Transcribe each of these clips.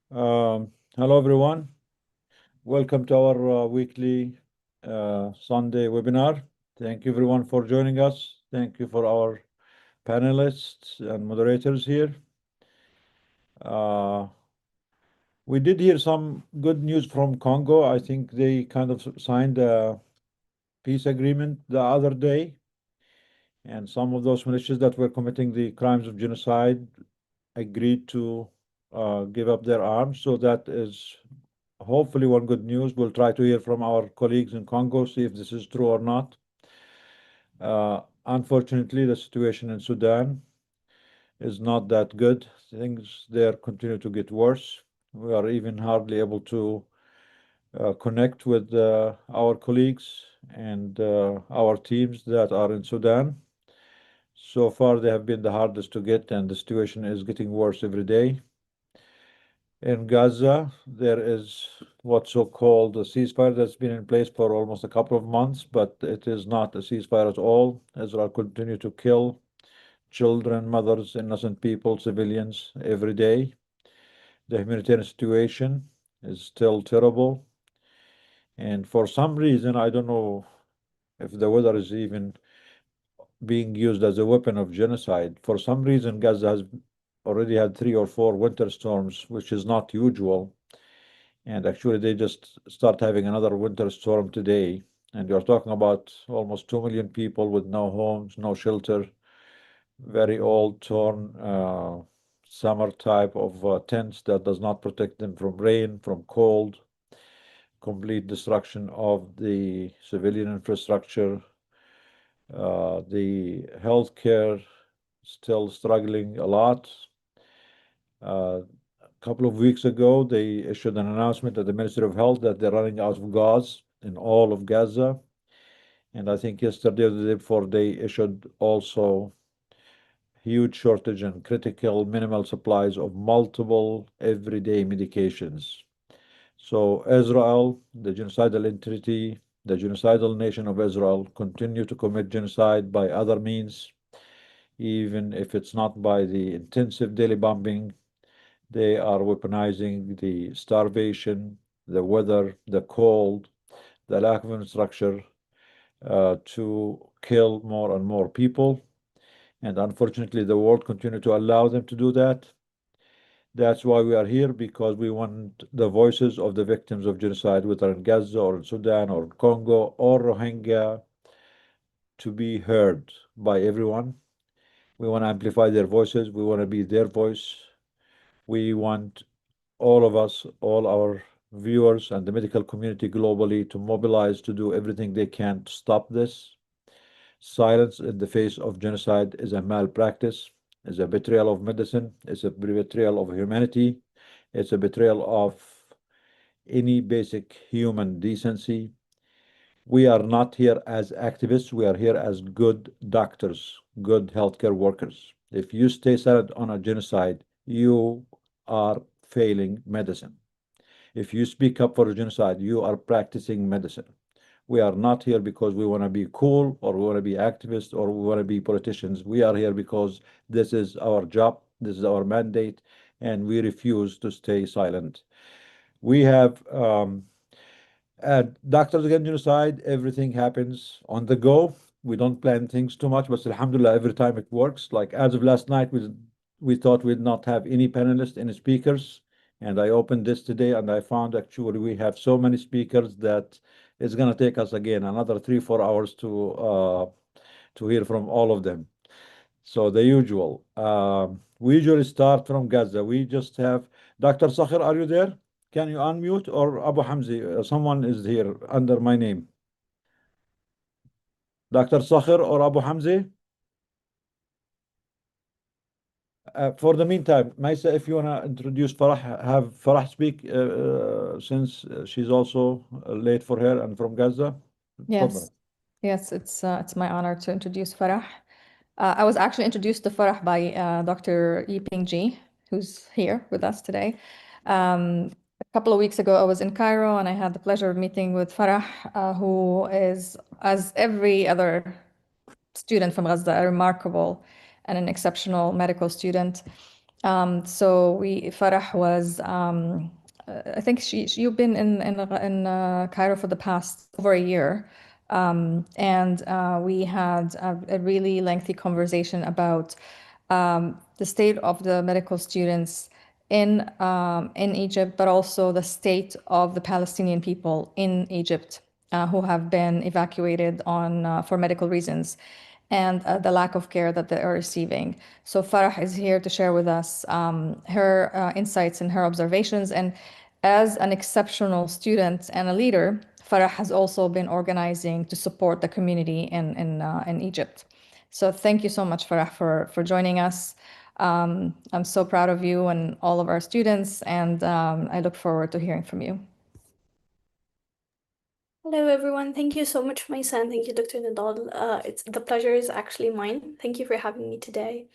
Hello, everyone. Welcome to our weekly Sunday webinar. Thank you, everyone, for joining us. Thank you for our panelists and moderators here. Uh, we did hear some good news from Congo. I think they kind of signed a peace agreement the other day, and some of those militias that were committing the crimes of genocide agreed to give up their arms. So that is hopefully one good news. We'll try to hear from our colleagues in Congo, see if this is true or not. Unfortunately, the situation in Sudan is not that good. Things there continue to get worse. We are even hardly able to connect with our colleagues and our teams that are in Sudan. So far, they have been the hardest to get, and the situation is getting worse every day. In Gaza, there is what's so-called a ceasefire that's been in place for almost a couple of months, but it is not a ceasefire at all. Israel continue to kill children, mothers, innocent people, civilians every day. The humanitarian situation is still terrible. And for some reason, I don't know if the weather is even being used as a weapon of genocide. For some reason, Gaza has already had 3 or 4 winter storms, which is not usual. And actually, they just start having another winter storm today. And you're talking about almost 2 million people with no homes, no shelter, very old, torn, summer type of tents that does not protect them from rain, from cold, complete destruction of the civilian infrastructure. The healthcare still struggling a lot. A couple of weeks ago, they issued an announcement at the Ministry of Health that they're running out of gas in all of Gaza. And I think yesterday or the day before, they issued also huge shortage and critical minimal supplies of multiple everyday medications. So Israel, the genocidal entity, the genocidal nation of Israel, continue to commit genocide by other means, even if it's not by the intensive daily bombing. They are weaponizing the starvation, the weather, the cold, the lack of infrastructure to kill more and more people. And unfortunately, the world continue to allow them to do that. That's why we are here, because we want the voices of the victims of genocide, whether in Gaza or in Sudan or in Congo or Rohingya, to be heard by everyone. We want to amplify their voices. We want to be their voice. We want all of us, all our viewers and the medical community globally to mobilize to do everything they can to stop this. Silence in the face of genocide is a malpractice, is a betrayal of medicine, it's a betrayal of humanity, it's a betrayal of any basic human decency. We are not here as activists, we are here as good doctors, good healthcare workers. If you stay silent on a genocide, you are failing medicine. If you speak up for a genocide, you are practicing medicine. We are not here because we want to be cool or we want to be activists or we want to be politicians. We are here because this is our job, this is our mandate, and we refuse to stay silent. We have Doctors Against Genocide, everything happens on the go. We don't plan things too much, but alhamdulillah, every time it works. Like as of last night, we thought we'd not have any panelists, any speakers. And I opened this today and I found actually we have so many speakers that it's going to take us again another 3, 4 hours to hear from all of them. So the usual. We usually start from Gaza. We just have Dr. Sakhir, are you there? Can you unmute, or Abu Hamzi? Someone is here under my name. Dr. Sakhir or Abu Hamzi? For the meantime, Maisa, if you want to introduce Farah, have Farah speak since she's also late for her and from Gaza. Yes, yes, it's my honor to introduce Farah. I was actually introduced to Farah by Dr. Yiping Ji, who's here with us today. A couple of weeks ago, I was in Cairo and I had the pleasure of meeting with Farah, who is, as every other student from Gaza, a remarkable and an exceptional medical student. Farah was, I think you've been in Cairo for the past over a year. And we had a really lengthy conversation about the state of the medical students in Egypt, but also the state of the Palestinian people in Egypt who have been evacuated for medical reasons, and the lack of care that they are receiving. So Farah is here to share with us her insights and her observations. And as an exceptional student and a leader, Farah has also been organizing to support the community in Egypt. So thank you so much, Farah, for joining us. I'm so proud of you and all of our students, and I look forward to hearing from you. Hello, everyone. Thank you so much, Maisa, and thank you, Dr. Nadal. The pleasure is actually mine. Thank you for having me today.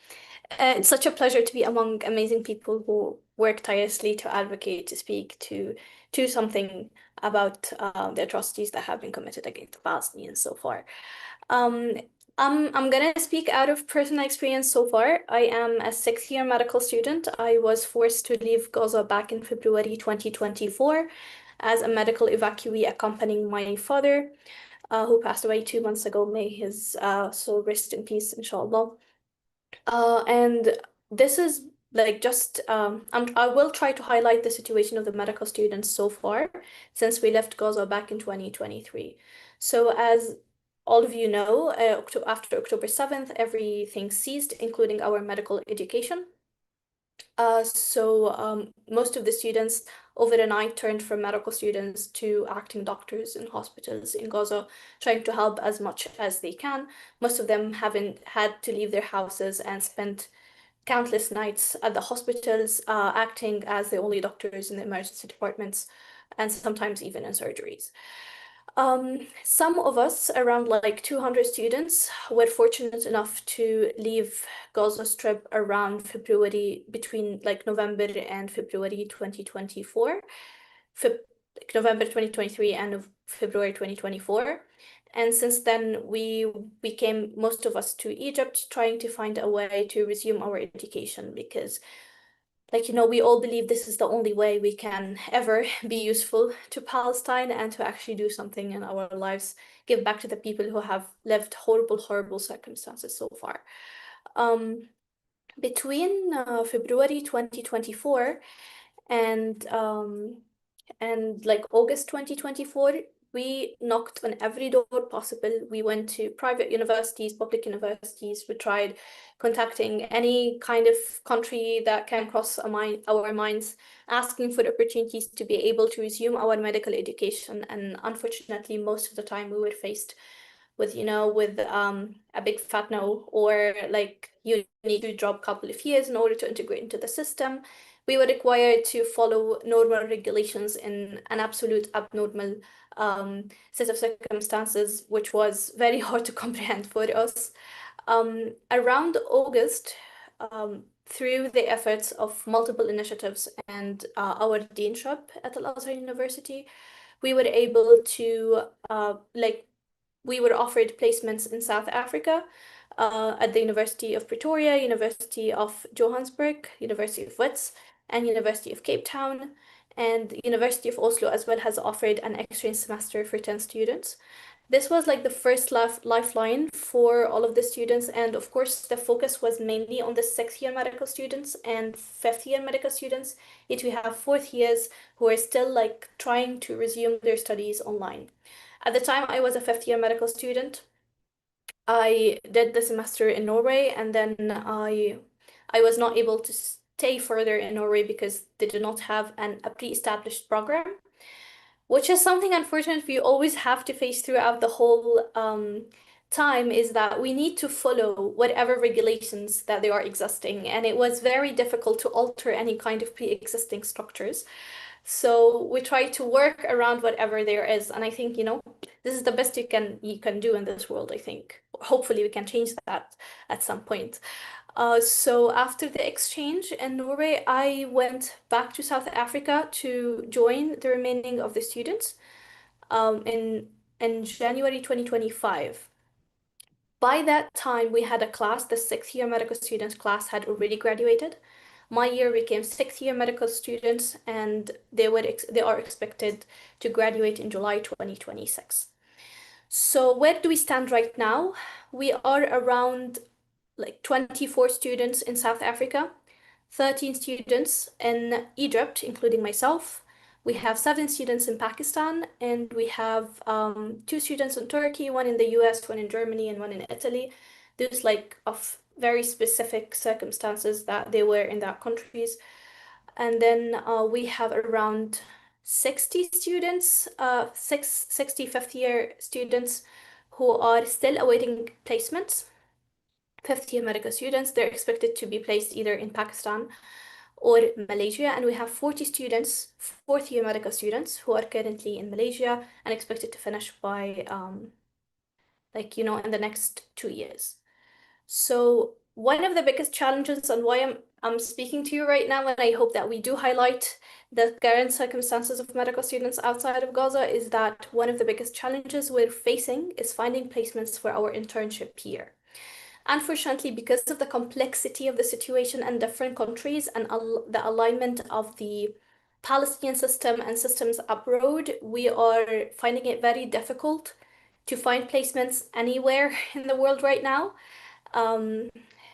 It's such a pleasure to be among amazing people who work tirelessly to advocate, to speak, to do something about the atrocities that have been committed against the Palestinians so far. Um, I'm gonna speak out of personal experience so far. I am a sixth-year medical student. I was forced to leave Gaza back in February 2024 as a medical evacuee accompanying my father, who passed away 2 months ago. May his soul rest in peace, inshallah. And this is like just I will try to highlight the situation of the medical students so far since we left Gaza back in 2023. So as all of you know, after October 7th, everything ceased, including our medical education. Most of the students over the night turned from medical students to acting doctors in hospitals in Gaza, trying to help as much as they can. Most of them haven't had to leave their houses and spent countless nights at the hospitals, acting as the only doctors in the emergency departments and sometimes even in surgeries. Some of us, around like 200 students, were fortunate enough to leave Gaza Strip around February, between like November and February 2024, November 2023 and February 2024. And since then, we came, most of us, to Egypt, trying to find a way to resume our education because, like, we all believe this is the only way we can ever be useful to Palestine and to actually do something in our lives, give back to the people who have lived horrible, horrible circumstances so far. Between February 2024 and like August 2024, we knocked on every door possible. We went to private universities, public universities. We tried contacting any kind of country that can cross our minds, asking for opportunities to be able to resume our medical education. And unfortunately, most of the time we were faced with a big fat no, or like you need to drop a couple of years in order to integrate into the system. We were required to follow normal regulations in an absolute abnormal set of circumstances, which was very hard to comprehend for us. Around August, through the efforts of multiple initiatives and our deanship at Al Azhar University, we were able to we were offered placements in South Africa, at the University of Pretoria, University of Johannesburg, University of Wits, and University of Cape Town. And University of Oslo as well has offered an exchange semester for 10 students. This was like the first lifeline for all of the students. And of course, the focus was mainly on the sixth-year medical students and fifth-year medical students. Yet we have fourth years who are still like trying to resume their studies online. At the time, I was a fifth-year medical student. I did the semester in Norway, and then I was not able to stay further in Norway because they did not have a pre-established program, which is something unfortunate we always have to face throughout the whole time, is that we need to follow whatever regulations that they are existing, and it was very difficult to alter any kind of pre-existing structures. So we try to work around whatever there is, and I think this is the best you can do in this world. I think hopefully we can change that at some point. So after the exchange in Norway, I went back to South Africa to join the remaining of the students in January 2025. By that time, we had a class, the sixth-year medical students class had already graduated. my year became sixth-year medical students, and they are expected to graduate in July 2026. So where do we stand right now? We are around like 24 students in South Africa, 13 students in Egypt, including myself. We have 7 students in Pakistan, and we have 2 students in Turkey, one in the US, one in Germany, and one in Italy. Those like of very specific circumstances that they were in that countries. And then we have around 60 students, 60 fifth-year students who are still awaiting placements. Fifth-year medical students, they're expected to be placed either in Pakistan or Malaysia. And we have 40 students, fourth-year medical students, who are currently in Malaysia and expected to finish by, in the next 2 years. So one of the biggest challenges and why I'm speaking to you right now, and I hope that we do highlight the current circumstances of medical students outside of Gaza, is that one of the biggest challenges we're facing is finding placements for our internship here. Unfortunately, because of the complexity of the situation in different countries and the alignment of the Palestinian system and systems abroad, we are finding it very difficult to find placements anywhere in the world right now. Um,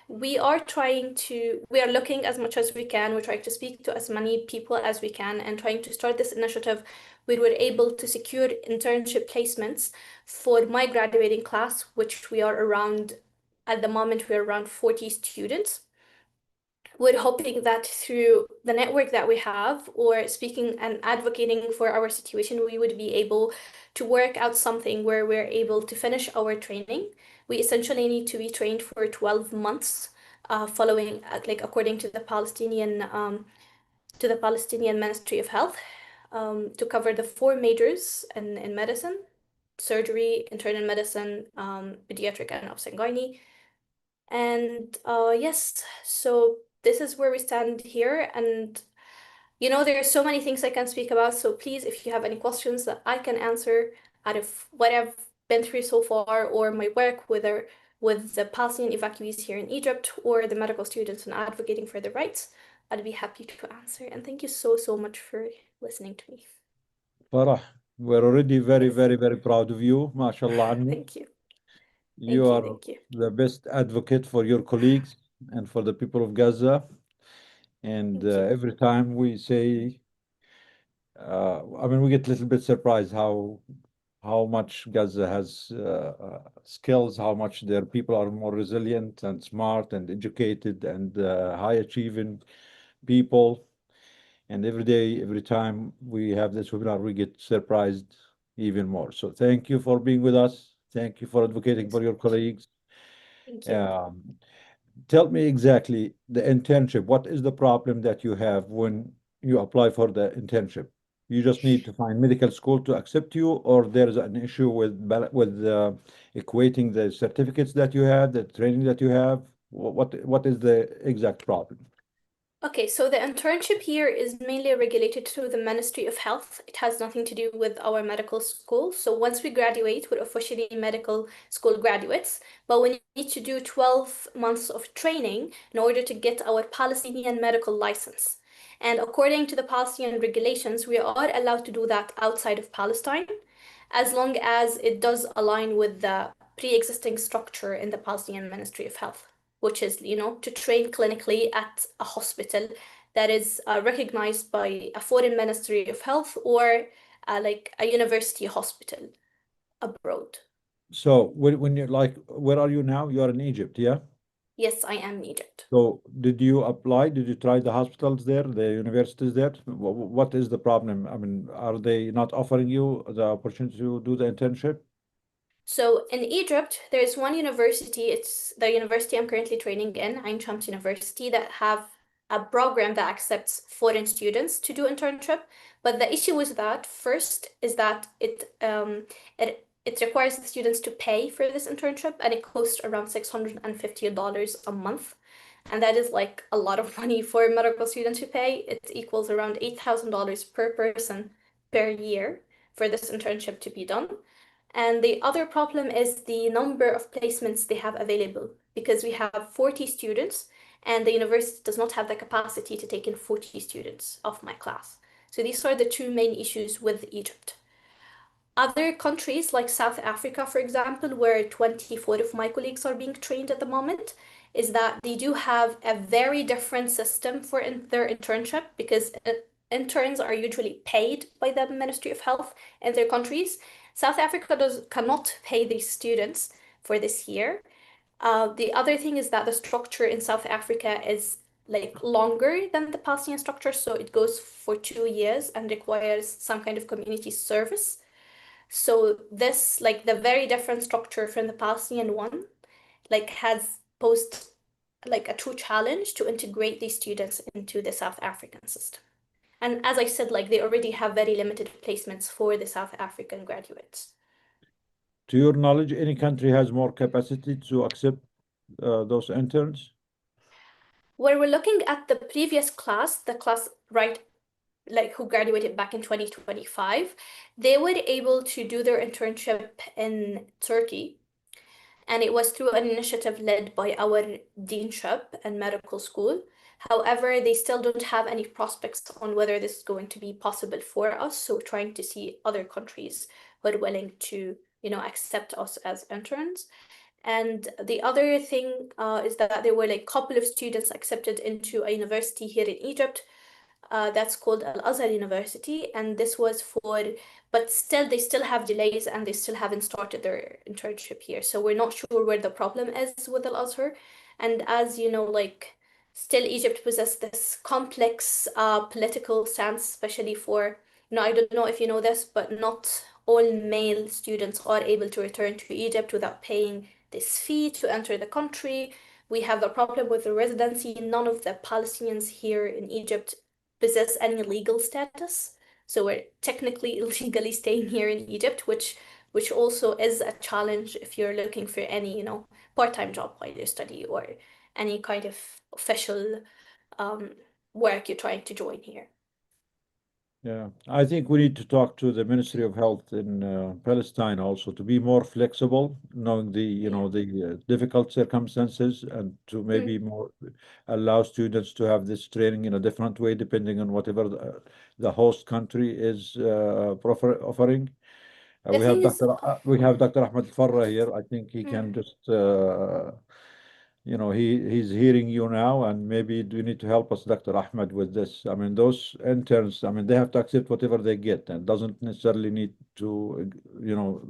we are looking as much as we can. We're trying to speak to as many people as we can and trying to start this initiative where we're able to secure internship placements for my graduating class, which we are around, at the moment, we're around 40 students. We're hoping that through the network that we have, or speaking and advocating for our situation, we would be able to work out something where we're able to finish our training. We essentially need to be trained for 12 months, following, according to the Palestinian Ministry of Health, to cover the 4 majors in medicine: surgery, internal medicine, pediatric, and obs and gynae. And yes, so this is where we stand here. And there are so many things I can speak about. So please, if you have any questions that I can answer out of what I've been through so far, or my work, whether with the Palestinian evacuees here in Egypt or the medical students and advocating for their rights, I'd be happy to answer. And thank you so, so much for listening to me. Farah, we're already very, Yes. very, very proud of you. MashaAllah. Thank you. You Thank you. are Thank you. the best advocate for your colleagues and for the people of Gaza. And Thank you. every time we say, we get a little bit surprised how much Gaza has skills, how much their people are more resilient and smart and educated and high achieving people. And every day, every time we have this webinar, we get surprised even more. So thank you for being with us. Thank you for advocating Thanks for so your much. colleagues. Thank you. Um, Tell me exactly the internship. What is the problem that you have when you apply for the internship? You just need to find medical school to accept you, or there is an issue with equating the certificates that you have, the training that you have. What is the exact problem? Okay, so the internship here is mainly regulated through the Ministry of Health. It has nothing to do with our medical school. So once we graduate, we're officially medical school graduates, but we need to do 12 months of training in order to get our Palestinian medical license. And according to the Palestinian regulations, we are allowed to do that outside of Palestine, as long as it does align with the pre-existing structure in the Palestinian Ministry of Health, which is, to train clinically at a hospital that is recognized by a foreign Ministry of Health, or like a university hospital abroad. So when you're like, where are you now? You are in Egypt, yeah? Yes, I am in Egypt. So did you apply? Did you try the hospitals there, the universities there? What is the problem? Are they not offering you the opportunity to do the internship? So in Egypt, there's one university, it's the university I'm currently training in, Ain Shams University, that have a program that accepts foreign students to do internship. But the issue with that first is that it requires the students to pay for this internship, and it costs around $650 a month. And that is like a lot of money for medical students to pay. It equals around $8,000 per person per year for this internship to be done. And the other problem is the number of placements they have available, because we have 40 students and the university does not have the capacity to take in 40 students of my class. So these are the two main issues with Egypt. Other countries like South Africa, for example, where 24 of my colleagues are being trained at the moment, is that they do have a very different system for their internship because interns are usually paid by the Ministry of Health in their countries. South Africa cannot pay these students for this year. The other thing is that the structure in South Africa is like longer than the Palestinian structure, so it goes for 2 years and requires some kind of community service. So this, like the very different structure from the Palestinian one, like has posed like a true challenge to integrate these students into the South African system. And as I said, like they already have very limited placements for the South African graduates. To your knowledge, any country has more capacity to accept those interns? Where we're looking at the previous class, the class right like who graduated back in 2025, they were able to do their internship in Turkey. And it was through an initiative led by our deanship and medical school. However, they still don't have any prospects on whether this is going to be possible for us. So we're trying to see other countries who are willing to, accept us as interns. And the other thing is that there were like a couple of students accepted into a university here in Egypt that's called Al Azhar University, and this was but still they still have delays and they still haven't started their internship here. So we're not sure where the problem is with Al Azhar. And as you know, like still Egypt possesses this complex political stance, especially for, I don't know if you know this, but not all male students are able to return to Egypt without paying this fee to enter the country. We have the problem with the residency. None of the Palestinians here in Egypt possess any legal status. So we're technically illegally staying here in Egypt, which also is a challenge if you're looking for any, part-time job while you study or any kind of official work you're trying to join here. Yeah, I think we need to talk to the Ministry of Health in Palestine also to be more flexible, knowing the difficult circumstances, and to maybe more allow students to have this training in a different way, depending on whatever the host country is offering. The thing is, We have Dr. Ahmed Farra here. I think he can just he's hearing you now, and maybe you need to help us, Dr. Ahmed, with this. I mean, those interns, I mean, they have to accept whatever they get, and doesn't necessarily need to,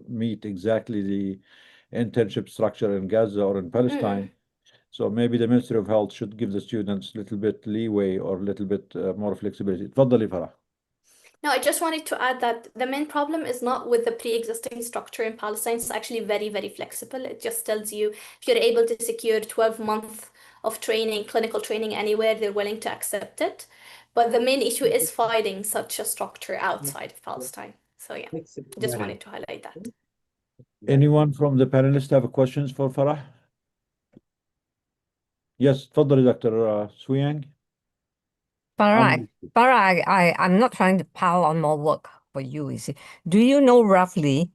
meet exactly the internship structure in Gaza or in Palestine. So maybe the Ministry of Health should give the students a little bit leeway or a little bit more flexibility. تفضلي فرح. No, I just wanted to add that the main problem is not with the pre-existing structure in Palestine. It's actually very, very flexible. It just tells you if you're able to secure 12 months of training, clinical training anywhere, they're willing to accept it. But the main issue is finding such a structure outside of Palestine. So yeah, just wanted to highlight that. Anyone from the panelists have questions for Farah? Yes, تفضلي Dr. Suyang. Farah, I'm not trying to pile on more work for you, you see. Do you know roughly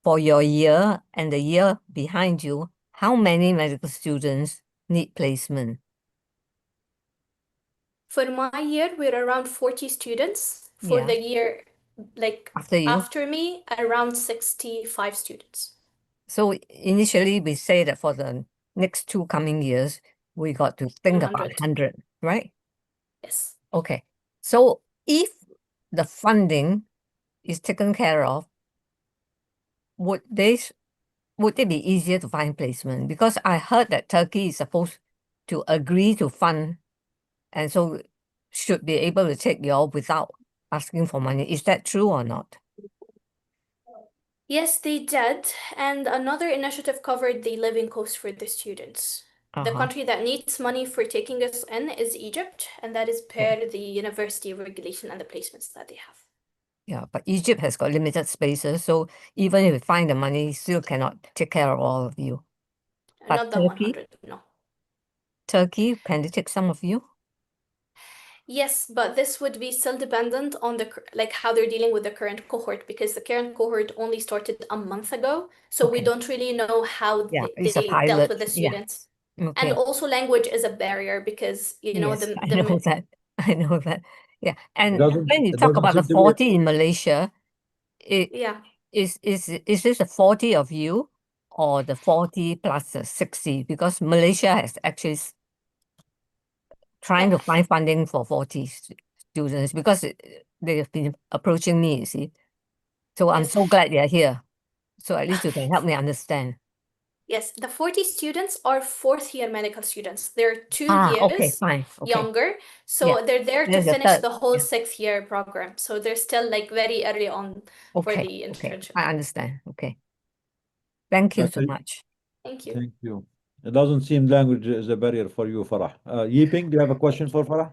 for your year and the year behind you, how many medical students need placement? For my year, we're around 40 students. For Yeah. the year, like After you? after me, around 65 students. So initially we say that for the next 2 coming years, we got to think about 100. 100, right? Yes. Okay. So if the funding is taken care of, would it be easier to find placement? Because I heard that Turkey is supposed to agree to fund, and so should be able to take you all without asking for money. Is that true or not? Yes, they did. And another initiative covered the living cost for the students. The country that needs money for taking us in is Egypt, and that is per the university regulation and the placements that they have. Yeah, but Egypt has got limited spaces, so even if we find the money, still cannot take care of all of you. But Not the 100, no. Turkey, can they take some of you? Yes, but this would be still dependent on like how they're dealing with the current cohort, because the current cohort only started a month ago, so we don't really know how Yeah, it's a they dealt pilot. with the students. And Okay. also language is a barrier because, you know, Yes, I know that. I know that. Yeah. And when you It talk doesn't about the seem to be 40 in Malaysia, yeah. is this the 40 of you or the 40 plus the 60? Because Malaysia has actually trying Yeah. to find funding for 40 students because they have been approaching me, you see. So I'm Yes. so glad you're here. So at least you can help me understand. Yes, the 40 students are fourth year medical students. They're 2 Okay, years fine. Okay. younger. So Yeah. they're there to There's a finish third. the whole Yeah. 6 year program. So they're still like very early on for Okay. the Okay. internship. I understand. Okay. Thank you so Dr. much. Thank you. Thank you. It doesn't seem language is a barrier for you, Farah. Yiping, do you have a question for Farah?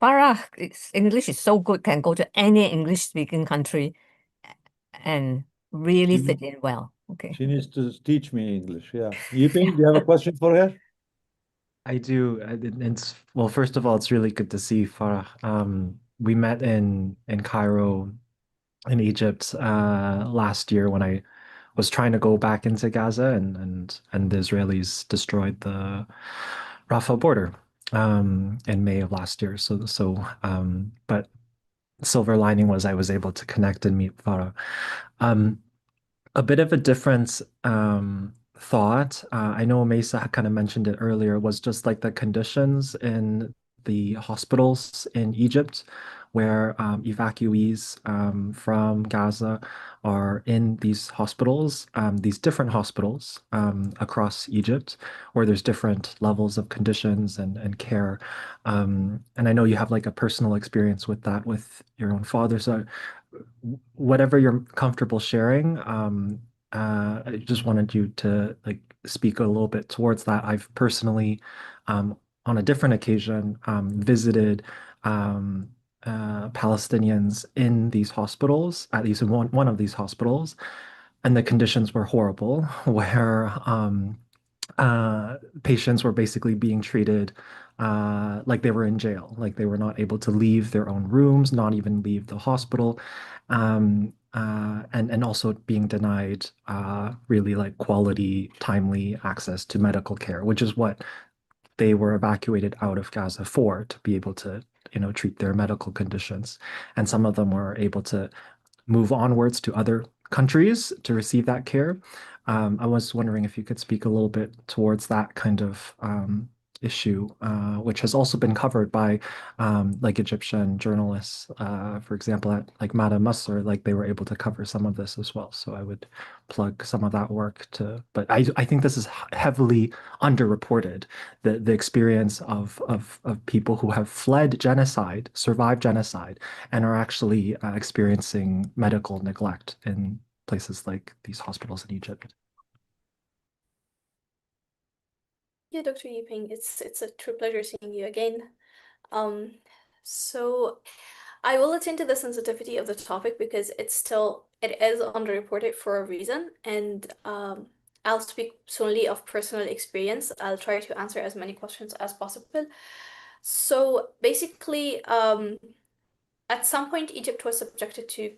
Farah, English is so good, can go to any English speaking country and really She, fit in well. Okay. she needs to teach me English. Yeah. Yiping, do you have a question for her? I do. It's well, first of all, it's really good to see Farah. We met in Cairo in Egypt last year when I was trying to go back into Gaza and the Israelis destroyed the Rafah border in May of last year. But silver lining was I was able to connect and meet Farah. Um, a bit of a different thought. I know Mesa kind of mentioned it earlier, was just like the conditions in the hospitals in Egypt, where evacuees from Gaza are in these hospitals, these different hospitals across Egypt, where there's different levels of conditions and care. And I know you have like a personal experience with that with your own father. So whatever you're comfortable sharing, I just wanted you to like speak a little bit towards that. I've personally, on a different occasion, visited Palestinians in these hospitals, at least in one of these hospitals, and the conditions were horrible, where patients were basically being treated like they were in jail, like they were not able to leave their own rooms, not even leave the hospital, and also being denied really like quality, timely access to medical care, which is what they were evacuated out of Gaza for, to be able to, treat their medical conditions. And some of them were able to move onwards to other countries to receive that care. I was wondering if you could speak a little bit towards that kind of issue, which has also been covered by like Egyptian journalists, for example, at like Mada Masr, like they were able to cover some of this as well. So I would plug some of that work but I think this is heavily underreported, the experience of people who have fled genocide, survived genocide, and are actually experiencing medical neglect in places like these hospitals in Egypt. Yeah, Dr. Yiping, it's a true pleasure seeing you again. So I will attend to the sensitivity of the topic because it is underreported for a reason, and I'll speak solely of personal experience. I'll try to answer as many questions as possible. So basically, at some point, Egypt was subjected to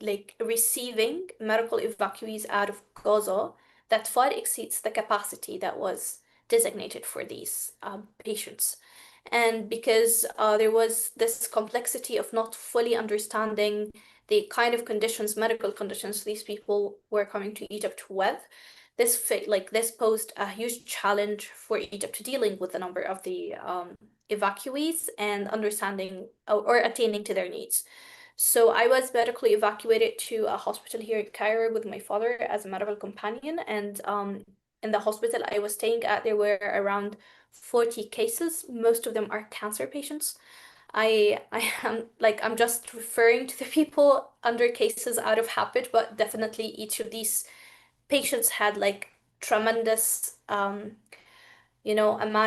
like receiving medical evacuees out of Gaza that far exceeds the capacity that was designated for these patients. And because there was this complexity of not fully understanding the kind of conditions, medical conditions these people were coming to Egypt with, this posed a huge challenge for Egypt dealing with the number of the evacuees and understanding or attaining to their needs. So I was medically evacuated to a hospital here in Cairo with my father as a medical companion. And in the hospital I was staying at, there were around 40 cases. Most of them are cancer patients. I am like I'm just referring to the people under cases out of habit, but definitely each of these patients had like tremendous amount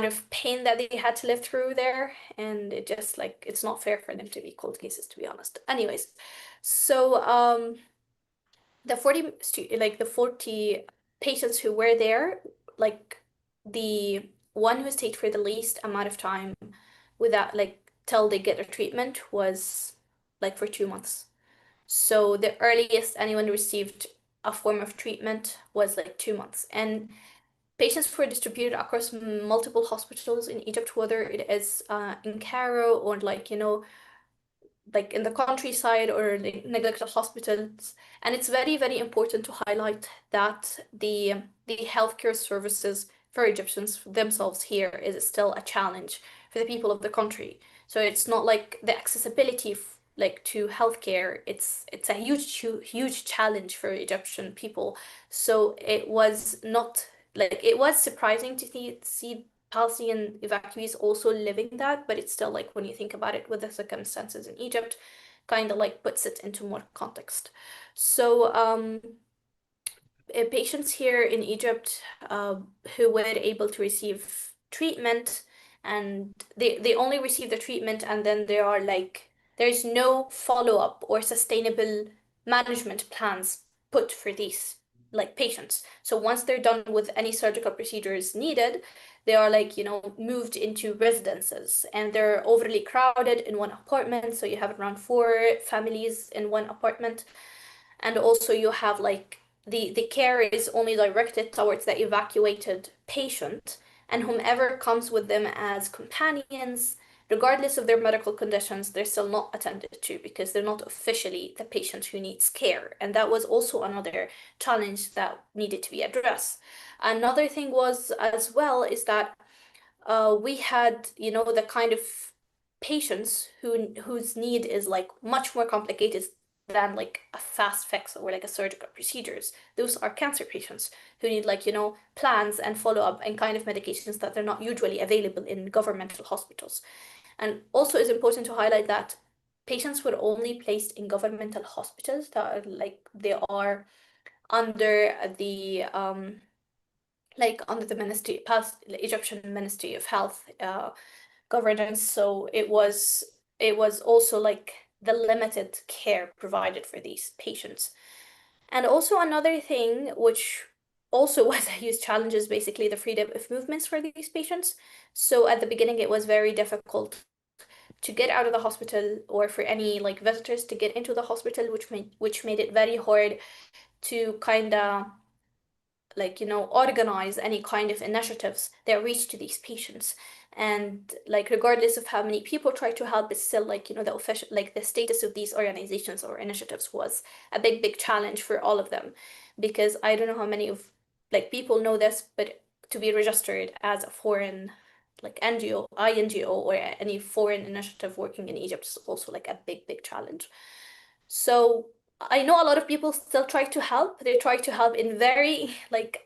of pain that they had to live through there, and it just like it's not fair for them to be cold cases, to be honest. Anyways, so the 40 patients who were there, like the one who stayed for the least amount of time without like till they get their treatment was like for 2 months. So the earliest anyone received a form of treatment was like 2 months. And patients were distributed across multiple hospitals in Egypt, whether it is in Cairo or like, like in the countryside or the neglected hospitals. And it's very, very important to highlight that the healthcare services for Egyptians themselves here is still a challenge for the people of the country. So it's not like the accessibility like to healthcare, it's a huge challenge for Egyptian people. So it was not like it was surprising to see Palestinian evacuees also living that, but it's still like when you think about it with the circumstances in Egypt, kind of like puts it into more context. So patients here in Egypt who were able to receive treatment and they only receive the treatment and then there are like there's no follow-up or sustainable management plans put for these like patients. So once they're done with any surgical procedures needed, they are like, moved into residences and they're overly crowded in one apartment. So you have around 4 families in one apartment. And also you have like the care is only directed towards the evacuated patient and whomever comes with them as companions, regardless of their medical conditions, they're still not attended to because they're not officially the patient who needs care. And that was also another challenge that needed to be addressed. Another thing was as well is that we had, the kind of patients whose need is like much more complicated than like a fast fix or like a surgical procedures. Those are cancer patients who need like, plans and follow-up and kind of medications that they're not usually available in governmental hospitals. And also it's important to highlight that patients were only placed in governmental hospitals that are like they are under the under the ministry, past Egyptian Ministry of Health governance. So it was also like the limited care provided for these patients. And also another thing which also was a huge challenge is basically the freedom of movements for these patients. So at the beginning it was very difficult to get out of the hospital or for any like visitors to get into the hospital, which made it very hard to kind of like organize any kind of initiatives that reach to these patients. And like regardless of how many people try to help, it's still like the official like the status of these organizations or initiatives was a big challenge for all of them, because I don't know how many of like people know this, but to be registered as a foreign like INGO or any foreign initiative working in Egypt is also like a big challenge. So I know a lot of people still try to help. They try to help in very like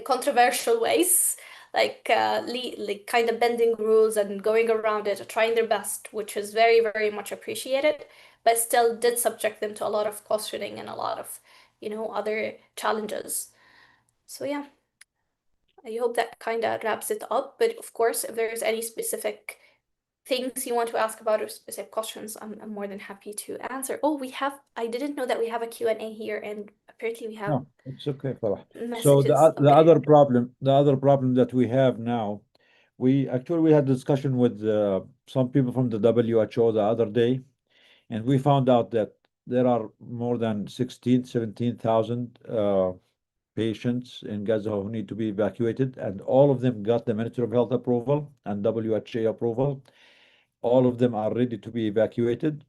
controversial ways, like kind of bending rules and going around it, trying their best, which is very much appreciated, but still did subject them to a lot of questioning and a lot of other challenges. So yeah, I hope that kind of wraps it up. But of course, if there's any specific things you want to ask about or specific questions, I'm more than happy to answer. Oh, I didn't know that we have a Q&A here, and apparently we have No, it's okay, Farah. So messages. the Okay. other problem that we have now, we had discussion with some people from the WHO the other day, and we found out that there are more than 17,000 patients in Gaza who need to be evacuated, and all of them got the Ministry of Health approval and WHO approval. All of them are ready to be evacuated.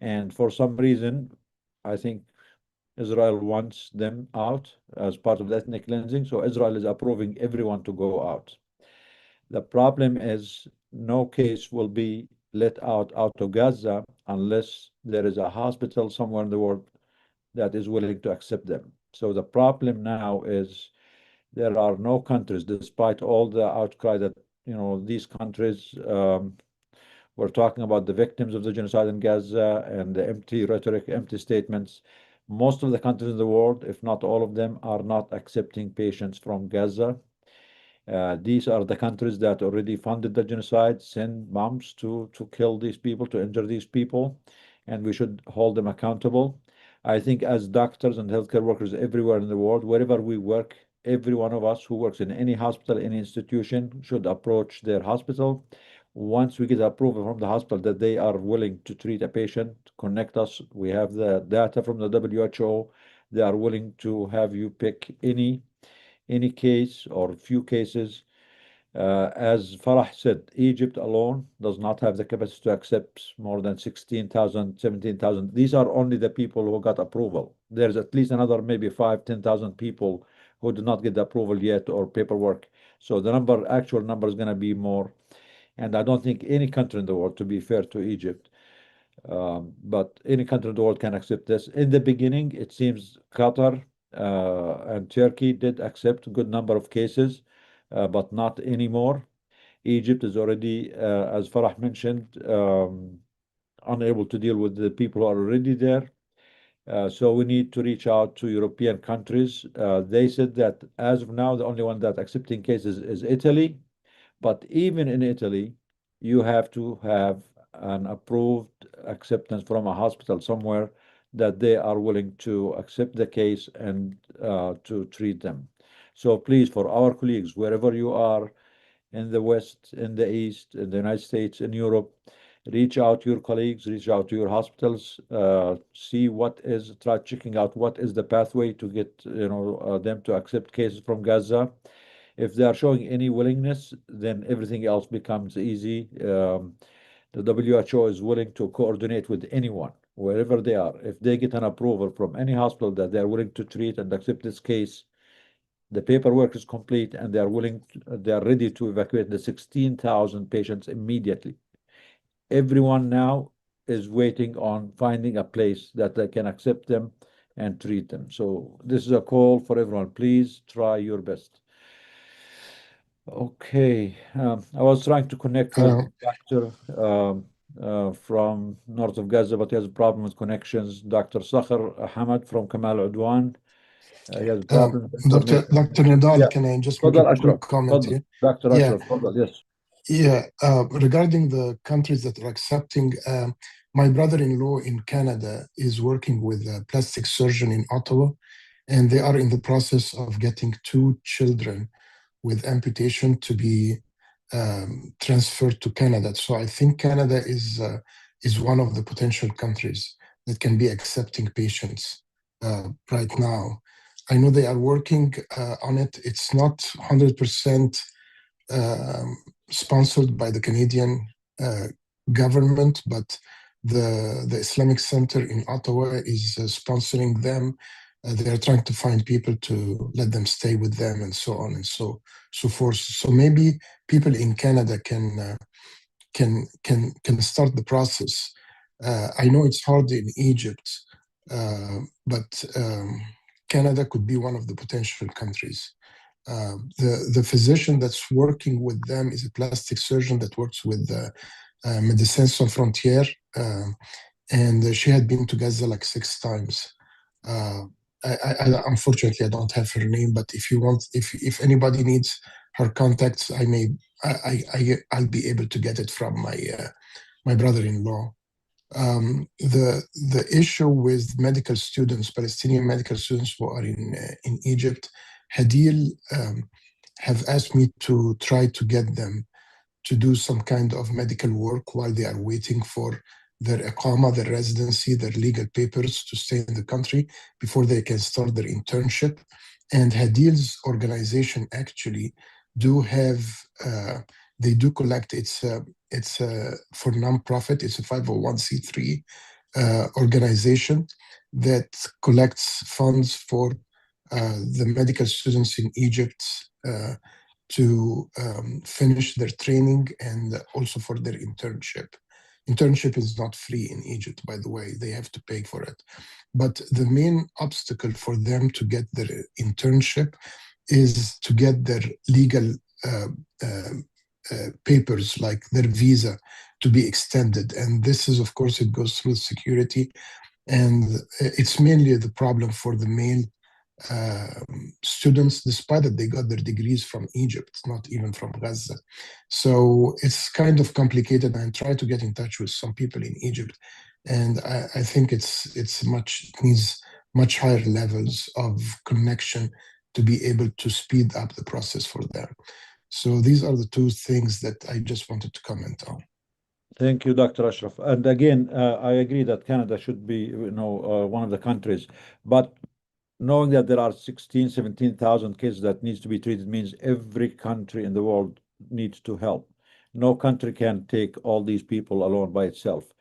And for some reason, I think Israel wants them out as part of the ethnic cleansing. So Israel is approving everyone to go out. The problem is no case will be let out of Gaza unless there is a hospital somewhere in the world that is willing to accept them. So the problem now is there are no countries, despite all the outcry that these countries we're talking about the victims of the genocide in Gaza and the empty rhetoric, empty statements. Most of the countries in the world, if not all of them, are not accepting patients from Gaza. These are the countries that already funded the genocide, send bombs to kill these people, to injure these people, and we should hold them accountable. I think as doctors and healthcare workers everywhere in the world, wherever we work, every one of us who works in any hospital, any institution, should approach their hospital. Once we get approval from the hospital that they are willing to treat a patient, connect us. We have the data from the WHO They are willing to have you pick any case or few cases. As Farah said, Egypt alone does not have the capacity to accept more than 16,000, 17,000. These are only the people who got approval. There's at least another maybe 5, 10,000 people who did not get the approval yet or paperwork. So the actual number is going to be more. And I don't think any country in the world, to be fair to Egypt, but any country in the world can accept this. In the beginning, it seems Qatar and Turkey did accept a good number of cases, but not anymore. Egypt is already, as Farah mentioned, unable to deal with the people who are already there. So we need to reach out to European countries. They said that as of now, the only one that accepting cases is Italy. But even in Italy, you have to have an approved acceptance from a hospital somewhere that they are willing to accept the case and to treat them. So please, for our colleagues, wherever you are, in the West, in the East, in the United States, in Europe, reach out to your colleagues, reach out to your hospitals, see try checking out what is the pathway to get, them to accept cases from Gaza. If they are showing any willingness, then everything else becomes easy. The WHO is willing to coordinate with anyone, wherever they are. If they get an approval from any hospital that they are willing to treat and accept this case, the paperwork is complete and they are ready to evacuate the 16,000 patients immediately. Everyone now is waiting on finding a place that they can accept them and treat them. So this is a call for everyone. Please try your best. Okay, I was trying to connect with Uh, Doctor from north of Gaza, but he has a problem with connections. Dr. Sakhar Hamad from Kamal Udwan. He has a problem with Dr. internet. Nidal, Yeah. can I just make تفضل a أشرف. quick comment تفضل here? Dr. Yeah. Ashraf. تفضل. Yes. Yeah, regarding the countries that are accepting, my brother-in-law in Canada is working with a plastic surgeon in Ottawa, and they are in the process of getting 2 children with amputation to be transferred to Canada. So I think Canada is one of the potential countries that can be accepting patients right now. I know they are working on it. It's not 100% sponsored by the Canadian government, but the Islamic Center in Ottawa is sponsoring them. They are trying to find people to let them stay with them, and so on and so forth. So maybe people in Canada can start the process. I know it's hard in Egypt, but Canada could be one of the potential countries. The physician that's working with them is a plastic surgeon that works with Médecins Sans Frontières, and she had been to Gaza like 6 times. Unfortunately, I don't have her name, but if anybody needs her contacts, I'll be able to get it from my brother-in-law. The issue with medical students, Palestinian medical students who are in Egypt, Hadil have asked me to try to get them to do some kind of medical work while they are waiting for their iqama, their residency, their legal papers to stay in the country before they can start their internship. And Hadil's organization actually do have, they do collect, it's for nonprofit, it's a 501c3 organization that collects funds for the medical students in Egypt to finish their training and also for their internship. Internship is not free in Egypt, by the way, they have to pay for it. But the main obstacle for them to get their internship is to get their legal papers, like their visa, to be extended. And this is, of course, it goes through security. And it's mainly the problem for the male students, despite that they got their degrees from Egypt, not even from Gaza. So it's kind of complicated. I try to get in touch with some people in Egypt, and I think it needs much higher levels of connection to be able to speed up the process for them. So these are the 2 things that I just wanted to comment on. Thank you, Dr. Ashraf. And again, I agree that Canada should be, one of the countries. But knowing that there are 16, 17,000 cases that needs to be treated means every country in the world needs to help. No country can take all these people alone by itself.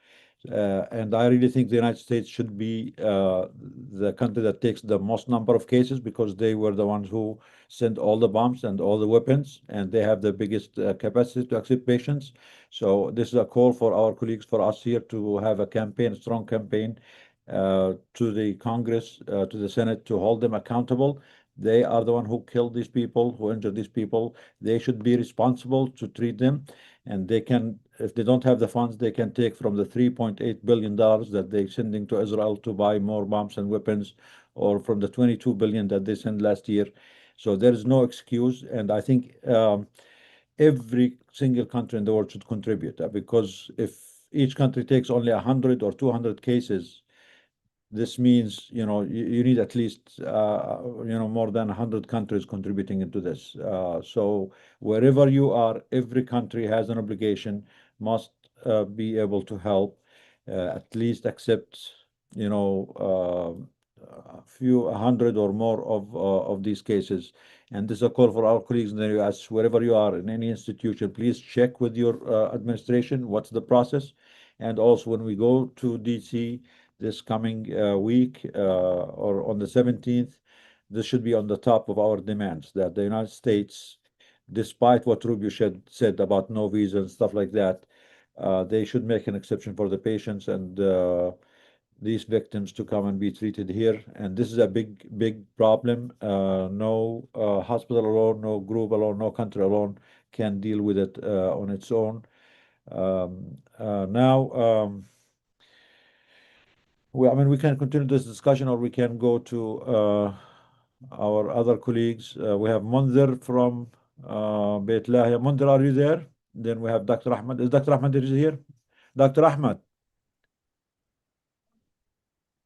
And I really think the United States should be the country that takes the most number of cases because they were the ones who sent all the bombs and all the weapons, and they have the biggest capacity to accept patients. So this is a call for our colleagues, for us here to have a campaign, a strong campaign to the Congress, to the Senate, to hold them accountable. They are the one who killed these people, who injured these people. They should be responsible to treat them. And they can, if they don't have the funds, they can take from the $3.8 billion that they're sending to Israel to buy more bombs and weapons, or from the 22 billion that they sent last year. So there is no excuse. And I think every single country in the world should contribute because if each country takes only 100 or 200 cases, this means, you need at least, more than 100 countries contributing into this. So wherever you are, every country has an obligation, must be able to help, at least accept, a few, 100 or more of these cases. And this is a call for our colleagues in the U.S. Wherever you are in any institution, please check with your administration what's the process. And also when we go to DC this coming week or on the 17th, this should be on the top of our demands that the United States, despite what Rubio said about no visa and stuff like that, they should make an exception for the patients and these victims to come and be treated here. And this is a big, big problem. No hospital alone, no group alone, no country alone can deal with it on its own. Now, we can continue this discussion or we can go to our other colleagues. We have Munzir from Beit Lahia. Munzir, are you there? Then we have Dr. Ahmed. Is Dr. Ahmed here? Dr. Ahmed.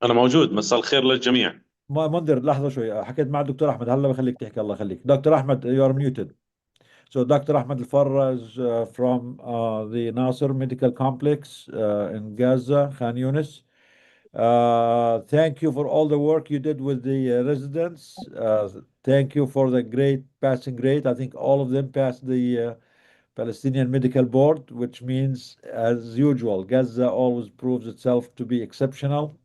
أنا موجود. مساء الخير للجميع. منذر لحظة شوي حكيت مع الدكتور أحمد هلا بخليك تحكي الله يخليك. Dr. Ahmed, you are muted. So Dr. Ahmed Al-Farra is from the Nasser Medical Complex in Gaza, Khan Yunis. Thank you for all the work you did with the residents. Thank you for the great passing rate. I think all of them passed the Palestinian Medical Board, which means, as usual, Gaza always proves itself to be exceptional.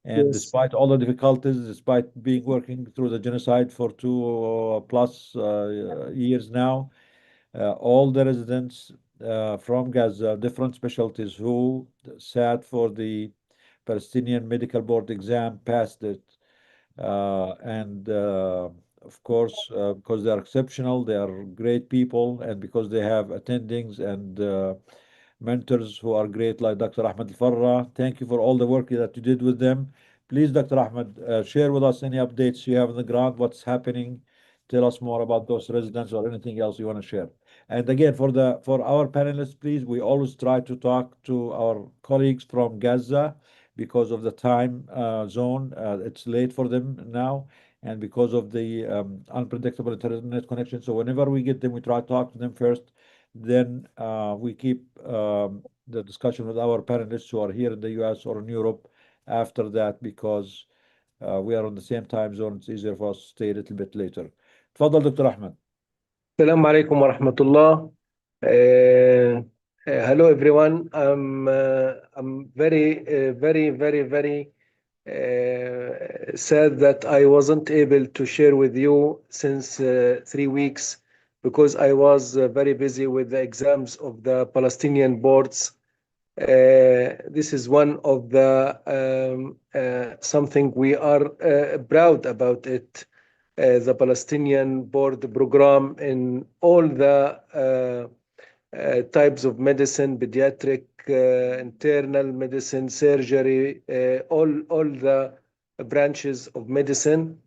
And Yes. despite all the difficulties, despite being working through the genocide for 2+ years now, all the residents from Gaza, different specialties who sat for the Palestinian Medical Board exam, passed it. And of course, because they are exceptional, they are great people, and because they have attendings and mentors who are great, like Dr. Ahmed Al-Farra. Thank you for all the work that you did with them. Please, Dr. Ahmed, share with us any updates you have on the ground, what's happening. Tell us more about those residents or anything else you want to share. And again, for our panelists, please, we always try to talk to our colleagues from Gaza because of the time zone. It's late for them now, and because of the unpredictable internet connection. So whenever we get them, we try to talk to them first. Then we keep the discussion with our panelists who are here in the US or in Europe after that, because we are on the same time zone. It's easier for us to stay a little bit later. تفضل دكتور أحمد. السلام عليكم ورحمة الله. Hello everyone. I'm very sad that I wasn't able to share with you since 3 weeks because I was very busy with the exams of the Palestinian boards. This is one of the something we are proud about it. The Palestinian board program in all the types of medicine, pediatric, internal medicine, surgery, all the branches of medicine.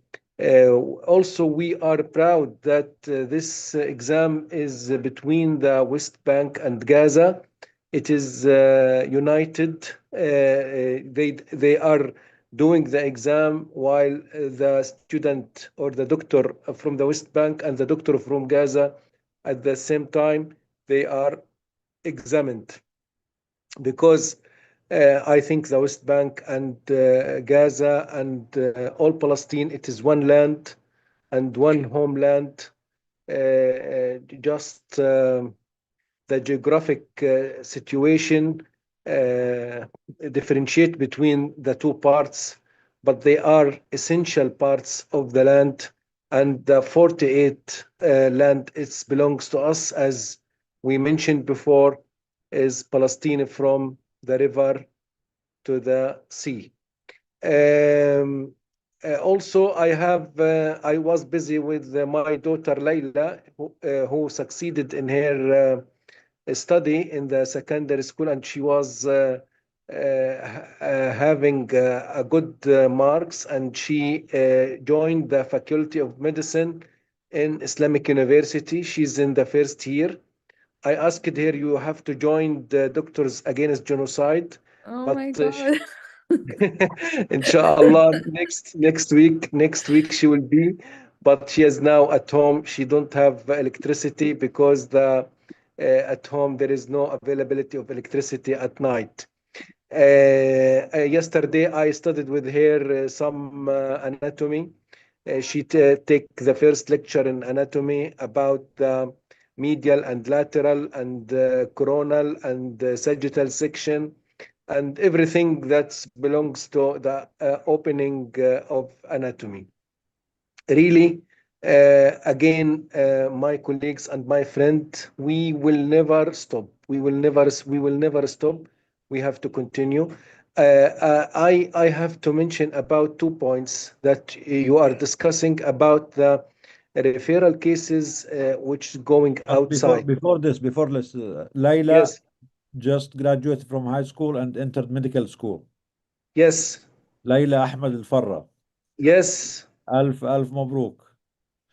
Also, we are proud that this exam is between the West Bank and Gaza. It is united. They are doing the exam while the student or the doctor from the West Bank and the doctor from Gaza at the same time they are examined, because I think the West Bank and Gaza and all Palestine, it is one land and one homeland. Just the geographic situation differentiate between the two parts, but they are essential parts of the land. And the 48 land it belongs to us, as we mentioned before, is Palestine from the river to the sea. Also, I was busy with my daughter Layla, who succeeded in her study in the secondary school, and she was having a good marks, and she joined the Faculty of Medicine in Islamic University. She's in the first year. I asked her, you have to join the Doctors Against Genocide, Oh but my God. inshallah next week she will be, but she is now at home. She don't have electricity because at home there is no availability of electricity at night. Yesterday I studied with her some anatomy. She take the first lecture in anatomy about the medial and lateral and coronal and sagittal section and everything that belongs to the opening of anatomy. Really, again, my colleagues and my friend, we will never stop. We will never stop. We have to continue. I have to mention about 2 points that you are discussing about the referral cases which is going outside. Before this, Layla Yes, just graduated from high school and entered medical school. yes, ليلى أحمد الفرة. yes. ألف مبروك.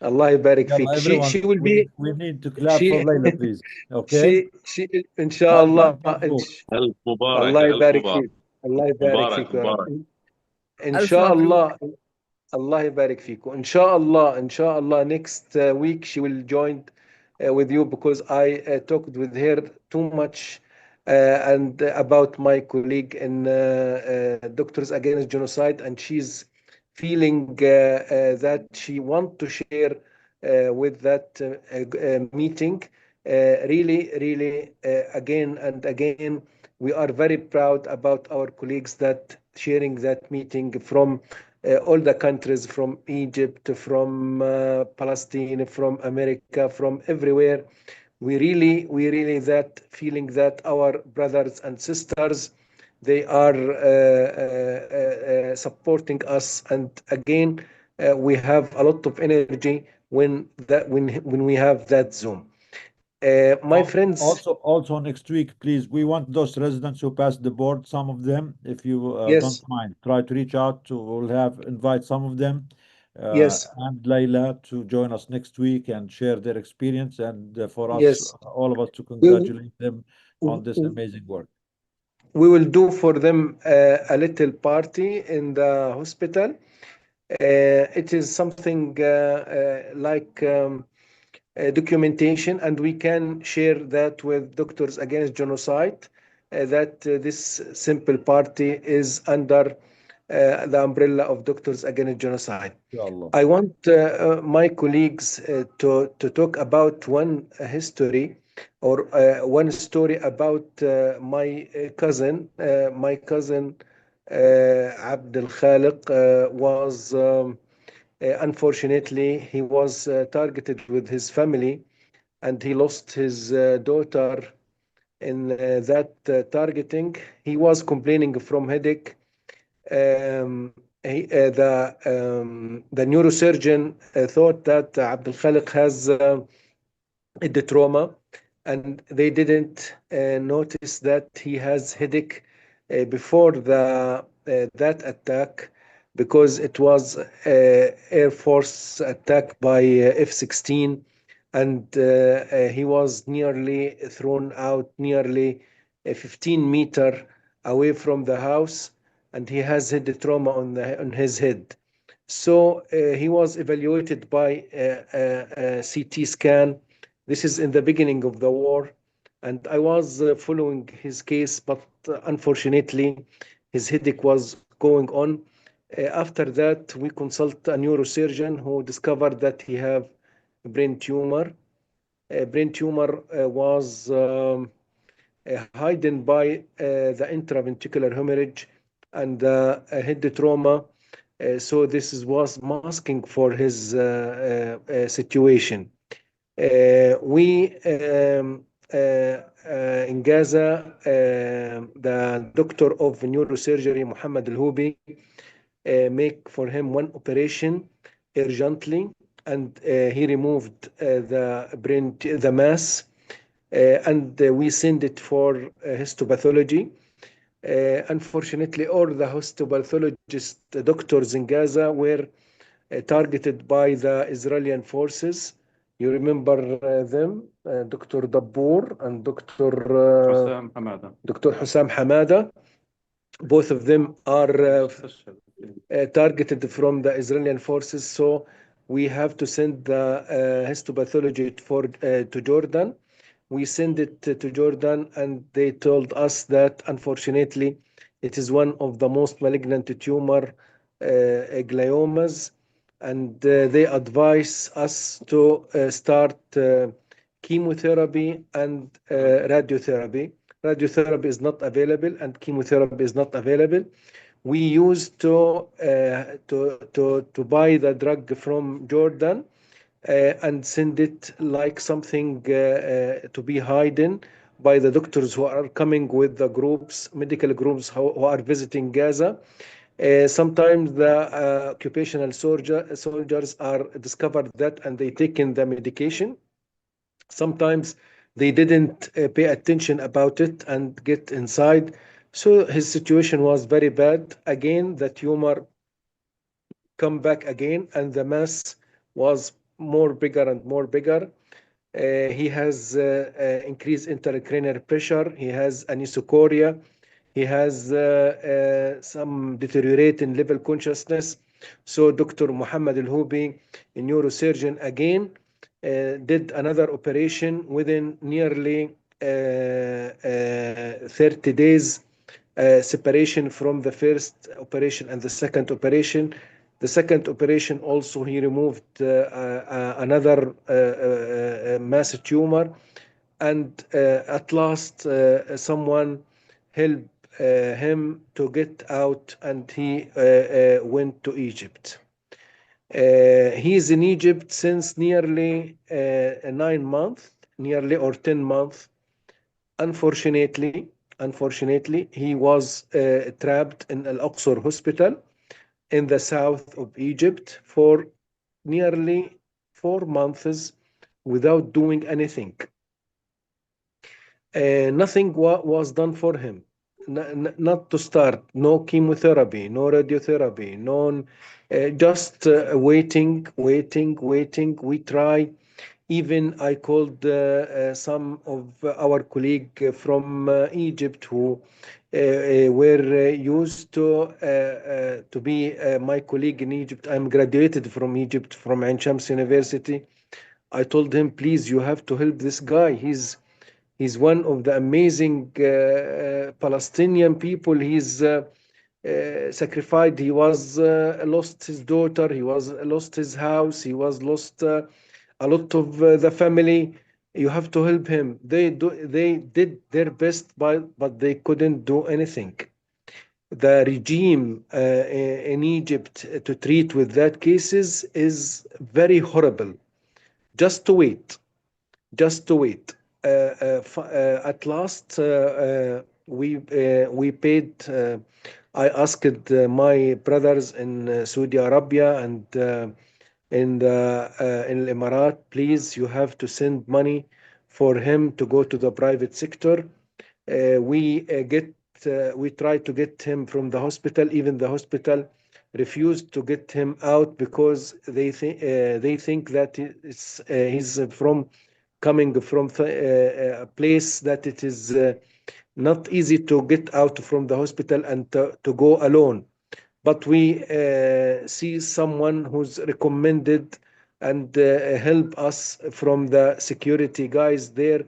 Allah يبارك يلا فيك. everyone, She will be we need to clap for she Layla, please. Okay? she إن شاء الله مبروك. ألف مبارك الله ألف يبارك مبارك فيك. الله يبارك مبارك فيك يا مبارك. رب. إن ألف شاء مبروك. الله. Allah يبارك فيكم. إن شاء الله next week she will join with you because I talked with her too much and about my colleague in Doctors Against Genocide, and she's feeling that she want to share with that meeting. Really, again and again, we are very proud about our colleagues that sharing that meeting from all the countries, from Egypt, from Palestine, from America, from everywhere. We really that feeling that our brothers and sisters, they are supporting us, and again, we have a lot of energy when we have that Zoom. My friends, Also next week, please, we want those residents who passed the board, some of them, if you don't yes, mind, try to reach out to, we'll invite some of them yes, and Layla to join us next week and share their experience, and for us, yes. all of us, to We, congratulate them on this amazing work. we will do for them a little party in the hospital. It is something like documentation, and we can share that with Doctors Against Genocide. That this simple party is under the umbrella of Doctors Against Genocide. Inshallah. I want my colleagues to talk about one history or one story about my cousin. My cousin Abdul Khaliq was unfortunately he was targeted with his family, and he lost his daughter in that targeting. He was complaining from headache. The neurosurgeon thought that Abdul Khaliq has the trauma, and they didn't notice that he has headache before that attack, because it was Air Force attack by F-16, and he was nearly thrown out nearly 15 meters away from the house, and he has head trauma on his head. So he was evaluated by CT scan. This is in the beginning of the war, and I was following his case, but unfortunately, his headache was going on. After that, we consult a neurosurgeon who discovered that he have brain tumor. Brain tumor was hidden by the intraventricular hemorrhage and head trauma. So this was masking for his situation. We in Gaza, the doctor of neurosurgery, Muhammad Al-Hubi, make for him one operation urgently, and he removed the mass, and we send it for histopathology. Unfortunately, all the histopathologist doctors in Gaza were targeted by the Israeli forces. You remember them, Dr. Dabbour and Dr. Hussam Hamada. Both of them are targeted from the Israeli forces. So we have to send the histopathology to Jordan. We send it to Jordan, and they told us that unfortunately it is one of the most malignant tumor, gliomas, and they advise us to start chemotherapy and radiotherapy. Radiotherapy is not available, and chemotherapy is not available. We used to buy the drug from Jordan and send it like something to be hidden by the doctors who are coming with the groups, medical groups who are visiting Gaza. Sometimes the occupational soldiers are discovered that, and they take in the medication. Sometimes they didn't pay attention about it and get inside. So his situation was very bad. Again, the tumor come back again, and the mass was more bigger and more bigger. He has increased intracranial pressure. He has anisocoria. He has some deteriorating level consciousness. So Dr. Muhammad Al-Hubi, a neurosurgeon, again did another operation within nearly 30 days separation from the first operation and the second operation. The second operation also, he removed another mass tumor, and at last someone helped him to get out, and he went to Egypt. He is in Egypt since nearly 9 months, nearly or 10 months. Unfortunately, he was trapped in Al-Aqsa hospital in the south of Egypt for nearly 4 months without doing anything. Nothing was done for him. Not to start, no chemotherapy, no radiotherapy, no, just waiting. We try. Even I called some of our colleagues from Egypt who were used to be my colleague in Egypt. I'm graduated from Egypt, from Ain Shams University. I told him, please, you have to help this guy. He's one of the amazing Palestinian people. He's sacrificed. He was lost his daughter. He was lost his house. He was lost a lot of the family. You have to help him. They did their best, but they couldn't do anything. The regime in Egypt to treat with that cases is very horrible. Just to wait. At last, we paid. I asked my brothers in Saudi Arabia and in the Emirat, please, you have to send money for him to go to the private sector. We tried to get him from the hospital. Even the hospital refused to get him out because they think that he's coming from a place that it is not easy to get out from the hospital and to go alone. But we see someone who's recommended and help us from the security guys there,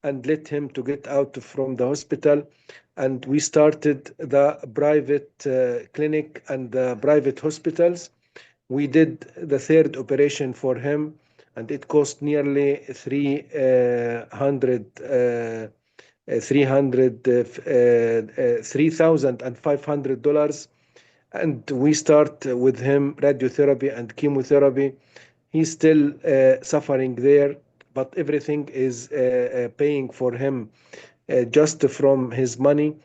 and let him to get out from the hospital. And we started the private clinic and the private hospitals. We did the third operation for him, and it cost nearly 3,500. And we start with him radiotherapy and chemotherapy. He's still suffering there, but everything is paying for him just from his money.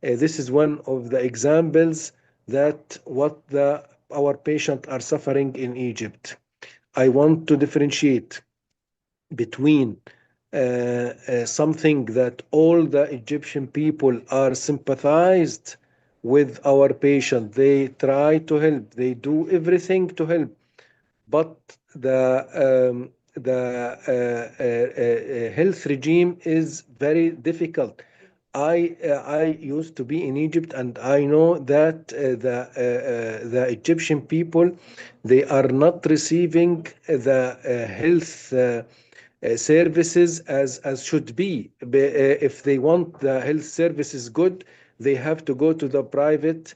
This is one of the examples that what our patients are suffering in Egypt. I want to differentiate between something that all the Egyptian people are sympathized with our patient. They try to help. They do everything to help, but the health regime is very difficult. I used to be in Egypt, and I know that the Egyptian people, they are not receiving the health services as should be. If they want the health services good, they have to go to the private.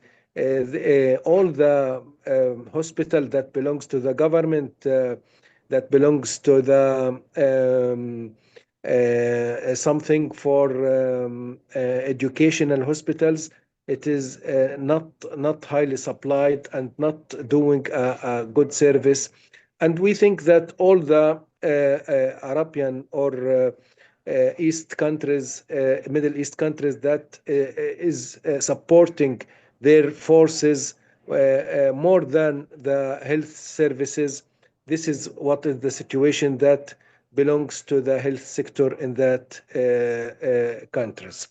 All the hospital that belongs to the government, that belongs to the something for educational hospitals, it is not highly supplied and not doing a good service. And we think that all the Arabian or East countries, Middle East countries that is supporting their forces more than the health services. This is what is the situation that belongs to the health sector in that countries.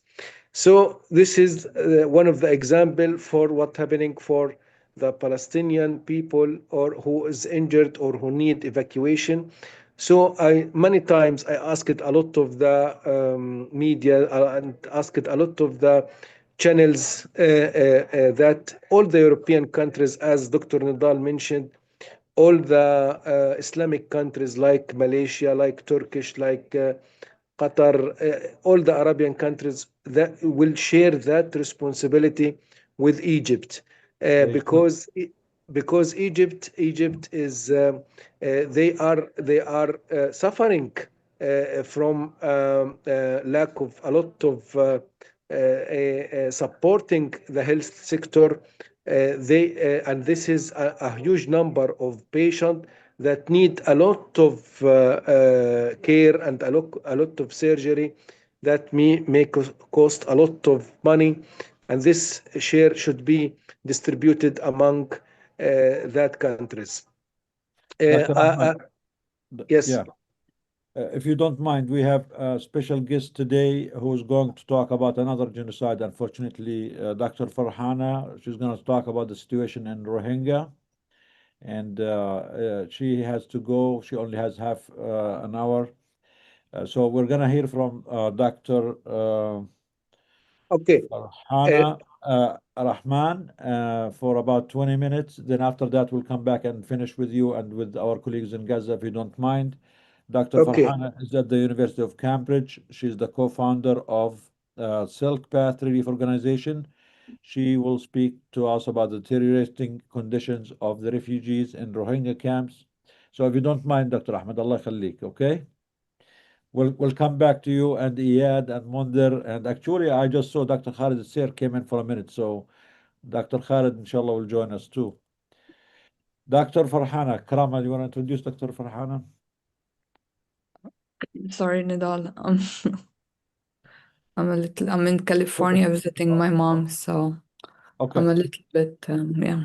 So this is one of the example for what happening for the Palestinian people or who is injured or who need evacuation. So I many times I asked a lot of the media and asked a lot of the channels that all the European countries, as Dr. Nidal mentioned, all the Islamic countries like Malaysia, like Turkish, like Qatar, all the Arabian countries that will share that responsibility with Egypt, because Egypt is they are suffering from lack of a lot of supporting the health sector. And this is a huge number of patients that need a lot of care and a lot of surgery that may cost a lot of money, and this share should be distributed among that countries. Dr. Ahmed, Yes. yeah. If you don't mind, we have a special guest today who's going to talk about another genocide. Unfortunately, Dr. Farhana, she's going to talk about the situation in Rohingya, and she has to go. She only has half an hour. So we're going to hear from Dr. Okay. Farhana Rahman for about 20 minutes. Then after that, we'll come back and finish with you and with our colleagues in Gaza, if you don't mind. Dr. Okay. Farhana is at the University of Cambridge. She's the co-founder of Silk Path Relief Organization. She will speak to us about the deteriorating conditions of the refugees in Rohingya camps. So if you don't mind, Dr. Ahmed, Allah khalik, okay? We'll come back to you and Iyad and Munder. And actually, I just saw Dr. Khalid Sir came in for a minute. So Dr. Khalid, inshallah, will join us too. Dr. Farhana, Karama, you want to introduce Dr. Farhana? Sorry, Nidal. I'm in California visiting my mom, so Okay. I'm a little bit, yeah.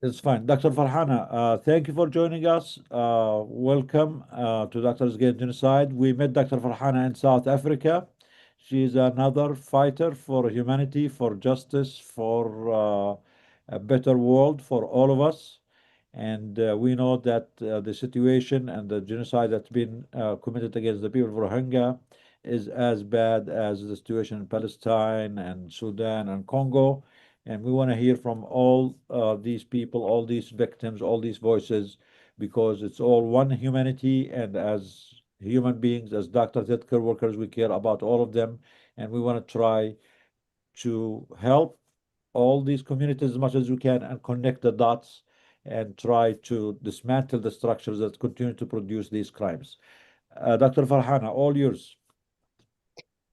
It's fine. Dr. Farhana, thank you for joining us. Welcome to Doctors Against Genocide. We met Dr. Farhana in South Africa. She's another fighter for humanity, for justice, for a better world for all of us. And we know that the situation and the genocide that's been committed against the people of Rohingya is as bad as the situation in Palestine and Sudan and Congo. And we want to hear from all these people, all these victims, all these voices, because it's all one humanity. And as human beings, as doctors, healthcare workers. We care about all of them, and we want to try to help all these communities as much as we can and connect the dots and try to dismantle the structures that continue to produce these crimes. Dr. Farhana, all yours.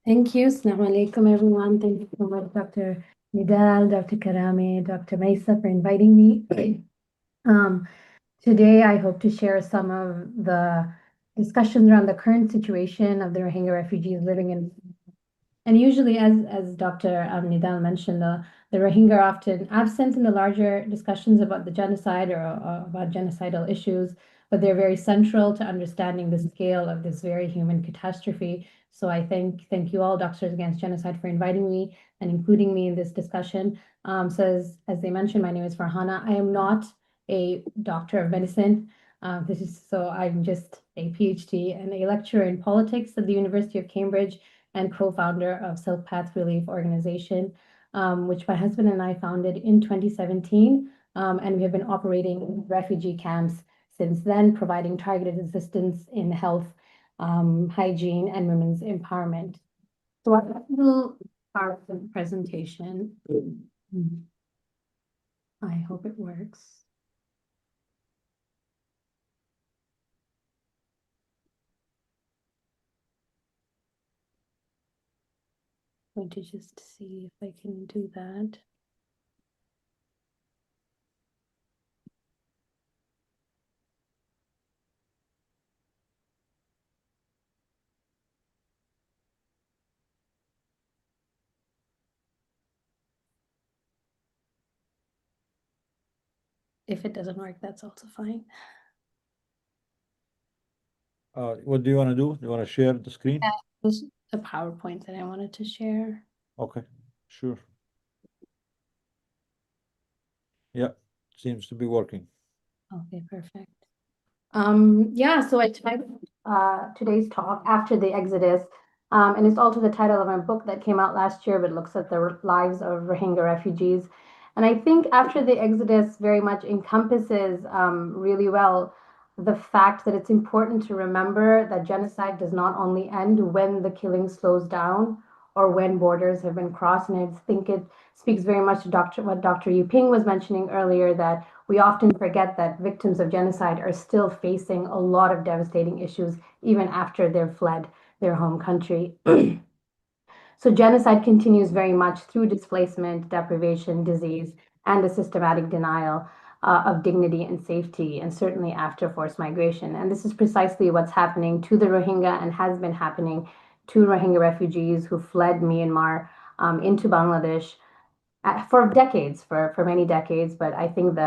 Thank you. Assalamu alaikum, everyone. Thank you so much, Dr. Nidal, Dr. Karame, Dr. Maisa, for inviting me. Today, I hope to share some of the discussions around the current situation of the Rohingya refugees living in. And usually, as Dr. Nidal mentioned, the Rohingya are often absent in the larger discussions about the genocide or about genocidal issues, but they're very central to understanding the scale of this very human catastrophe. So I thank you all, Doctors Against Genocide, for inviting me and including me in this discussion. As they mentioned, my name is Farhana. I am not a doctor of medicine. I'm just a PhD and a lecturer in politics at the University of Cambridge and co-founder of Silk Path Relief Organization, which my husband and I founded in 2017. And we have been operating in refugee camps since then, providing targeted assistance in health, hygiene, and women's empowerment. So I will start the presentation. I hope it works. Going to just see if I can do that. If it doesn't work, that's also fine. What do you want to do? Do you want to share the screen? This is a PowerPoint that I wanted to share. Okay, sure. Yeah, seems to be working. Okay, perfect. So I titled today's talk After the Exodus, and it's also the title of my book that came out last year, but looks at the lives of Rohingya refugees. And I think After the Exodus very much encompasses really well the fact that it's important to remember that genocide does not only end when the killing slows down or when borders have been crossed. And I think it speaks very much to what Dr. Yuping was mentioning earlier, that we often forget that victims of genocide are still facing a lot of devastating issues even after they've fled their home country. So genocide continues very much through displacement, deprivation, disease, and the systematic denial of dignity and safety, and certainly after forced migration. And this is precisely what's happening to the Rohingya and has been happening to Rohingya refugees who fled Myanmar into Bangladesh for decades, for many decades. But I think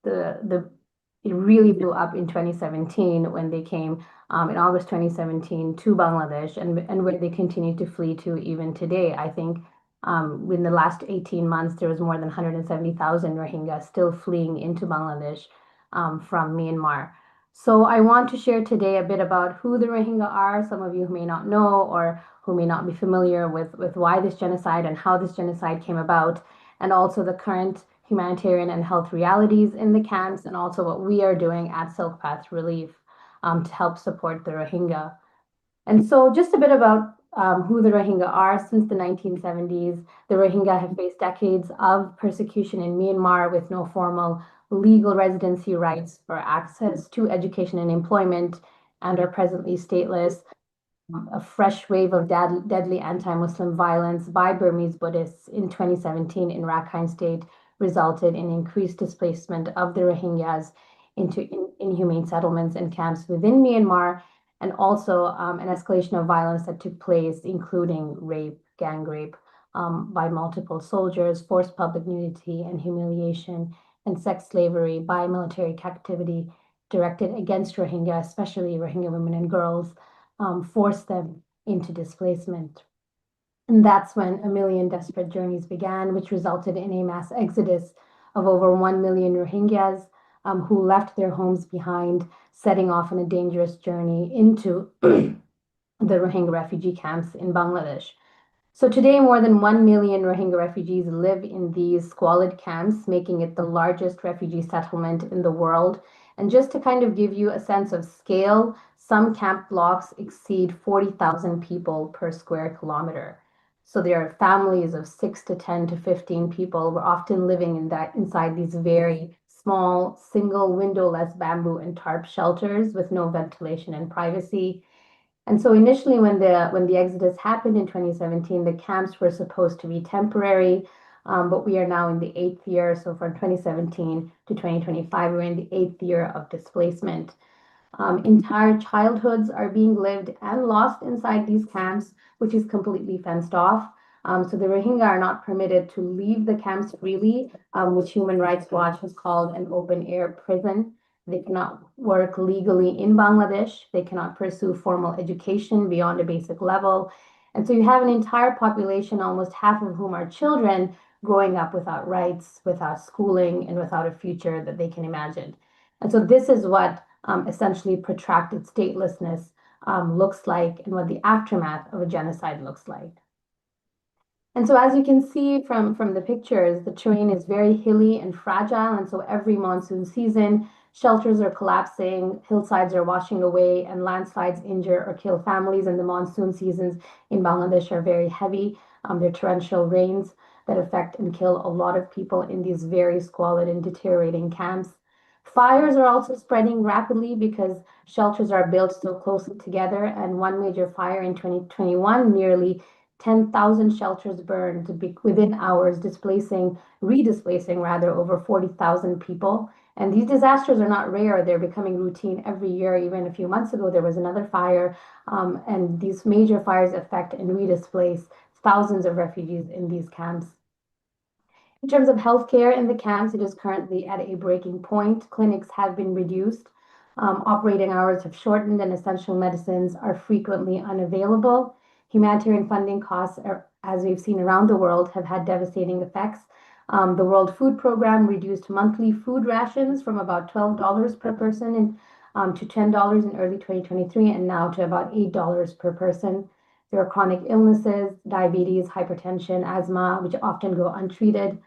it really blew up in 2017 when they came in August 2017 to Bangladesh, and where they continue to flee to even today. I think in the last 18 months, there was more than 170,000 Rohingya still fleeing into Bangladesh from Myanmar. So I want to share today a bit about who the Rohingya are. Some of you who may not know or who may not be familiar with why this genocide and how this genocide came about, and also the current humanitarian and health realities in the camps, and also what we are doing at Silk Path Relief to help support the Rohingya. And so just a bit about who the Rohingya are. Since the 1970s, the Rohingya have faced decades of persecution in Myanmar with no formal legal residency rights for access to education and employment, and are presently stateless. A fresh wave of deadly anti-Muslim violence by Burmese Buddhists in 2017 in Rakhine State resulted in increased displacement of the Rohingyas into inhumane settlements and camps within Myanmar, and also an escalation of violence that took place, including rape, gang rape by multiple soldiers, forced public nudity and humiliation, and sex slavery by military captivity directed against Rohingya, especially Rohingya women and girls. Forced them into displacement. And that's when a million desperate journeys began, which resulted in a mass exodus of over 1 million Rohingyas who left their homes behind, setting off on a dangerous journey into the Rohingya refugee camps in Bangladesh. So today, more than 1 million Rohingya refugees live in these squalid camps, making it the largest refugee settlement in the world. And just to kind of give you a sense of scale, Some camp blocks exceed 40,000 people per square kilometer. So there are families of 6 to 10 to 15 people. We're often living inside these very small, single windowless bamboo and tarp shelters with no ventilation and privacy. And so initially, when the exodus happened in 2017, the camps were supposed to be temporary, but we are now in the 8th year. So from 2017 to 2025, we're in the 8th year of displacement. Entire childhoods are being lived and lost inside these camps, which is completely fenced off. So the Rohingya are not permitted to leave the camps freely, which Human Rights Watch has called an open air prison. They cannot work legally in Bangladesh. They cannot pursue formal education beyond a basic level. And so you have an entire population, almost half of whom are children, growing up without rights, without schooling, and without a future that they can imagine. And so this is what essentially protracted statelessness looks like and what the aftermath of a genocide looks like. And so as you can see from the pictures, the terrain is very hilly and fragile. And so every monsoon season, shelters are collapsing, hillsides are washing away, and landslides injure or kill families. And the monsoon seasons in Bangladesh are very heavy. They're torrential rains that affect and kill a lot of people in these very squalid and deteriorating camps. Fires are also spreading rapidly because shelters are built so closely together. And one major fire in 2021, nearly 10,000 shelters burned within hours, redisplacing over 40,000 people. And these disasters are not rare. They're becoming routine every year. Even a few months ago, there was another fire. And these major fires affect and redisplace thousands of refugees in these camps. In terms of healthcare in the camps, it is currently at a breaking point. Clinics have been reduced. Operating hours have shortened, and essential medicines are frequently unavailable. Humanitarian funding costs, as we've seen around the world, have had devastating effects. The World Food Program reduced monthly food rations from about $12 per person to $10 in early 2023, and now to about $8 per person. There are chronic illnesses, diabetes, hypertension, asthma, which often go untreated.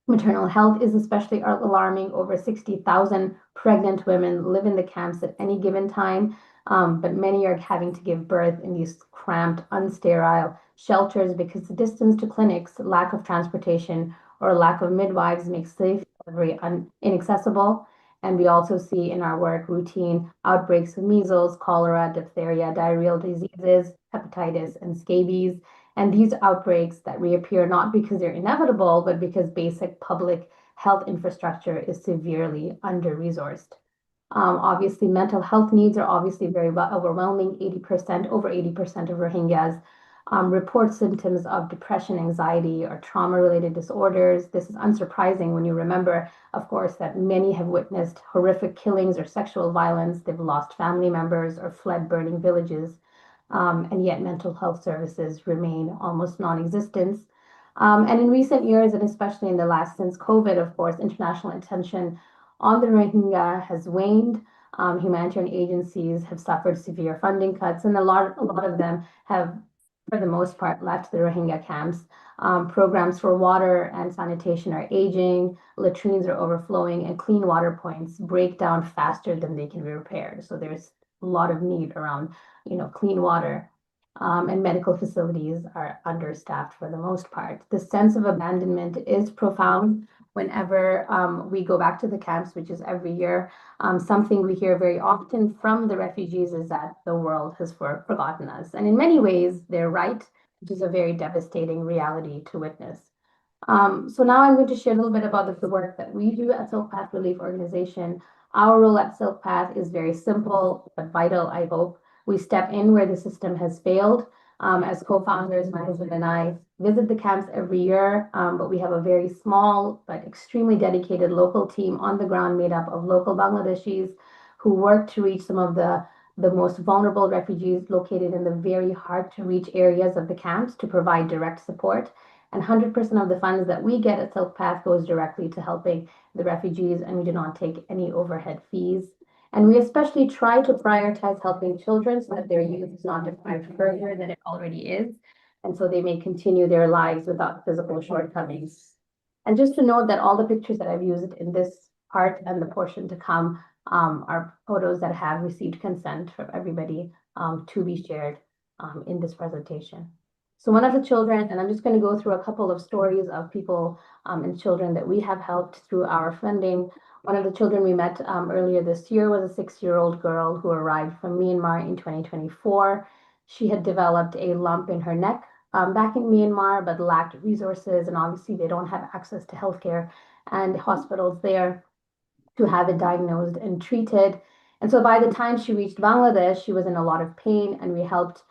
Maternal health is especially alarming. Over 60,000 pregnant women live in the camps at any given time, but many are having to give birth in these cramped, unsterile shelters because the distance to clinics, lack of transportation, or lack of midwives makes safe delivery inaccessible. And we also see in our work routine outbreaks of measles, cholera, diphtheria, diarrheal diseases, hepatitis, and scabies. And these outbreaks that reappear not because they're inevitable, but because basic public health infrastructure is severely under-resourced. Obviously, mental health needs are obviously very overwhelming. Over 80% of Rohingyas report symptoms of depression, anxiety, or trauma-related disorders. This is unsurprising when you remember, of course, that many have witnessed horrific killings or sexual violence. They've lost family members or fled burning villages. And yet mental health services remain almost non-existent. And in recent years, and especially in the last since COVID, of course, international attention on the Rohingya has waned. Humanitarian agencies have suffered severe funding cuts, and a lot of them have, for the most part, left the Rohingya camps. Programs for water and sanitation are aging, latrines are overflowing, and clean water points break down faster than they can be repaired. So there's a lot of need around clean water, and medical facilities are understaffed for the most part. The sense of abandonment is profound whenever we go back to the camps, which is every year. Something we hear very often from the refugees is that the world has forgotten us. And in many ways, they're right, which is a very devastating reality to witness. So now I'm going to share a little bit about the work that we do at Silk Path Relief Organization. Our role at Silk Path is very simple but vital, I hope. We step in where the system has failed. As co-founders, my husband and I visit the camps every year, but we have a very small but extremely dedicated local team on the ground made up of local Bangladeshis who work to reach some of the most vulnerable refugees located in the very hard-to-reach areas of the camps to provide direct support. And 100% of the funds that we get at Silk Path goes directly to helping the refugees, and we do not take any overhead fees. And we especially try to prioritize helping children so that their youth is not deprived further than it already is, and so they may continue their lives without physical shortcomings. And just to note that all the pictures that I've used in this part and the portion to come are photos that have received consent from everybody to be shared in this presentation. So one of the children, and I'm just going to go through a couple of stories of people and children that we have helped through our funding. One of the children we met earlier this year was a 6-year-old girl who arrived from Myanmar in 2024. She had developed a lump in her neck back in Myanmar, but lacked resources, and obviously they don't have access to healthcare and hospitals there to have it diagnosed and treated. And so by the time she reached Bangladesh, she was in a lot of pain, and we helped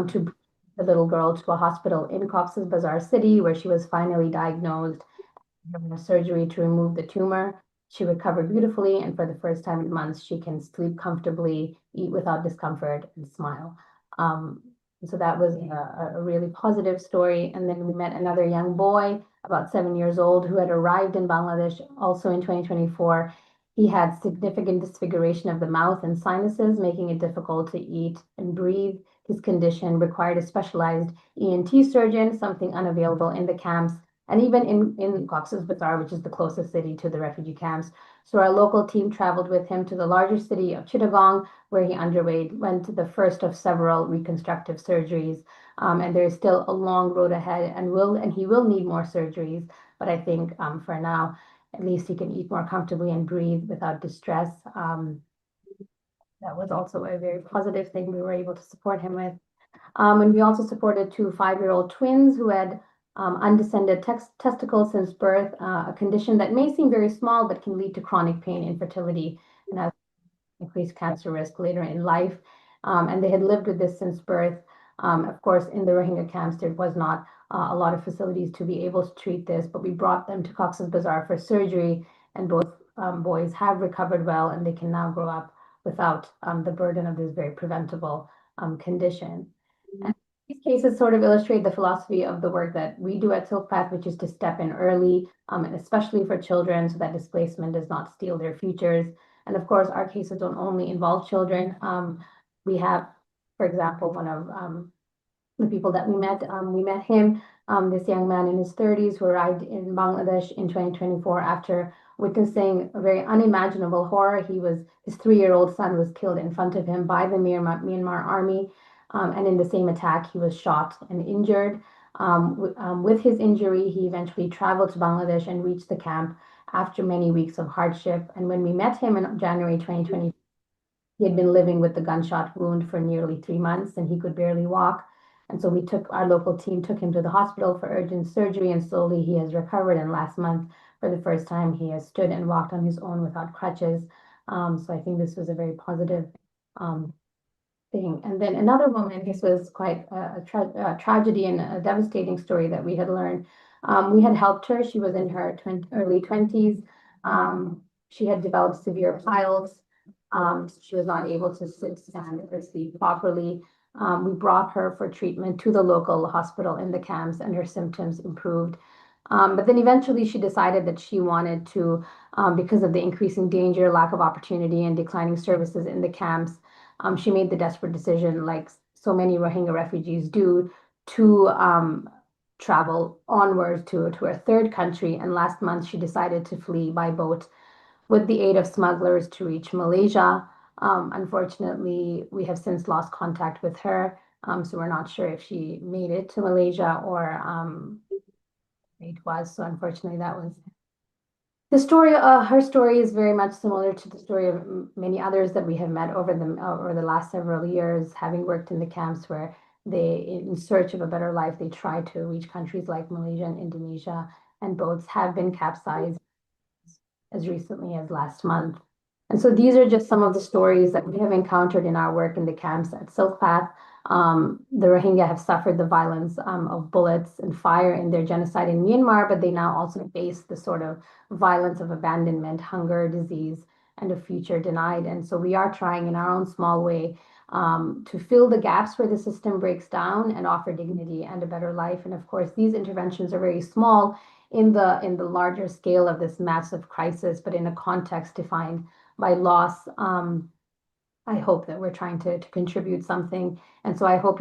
to bring the little girl to a hospital in Cox's Bazar city, where she was finally diagnosed, having a surgery to remove the tumor. She recovered beautifully, and for the first time in months, she can sleep comfortably, eat without discomfort, and smile. So that was a really positive story. And then we met another young boy, about 7 years old, who had arrived in Bangladesh also in 2024. He had significant disfiguration of the mouth and sinuses, making it difficult to eat and breathe. His condition required a specialized ENT surgeon, something unavailable in the camps, and even in Cox's Bazar, which is the closest city to the refugee camps. So our local team traveled with him to the larger city of Chittagong, where he went the first of several reconstructive surgeries. And there's still a long road ahead, and he will need more surgeries. But I think for now, at least he can eat more comfortably and breathe without distress. That was also a very positive thing we were able to support him with. And we also supported 2 5-year-old twins who had undescended testicles since birth, a condition that may seem very small, but can lead to chronic pain, infertility, and has increased cancer risk later in life. And they had lived with this since birth. Of course, in the Rohingya camps, there was not a lot of facilities to be able to treat this, but we brought them to Cox's Bazar for surgery, and both boys have recovered well, and they can now grow up without the burden of this very preventable condition. And these cases sort of illustrate the philosophy of the work that we do at Silk Path, which is to step in early, and especially for children, so that displacement does not steal their futures. And of course, our cases don't only involve children. We have, for example, one of the people that we met him, this young man in his 30s who arrived in Bangladesh in 2024 after witnessing a very unimaginable horror. His 3-year-old son was killed in front of him by the Myanmar army. And in the same attack, he was shot and injured. With his injury, he eventually traveled to Bangladesh and reached the camp after many weeks of hardship. And when we met him in January 2020, he had been living with the gunshot wound for nearly 3 months, and he could barely walk. And so our local team took him to the hospital for urgent surgery, and slowly he has recovered. And last month, for the first time, he has stood and walked on his own without crutches. So I think this was a very positive thing. And then another woman, this was quite a tragedy and a devastating story that we had learned. We had helped her. She was in her early 20s. She had developed severe piles. She was not able to sit, stand, or sleep properly. We brought her for treatment to the local hospital in the camps, and her symptoms improved. But then eventually she decided that she wanted to, because of the increasing danger, lack of opportunity, and declining services in the camps, she made the desperate decision, like so many Rohingya refugees do, to travel onwards to a third country. And last month she decided to flee by boat with the aid of smugglers to reach Malaysia. Unfortunately, we have since lost contact with her, so we're not sure if she made it to Malaysia or it was. So unfortunately, that was the story. Her story is very much similar to the story of many others that we have met over the last several years, having worked in the camps where they, in search of a better life, they try to reach countries like Malaysia and Indonesia, and boats have been capsized as recently as last month. And so these are just some of the stories that we have encountered in our work in the camps at Silk Path. The Rohingya have suffered the violence of bullets and fire in their genocide in Myanmar, but they now also face the sort of violence of abandonment, hunger, disease, and a future denied. And so we are trying in our own small way to fill the gaps where the system breaks down and offer dignity and a better life. And of course, these interventions are very small in the larger scale of this massive crisis, but in a context defined by loss. I hope that we're trying to contribute something. And so I hope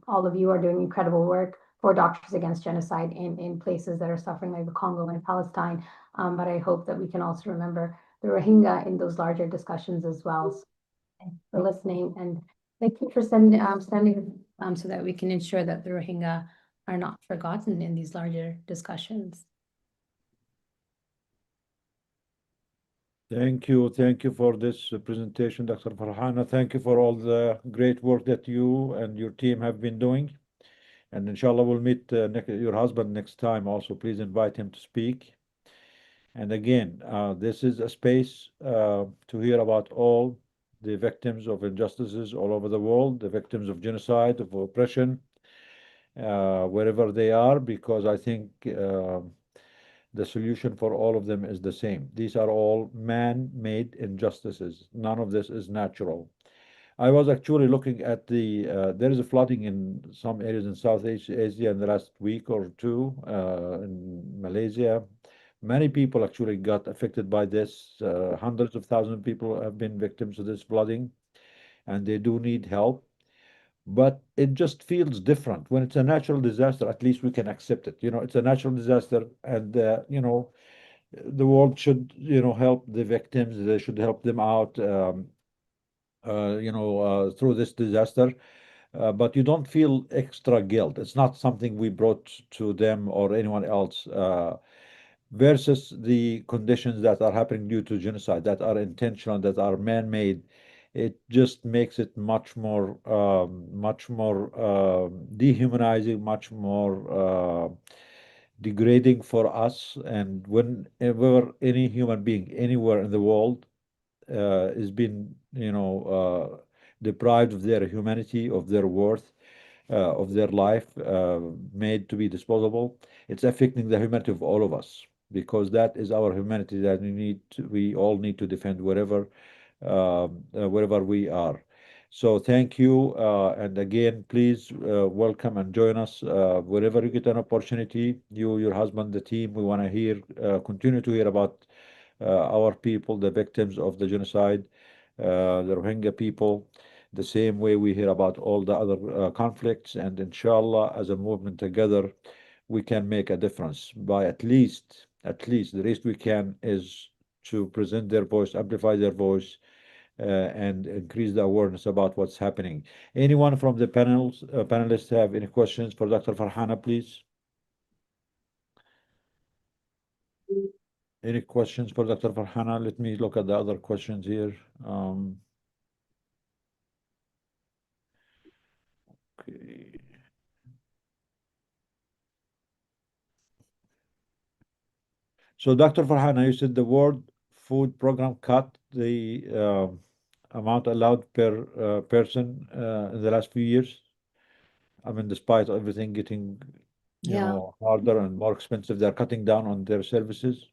all of you are doing incredible work for Doctors Against Genocide in places that are suffering like the Congo and Palestine. But I hope that we can also remember Rohingya in those larger discussions as well. So thanks for listening, and thank you for standing so that we can ensure that the Rohingya are not forgotten in these larger discussions. Thank you. Thank you for this presentation, Dr. Farhana. Thank you for all the great work that you and your team have been doing. And inshallah, we'll meet your husband next time. Also, please invite him to speak. And again, this is a space to hear about all the victims of injustices all over the world, the victims of genocide, of oppression, wherever they are, because I think the solution for all of them is the same. These are all man-made injustices. None of this is natural. I was actually looking at there is a flooding in some areas in Southeast Asia in the last week or two, in Malaysia. Many people actually got affected by this. Hundreds of thousands of people have been victims of this flooding, and they do need help. But it just feels different. When it's a natural disaster, at least we can accept it. It's a natural disaster, and, the world should, help the victims. They should help them out, through this disaster. But you don't feel extra guilt. It's not something we brought to them or anyone else, versus the conditions that are happening due to genocide, that are intentional, that are man-made. It just makes it much more dehumanizing, much more degrading for us. And whenever any human being anywhere in the world is being, deprived of their humanity, of their worth, of their life, made to be disposable, it's affecting the humanity of all of us, because that is our humanity that we all need to defend wherever we are. So thank you, and again, please welcome and join us wherever you get an opportunity. You, your husband, the team. We want to continue to hear about our people, the victims of the genocide, the Rohingya people, the same way we hear about all the other conflicts. And inshallah, as a movement together, we can make a difference by at least the least we can is to present their voice, amplify their voice, and increase the awareness about what's happening. Anyone from the panelists have any questions for Dr. Farhana, please? Any questions for Dr. Farhana? Let me look at the other questions here. Okay. So, Dr. Farhana, you said the World Food Program cut the amount allowed per person in the last few years. I mean, despite everything getting, Yeah. harder and more expensive, they're cutting down on their services.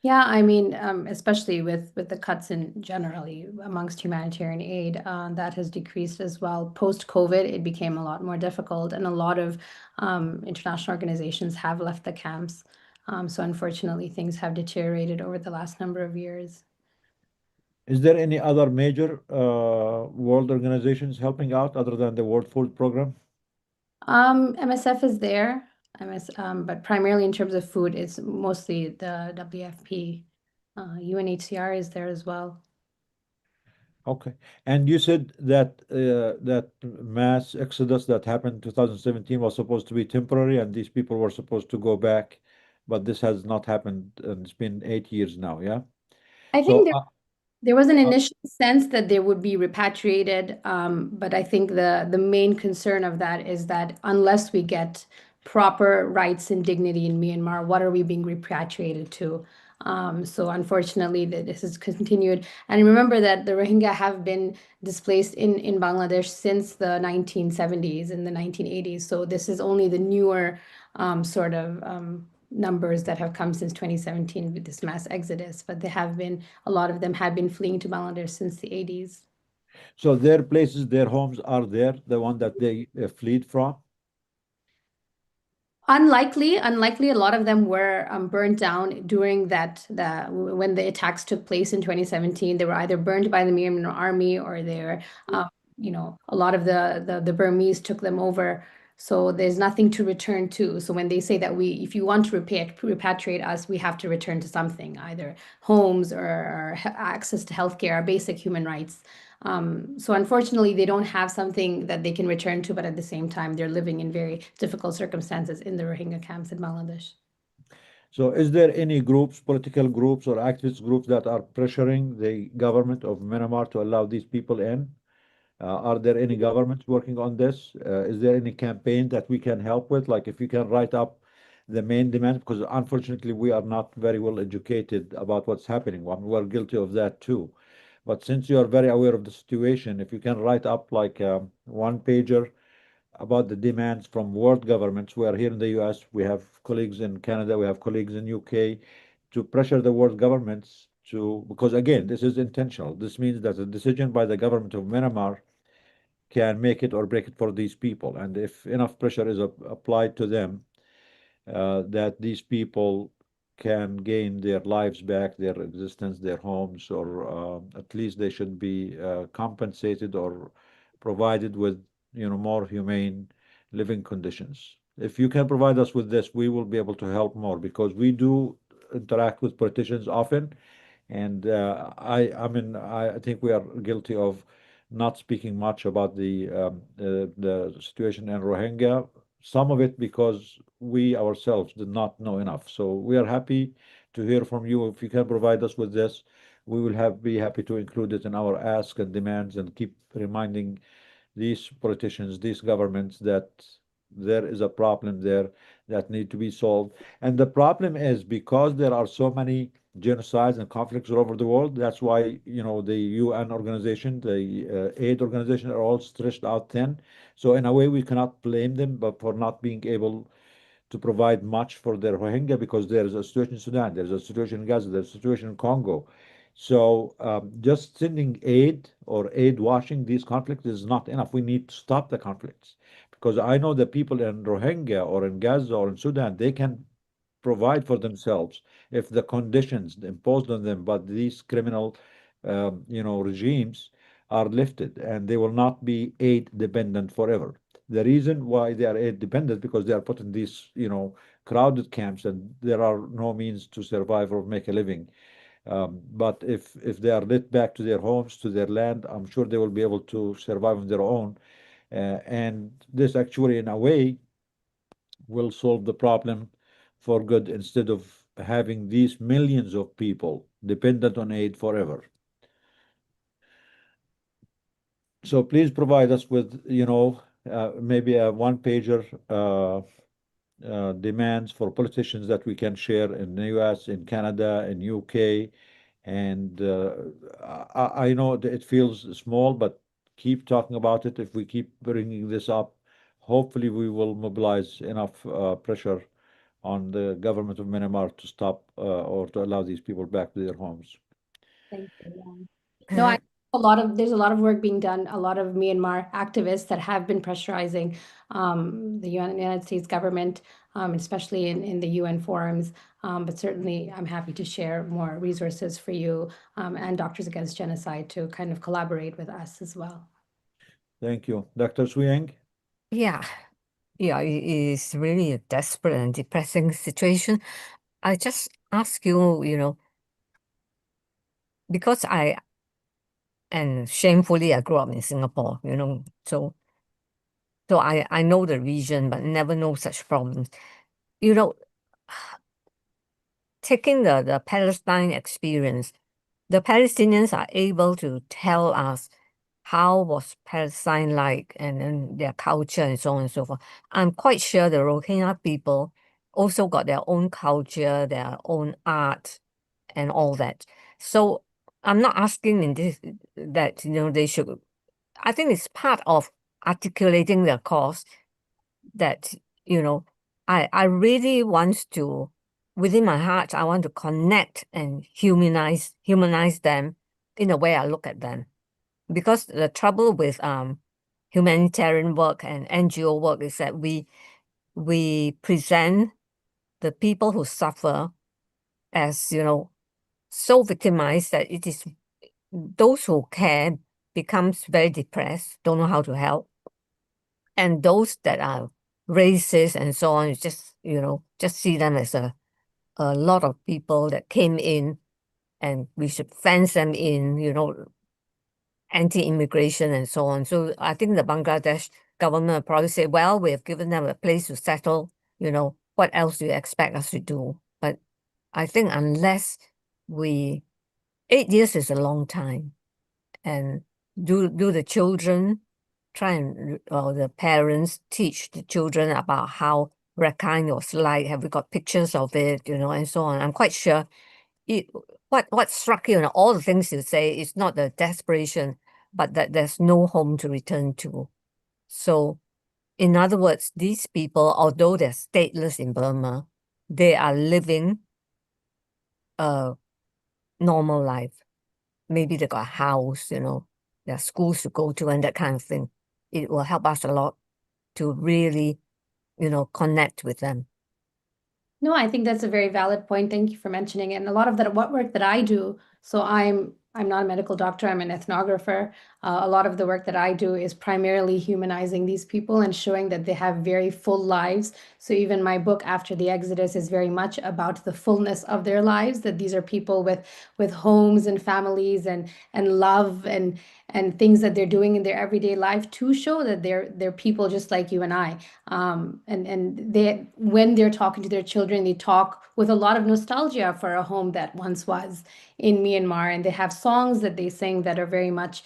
Yeah, I mean, especially with the cuts in generally amongst humanitarian aid, that has decreased as well. Post-COVID, it became a lot more difficult, and a lot of international organizations have left the camps. So unfortunately, things have deteriorated over the last number of years. Is there any other major world organizations helping out other than the World Food Program? MSF is there, but primarily in terms of food, it's mostly the WFP. UNHCR is there as well. Okay. And you said that that mass exodus that happened in 2017 was supposed to be temporary, and these people were supposed to go back, but this has not happened, and it's been 8 years now, yeah? I So, think there was an initial sense that they would be repatriated, but I think the main concern of that is that unless we get proper rights and dignity in Myanmar, what are we being repatriated to? So unfortunately, this has continued. And remember that the Rohingya have been displaced in Bangladesh since the 1970s and the 1980s. So this is only the newer sort of numbers that have come since 2017 with this mass exodus, but a lot of them have been fleeing to Bangladesh since the 80s. so their places, their homes are there, the one that they fled from? Unlikely. A lot of them were burned down during when the attacks took place in 2017. They were either burned by the Myanmar army, or a lot of the Burmese took them over. So there's nothing to return to. So when they say that if you want to repatriate us, we have to return to something, either homes or access to healthcare, basic human rights. So unfortunately, they don't have something that they can return to, but at the same time, they're living in very difficult circumstances in the Rohingya camps in Bangladesh. So is there any groups, political groups or activist groups that are pressuring the government of Myanmar to allow these people in? Are there any governments working on this? Is there any campaign that we can help with? Like if you can write up the main demand, because unfortunately we are not very well educated about what's happening. I mean, we're guilty of that too. But since you are very aware of the situation, if you can write up like one pager about the demands from world governments. We are here in the US, we have colleagues in Canada, we have colleagues in UK, to pressure the world governments to, because again, this is intentional. This means that a decision by the government of Myanmar can make it or break it for these people. And if enough pressure is applied to them, that these people can gain their lives back, their existence, their homes, or at least they should be compensated or provided with, more humane living conditions. If you can provide us with this, we will be able to help more because we do interact with politicians often, and I think we are guilty of not speaking much about the situation in Rohingya. Some of it because we ourselves did not know enough. So we are happy to hear from you. If you can provide us with this, we will be happy to include it in our ask and demands and keep reminding these politicians, these governments that there is a problem there that need to be solved. And the problem is because there are so many genocides and conflicts all over the world. That's why, the UN organization, the aid organization are all stretched out thin. So in a way, we cannot blame them, but for not being able to provide much for their Rohingya because there is a situation in Sudan, there's a situation in Gaza, there's a situation in Congo. So just sending aid or aid washing these conflicts is not enough. We need to stop the conflicts because I know the people in Rohingya or in Gaza or in Sudan, they can provide for themselves if the conditions imposed on them by these criminal, regimes are lifted, and they will not be aid dependent forever. The reason why they are aid dependent because they are put in these, crowded camps, and there are no means to survive or make a living. But if they are led back to their homes, to their land, I'm sure they will be able to survive on their own. And this actually, in a way, will solve the problem for good instead of having these millions of people dependent on aid forever. So please provide us with, maybe a one-pager demands for politicians that we can share in the US, in Canada, in UK. And I know that it feels small, but keep talking about it. If we keep bringing this up, hopefully we will mobilize enough pressure on the government of Myanmar to stop or to allow these people back to their homes. Thank you. Yeah. No, there's a lot of work being done. A lot of Myanmar activists that have been pressurizing the United States government, especially in the UN forums. But certainly, I'm happy to share more resources for you and Doctors Against Genocide to kind of collaborate with us as well. Thank you. Dr. Suyang? Yeah, it is really a desperate and depressing situation. I just ask you, because and shamefully I grew up in Singapore, so I know the region, but never know such problems. Taking the Palestine experience, the Palestinians are able to tell us how was Palestine like and then their culture and so on and so forth. I'm quite sure the Rohingya people also got their own culture, their own art and all that. So I'm not asking in this that they should. I think it's part of articulating their cause that I really want to, within my heart, I want to connect and humanize them in the way I look at them. Because the trouble with humanitarian work and NGO work is that we present the people who suffer as so victimized that it is those who care becomes very depressed, don't know how to help, and those that are races and so on. You just, just see them as a lot of people that came in, and we should fence them in, anti-immigration and so on. So I think the Bangladesh government will probably say, well, we have given them a place to settle, what else do you expect us to do? But I think unless 8 years is a long time, and do the children try and, or the parents teach the children about how Rakhine was like? Have we got pictures of it, and so on? I'm quite sure what struck you, and all the things you say is not the desperation, but that there's no home to return to. So, in other words, these people, although they're stateless in Burma, they are living a normal life. Maybe they got a house, there are schools to go to and that kind of thing. It will help us a lot to really, connect with them. No, I think that's a very valid point. Thank you for mentioning it. And a lot of that, what work that I do, so I'm not a medical doctor, I'm an ethnographer. A lot of the work that I do is primarily humanizing these people and showing that they have very full lives. So even my book, After the Exodus, is very much about the fullness of their lives, that these are people with homes and families and love and things that they're doing in their everyday life to show that they're people just like you and I. And they, when they're talking to their children, they talk with a lot of nostalgia for a home that once was in Myanmar, and they have songs that they sing that are very much,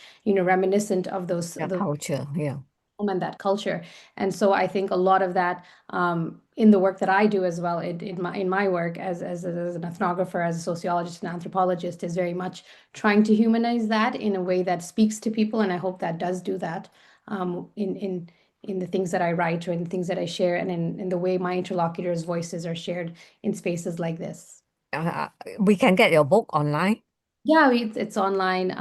reminiscent of those Their culture, yeah. and that culture. And so I think a lot of that in the work that I do as well, in my work as an ethnographer, as a sociologist and anthropologist, is very much trying to humanize that in a way that speaks to people. And I hope that does do that in the things that I write or in the things that I share, and in the way my interlocutors' voices are shared in spaces like this. We can get your book online. Yeah, it's online.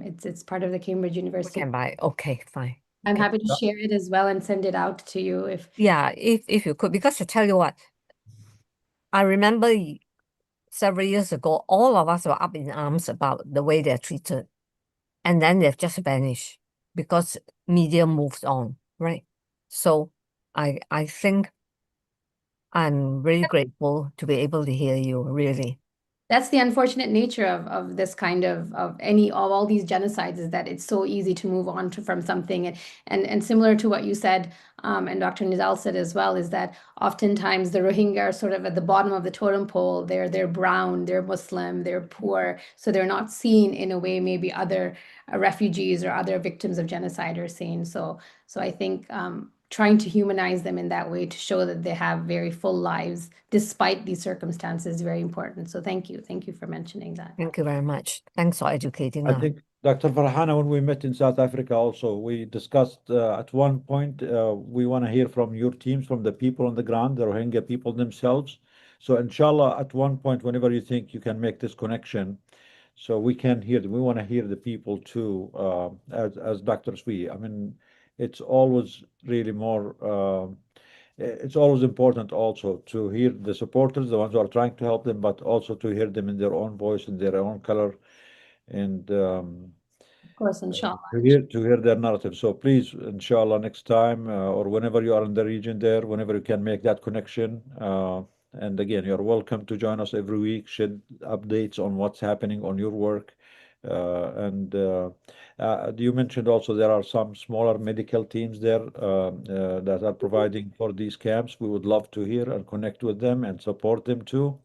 It's part of the Cambridge We University. can buy. Okay, fine. I'm Okay. happy to share it as well and send it out to you if. Yeah, if you could, because I tell you what, I remember several years ago, all of us were up in arms about the way they're treated, and then they've just vanished because media moves on, right? So I think I'm really grateful to be able to hear you, really. That's the unfortunate nature of this kind of all these genocides, is that it's so easy to move on from something, and similar to what you said, and Dr. Nizal said as well, is that oftentimes the Rohingya are sort of at the bottom of the totem pole. They're brown, they're Muslim, they're poor, so they're not seen in a way maybe other refugees or other victims of genocide are seen. So I think trying to humanize them in that way to show that they have very full lives despite these circumstances is very important. So thank you for mentioning that. Thank you very much. Thanks for educating I us. think, Dr. Farhana, when we met in South Africa also, we discussed at one point, we want to hear from your teams, from the people on the ground, the Rohingya people themselves. So inshallah, at one point, whenever you think you can make this connection, so we can hear them. We want to hear the people too, as doctors. I mean, it's always really more, it's always important also to hear the supporters, the ones who are trying to help them, but also to hear them in their own voice, in their own color, and Of course, inshallah. to hear their narrative. So please, inshallah, next time or whenever you are in the region there, whenever you can make that connection. And again, you're welcome to join us every week, shed updates on what's happening on your work. And you mentioned also there are some smaller medical teams there that are providing for these camps. We would love to hear and connect with them and support them too.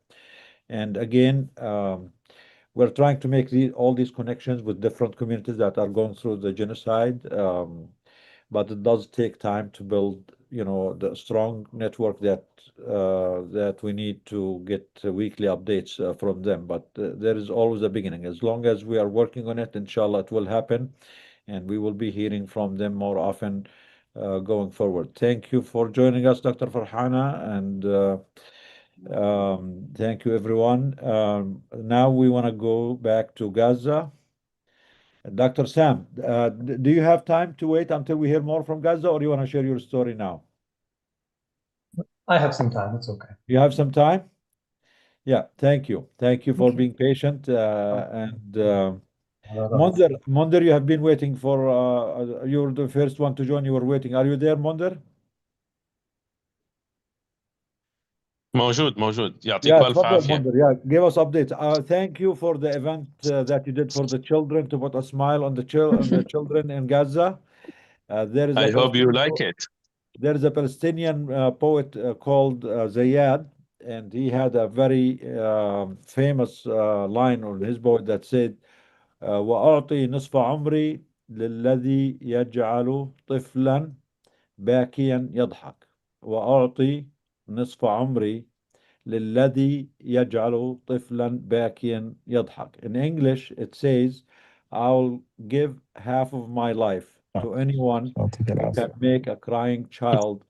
And again, we're trying to make all these connections with different communities that are going through the genocide, but it does take time to build, the strong network that we need to get weekly updates from them. But there is always a beginning. As long as we are working on it, inshallah, it will happen, and we will be hearing from them more often going forward. Thank you for joining us, Dr. Farhana, and thank you, everyone. Now we want to go back to Gaza. Dr. Sam, do you have time to wait until we hear more from Gaza, or you want to share your story now? I have some time. It's okay. You have some time? Yeah, thank you. Thank you for being patient. And Monder, you have been waiting for, you're the first one to join. You were waiting. Are you there, Monder? موجود يعطيك Yeah, ألف تفضل عافية. Munder. Yeah, give us updates. Thank you for the event that you did for the children to put a smile on the children in Gaza. There is a I hope you Palestinian like it. There is a Palestinian poet called Zayad, and he had a very famous line on his poem that said, وأعطي نصف عمري للذي يجعل طفلا باكيا يضحك. وأعطي نصف عمري للذي يجعل طفلا باكيا يضحك. In English, it says, I'll give half of my life to anyone who can make a crying child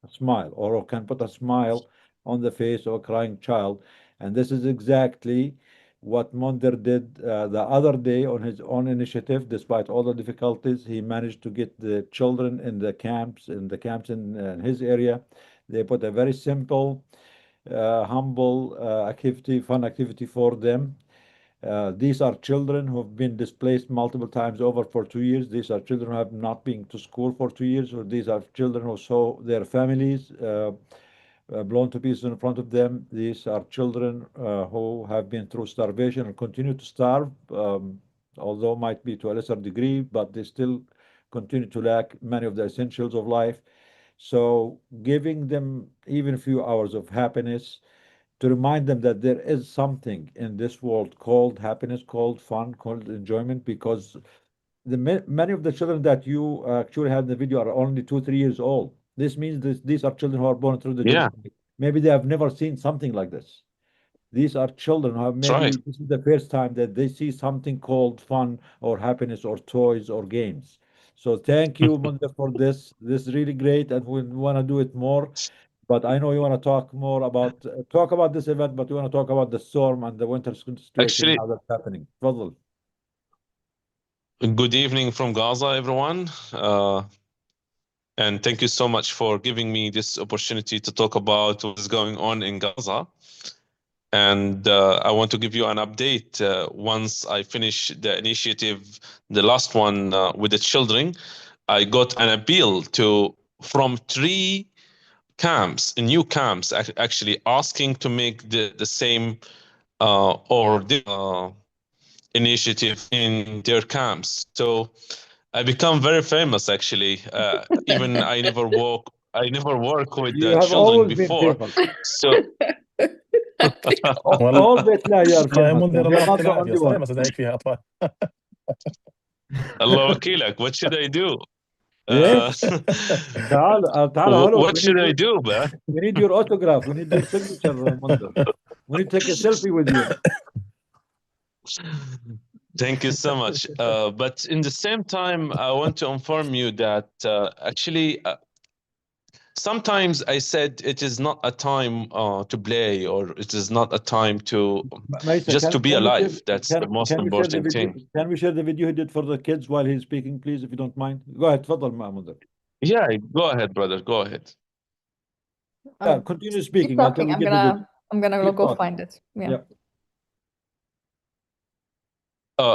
smile, or who can put a smile on the face of a crying child. And this is exactly what Monder did the other day on his own initiative. Despite all the difficulties, he managed to get the children in the camps, in his area. They put a very simple humble activity, fun activity for them. These are children who have been displaced multiple times over for 2 years. These are children who have not been to school for 2 years. Or these are children who saw their families blown to pieces in front of them. These are children who have been through starvation and continue to starve, although might be to a lesser degree, but they still continue to lack many of the essentials of life. So giving them even a few hours of happiness to remind them that there is something in this world called happiness, called fun, called enjoyment, because many of the children that you actually had in the video are only 2, 3 years old. This means these are children who are born through the Yeah, genocide. Maybe they have never seen something like this. These are children who have that's right. maybe this is the first time that they see something called fun or happiness or toys or games. So thank you, Munda, for this. This is really great, and we want to do it more. But I know you want to talk about this event, but you want to talk about the storm and the winter situation Actually, now that's happening. Fadl. good evening from Gaza, everyone. And thank you so much for giving me this opportunity to talk about what's going on in Gaza. And I want to give you an update. Once I finish the initiative, the last one with the children, I got an appeal from 3 camps, new camps, actually asking to make the same or the initiative in their camps. So I become very famous actually. Even I never work with You the have children always been before. famous. So All Bethlehem you are والله يا famous, منذر and الله you're not يعطيك the العافيه only one. صحيح بس هيك فيها اطفال Allah wakilak, what should I do? ايه تعال hello. What should I do, man? We need your autograph. We need your signature, Munder. We need to take a selfie with you. Thank you so much. But in the same time, I want to inform you that actually, sometimes I said it is not a time to play, or it is not a time to Maisa, just to be can we share alive. That's the most can we share the important video? thing. Can we share the video he did for the kids while he's speaking, please, if you don't mind? Go ahead, تفضل Munder. Yeah, go ahead, brother. Go ahead. Yeah, continue Keep speaking until talking. we I'm get the video. gonna Keep go talking. find it. Yeah. Yeah.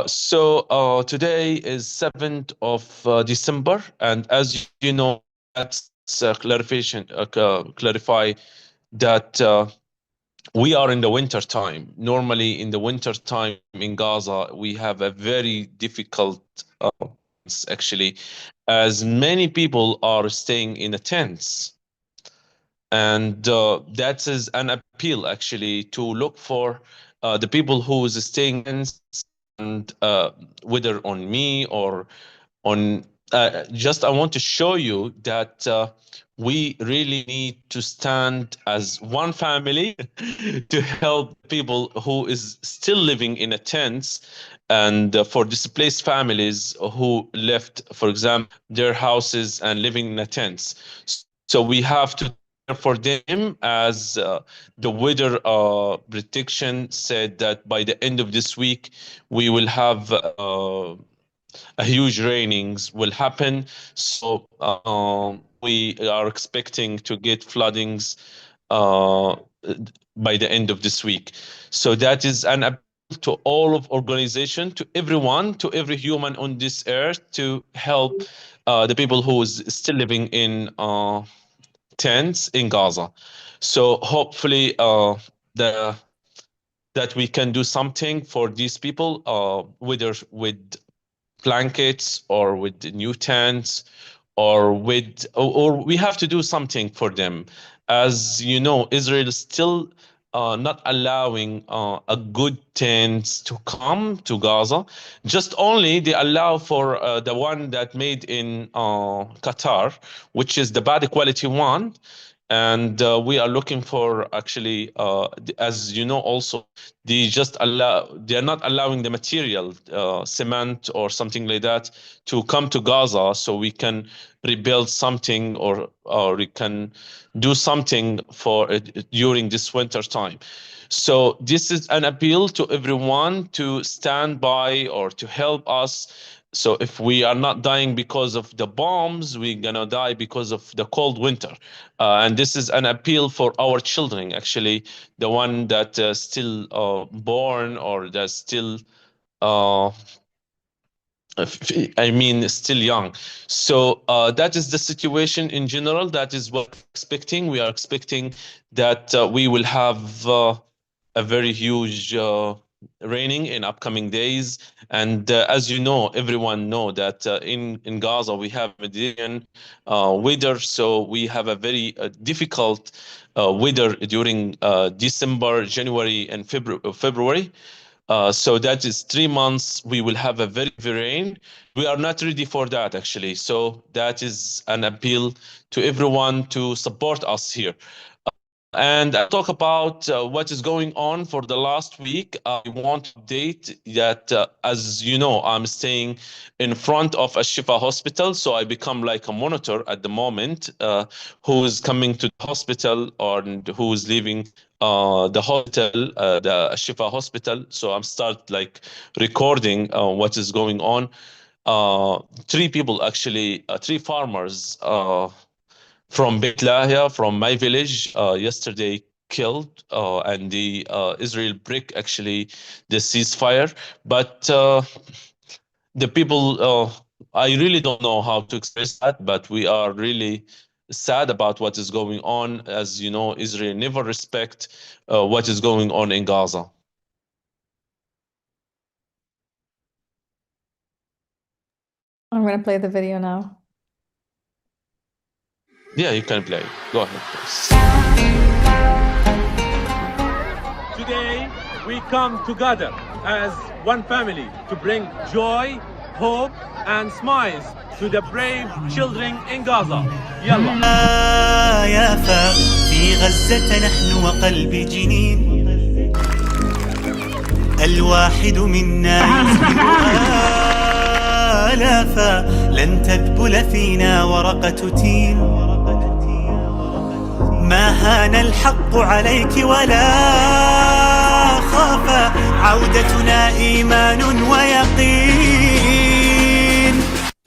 So today is 7th of December, and as you know, that's clarify that we are in the winter time. Normally, in the winter time in Gaza, we have a very difficult actually, as many people are staying in the tents. And that is an appeal actually to look for the people who is staying in, and whether on me or on just I want to show you that we really need to stand as one family to help people who is still living in a tents, and for displaced families who left, for example, their houses and living in a tents. So we have to care for them, as the weather prediction said that by the end of this week we will have a huge rainings will happen. So we are expecting to get floodings uh, by the end of this week. So that is an appeal to all of organization, to everyone, to every human on this earth, to help the people who is still living in tents in Gaza. So hopefully that we can do something for these people, whether with blankets or with new tents or we have to do something for them. As you know, Israel is still not allowing a good tents to come to Gaza. Just only they allow for the one that made in Qatar, which is the bad quality one. And we are looking for actually, as you know, also they are not allowing the material, cement or something like that, to come to Gaza, so we can rebuild something or we can do something for it during this winter time. So this is an appeal to everyone to stand by or to help us. So if we are not dying because of the bombs, we're gonna die because of the cold winter. And this is an appeal for our children, actually, the one that still born or that's still uh, I mean, still young. So that is the situation in general. That is what we're expecting. We are expecting that we will have a very huge raining in upcoming days. And as you know, everyone know that in Gaza we have Mediterranean weather, so we have a very difficult weather during December, January, and February. So that is 3 months. We will have a very heavy rain. We are not ready for that, actually. So that is an appeal to everyone to support us here. And I'll talk about what is going on for the last week. I want to update that, as you know, I'm staying in front of a Shifa hospital, so I become like a monitor at the moment, who is coming to the hospital or who is leaving the hospital, the Shifa hospital. So I'm start like recording what is going on. Three people, actually, three farmers from Beit Lahia, from my village, yesterday killed, and the Israel break actually the ceasefire. But the people, I really don't know how to express that, but we are really sad about what is going on. As you know, Israel never respect what is going on in Gaza. I'm gonna play the video now. Yeah, you can play. Go ahead, please. Today, we come together as one family to bring joy, hope, and smiles to the brave children in Gaza. Yalla. يافا في غزة نحن وقلب جنين الواحد منا يزهر آلافا لن تذبل فينا ورقة تين ما هان الحق عليك ولا خاف عودتنا إيمان ويقين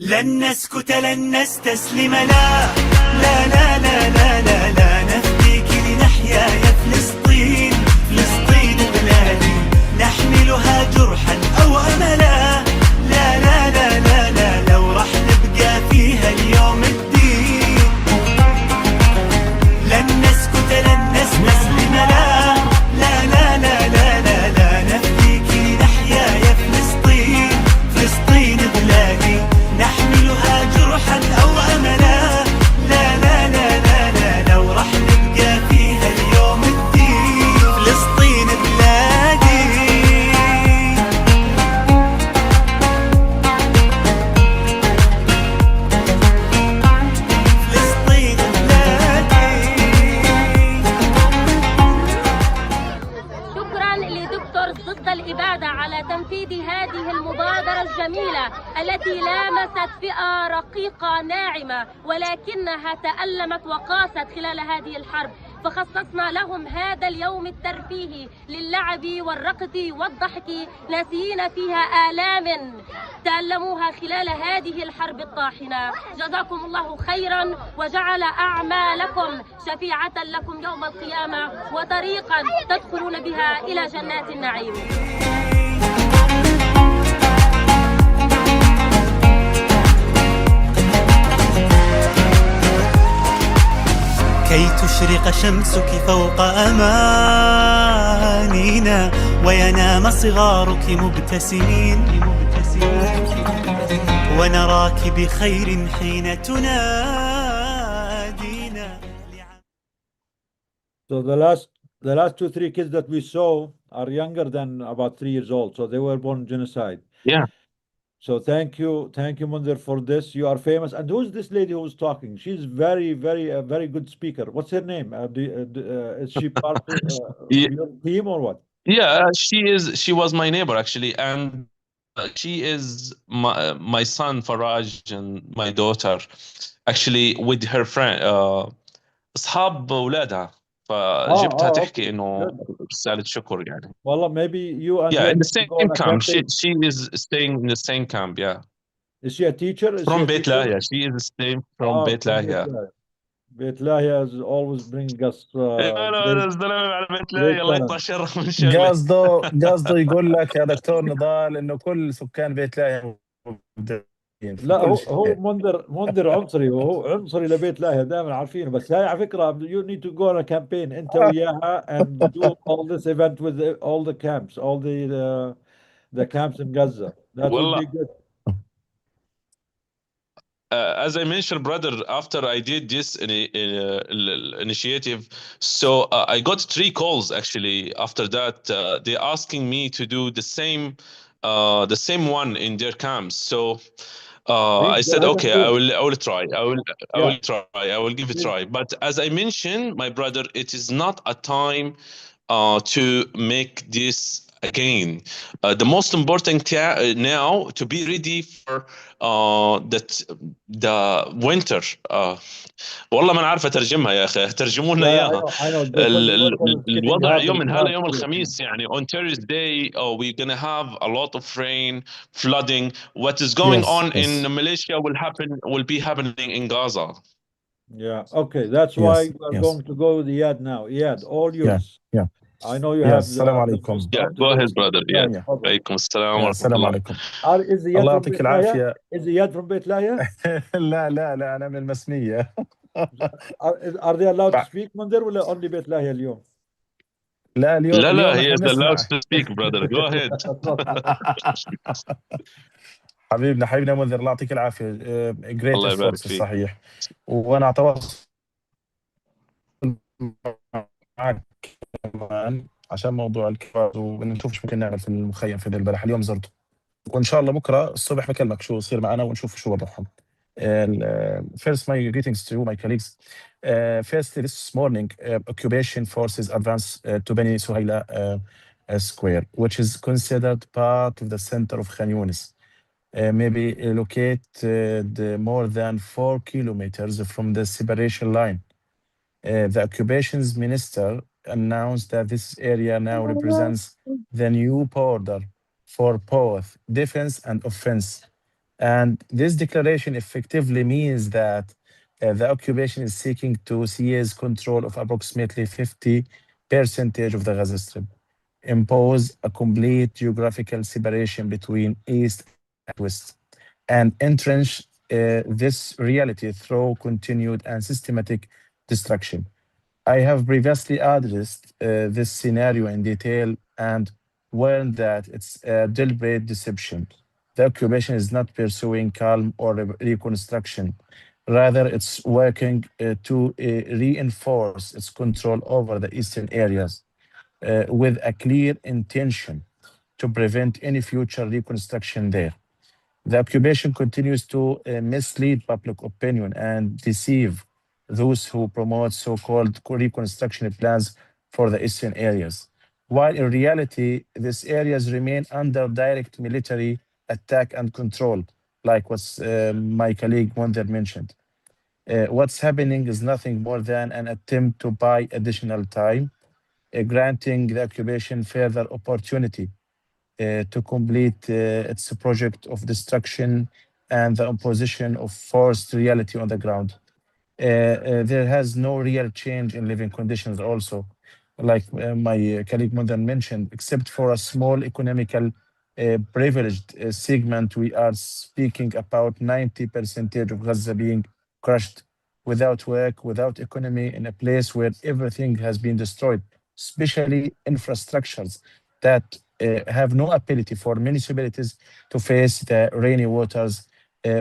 لن نسكت لن نستسلم لا لا لا لا لا لا, لا نفديك لنحيا يا فلسطين فلسطين بلادي نحملها جرحا أو أملا لا لا لا لا لا لو راح نبقى فيها اليوم الدين لن نسكت لن نستسلم لا لا لا لا لا لا, لا نفديك لنحيا يا فلسطين فلسطين بلادي نحملها جرحا أو أملا لا لا لا لا لا لو راح نبقى فيها اليوم الدين فلسطين بلادي فلسطين بلادي شكرا لدكتور ضد الإبادة على تنفيذ هذه المبادرة الجميلة التي لامست فئة رقيقة ناعمة ولكنها تألمت وقاست خلال هذه الحرب، فخصصنا لهم هذا اليوم الترفيهي للعب والرقص والضحك ناسيين فيها آلام تألموها خلال هذه الحرب الطاحنة. جزاكم الله خيرا وجعل أعمالكم شفيعة لكم يوم القيامة وطريقا تدخلون بها إلى جنات النعيم. كي تشرق شمسك فوق أمانينا وينام صغارك مبتسمين ونراك بخير حين تنادينا. So the last 2-3 kids that we saw are younger than about 3 years old, so they were born in genocide. Yeah. So thank you, Mundir, for this. You are famous. And who's this lady who's talking? She's very, very good speaker. What's her name? Is she part of Yeah, your team or what? yeah, she was my neighbor actually, and she is my son Faraj and my daughter actually with her friend اصحاب اولادها فجبتها Oh, تحكي okay. انه Good. رسالة شكر يعني. Well, maybe you and Yeah, her in the need to same go on a camp. campaign. She is staying in the same camp. Yeah, Is she a teacher? Is she from a Beit teacher? Lahia. She is staying from Oh, Beit from Beit Lahia. Lahia. Beit Lahia is always bringing us لا لا الزلمه على بيت لاهيا great الله يقطع talent. شره من شغله. قصده يقول لك يا دكتور نضال انه كل سكان بيت لاهيا مبدعين في لا كل هو شيء. منذر عنصري، وهو عنصري لبيت لاهيا دائما عارفينه. بس هاي على فكره you need to go on a campaign انت وياها and do all this event with all the camps, all the camps in Gaza. That would والله be good. as I mentioned, brother, after I did this initiative, so I got 3 calls actually. After that, they asking me to do the same one in their camps. So I Please go said, ahead and okay, do I it. will try. I Yeah. will try. I will give it a Please. try. But as I mentioned, my brother, it is not a time to make this again. The most important now to be ready for that the winter. والله ما أنا عارف اترجمها يا اخي، ترجموا لنا Yeah, اياها. I know. The because the weather is getting الوضع harder يوم and من هلا harder. يوم الخميس يعني on Thursday we're gonna have a lot of rain, flooding. What is going Yes, on in yes, Malaysia will be happening in Gaza. Yeah. Okay. That's why yes, we're yes. going to go with Iyad now. Iyad, all Yeah, yours. yeah. I know you Yes, have السلام the most عليكم. Yeah, up to go ahead, date. brother. Yeah. Yeah. Tafadhal. عليكم السلام يا ورحمة السلام الله. عليكم. Is Iyad الله from يعطيك Beit Lahia? العافية. Is Iyad from Beit Lahia? لا أنا من المسمية. Are they allowed to speak Mundir ولا only Beit Lahia اليوم؟ لا لا اليوم he احنا is allowed بنسمع. to speak, brother. Go ahead. حبيبنا منذر الله يعطيك العافية. great الله يبارك efforts فيك. صحيح. وأنا أتواصل معك كمان عشان موضوع الكبار ونشوف شو ممكن نعمل في المخيم في ذي البلح. اليوم زرته وإن شاء الله بكرة الصبح بكلمك شو يصير معنا ونشوف شو وضعهم. First, my greetings to you, my colleagues. First, this morning, occupation forces advance to Beni Suhaila Square, which is considered part of the center of Khan Yunis. Maybe located more than 4 kilometers from the separation line. The occupations minister announced that this area now represents the new border for both defense and offense. And this declaration effectively means that the occupation is seeking to seize control of approximately 50% of the Gaza Strip, impose a complete geographical separation between East and West, and entrench this reality through continued and systematic destruction. I have previously addressed this scenario in detail and warned that it's a deliberate deception. The occupation is not pursuing calm or reconstruction. Rather, it's working to reinforce its control over the eastern areas with a clear intention to prevent any future reconstruction there. The occupation continues to mislead public opinion and deceive those who promote so-called reconstruction plans for the eastern areas. While in reality, these areas remain under direct military attack and control, like what my colleague Wonder mentioned. What's happening is nothing more than an attempt to buy additional time, granting the occupation further opportunity to complete its project of destruction and the imposition of forced reality on the ground. There has no real change in living conditions also, like my colleague Mundan mentioned, except for a small economical privileged segment. We are speaking about 90% of Gaza being crushed without work, without economy, in a place where everything has been destroyed, especially infrastructures that have no ability for municipalities to face the rainy waters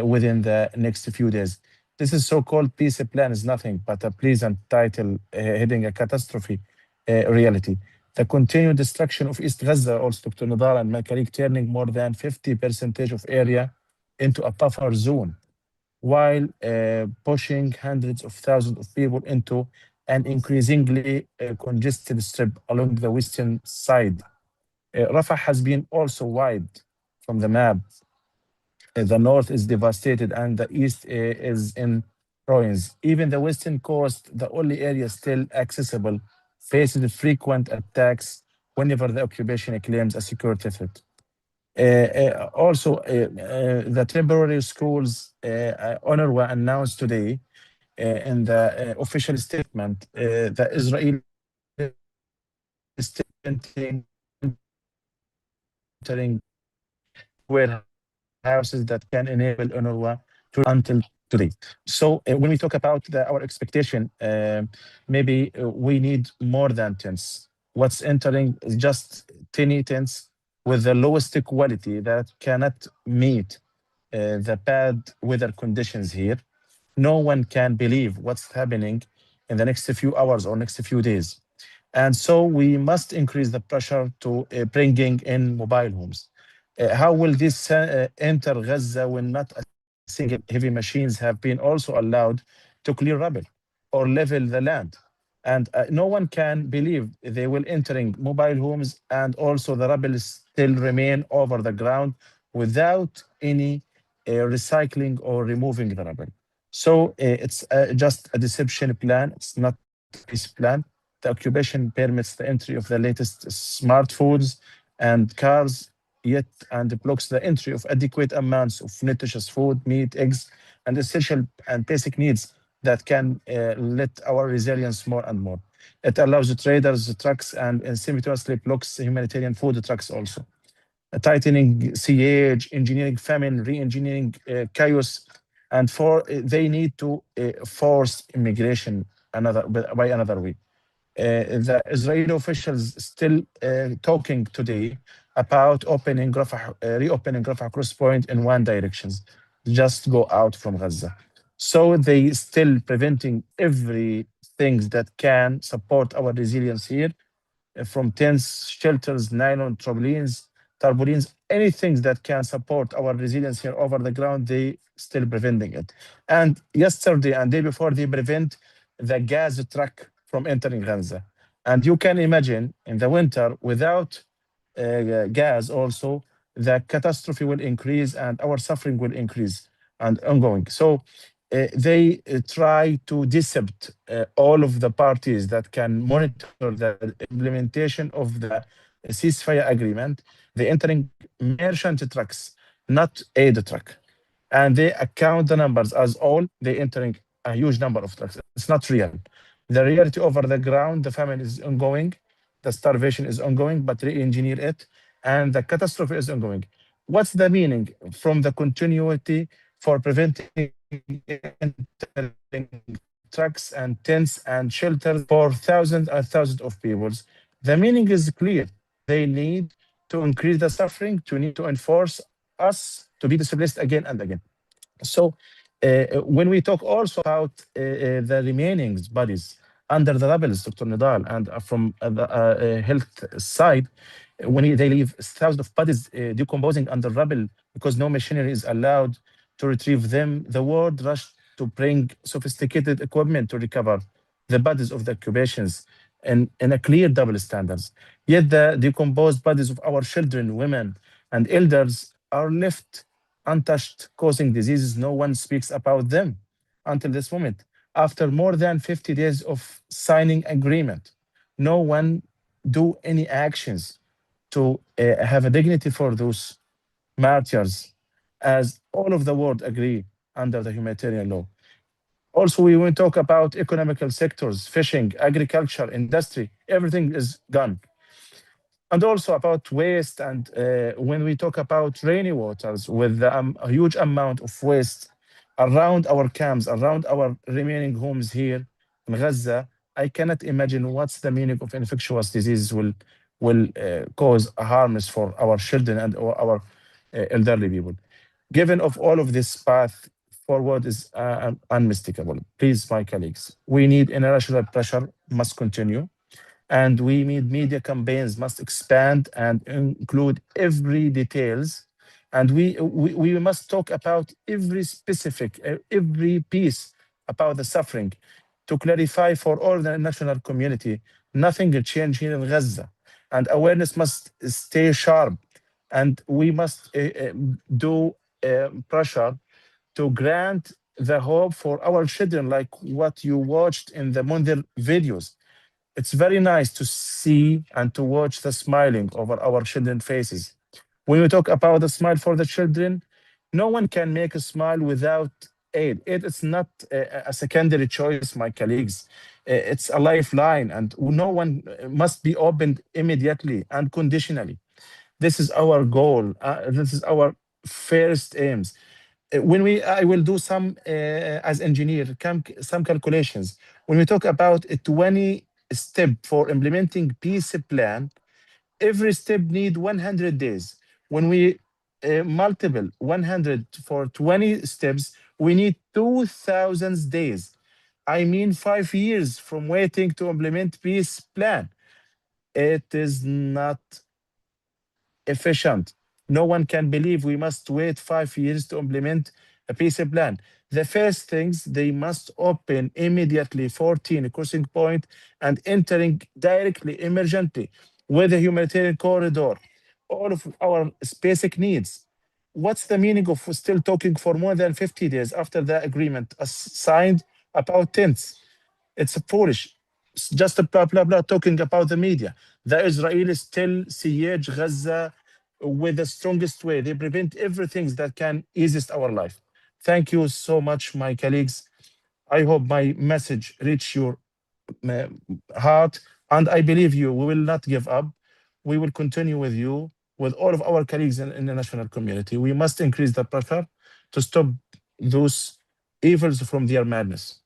within the next few days. This is so-called peace plan is nothing but a pleasant title heading a catastrophe reality. The continued destruction of East Gaza, also Dr. Nidal and Makarik, turning more than 50% of area into a buffer zone, while pushing hundreds of thousands of people into an increasingly congested strip along the western side. Rafah has been also wiped from the map. The north is devastated and the east is in ruins. Even the western coast, the only area still accessible, faces frequent attacks whenever the occupation claims a security threat. The temporary schools UNRWA announced today in the official statement, the Israeli is entering warehouses that can enable UNRWA to until today. So when we talk about our expectation, maybe we need more than tents. What's entering is just tiny tents with the lowest quality that cannot meet the bad weather conditions here. No one can believe what's happening in the next few hours or next few days. And so we must increase the pressure to bringing in mobile homes. How will this enter Gaza when not a single heavy machines have been also allowed to clear rubble or level the land? And no one can believe they will entering mobile homes and also the rubble still remain over the ground without any recycling or removing the rubble. So it's just a deception plan. It's not a peace plan. The occupation permits the entry of the latest smartphones and cars, yet and blocks the entry of adequate amounts of nutritious food, meat, eggs, and essential and basic needs that can let our resilience more and more. It allows the traders, the trucks, and simultaneously blocks humanitarian food trucks also. Tightening siege, engineering famine, re-engineering chaos, and they need to force immigration by another way. The Israeli officials still talking today about reopening Rafah cross point in one direction, just go out from Gaza. So they still preventing everything that can support our resilience here, from tents, shelters, nylon, tarpaulins, anything that can support our resilience here over the ground, they still preventing it. And yesterday and day before, they prevent the gas truck from entering Gaza. And you can imagine in the winter without gas also, the catastrophe will increase and our suffering will increase and ongoing. So they try to deceive all of the parties that can monitor the implementation of the ceasefire agreement. They entering merchant trucks, not aid truck. And they account the numbers as all, they entering a huge number of trucks. It's not real. The reality over the ground, the famine is ongoing, the starvation is ongoing, but re-engineer it, and the catastrophe is ongoing. What's the meaning from the continuity for preventing trucks and tents and shelters for thousands and thousands of people? The meaning is clear. They need to increase the suffering, to need to enforce us to be displaced again and again. So when we talk also about the remaining bodies under the rebels, Dr. Nidal, and from the health side, when they leave thousands of bodies decomposing under rubble because no machinery is allowed to retrieve them, the world rushed to bring sophisticated equipment to recover the bodies of the occupations in a clear double standards. Yet the decomposed bodies of our children, women, and elders are left untouched, causing diseases. No one speaks about them until this moment. After more than 50 days of signing agreement, no one do any actions to have a dignity for those martyrs, as all of the world agree under the humanitarian law. Also, we want to talk about economical sectors, fishing, agriculture, industry, everything is gone. And also about waste, and when we talk about rainy waters with a huge amount of waste around our camps, around our remaining homes here in Gaza. I cannot imagine what's the meaning of infectious diseases will cause harms for our children and our elderly people. Given of all of this path forward is unmistakable. Please, my colleagues, we need international pressure must continue, and we need media campaigns must expand and include every details, and we must talk about every specific every piece about the suffering to clarify for all the national community nothing will change here in Gaza, and awareness must stay sharp, and we must do pressure to grant the hope for our children like what you watched in the Mundir videos. It's very nice to see and to watch the smiling over our children's faces. When we talk about the smile for the children, no one can make a smile without aid. It is not a secondary choice, my colleagues. It's a lifeline, and no one must be opened immediately and conditionally. This is our goal. This is our first aims. When I will do some as engineer some calculations. When we talk about a 20 step for implementing peace plan, every step need 100 days. When we multiple 100 for 20 steps, we need 2,000 days. I mean 5 years from waiting to implement peace plan. It is not efficient. No one can believe we must wait 5 years to implement a peace plan. The first things, they must open immediately 14 crossing point and entering directly, emergently, with a humanitarian corridor, all of our basic needs. What's the meaning of still talking for more than 50 days after the agreement signed about tents? It's foolish. It's just a blah blah blah talking about the media. The Israelis still siege Gaza with the strongest way. They prevent everything that can ease our life. Thank you so much, my colleagues. I hope my message reach your uh, heart, and I believe you. We will not give up. We will continue with you, with all of our colleagues in the international community. We must increase the pressure to stop those evils from their madness.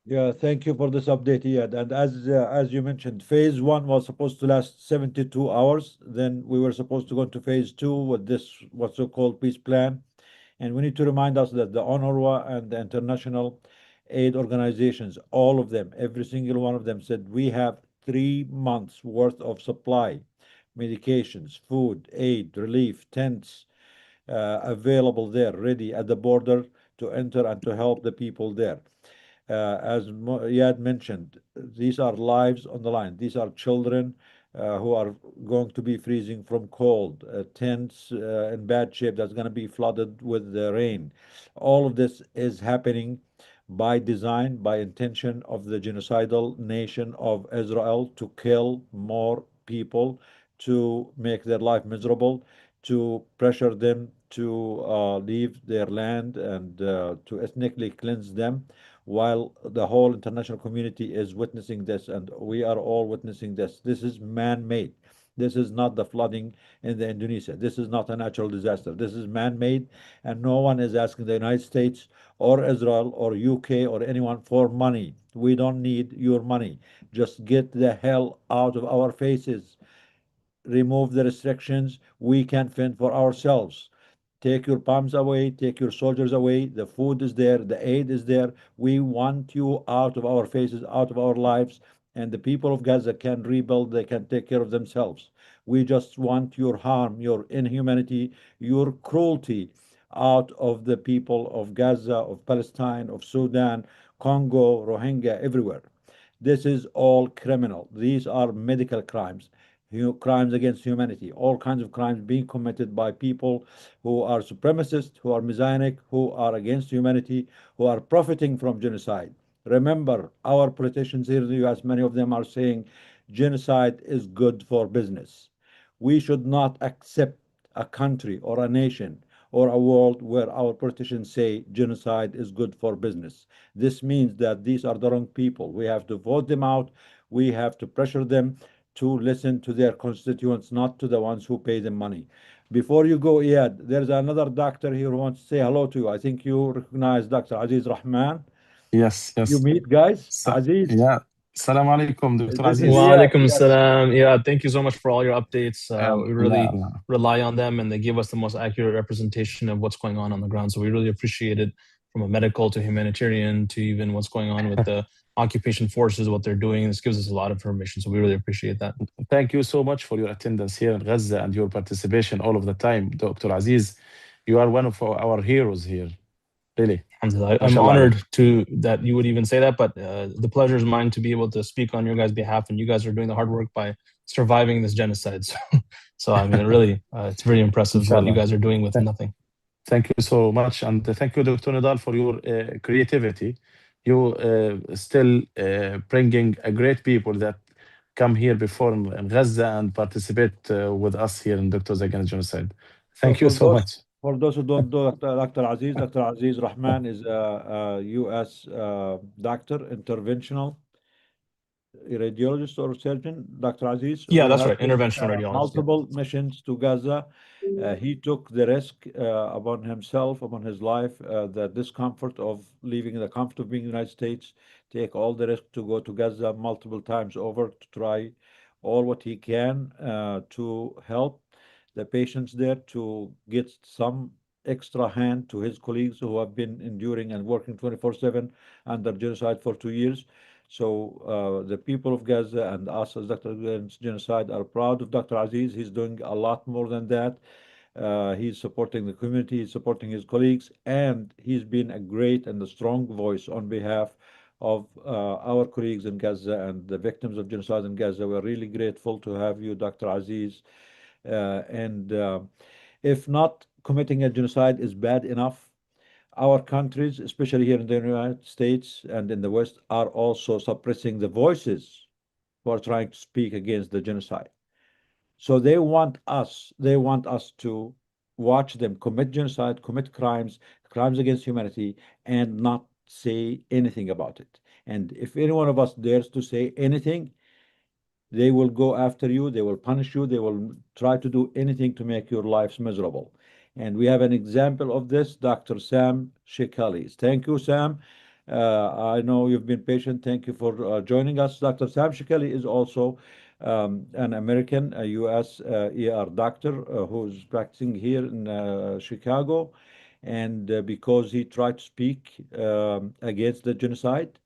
Yeah, thank you for this update, Iyad. And as you mentioned, phase one was supposed to last 72 hours. Then we were supposed to go to phase two with this what's so-called peace plan. And we need to remind us that the UNRWA and the international aid organizations, all of them, every single one of them said we have 3 months worth of supply, medications, food, aid, relief, tents available there, ready at the border to enter and to help the people there. As Yad mentioned, these are lives on the line. These are children who are going to be freezing from cold, tents in bad shape that's going to be flooded with the rain. All of this is happening by design, by intention of the genocidal nation of Israel to kill more people, to make their life miserable, to pressure them to leave their land and to ethnically cleanse them while the whole international community is witnessing this, and we are all witnessing this. This is man-made. This is not the flooding in the Indonesia. This is not a natural disaster. This is man-made, and no one is asking the United States or Israel or UK or anyone for money. We don't need your money. Just get the hell out of our faces. Remove the restrictions. We can fend for ourselves. Take your bombs away, take your soldiers away. The food is there, the aid is there. We want you out of our faces, out of our lives. And the people of Gaza can rebuild, they can take care of themselves. We just want your harm, your inhumanity, your cruelty out of the people of Gaza, of Palestine, of Sudan, Congo, Rohingya, everywhere. This is all criminal. These are medical crimes, crimes against humanity, all kinds of crimes being committed by people who are supremacists, who are messianic, who are against humanity, who are profiting from genocide. Remember, our politicians here in the US, many of them are saying genocide is good for business. We should not accept a country or a nation or a world where our politicians say genocide is good for business. This means that these are the wrong people. We have to vote them out. We have to pressure them to listen to their constituents, not to the ones who pay them money. Before you go, Iyad, there's another doctor here who wants to say hello to you. I think you recognize Dr. Aziz Rahman. Yes, You yes. meet, guys? Aziz, Yeah. Salam alaikum, Dr. this is Aziz. Wa Iyad. alaikum Yes. salam. Yeah, thank you so much for all your updates. We really Allah. rely on them, and they give us the most accurate representation of what's going on the ground. So we really appreciate it, from a medical to humanitarian to even what's going on with the occupation forces, what they're doing. This gives us a lot of information. So we really appreciate that. Thank you so much for your attendance here in Gaza and your participation all of the time, Dr. Aziz. You are one of our heroes here, really. Alhamdulillah. I'm MashaAllah. honored that you would even say that, but the pleasure is mine to be able to speak on your guys' behalf, and you guys are doing the hard work by surviving this genocide. So I mean, really, it's very impressive what you Inshallah. guys are doing with nothing. Thank you so much, and thank you, Dr. Nidal, for your creativity. You still bringing a great people that come here before in Gaza and participate with us here in Doctors Against Genocide. Thank you so much. For those who don't know Dr. Aziz Rahman is a U.S. Doctor, interventional radiologist or surgeon. Dr. Aziz, Yeah, who that's has right. Interventional radiologist. multiple missions to Gaza. He took the risk upon himself, upon his life, the discomfort of leaving the comfort of being in the United States, take all the risk to go to Gaza multiple times over to try all what he can to help the patients there, to get some extra hand to his colleagues who have been enduring and working 24/7 under genocide for 2 years. So the people of Gaza and us as Dr. Against Genocide are proud of Dr. Aziz. He's doing a lot more than that. He's supporting the community, he's supporting his colleagues, and he's been a great and a strong voice on behalf of our colleagues in Gaza and the victims of genocide in Gaza. We're really grateful to have you, Dr. Aziz. And if not committing a genocide is bad enough, our countries, especially here in the United States and in the West, are also suppressing the voices who are trying to speak against the genocide. So they want us to watch them commit genocide, commit crimes against humanity, and not say anything about it. And if any one of us dares to say anything, they will go after you, they will punish you, they will try to do anything to make your lives miserable. And we have an example of this, Dr. Sam Shekali. Thank you, Sam. I know you've been patient. Thank you for joining us. Dr. Sam Shekali is also an American, a U.S. ER doctor who's practicing here in Chicago. And because he tried to speak against the genocide,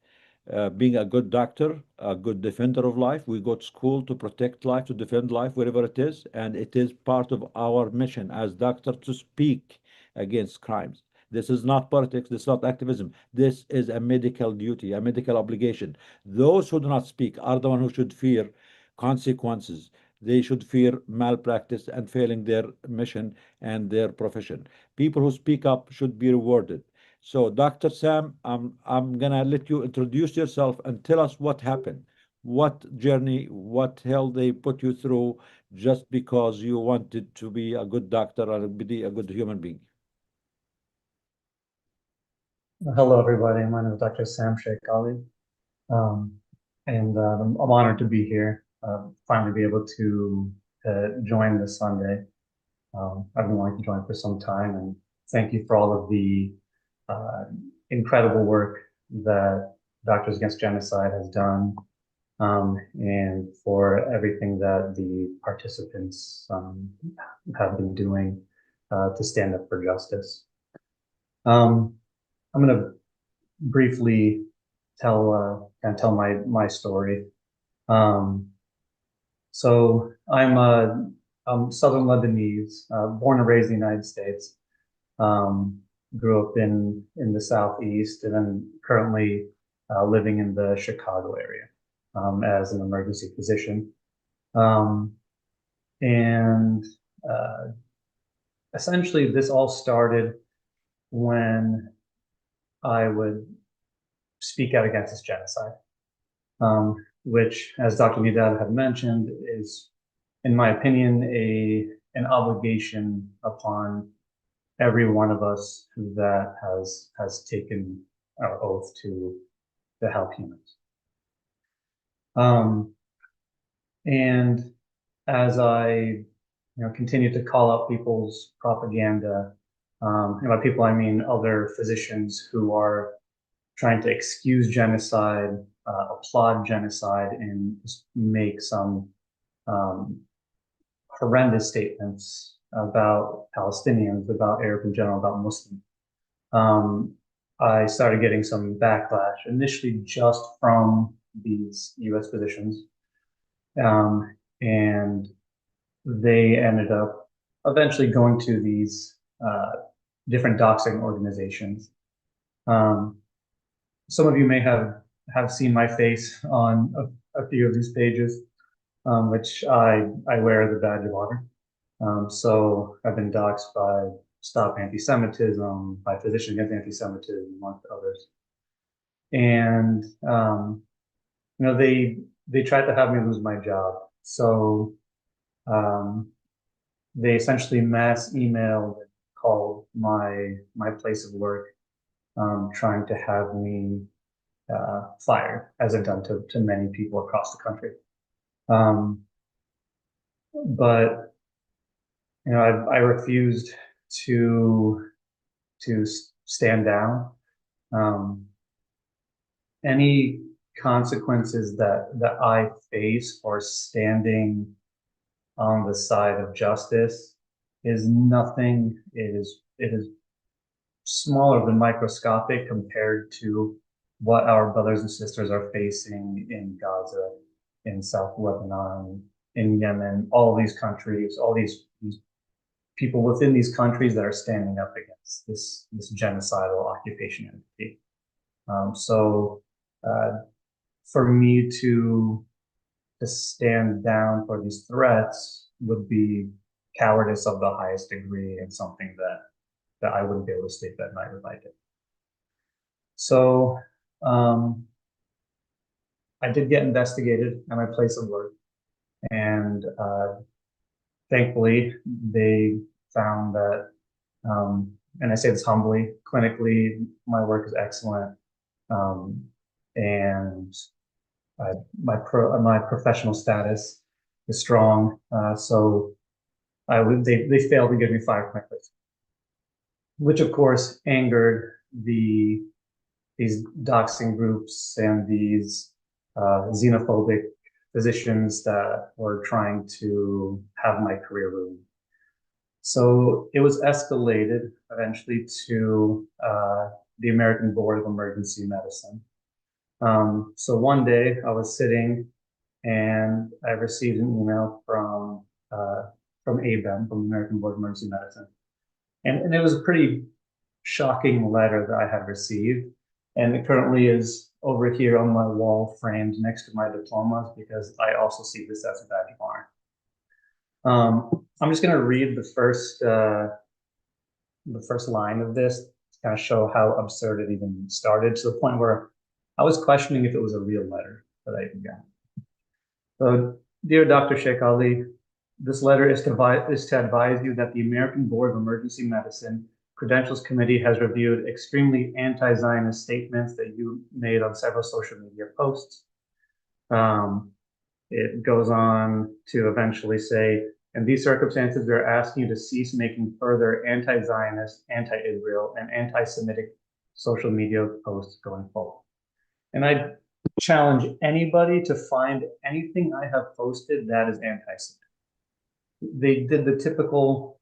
being a good doctor, a good defender of life. We go to school to protect life, to defend life wherever it is, and it is part of our mission as doctors to speak against crimes. This is not politics, this is not activism. This is a medical duty, a medical obligation. Those who do not speak are the ones who should fear consequences. They should fear malpractice and failing their mission and their profession. People who speak up should be rewarded. So, Dr. Sam, I'm gonna let you introduce yourself and tell us what happened, what journey, what hell they put you through just because you wanted to be a good doctor or be a good human being. Hello, everybody. My name is Dr. Sam Sheikh Ali, and I'm honored to be here. Finally, be able to join this Sunday. I've been wanting to join for some time, and thank you for all of the incredible work that Doctors Against Genocide has done, and for everything that the participants have been doing to stand up for justice. I'm going to briefly tell my story. So I'm Southern Lebanese, born and raised in the United States. Grew up in the Southeast, and then currently living in the Chicago area as an emergency physician. And essentially, this all started when I would speak out against this genocide, which, as Dr. Nidal had mentioned, is, in my opinion, an obligation upon every one of us that has taken our oath to help humans. And as I continue to call out people's propaganda. And by people, I mean other physicians who are trying to excuse genocide, applaud genocide, and just make some horrendous statements about Palestinians, about Arab in general, about Muslims. I started getting some backlash, initially just from these US physicians. And they ended up eventually going to these different doxing organizations. Some of you may have seen my face on a few of these pages, which I wear as a badge of honor. So I've been doxed by Stop Anti-Semitism, by Physicians Against Anti-Semitism, amongst others. And they tried to have me lose my job. So they essentially mass emailed and called my place of work, trying to have me fired, as I've done to many people across the country. But I refused to stand down. Any consequences that I face for standing on the side of justice is nothing. It is smaller than microscopic compared to what our brothers and sisters are facing in Gaza, in South Lebanon, in Yemen, all these countries, all these people within these countries that are standing up against this genocidal occupation entity. So for me to stand down for these threats would be cowardice of the highest degree, and something that I wouldn't be able to sleep at night if I did. So I did get investigated at my place of work, and thankfully they found that, and I say this humbly, clinically my work is excellent, and my professional status is strong. So they failed to get me fired from my place, which of course angered these doxing groups and these xenophobic physicians that were trying to have my career ruined. So it was escalated eventually to the American Board of Emergency Medicine. So one day I was sitting and I received an email from ABEM, from the American Board of Emergency Medicine. And it was a pretty shocking letter that I had received. And it currently is over here on my wall, framed next to my diplomas, because I also see this as a badge of honor. I'm just going to read the first line of this to kind of show how absurd it even started, to the point where I was questioning if it was a real letter that I even got. So, dear Dr. Sheikh Ali, this letter is to advise you that the American Board of Emergency Medicine Credentials Committee has reviewed extremely anti-Zionist statements that you made on several social media posts. It goes on to eventually say, in these circumstances, we are asking you to cease making further anti-Zionist, anti-Israel, and anti-Semitic social media posts going forward. And I challenge anybody to find anything I have posted that is anti-Semitic. They did the typical,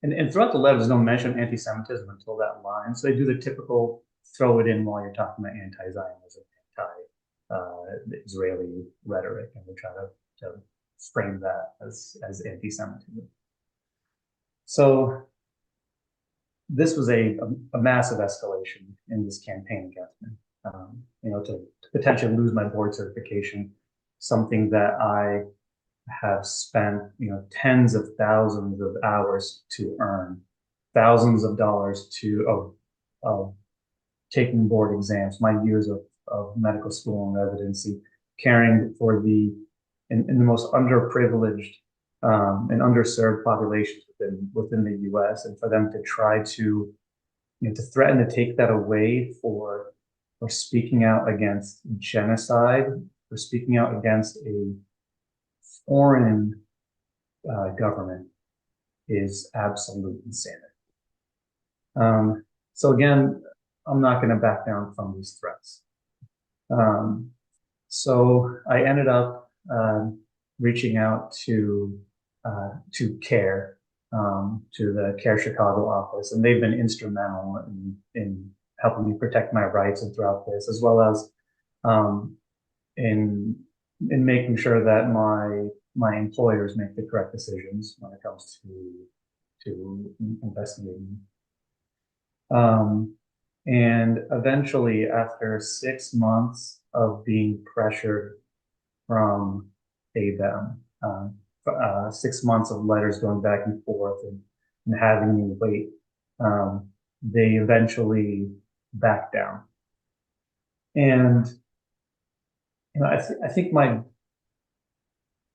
and throughout the letter, there's no mention of anti-Semitism until that line. So they do the typical throw it in while you're talking about anti-Zionism, anti-Israeli rhetoric, and they try to frame that as anti-Semitism. So this was a massive escalation in this campaign against me. To potentially lose my board certification, something that I have spent tens of thousands of hours to earn, thousands of dollars of taking board exams, my years of medical school and residency, caring for in the most underprivileged and underserved populations within the U.S., and for them to try to threaten to take that away for speaking out against genocide, for speaking out against a foreign government is absolute insanity. So again, I'm not going to back down from these threats. So I ended up reaching out to CARE, to the CARE Chicago office, and they've been instrumental in helping me protect my rights and throughout this, as well as in making sure that my employers make the correct decisions when it comes to investigating. And eventually, after 6 months of being pressured from ABEM, 6 months of letters going back and forth and having me wait, they eventually backed down. And I think one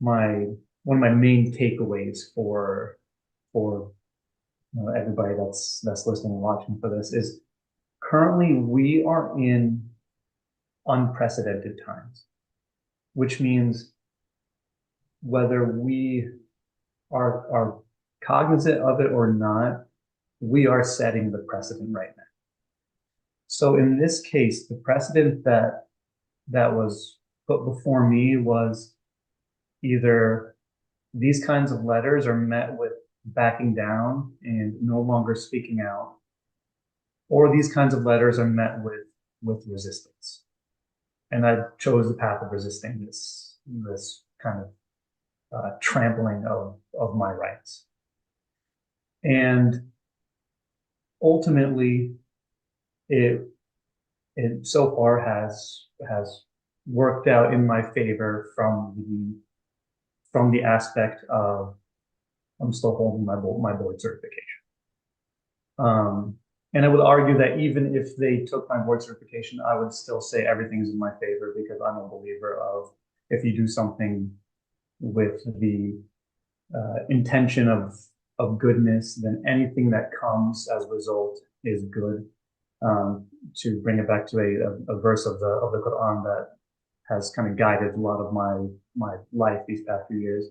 of my main takeaways for everybody that's listening and watching for this is currently we are in unprecedented times, which means whether we are cognizant of it or not, we are setting the precedent right now. So in this case, the precedent that was put before me was either these kinds of letters are met with backing down and no longer speaking out, or these kinds of letters are met with resistance. And I chose the path of resisting this kind of trampling of my rights. And ultimately, it so far has worked out in my favor from the aspect of I'm still holding my board certification. And I would argue that even if they took my board certification, I would still say everything's in my favor, because I'm a believer of if you do something with the intention of goodness, then anything that comes as a result is good. To bring it back to a verse of the Quran that has kind of guided a lot of my life these past few years,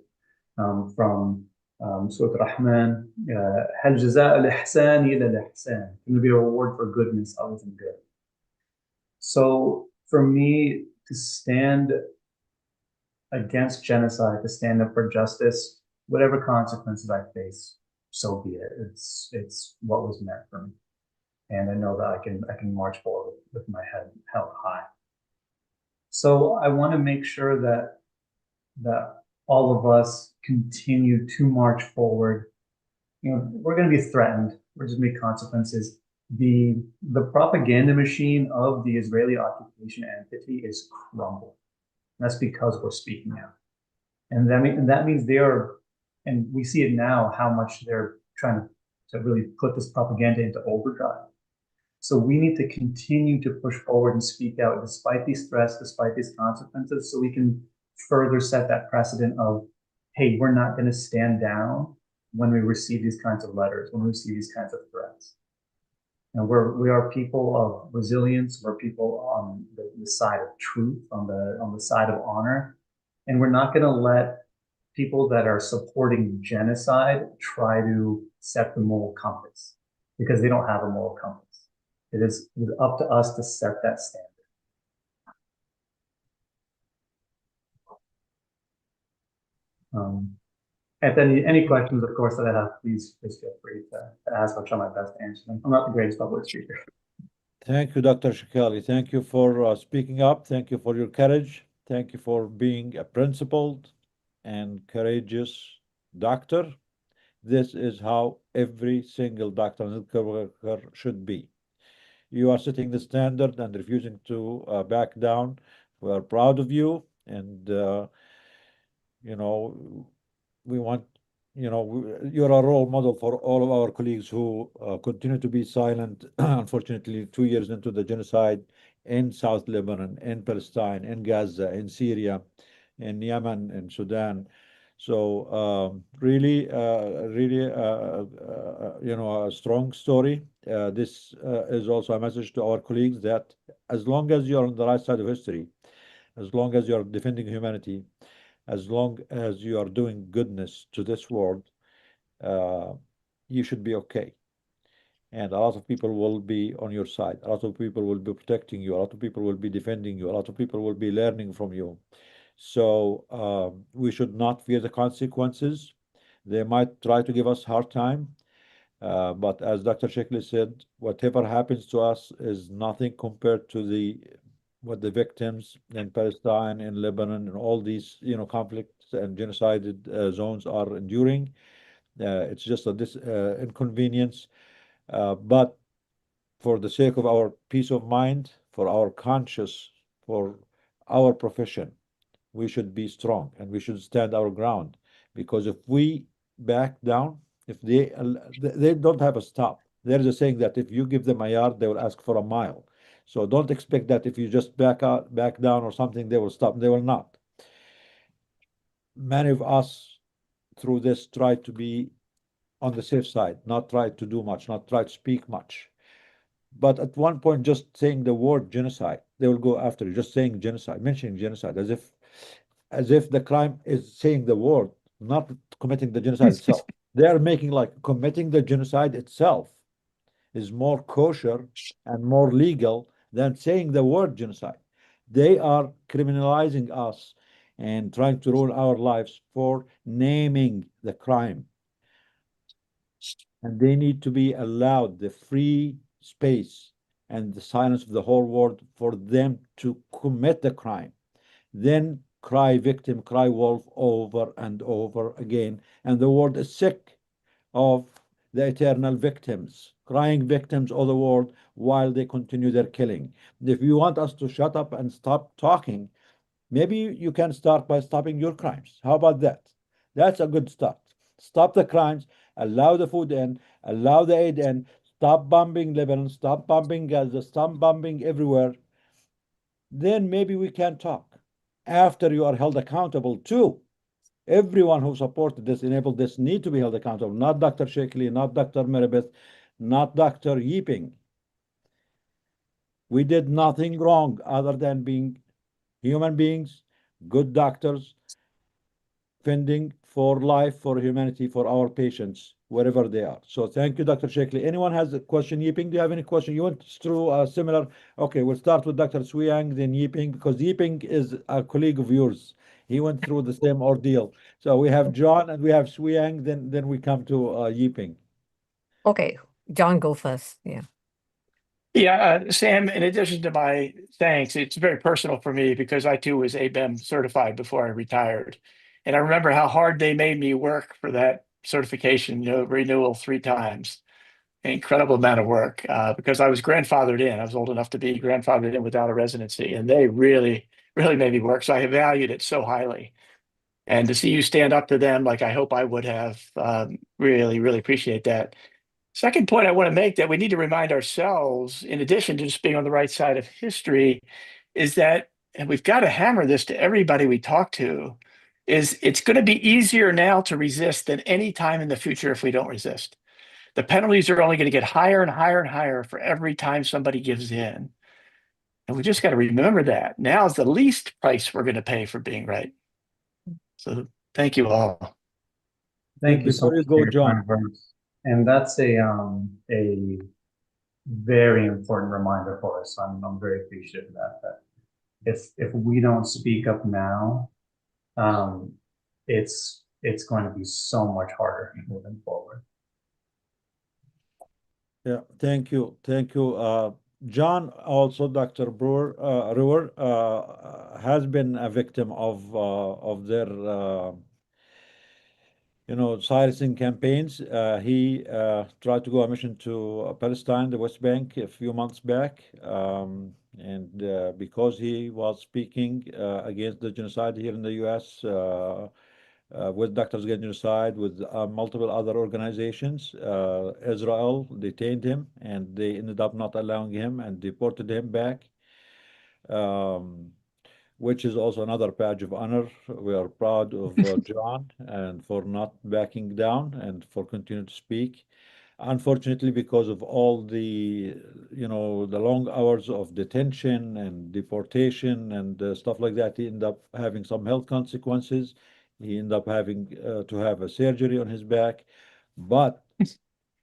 from Surah Rahman, هل جزاء الإحسان إلا الإحسان. Can there be a reward for goodness other than good? So for me to stand against genocide, to stand up for justice, whatever consequences I face, so be it. It's what was meant for me. And I know that I can march forward with my head held high. So I want to make sure that all of us continue to march forward. We're going to be threatened. We're just going to be consequences. The propaganda machine of the Israeli occupation entity is crumbled. That's because we're speaking out. And that means they are, and we see it now, how much they're trying to really put this propaganda into overdrive. So we need to continue to push forward and speak out despite these threats, despite these consequences, so we can further set that precedent of, hey, we're not going to stand down when we receive these kinds of letters, when we receive these kinds of threats. And we are people of resilience. We're people on the side of truth, on the side of honor. And we're not going to let people that are supporting genocide try to set the moral compass, because they don't have a moral compass. It is up to us to set that standard. And then any questions, of course, that I have, please feel free to ask. I'll try my best to answer them. I'm not the greatest public speaker. Thank you, Dr. Shikali. Thank you for speaking up. Thank you for your courage. Thank you for being a principled and courageous doctor. This is how every single doctor and healthcare worker should be. You are setting the standard and refusing to back down. We are proud of you, and we want, you're a role model for all of our colleagues who continue to be silent. Unfortunately, 2 years into the genocide in South Lebanon, in Palestine, in Gaza, in Syria, in Yemen, in Sudan. So really, a strong story. This is also a message to our colleagues that as long as you're on the right side of history, as long as you're defending humanity, as long as you are doing goodness to this world, uh, you should be okay. And a lot of people will be on your side. A lot of people will be protecting you. A lot of people will be defending you. A lot of people will be learning from you. So we should not fear the consequences. They might try to give us hard time, but as Dr. Shekli said, whatever happens to us is nothing compared to what the victims in Palestine, in Lebanon, and all these conflicts and genocided zones are enduring. It's just a inconvenience, but for the sake of our peace of mind, for our conscience, for our profession, we should be strong and we should stand our ground. Because if we back down, if they don't have a stop. There's a saying that if you give them a yard, they will ask for a mile. So don't expect that if you just back down or something, they will stop. They will not. Many of us through this try to be on the safe side, not try to do much, not try to speak much. But at one point, just saying the word genocide, they will go after you. Just saying genocide, mentioning genocide, as if the crime is saying the word, not committing the genocide itself. They are making like committing the genocide itself is more kosher and more legal than saying the word genocide. They are criminalizing us and trying to ruin our lives for naming the crime. And they need to be allowed the free space and the silence of the whole world for them to commit the crime. Then cry victim, cry wolf over and over again. And the world is sick of the eternal victims, crying victims of the world while they continue their killing. If you want us to shut up and stop talking, maybe you can start by stopping your crimes. How about that? That's a good start. Stop the crimes, allow the food in, allow the aid in, stop bombing Lebanon, stop bombing Gaza, stop bombing everywhere. Then maybe we can talk after you are held accountable too. Everyone who supported this, enabled this, need to be held accountable. Not Dr. Shekli, not Dr. Meribeth, not Dr. Yiping. We did nothing wrong other than being human beings, good doctors, fending for life, for humanity, for our patients, wherever they are. So thank you, Dr. Shekli. Anyone has a question? Yiping, do you have any question? You went through a similar. Okay, we'll start with Dr. Suyang, then Yiping, because Yiping is a colleague of yours. He went through the same ordeal. So we have John and we have Suyang, then we come to Yiping. Okay, John, go first. Yeah. Yeah, Sam, in addition to my thanks, it's very personal for me because I too was ABEM certified before I retired. And I remember how hard they made me work for that certification, renewal 3 times. An incredible amount of work because I was grandfathered in. I was old enough to be grandfathered in without a residency. And they really, really made me work. So I valued it so highly. And to see you stand up to them like I hope I would have, really, really appreciate that. Second point I want to make that we need to remind ourselves, in addition to just being on the right side of history, is that, and we've got to hammer this to everybody we talk to, is it's going to be easier now to resist than any time in the future if we don't resist. The penalties are only going to get higher and higher and higher for every time somebody gives in. And we just got to remember that. Now is the least price we're going to pay for being right. So thank you all. Thank you so Before you much go, for your John. kind words. And that's a very important reminder for us. I'm very appreciative of that if we don't speak up now, it's going to be so much harder moving forward. Yeah, thank you. John, also Dr. Brewer has been a victim of their silencing campaigns. He tried to go a mission to Palestine, the West Bank, a few months back, and because he was speaking against the genocide here in the U.S. With Doctors Against Genocide, with multiple other organizations, Israel detained him, and they ended up not allowing him and deported him back. Which is also another badge of honor. We are proud of John and for not backing down and for continuing to speak. Unfortunately, because of all the long hours of detention and deportation and stuff like that, he ended up having some health consequences. He ended up having to have a surgery on his back. But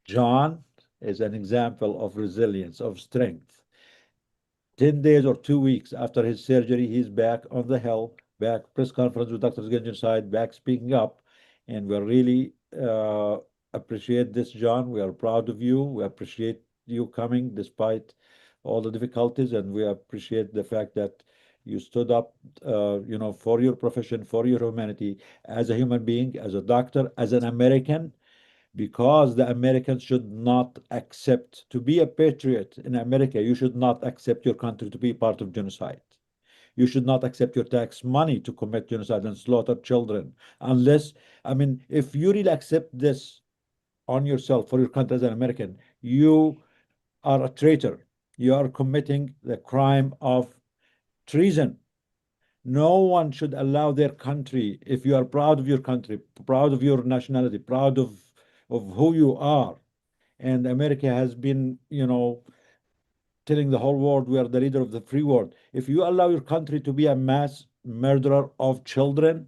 John is an example of resilience, of strength. 10 days or 2 weeks after his surgery, he's back on the Hill, back press conference with Dr. Genocide, back speaking up. And we really appreciate this, John. We are proud of you. We appreciate you coming despite all the difficulties. And we appreciate the fact that you stood up, for your profession, for your humanity, as a human being, as a doctor, as an American, because the Americans should not accept to be a patriot in America. You should not accept your country to be part of genocide. You should not accept your tax money to commit genocide and slaughter children unless, if you really accept this on yourself for your country as an American, you are a traitor. You are committing the crime of treason. No one should allow their country, if you are proud of your country, proud of your nationality, proud of who you are. And America has been, telling the whole world we are the leader of the free world. If you allow your country to be a mass murderer of children,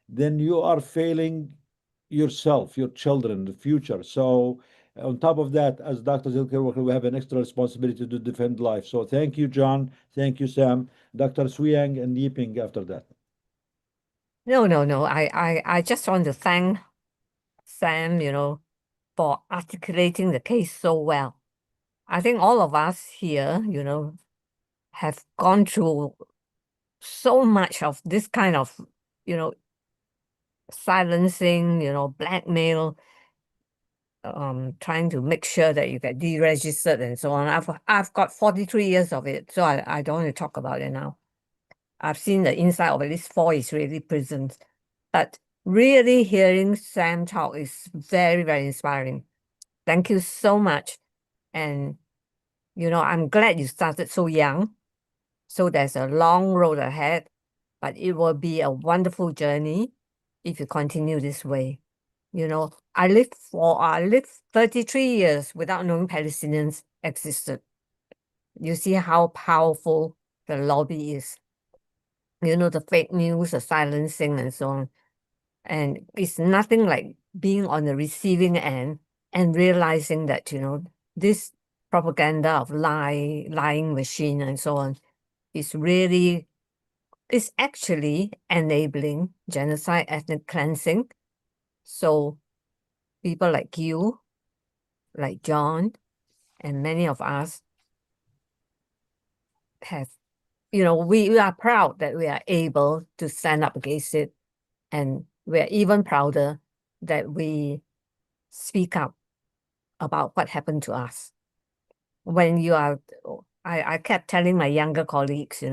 then you are failing yourself, your children, the future. So on top of that, as doctors, healthcare workers, we have an extra responsibility to defend life. So thank you, John. Thank you, Sam. Dr. Suyang and Yiping after that. No. I just want to thank Sam, for articulating the case so well. I think all of us here, have gone through so much of this kind of, silencing, blackmail, trying to make sure that you get deregistered and so on. I've got 43 years of it, so I don't want to talk about it now. I've seen the inside of at least 4 Israeli prisons. But really hearing Sam talk is very, very inspiring. Thank you so much. And, I'm glad you started so young. So there's a long road ahead, but it will be a wonderful journey if you continue this way. I lived 33 years without knowing Palestinians existed. You see how powerful the lobby is. The fake news, the silencing, and so on. And it's nothing like being on the receiving end and realizing that, this propaganda of lying machine and so on is actually enabling genocide, ethnic cleansing. So people like you, like John, and many of us have, we are proud that we are able to stand up against it. And we're even prouder that we speak up about what happened to us. When you are, I kept telling my younger colleagues,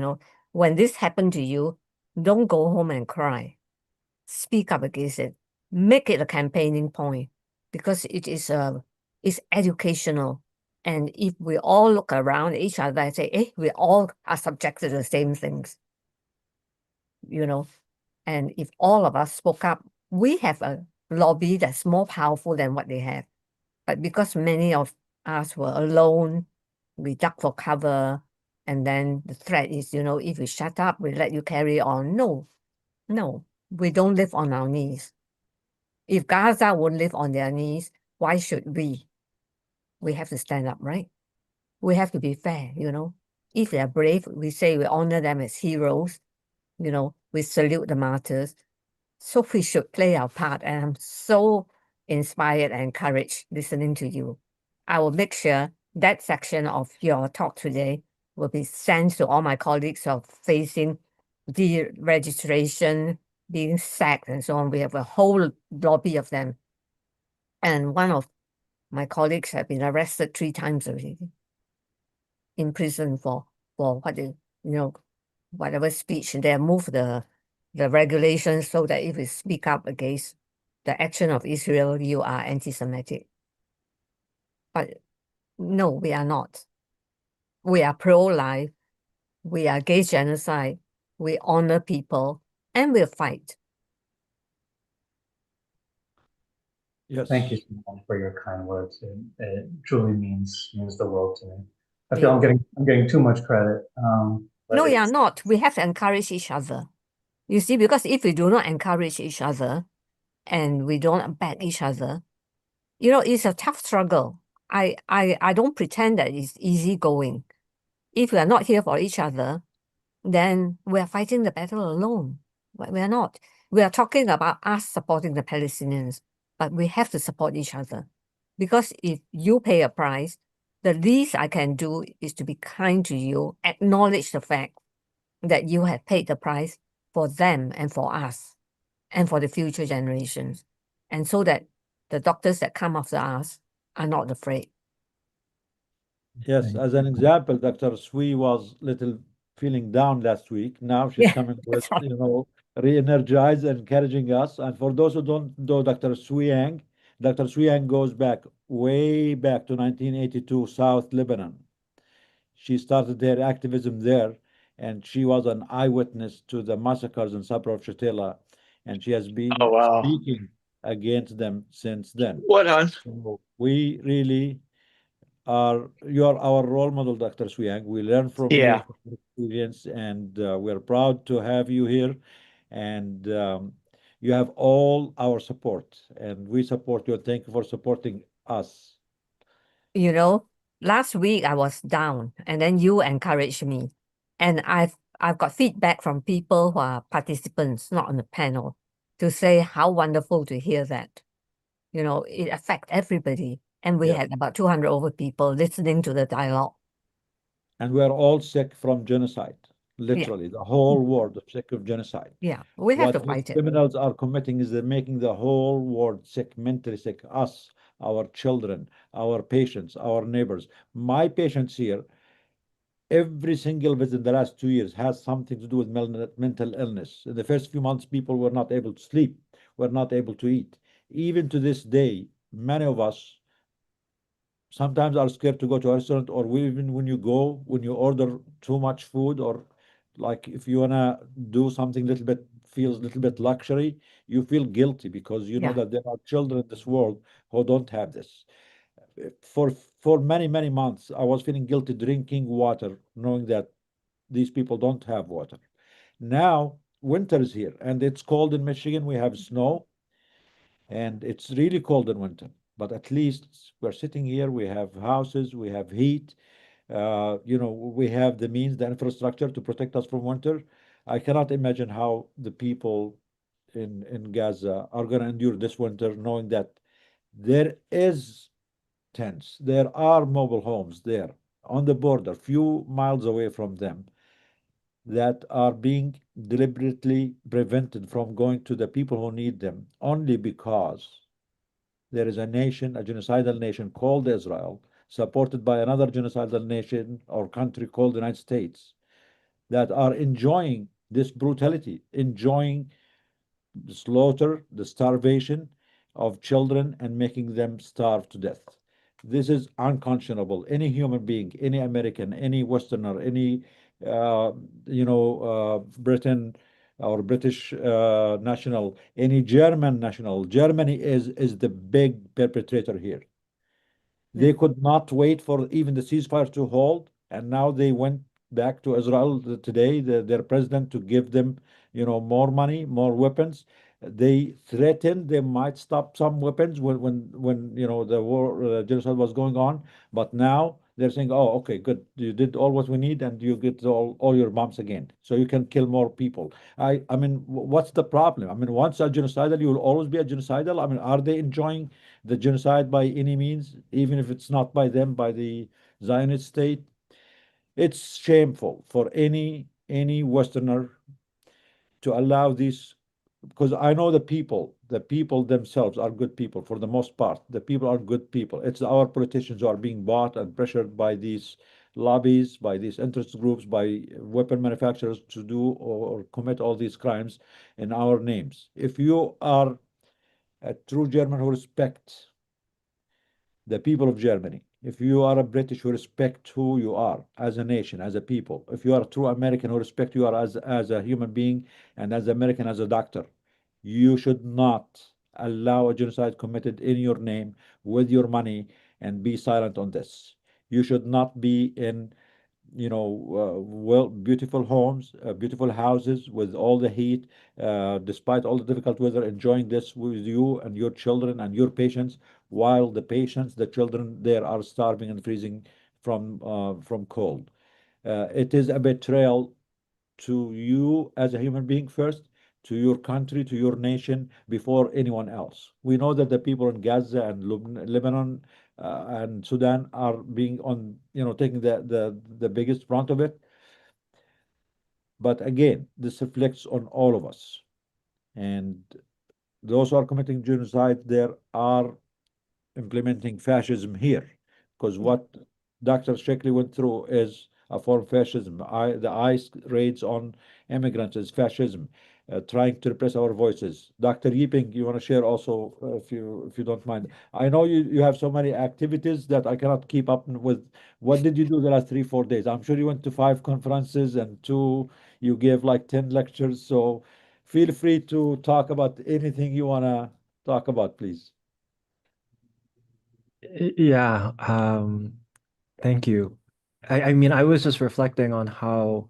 when this happened to you, don't go home and cry. Speak up against it. Make it a campaigning point, because it's educational. And if we all look around each other and say, we all are subjected to the same things, and if all of us spoke up, we have a lobby that's more powerful than what they have. But because many of us were alone, we ducked for cover, and then the threat is, if we shut up, we let you carry on. No, we don't live on our knees. If Gaza would live on their knees, why should we? We have to stand up, right? We have to be fair, If they're brave, we say we honor them as heroes, we salute the martyrs. So we should play our part, and I'm so inspired and encouraged listening to you. I will make sure that section of your talk today will be sent to all my colleagues who are facing deregistration, being sacked, and so on. We have a whole lobby of them. And one of my colleagues have been arrested 3 times already, in prison for what they, whatever speech. They have moved the regulations so that if you speak up against the action of Israel, you are anti-Semitic. But no, we are not. We are pro-life. We are against genocide. We honor people, and we'll fight. Yes. Thank you so much for your kind words. It truly means the world to me. I feel I'm getting too much credit. No, you are not. We have to encourage each other. You see, because if we do not encourage each other and we don't back each other, it's a tough struggle. I don't pretend that it's easy going. If we are not here for each other, then we are fighting the battle alone. We are not. We are talking about us supporting the Palestinians, but we have to support each other. Because if you pay a price, the least I can do is to be kind to you, acknowledge the fact that you have paid the price for them and for us and for the future generations. And so that the doctors that come after us are not afraid. Yes, as an example, Dr. Sui was little feeling down last week. Now she's Yeah, coming with, that's right. re-energized and encouraging us. And for those who don't know Dr. Sui Yang goes back way back to 1982, South Lebanon. She started her activism there, and she was an eyewitness to the massacres in Sabra of Shatila, and she has Oh, been wow. speaking against them since then. What on? So we really you are our role model, Dr. Suyang. We learn from you, Yeah. from your experience, and we're proud to have you here. And you have all our support, and we support you. Thank you for supporting us. Last week I was down and then you encouraged me. And I've got feedback from people who are participants, not on the panel, to say how wonderful to hear that. It affects everybody. And we Yes. had about 200 over people listening to the dialogue. And we're all sick from genocide. Yeah. Literally, the whole world is sick of genocide. Yeah, we have to What these fight it. criminals are committing is they're making the whole world sick, mentally sick. Us, our children, our patients, our neighbors. My patients here, every single visit in the last 2 years has something to do with mental illness. In the first few months, people were not able to sleep, were not able to eat. Even to this day, many of us sometimes are scared to go to a restaurant, or even when you order too much food, or like if you wanna do something little bit feels a little bit luxury, you feel guilty because you know Yeah. that there are children in this world who don't have this. For many months, I was feeling guilty drinking water, knowing that these people don't have water. Now winter is here, and it's cold in Michigan. We have snow, and it's really cold in winter. But at least we're sitting here. We have houses. We have heat. We have the means, the infrastructure to protect us from winter. I cannot imagine how the people in Gaza are going to endure this winter, knowing that there is tents, there are mobile homes there on the border, few miles away from them, that are being deliberately prevented from going to the people who need them only because there is a nation, a genocidal nation called Israel, supported by another genocidal nation or country called the United States, that are enjoying this brutality, enjoying the slaughter, the starvation of children, and making them starve to death. This is unconscionable. Any human being, any American, any Westerner, any Britain or British national, any German national. Germany is the big perpetrator here. They could not wait for even the ceasefire to hold, and now they went back to Israel today, their president, to give them, more money, more weapons. They threatened they might stop some weapons when the war genocide was going on, but now they're saying, "Oh, okay, good, you did all what we need, and you get all your bombs again, so you can kill more people." I mean, what's the problem? I mean, once a genocidal, you will always be a genocidal. I mean, are they enjoying the genocide by any means, even if it's not by them, by the Zionist state? It's shameful for any Westerner to allow these, because I know the people themselves are good people for the most part. The people are good people. It's our politicians who are being bought and pressured by these lobbies, by these interest groups, by weapon manufacturers to do or commit all these crimes in our names. If you are a true German who respects the people of Germany, if you are a British who respect who you are as a nation, as a people, if you are a true American who respect you are as a human being and as American as a doctor, you should not allow a genocide committed in your name with your money and be silent on this. You should not be in well, beautiful homes, beautiful houses with all the heat, despite all the difficult weather, enjoying this with you and your children and your patients, while the patients, the children there are starving and freezing from cold. It is a betrayal to you as a human being first, to your country, to your nation, before anyone else. We know that the people in Gaza and Lebanon and Sudan are being taking the biggest front of it. But again, this reflects on all of us. And those who are committing genocide there are implementing fascism here, because what Dr. Shekli went through is a form of fascism. The ICE raids on immigrants is fascism, trying to repress our voices. Dr. Yiping, you want to share also, if you don't mind? I know you have so many activities that I cannot keep up with. What did you do the last 3 4 days? I'm sure you went to 5 conferences and you gave like 10 lectures. So feel free to talk about anything you want to talk about, please. Yeah, thank you. I mean, I was just reflecting on how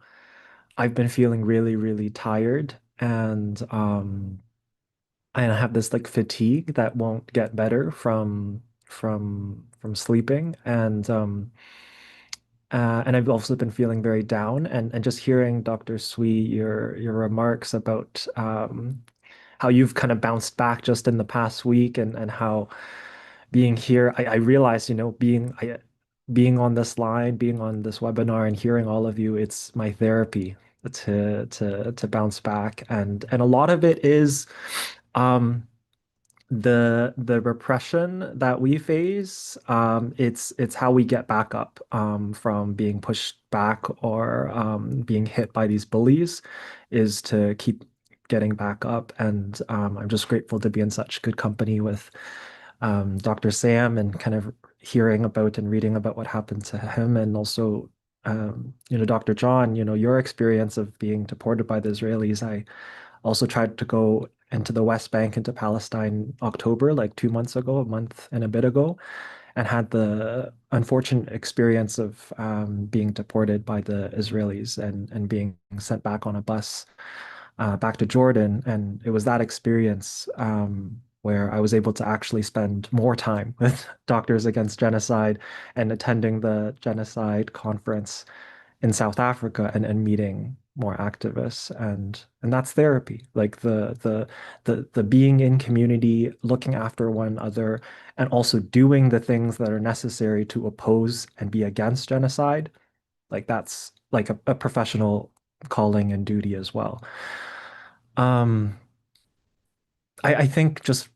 I've been feeling really, really tired and I have this like fatigue that won't get better from sleeping and I've also been feeling very down and just hearing Dr. Sui your remarks about how you've kind of bounced back just in the past week and how being here, I realized, being on this line, being on this webinar and hearing all of you, it's my therapy to bounce back. And a lot of it is um the repression that we face. It's how we get back up from being pushed back or being hit by these bullies is to keep getting back up. And I'm just grateful to be in such good company with Dr. Sam and kind of hearing about and reading about what happened to him, and also Dr. John, your experience of being deported by the Israelis. I also tried to go into the West Bank, into Palestine, October, like 2 months ago, a month and a bit ago, and had the unfortunate experience of being deported by the Israelis and being sent back on a bus back to Jordan. And it was that experience where I was able to actually spend more time with Doctors Against Genocide and attending the genocide conference in South Africa and meeting more activists, and that's therapy. Like the being in community, looking after one another, and also doing the things that are necessary to oppose and be against genocide. Like that's like a professional calling and duty as well. Um, I think just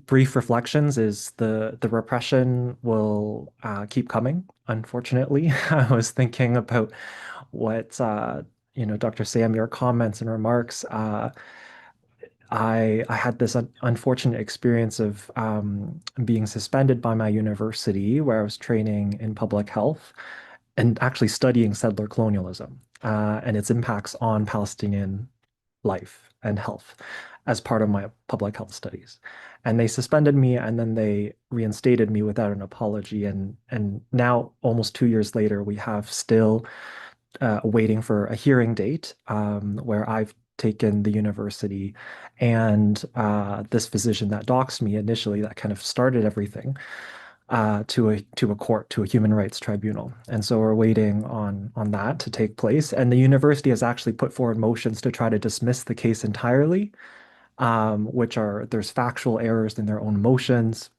brief reflections is the repression will keep coming, unfortunately. I was thinking about what Dr. Sam, your comments and remarks. I had this unfortunate experience of being suspended by my university where I was training in public health and actually studying settler colonialism and its impacts on Palestinian life and health as part of my public health studies. And they suspended me and then they reinstated me without an apology. And now, almost 2 years later, we have still waiting for a hearing date where I've taken the university and this physician that doxed me initially, that kind of started everything, to a court, to a human rights tribunal. And so we're waiting on that to take place. And the university has actually put forward motions to try to dismiss the case entirely, there's factual errors in their own motions.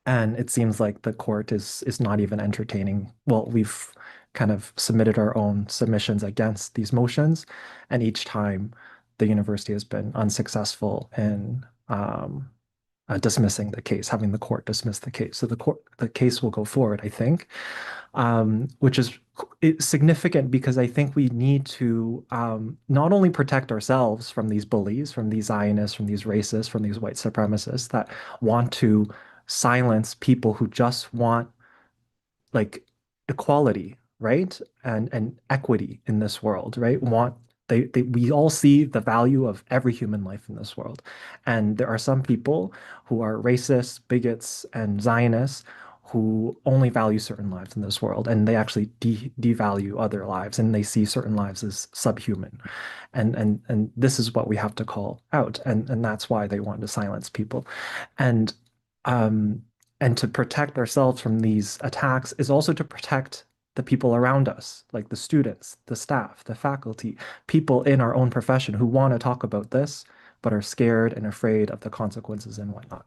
And it seems like the court is not even entertaining. Well, we've kind of submitted our own submissions against these motions, and each time the university has been unsuccessful in dismissing the case, having the court dismiss the case. So the case will go forward, I think, which is significant because I think we need to not only protect ourselves from these bullies, from these Zionists, from these racists, from these white supremacists that want to silence people who just want like equality, right? And equity in this world, right? We all see the value of every human life in this world. And there are some people who are racists, bigots, and Zionists who only value certain lives in this world, and they actually devalue other lives, and they see certain lives as subhuman. And this is what we have to call out, and that's why they want to silence people. And um, and to protect ourselves from these attacks is also to protect the people around us, like the students, the staff, the faculty, people in our own profession who want to talk about this, but are scared and afraid of the consequences and whatnot.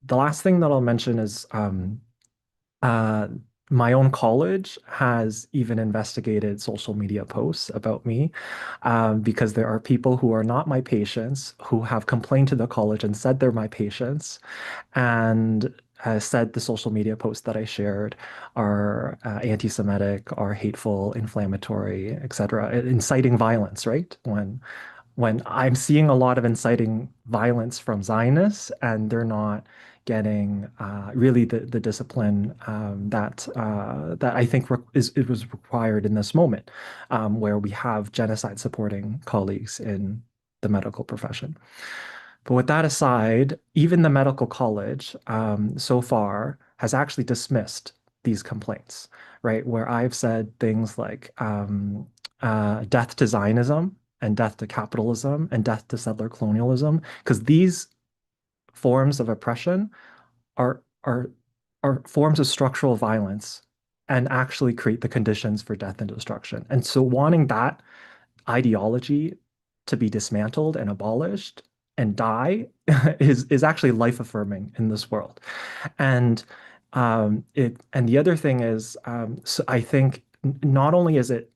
The last thing that I'll mention is uh, my own college has even investigated social media posts about me because there are people who are not my patients who have complained to the college and said they're my patients and said the social media posts that I shared are anti-Semitic, are hateful, inflammatory, etc., inciting violence, right? When I'm seeing a lot of inciting violence from Zionists, and they're not getting really the discipline that I think it was required in this moment, where we have genocide supporting colleagues in the medical profession. But with that aside, even the medical college so far has actually dismissed these complaints, right? Where I've said things like death to Zionism and death to capitalism and death to settler colonialism, because these forms of oppression are are are forms of structural violence and actually create the conditions for death and destruction. And so wanting that ideology to be dismantled and abolished and die is actually life affirming in this world. And and the other thing is, so I think not only is it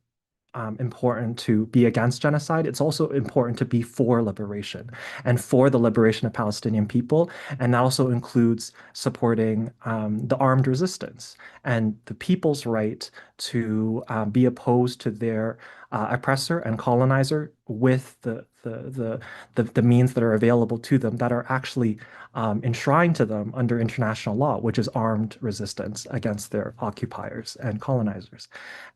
important to be against genocide, it's also important to be for liberation and for the liberation of Palestinian people. And that also includes supporting the armed resistance and the people's right to be opposed to their oppressor and colonizer with the means that are available to them that are actually enshrined to them under international law, which is armed resistance against their occupiers and colonizers.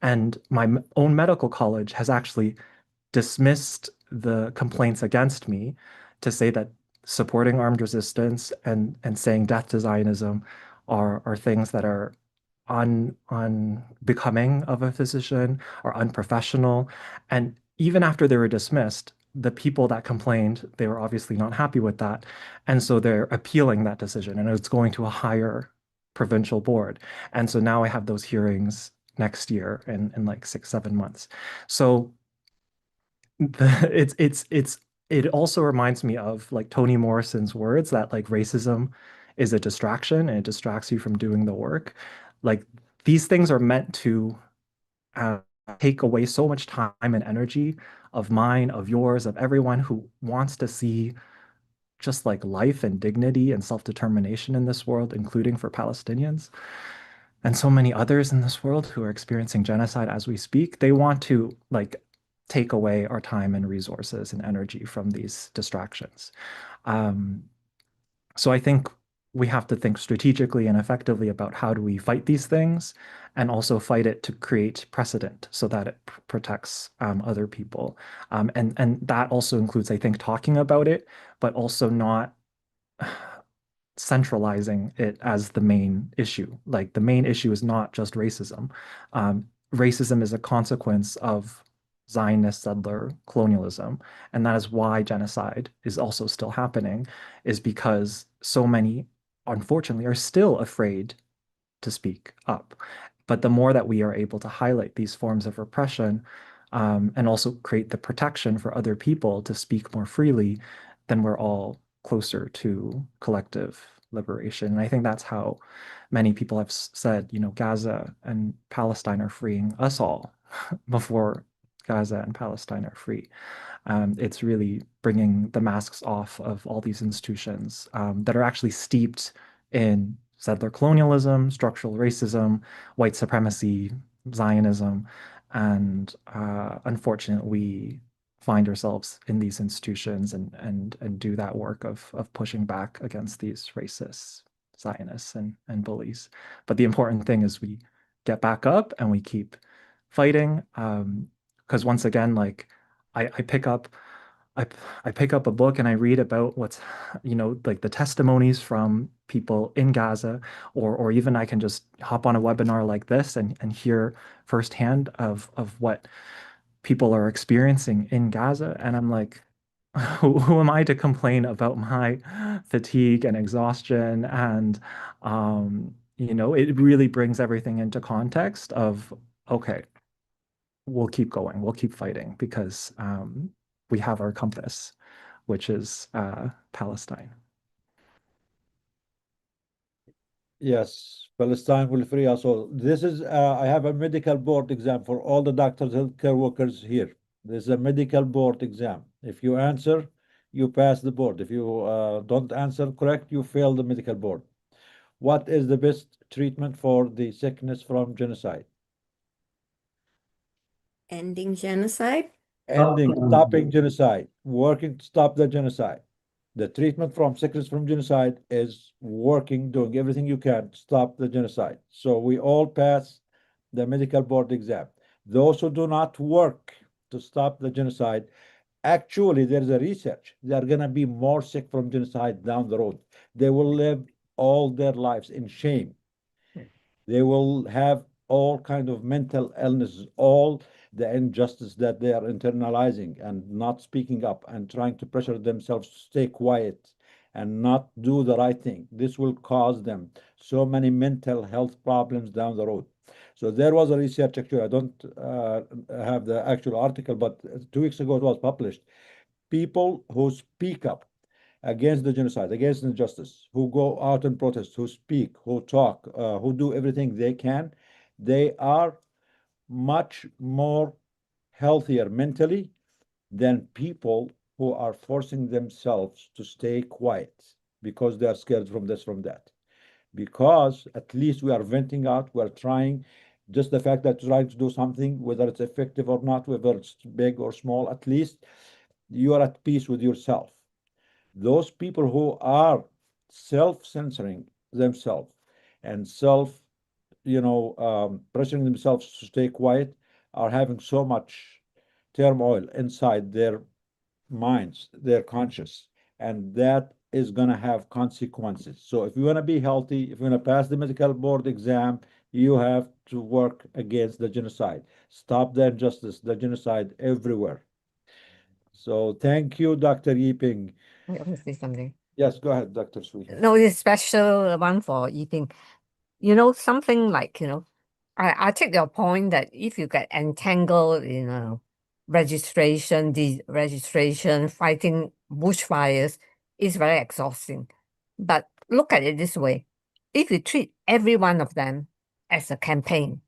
And my own medical college has actually dismissed the complaints against me to say that supporting armed resistance and saying death to Zionism are things that are unbecoming of a physician or unprofessional. And even after they were dismissed, the people that complained, they were obviously not happy with that. And so they're appealing that decision and it's going to a higher provincial board. And so now I have those hearings next year in like 6, 7 months. So it also reminds me of like Toni Morrison's words that like racism is a distraction and it distracts you from doing the work. Like these things are meant to uh, take away so much time and energy of mine, of yours, of everyone who wants to see just like life and dignity and self-determination in this world, including for Palestinians and so many others in this world who are experiencing genocide as we speak. They want to like take away our time and resources and energy from these distractions. Um, so I think we have to think strategically and effectively about how do we fight these things and also fight it to create precedent so that it protects other people. And that also includes, I think, talking about it, but also not centralizing it as the main issue. Like the main issue is not just racism. Racism is a consequence of Zionist settler colonialism, and that is why genocide is also still happening, is because so many, unfortunately, are still afraid to speak up. But the more that we are able to highlight these forms of repression and also create the protection for other people to speak more freely, then we're all closer to collective liberation. And I think that's how many people have said, you know, Gaza and Palestine are freeing us all before Gaza and Palestine are free. It's really bringing the masks off of all these institutions that are actually steeped in settler colonialism, structural racism, white supremacy, Zionism, and unfortunately, we find ourselves in these institutions and do that work of pushing back against these racists, Zionists, and bullies. But the important thing is we get back up and we keep fighting. Because once again, like I pick up I pick up a book and I read about what's, you know, like the testimonies from people in Gaza, or even I can just hop on a webinar like this and hear firsthand of what people are experiencing in Gaza. And I'm like, who am I to complain about my fatigue and exhaustion? And, it really brings everything into context of, okay, we'll keep going, we'll keep fighting because we have our compass, which is Palestine. Yes, Palestine will free us all. This is, I have a medical board exam for all the doctors, healthcare workers here. This is a medical board exam. If you answer, you pass the board. If you don't answer correct, you fail the medical board. What is the best treatment for the sickness from genocide? Ending genocide? Stopping genocide, working to stop the genocide. The treatment from sickness from genocide is working, doing everything you can to stop the genocide. So we all pass the medical board exam. Those who do not work to stop the genocide, actually, there is a research. They are going to be more sick from genocide down the road. They will live all their lives in shame. They will have all kind of mental illnesses, all the injustice that they are internalizing and not speaking up and trying to pressure themselves to stay quiet and not do the right thing. This will cause them so many mental health problems down the road. So there was a research, actually, I don't have the actual article, but 2 weeks ago it was published. People who speak up against the genocide, against injustice, who go out and protest, who speak, who talk, who do everything they can, they are much more healthier mentally than people who are forcing themselves to stay quiet because they are scared from this, from that. Because at least we are venting out, we're trying. Just the fact that trying to do something, whether it's effective or not, whether it's big or small, at least you are at peace with yourself. Those people who are self-censoring themselves and pressuring themselves to stay quiet are having so much turmoil inside their minds, their conscious, and that is going to have consequences. So if you want to be healthy, if you want to pass the medical board exam, you have to work against the genocide. Stop the injustice, the genocide everywhere. So thank you, Dr. Yiping. I want to say something. Yes, go ahead, Dr. Sweet. No, it's special one for eating. Something like, I take your point that if you get entangled in a registration, deregistration, fighting bushfires, it's very exhausting. But look at it this way. If you treat every one of them as a campaign,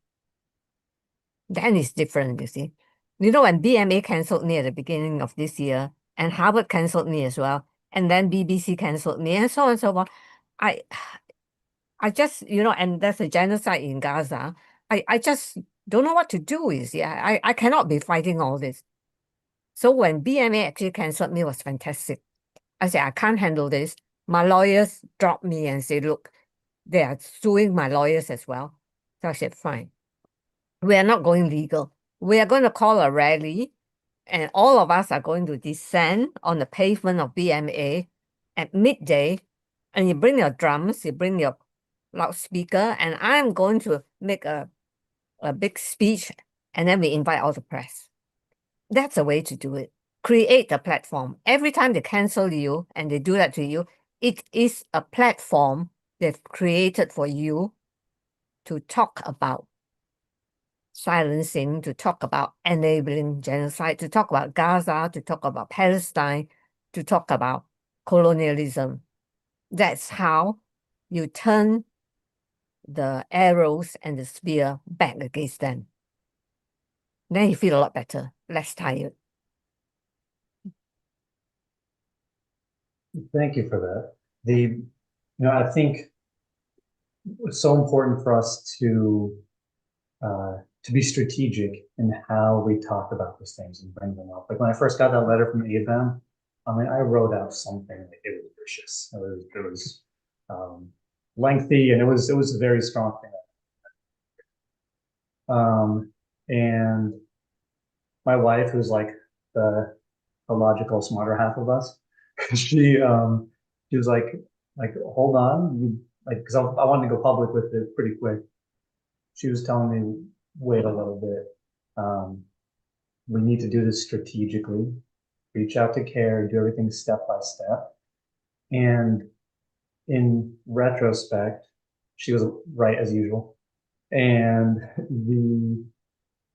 then it's different, you see. When BMA canceled me at the beginning of this year, and Harvard canceled me as well, and then BBC canceled me, and so on and so on, I just, and there's a genocide in Gaza. I just don't know what to do, you see. I cannot be fighting all this. So when BMA actually canceled me, it was fantastic. I said, I can't handle this. My lawyers dropped me and said, look, they are suing my lawyers as well. So I said, fine. We are not going legal. We are going to call a rally, and all of us are going to descend on the pavement of BMA at midday, and you bring your drums, you bring your loudspeaker, and I'm going to make a big speech, and then we invite all the press. That's a way to do it. Create a platform. Every time they cancel you and they do that to you, it is a platform they've created for you to talk about silencing, to talk about enabling genocide, to talk about Gaza, to talk about Palestine, to talk about colonialism. That's how you turn the arrows and the spear back against them. Then you feel a lot better, less tired. Thank you for that. I think it's so important for us to be strategic in how we talk about these things and bring them up. Like when I first got that letter from ABAM, I wrote out something like it was vicious. It was lengthy, and it was a very strong thing. And my wife, who's like the logical, smarter half of us, she was like, like, hold on, because I wanted to go public with it pretty quick. She was telling me, wait a little bit. We need to do this strategically, reach out to CARE, do everything step by step. And in retrospect, she was right as usual. And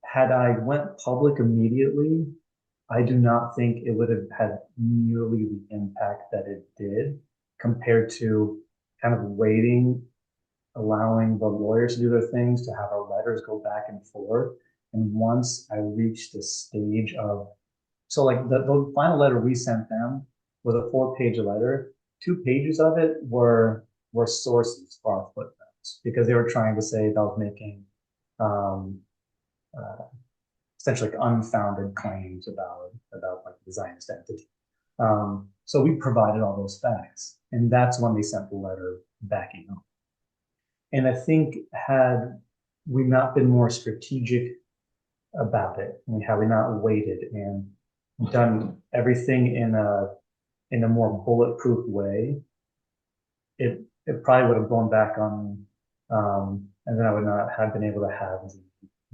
had I went public immediately, I do not think it would have had nearly the impact that it did compared to kind of waiting, allowing the lawyers to do their things, to have our letters go back and forth. And once I reached the stage of, so like the final letter we sent them was a 4-page letter. 2 pages of it were sources for our footnotes because they were trying to say that I was making essentially like unfounded claims about like the Zionist entity. So we provided all those facts, and that's when they sent the letter backing up. And I think had we not been more strategic about it, and had we not waited and done everything in a more bulletproof way, it probably would have gone back on, and then I would not have been able to have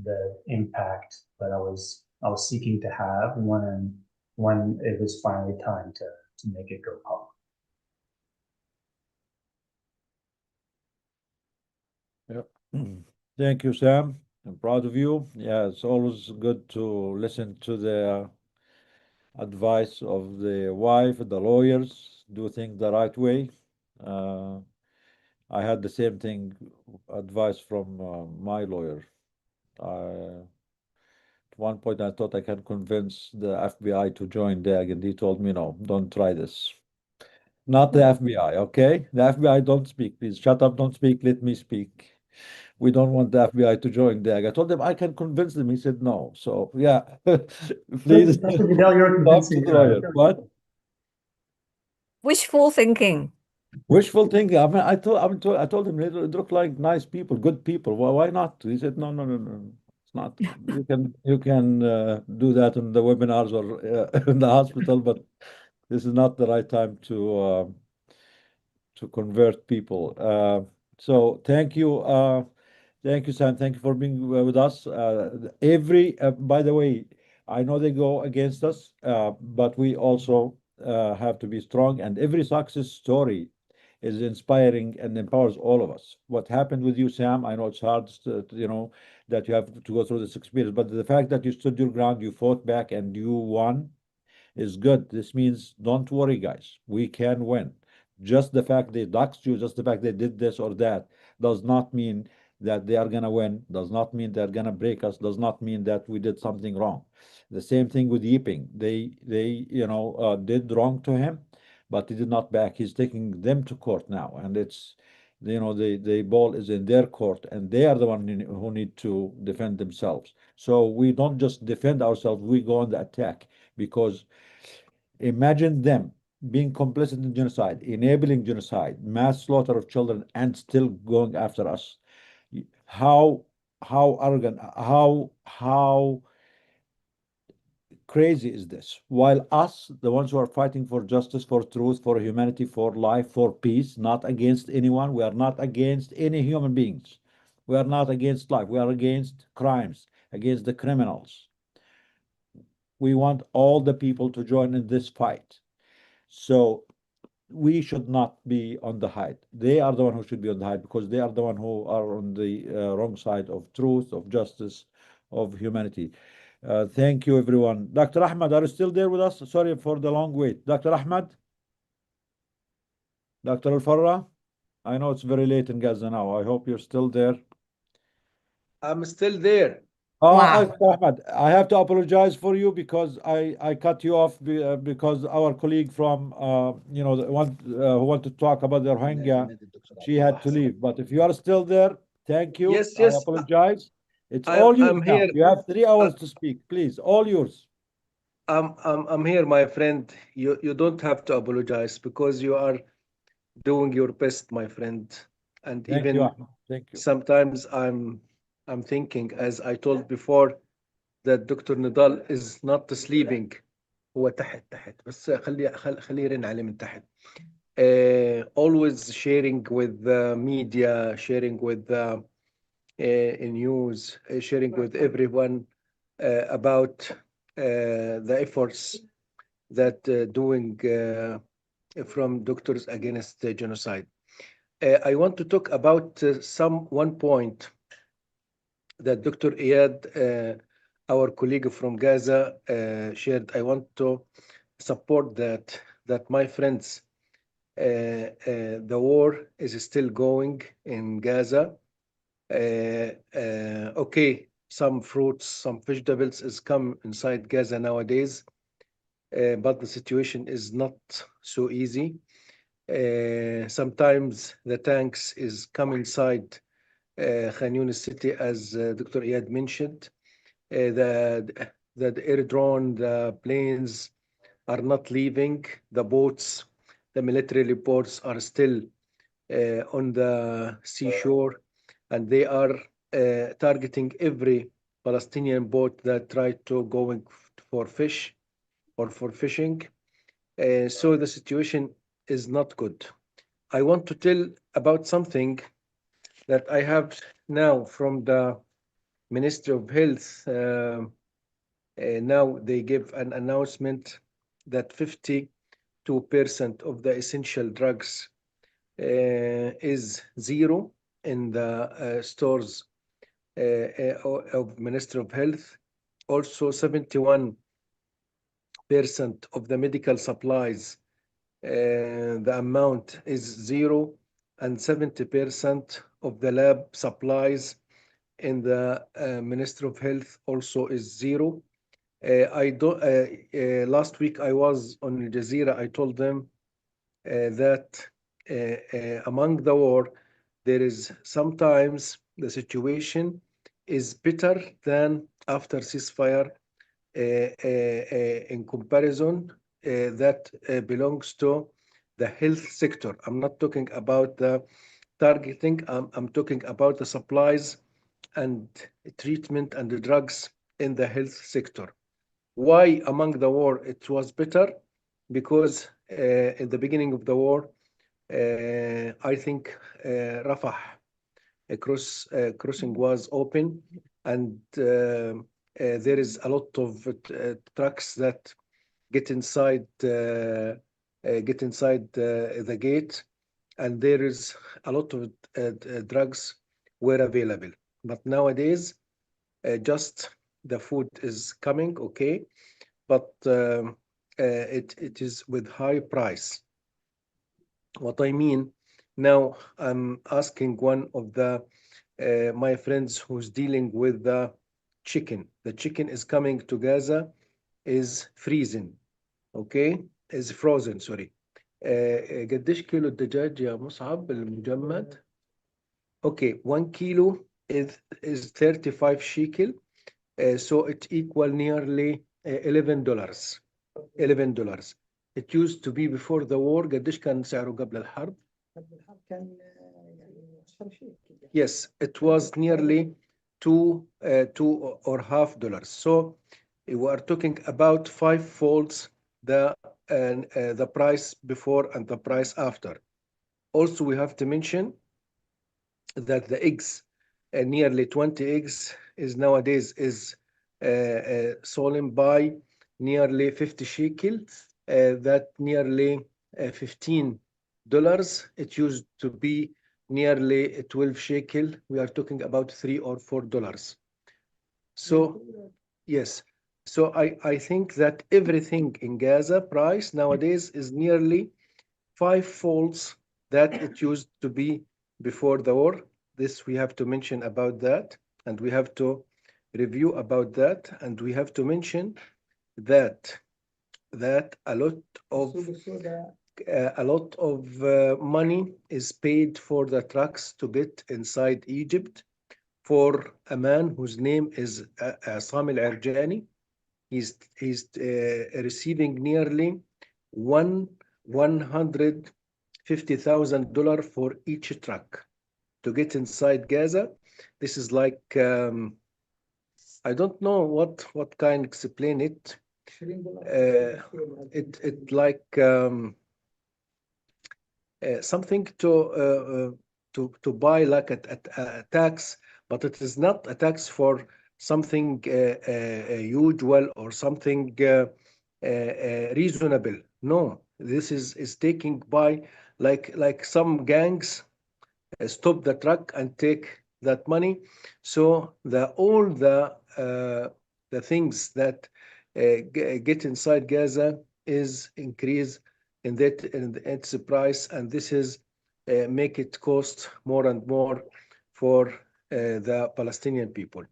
the impact that I was seeking to have when it was finally time to make it go public. Yeah. Thank you, Sam. I'm proud of you. Yeah, it's always good to listen to the advice of the wife, the lawyers, do things the right way. Uh, I had the same thing, advice from my lawyer. At one point, I thought I can convince the FBI to join DAG, and he told me, no, don't try this. Not the FBI, okay? The FBI, don't speak, please. Shut up, don't speak, let me speak. We don't want the FBI to join DAG. I told him I can convince them. He said no. So, yeah, please Dr. Vidal, you're a talk to convincing the guy. lawyer. What? Wishful thinking. Wishful thinking. I mean, I told him they look like nice people, good people. Why not? He said, no, no, no, no. It's not. You can do that in the webinars or in the hospital, but this is not the right time to convert people. So thank you, Sam. Thank you for being with us. By the way, I know they go against us, but we also have to be strong. And every success story is inspiring and empowers all of us. What happened with you, Sam? I know it's hard, that you have to go through this experience, but the fact that you stood your ground, you fought back, and you won is good. This means don't worry, guys. We can win. Just the fact they doxed you, just the fact they did this or that, does not mean that they are gonna win. Does not mean they're gonna break us. Does not mean that we did something wrong. The same thing with Yiping. They did wrong to him, but he did not back. He's taking them to court now, and it's the ball is in their court, and they are the one who need to defend themselves. So we don't just defend ourselves; we go on the attack because imagine them being complicit in genocide, enabling genocide, mass slaughter of children, and still going after us. How arrogant, how crazy is this? While us, the ones who are fighting for justice, for truth, for humanity, for life, for peace, not against anyone, we are not against any human beings. We are not against life. We are against crimes, against the criminals. We want all the people to join in this fight. So we should not be on the hide. They are the one who should be on the hide because they are the one who are on the wrong side of truth, of justice, of humanity. Thank you, everyone. Dr. Ahmed, are you still there with us? Sorry for the long wait. Dr. Ahmed? Dr. Al-Farra? I know it's very late in Gaza now. I hope you're still there. I'm still there. Dr. Ahmed, I have to apologize for you because I cut you off because our colleague from the one who wanted to talk about the Rohingya, she had to leave. But if you are still there, thank you. Yes, I yes. apologize. It's all yours I'm now. here. You have 3 hours to speak. Please, all yours. I'm here, my friend. You don't have to apologize because you are doing your best, my friend. And Thank even you, Ahmed. Thank you. sometimes I'm thinking, as I told before, that Dr. Nidal is not sleeping. هو تحت بس خليه يرن عليه من تحت. always sharing with the media, sharing with the news, sharing with everyone about the efforts that doing from Doctors Against Genocide. I want to talk about one point that Dr. Iyad, our colleague from Gaza, shared. I want to support that my friends, the war is still going in Gaza. Okay, some fruits, some vegetables is come inside Gaza nowadays, but the situation is not so easy. Sometimes the tanks is come inside Khan Yunis city, as Dr. Iyad mentioned. The air drone, the planes are not leaving. The boats, the military boats are still on the seashore, and they are targeting every Palestinian boat that tried to going for fish or for fishing. So the situation is not good. I want to tell about something that I have now from the Ministry of Health. Now they give an announcement that 52% of the essential drugs is zero in the stores of Ministry of Health. Also, 71% of the medical supplies, the amount is zero, and 70% of the lab supplies in the Ministry of Health also is zero. Last week I was on Al Jazeera. I told them that among the war, there is sometimes the situation is better than after ceasefire in comparison that belongs to the health sector. I'm not talking about the targeting. I'm talking about the supplies and treatment and the drugs in the health sector. Why among the war it was better? Because in the beginning of the war, I think Rafah crossing was open, and there is a lot of trucks that get inside the gate, and there is a lot of drugs were available. But nowadays, just the food is coming, okay, but it is with high price. What I mean, now I'm asking one of the my friends who's dealing with the chicken. The chicken is coming to Gaza, is freezing, okay, is frozen, sorry. قديش كيلو الدجاج يا مصعب المجمد؟ Okay, 1 kilo is 35 shekel, so it equal nearly $11. $11. It used to be before the war. قديش كان سعره قبل الحرب؟ Yes, it was nearly $2.50. So we are talking about 5 folds the price before and the price after. Also, we have to mention that the eggs, nearly 20 eggs, is nowadays is sold by nearly 50 shekel. That nearly $15. It used to be nearly 12 shekel. We are talking about $3 or $4. So yes, so I think that everything in Gaza price nowadays is nearly 5 folds that it used to be before the war. This we have to mention about that, and we have to review about that, and we have to mention that a lot of money is paid for the trucks to get inside Egypt for a man whose name is Asam al-Arjani. He's receiving nearly $150,000 for each truck to get inside Gaza. This is like I don't know what kind explain it. It like something to buy like a tax, but it is not a tax for something usual or something reasonable. No, this is taking by like some gangs stop the truck and take that money. So all the things that get inside Gaza is increase in its price, and this is make it cost more and more for the Palestinian people.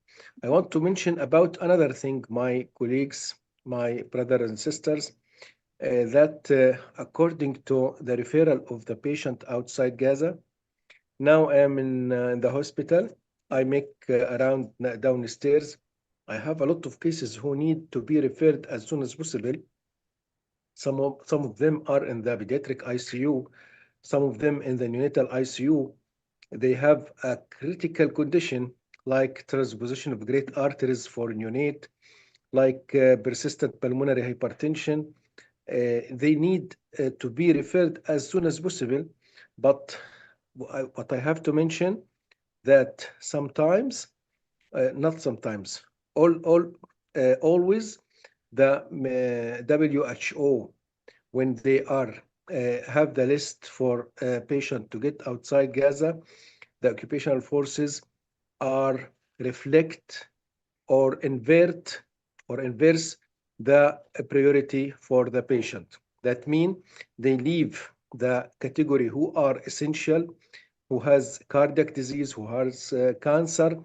I want to mention about another thing, my colleagues, my brothers and sisters, that according to the referral of the patient outside Gaza, now I am in the hospital. I make around downstairs. I have a lot of cases who need to be referred as soon as possible. Some of them are in the pediatric ICU, some of them in the neonatal ICU. They have a critical condition like transposition of great arteries for neonate, like persistent pulmonary hypertension. They need to be referred as soon as possible, but what I have to mention that sometimes, not sometimes, always the WHO, when they are have the list for patient to get outside Gaza, the occupational forces are reflect or inverse the priority for the patient. That means they leave the category who are essential, who has cardiac disease, who has cancer,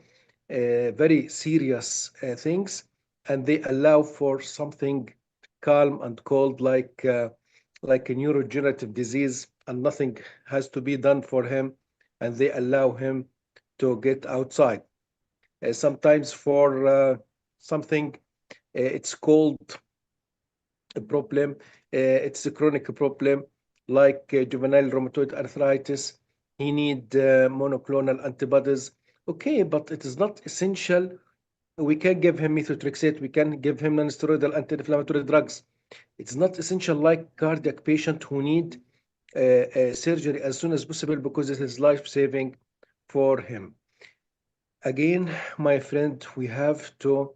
very serious things, and they allow for something calm and cold like a neurodegenerative disease, and nothing has to be done for him, and they allow him to get outside. Sometimes for something, it's called a problem, it's a chronic problem like juvenile rheumatoid arthritis. He need monoclonal antibodies. Okay, but it is not essential. We can give him methotrexate, we can give him non-steroidal anti-inflammatory drugs. It's not essential like cardiac patient who need surgery as soon as possible because it is life-saving for him. Again, my friend, we have to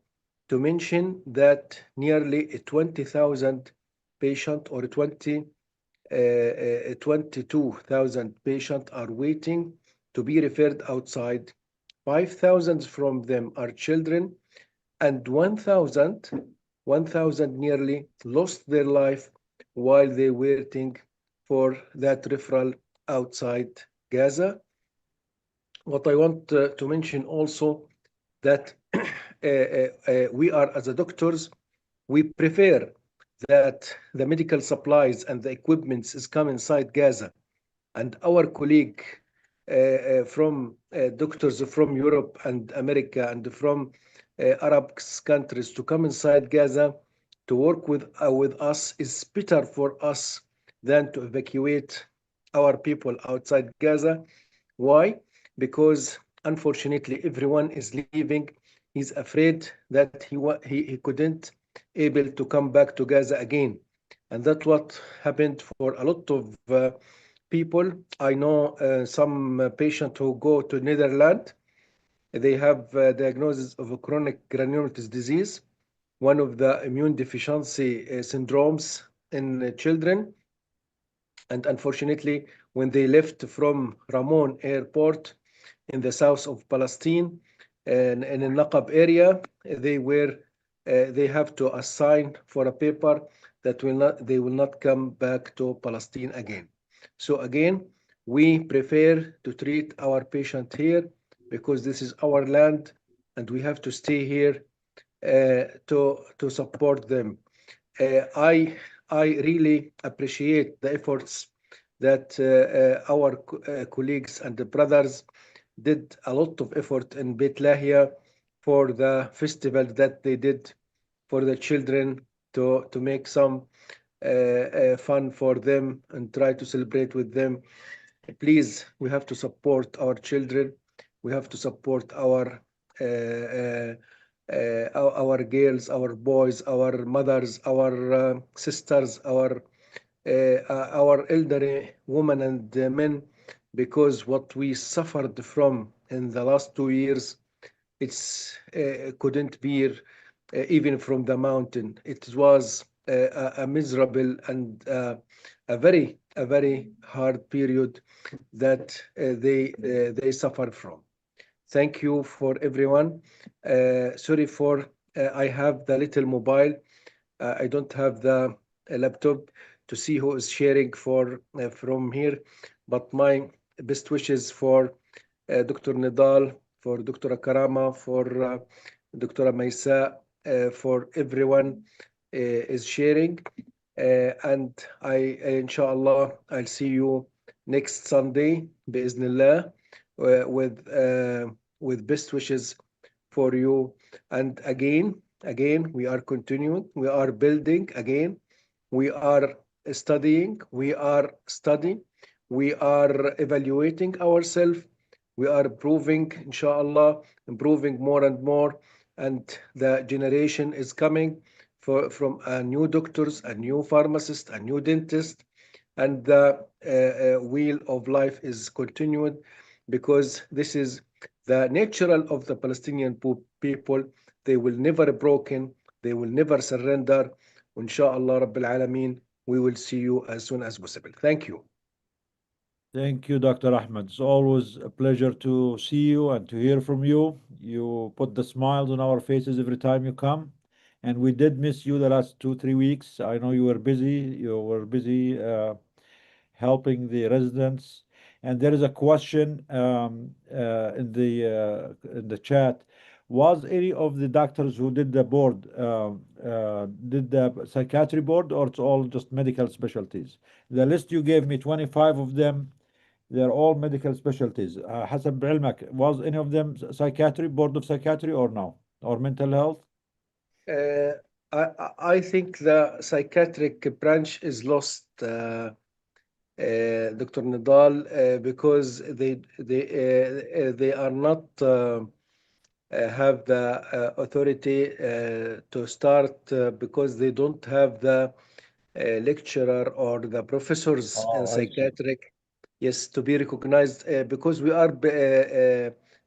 mention that nearly 20,000 patient or 22,000 patients are waiting to be referred outside. 5,000 from them are children, and 1,000 nearly lost their life while they were waiting for that referral outside Gaza. What I want to mention also that we are, as a doctors, we prefer that the medical supplies and the equipments is come inside Gaza, and our colleague from doctors from Europe and America and from Arab countries to come inside Gaza to work with us is better for us than to evacuate our people outside Gaza. Why? Because unfortunately everyone is leaving. He's afraid that he couldn't able to come back to Gaza again, and that's what happened for a lot of people. I know some patient who go to Netherlands. They have diagnosis of a chronic granulomatous disease, one of the immune deficiency syndromes in children. And unfortunately, when they left from Ramon airport in the south of Palestine, and in the Naqab area, they have to assign for a paper that they will not come back to Palestine again. So again, we prefer to treat our patient here because this is our land, and we have to stay here to support them. I really appreciate the efforts that our colleagues and the brothers did a lot of effort in Beit Lahia for the festival that they did for the children to make some fun for them and try to celebrate with them. Please, we have to support our children. We have to support our girls, our boys, our mothers, our sisters, our our elderly women and men, because what we suffered from in the last 2 years, it's couldn't bear even from the mountain. It was a miserable and a very hard period that they suffered from. Thank you for everyone. Sorry for I have the little mobile. I don't have the laptop to see who is sharing for from here, but my best wishes for Dr. Nidal, for Dr. Karama, for Dr. Maisa, for everyone is sharing. And inshallah, I'll see you next Sunday, biiznillah, with best wishes for you. And again, we are continuing, we are building again, we are studying, we are studying, we are evaluating ourselves, we are improving, inshallah, improving more and more. And the generation is coming from a new doctors, a new pharmacist, a new dentist, and the wheel of life is continued, because this is the natural of the Palestinian people. They will never broken, they will never surrender. Inshallah Rabbil Alameen, we will see you as soon as possible. Thank you. Thank you, Dr. Ahmed. It's always a pleasure to see you and to hear from you. You put the smiles on our faces every time you come. And we did miss you the last 2, 3 weeks. I know you were busy. You were busy helping the residents. And there is a question in the chat. Was any of the doctors who did the board did the psychiatry board, or it's all just medical specialties? The list you gave me, 25 of them, they're all medical specialties. حسب بعلمك, was any of them psychiatry, board of psychiatry, or no? Or mental health? Uh, I think the psychiatric branch is lost, Dr. Nidal, because they are not have the authority to start, because they don't have the lecturer or the professors in Oh, I see. psychiatric, yes, to be recognized, because we are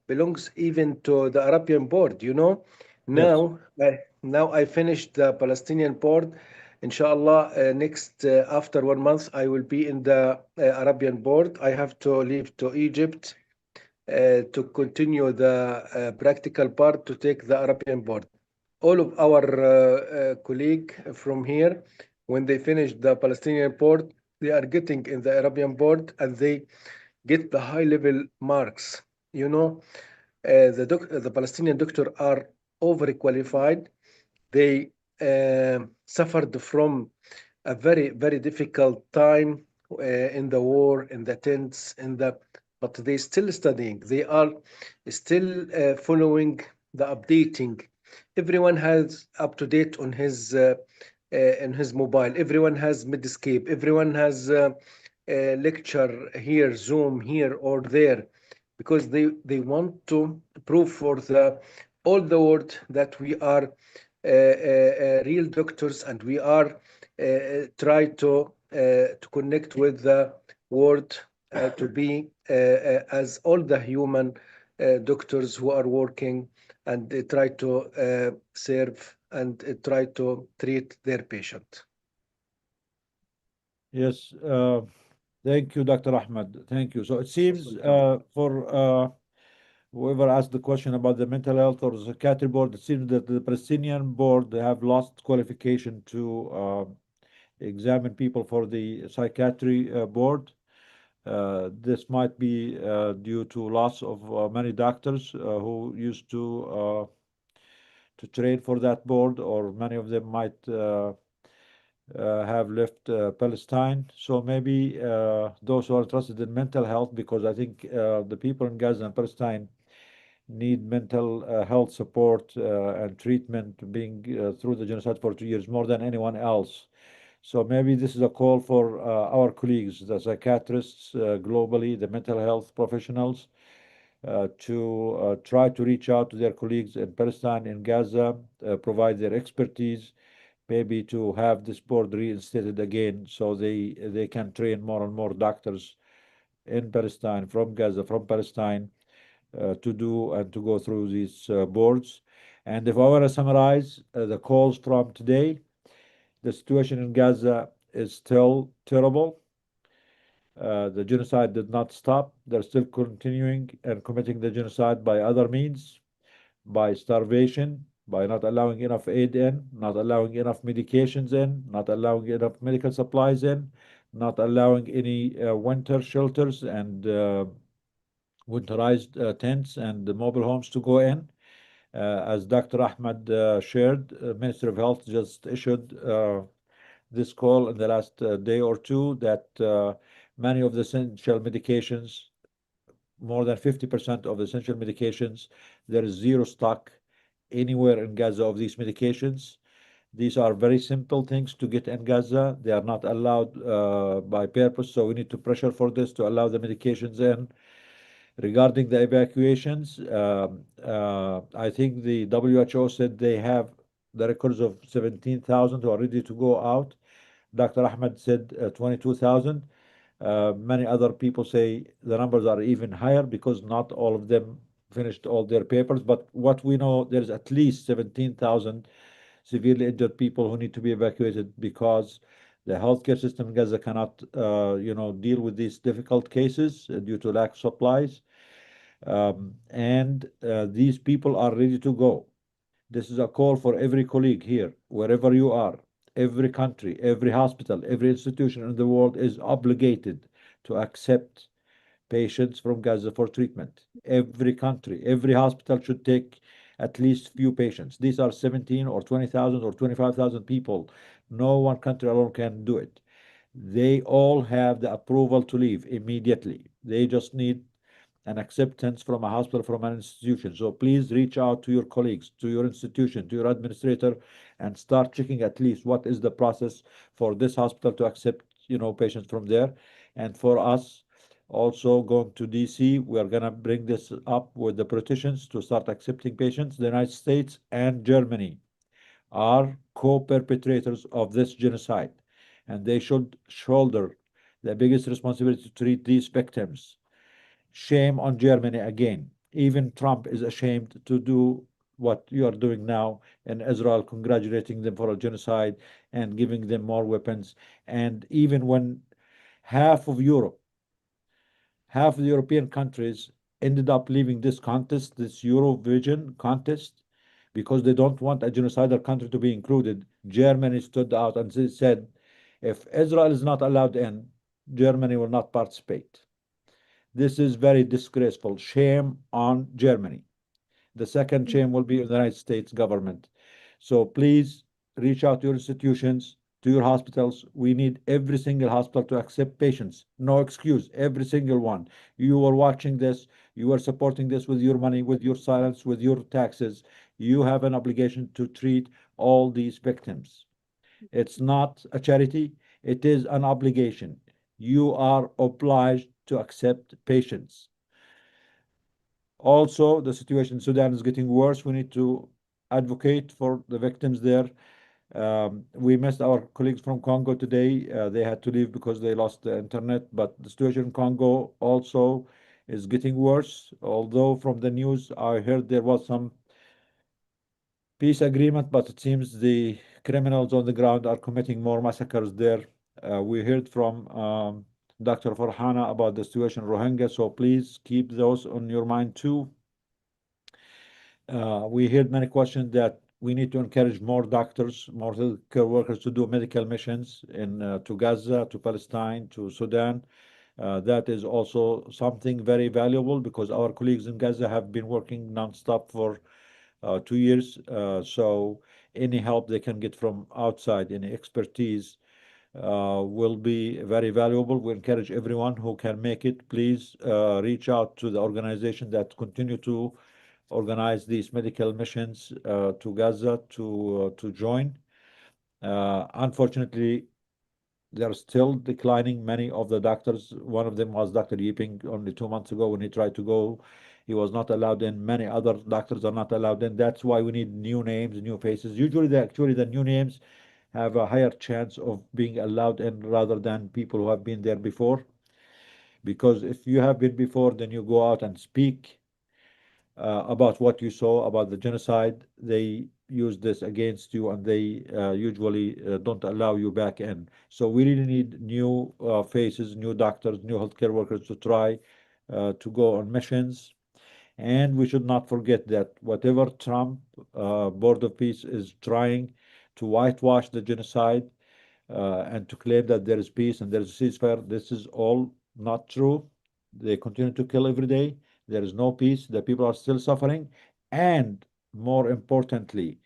belongs even to the Arabian board, you know. Yes. Now I finished the Palestinian board. Inshallah, next after 1 month, I will be in the Arabian board. I have to leave to Egypt to continue the practical part to take the Arabian board. All of our colleague from here, when they finish the Palestinian board, they are getting in the Arabian board and they get the high level marks. You know, the Palestinian doctor are overqualified. They suffered from a very difficult time in the war, in the tents, but they still studying. They are still following the updating. Everyone has up to date on his mobile. Everyone has Medscape. Everyone has lecture here, Zoom here or there, because they want to prove for the all the world that we are real doctors, and we are try to connect with the world, to be as all the human doctors who are working, and try to serve and try to treat their patient. Yes. Thank you, Dr. Ahmed. Thank you. So it seems for whoever asked the question about the mental health or the psychiatry board, it seems that the Palestinian board, they have lost qualification to examine people for the psychiatry board. This might be due to loss of many doctors who used to train for that board, or many of them might have left Palestine. So maybe those who are interested in mental health, because I think the people in Gaza and Palestine need mental health support and treatment, being through the genocide for 2 years more than anyone else. So maybe this is a call for our colleagues, the psychiatrists globally, the mental health professionals, to try to reach out to their colleagues in Palestine, in Gaza, provide their expertise maybe to have this board reinstated again so they can train more and more doctors in Palestine, from Gaza, from Palestine, to do and to go through these boards. And if I want to summarize the calls from today, the situation in Gaza is still terrible. The genocide did not stop. They're still continuing and committing the genocide by other means, by starvation, by not allowing enough aid in, not allowing enough medications in, not allowing enough medical supplies in, not allowing any winter shelters and winterized tents and mobile homes to go in. As Dr. Ahmed shared, Ministry of Health just issued this call in the last day or two that many of the essential medications, more than 50% of the essential medications, there is zero stock anywhere in Gaza of these medications. These are very simple things to get in Gaza. They are not allowed by purpose, so we need to pressure for this to allow the medications in. Regarding the evacuations, I think the WHO said they have the records of 17,000 who are ready to go out. Dr. Ahmed said 22,000. Many other people say the numbers are even higher because not all of them finished all their papers. But what we know, there's at least 17,000 severely injured people who need to be evacuated because the healthcare system in Gaza cannot, deal with these difficult cases due to lack of supplies. And these people are ready to go. This is a call for every colleague here, wherever you are. Every country, every hospital, every institution in the world is obligated to accept patients from Gaza for treatment. Every country, every hospital should take at least few patients. These are 17 or 20,000 or 25,000 people. No one country alone can do it. They all have the approval to leave immediately. They just need an acceptance from a hospital, from an institution. So please reach out to your colleagues, to your institution, to your administrator, and start checking at least what is the process for this hospital to accept, patients from there. And for us, also going to DC, we are gonna bring this up with the politicians to start accepting patients. The United States and Germany are co-perpetrators of this genocide, and they should shoulder the biggest responsibility to treat these victims. Shame on Germany again. Even Trump is ashamed to do what you are doing now in Israel, congratulating them for a genocide and giving them more weapons. And even when half of Europe, half of the European countries ended up leaving this contest, this Eurovision contest, because they don't want a genocidal country to be included, Germany stood out and said, if Israel is not allowed in, Germany will not participate. This is very disgraceful. Shame on Germany. The second shame will be the United States government. So please reach out to your institutions, to your hospitals. We need every single hospital to accept patients. No excuse, every single one. You are watching this, you are supporting this with your money, with your silence, with your taxes. You have an obligation to treat all these victims. It's not a charity, it is an obligation. You are obliged to accept patients. Also, the situation in Sudan is getting worse. We need to advocate for the victims there. We missed our colleagues from Congo today. They had to leave because they lost the internet, but the situation in Congo also is getting worse. Although from the news, I heard there was some peace agreement, but it seems the criminals on the ground are committing more massacres there. We heard from Dr. Farhana about the situation in Rohingya, so please keep those on your mind too. We heard many questions that we need to encourage more doctors, more healthcare workers to do medical missions to Gaza, to Palestine, to Sudan. That is also something very valuable because our colleagues in Gaza have been working nonstop for 2 years. So any help they can get from outside, any expertise, will be very valuable. We encourage everyone who can make it, please reach out to the organization that continue to organize these medical missions to Gaza to join. Unfortunately, they're still declining. Many of the doctors, one of them was Dr. Yiping only 2 months ago when he tried to go. He was not allowed in. Many other doctors are not allowed in. That's why we need new names, new faces. Usually, actually, the new names have a higher chance of being allowed in rather than people who have been there before. Because if you have been before, then you go out and speak about what you saw about the genocide. They use this against you, and they usually don't allow you back in. So we really need new faces, new doctors, new healthcare workers to try to go on missions. And we should not forget that whatever Trump Board of Peace is trying to whitewash the genocide and to claim that there is peace and there is a ceasefire, this is all not true. They continue to kill every day. There is no peace. The people are still suffering. And more importantly,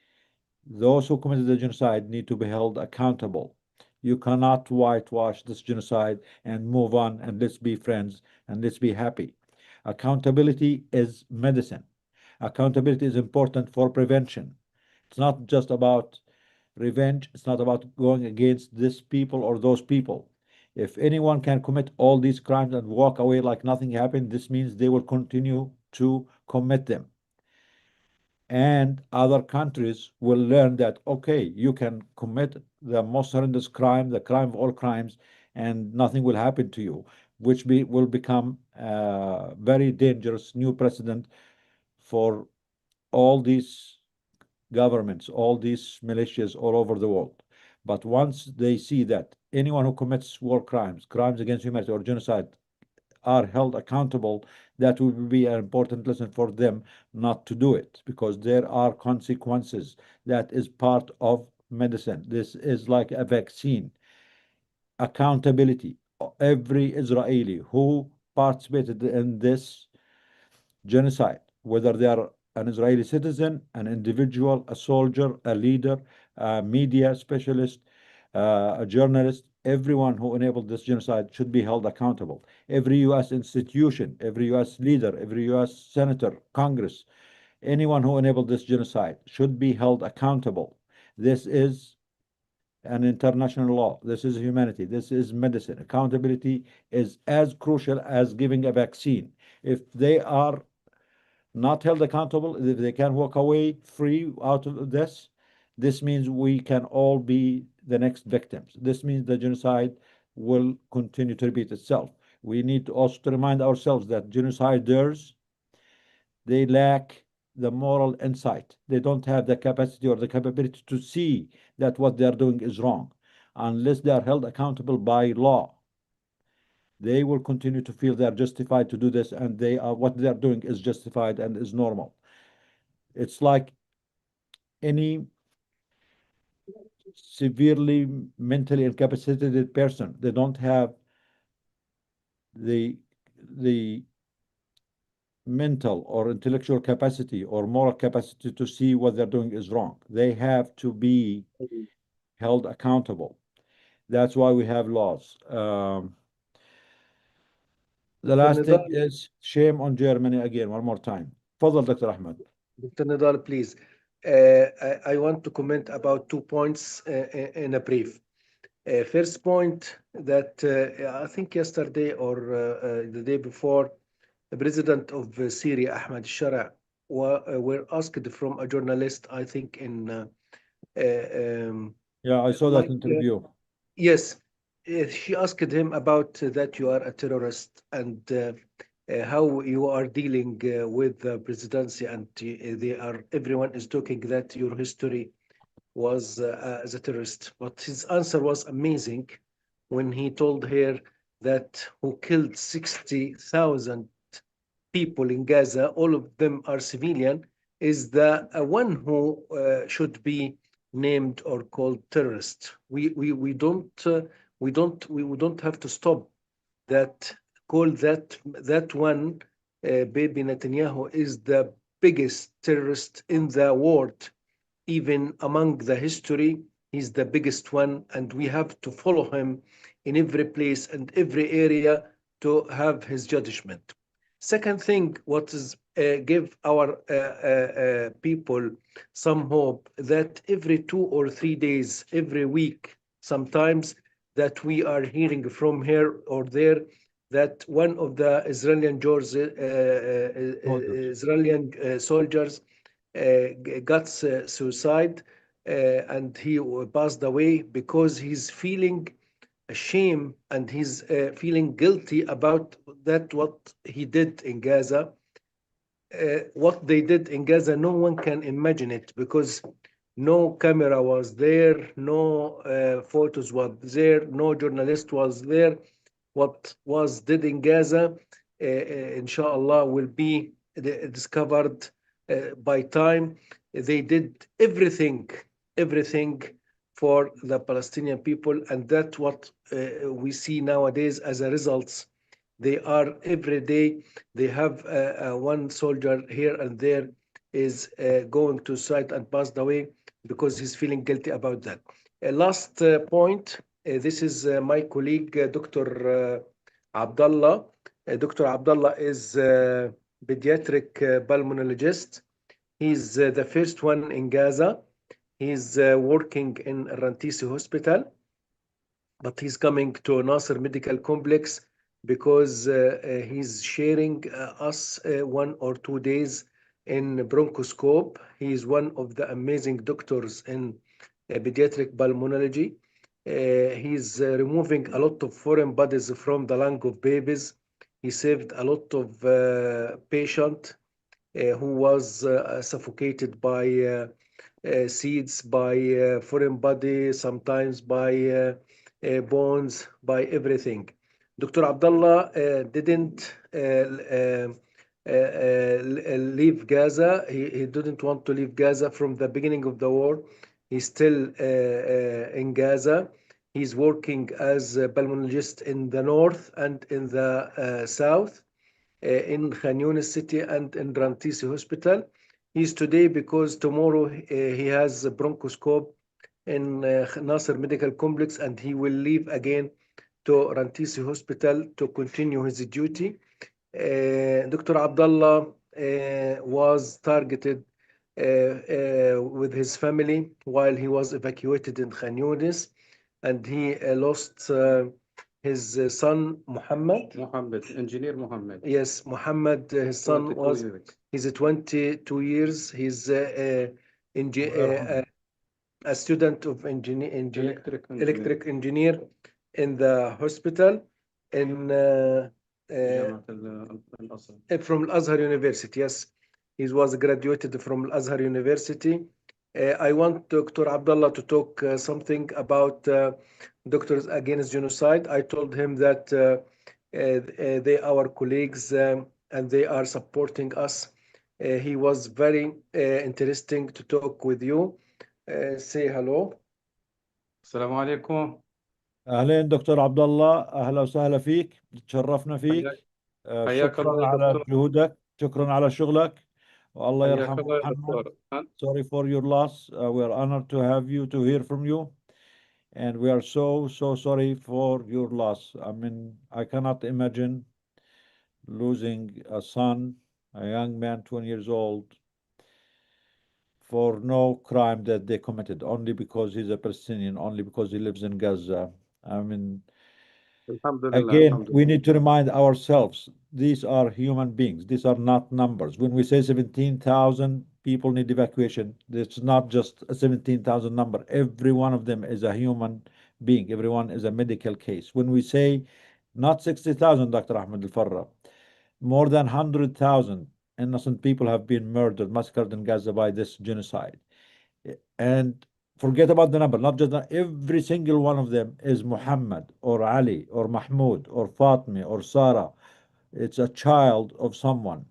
those who committed the genocide need to be held accountable. You cannot whitewash this genocide and move on and let's be friends and let's be happy. Accountability is medicine. Accountability is important for prevention. It's not just about revenge. It's not about going against this people or those people. If anyone can commit all these crimes and walk away like nothing happened, this means they will continue to commit them. And other countries will learn that, okay, you can commit the most horrendous crime, the crime of all crimes, and nothing will happen to you, which will become a very dangerous new precedent for all these governments, all these militias all over the world. But once they see that anyone who commits war crimes, crimes against humanity, or genocide are held accountable, that will be an important lesson for them not to do it, because there are consequences. That is part of medicine. This is like a vaccine. Accountability. Every Israeli who participated in this genocide, whether they are an Israeli citizen, an individual, a soldier, a leader, a media specialist, a journalist, everyone who enabled this genocide should be held accountable. Every U.S. institution, every U.S. leader, every U.S. senator, Congress, anyone who enabled this genocide should be held accountable. This is an international law. This is humanity. This is medicine. Accountability is as crucial as giving a vaccine. If they are not held accountable, if they can walk away free out of this means we can all be the next victims. This means the genocide will continue to repeat itself. We need to also to remind ourselves that genociders, they lack the moral insight. They don't have the capacity or the capability to see that what they are doing is wrong. Unless they are held accountable by law, they will continue to feel they are justified to do this, and what they are doing is justified and is normal. It's like any severely mentally incapacitated person. They don't have the mental or intellectual capacity or moral capacity to see what they're doing is wrong. They have to be held accountable. That's why we have laws. The last thing is shame on Germany again, one more time. Fadal, Dr. Ahmed. Dr. Nidal, please. I want to comment about 2 points in a brief. First point that I think yesterday or the day before, the president of Syria, Ahmed Shara, were asked from a journalist, I think yeah, I saw that interview. Yes, she asked him about that you are a terrorist and how you are dealing with the presidency, and everyone is talking that your history was as a terrorist. But his answer was amazing when he told her that who killed 60,000 people in Gaza, all of them are civilian, is the one who should be named or called terrorist. We don't have to stop that. Call that one. Baby Netanyahu is the biggest terrorist in the world, even among the history. He's the biggest one, and we have to follow him in every place and every area to have his judgment. Second thing, what is give our people some hope that every 2 or 3 days, every week, sometimes that we are hearing from here or there that one of the Israeli soldiers got suicide. and he passed away because he's feeling shame and he's feeling guilty about that what he did in Gaza. What they did in Gaza, no one can imagine it because no camera was there, no photos was there, no journalist was there. What was did in Gaza, inshallah, will be discovered by time. They did everything for the Palestinian people, and that's what we see nowadays as a results. They are every day, they have one soldier here and there is going to site and passed away because he's feeling guilty about that. Last point, this is my colleague, Dr. Abdullah. Dr. Abdullah is a pediatric pulmonologist. He's the first one in Gaza. He's working in Rantisi Hospital, but he's coming to Nasser Medical Complex because he's sharing us 1 or 2 days in bronchoscope. He is one of the amazing doctors in pediatric pulmonology. He's removing a lot of foreign bodies from the lung of babies. He saved a lot of patients who was suffocated by seeds, by foreign body, sometimes by bones, by everything. Dr. Abdullah didn't leave Gaza. He didn't want to leave Gaza from the beginning of the war. He's still in Gaza. He's working as a pulmonologist in the north and in the south, in Khan Yunis city and in Rantisi Hospital. He's today because tomorrow he has a bronchoscope in Nasser Medical Complex, and he will leave again to Rantisi Hospital to continue his duty. Dr. Abdullah was targeted with his family while he was evacuated in Khan Yunis, and he lost his son Muhammad. Engineer Muhammad. Yes, Muhammad, his son was, he's 22 years. He's a student of electric engineer in the hospital in from Al-Azhar University. Yes, he was graduated from Al-Azhar University. I want Dr. Abdullah to talk something about Doctors Against Genocide. I told him that they are our colleagues and they are supporting us. He was very interesting to talk with you. Say hello. السلام عليكم. أهلين دكتور عبد الله، أهلا وسهلا فيك، تشرفنا فيك. حياك الله شكرا يا على دكتور. جهودك، شكرا على شغلك، والله حياك يرحم الله يا محمد. دكتور. Sorry for your loss. We are honored to have you, to hear from you, and we are so sorry for your loss. I mean, I cannot imagine losing a son, a young man, 20 years old, for no crime that they committed, only because he's a Palestinian, only because he lives in Gaza. I mean, again, we need to remind ourselves, these are human beings. These are not numbers. When we say 17,000 people need evacuation, it's not just a 17,000 number. Every one of them is a human being. Everyone is a medical case. When we say not 60,000, Dr. Ahmed Al-Farra, more than 100,000 innocent people have been murdered, massacred in Gaza by this genocide. And forget about the number, not just that, every single one of them is Muhammad or Ali or Mahmoud or Fatmi or Sarah. It's a child of someone.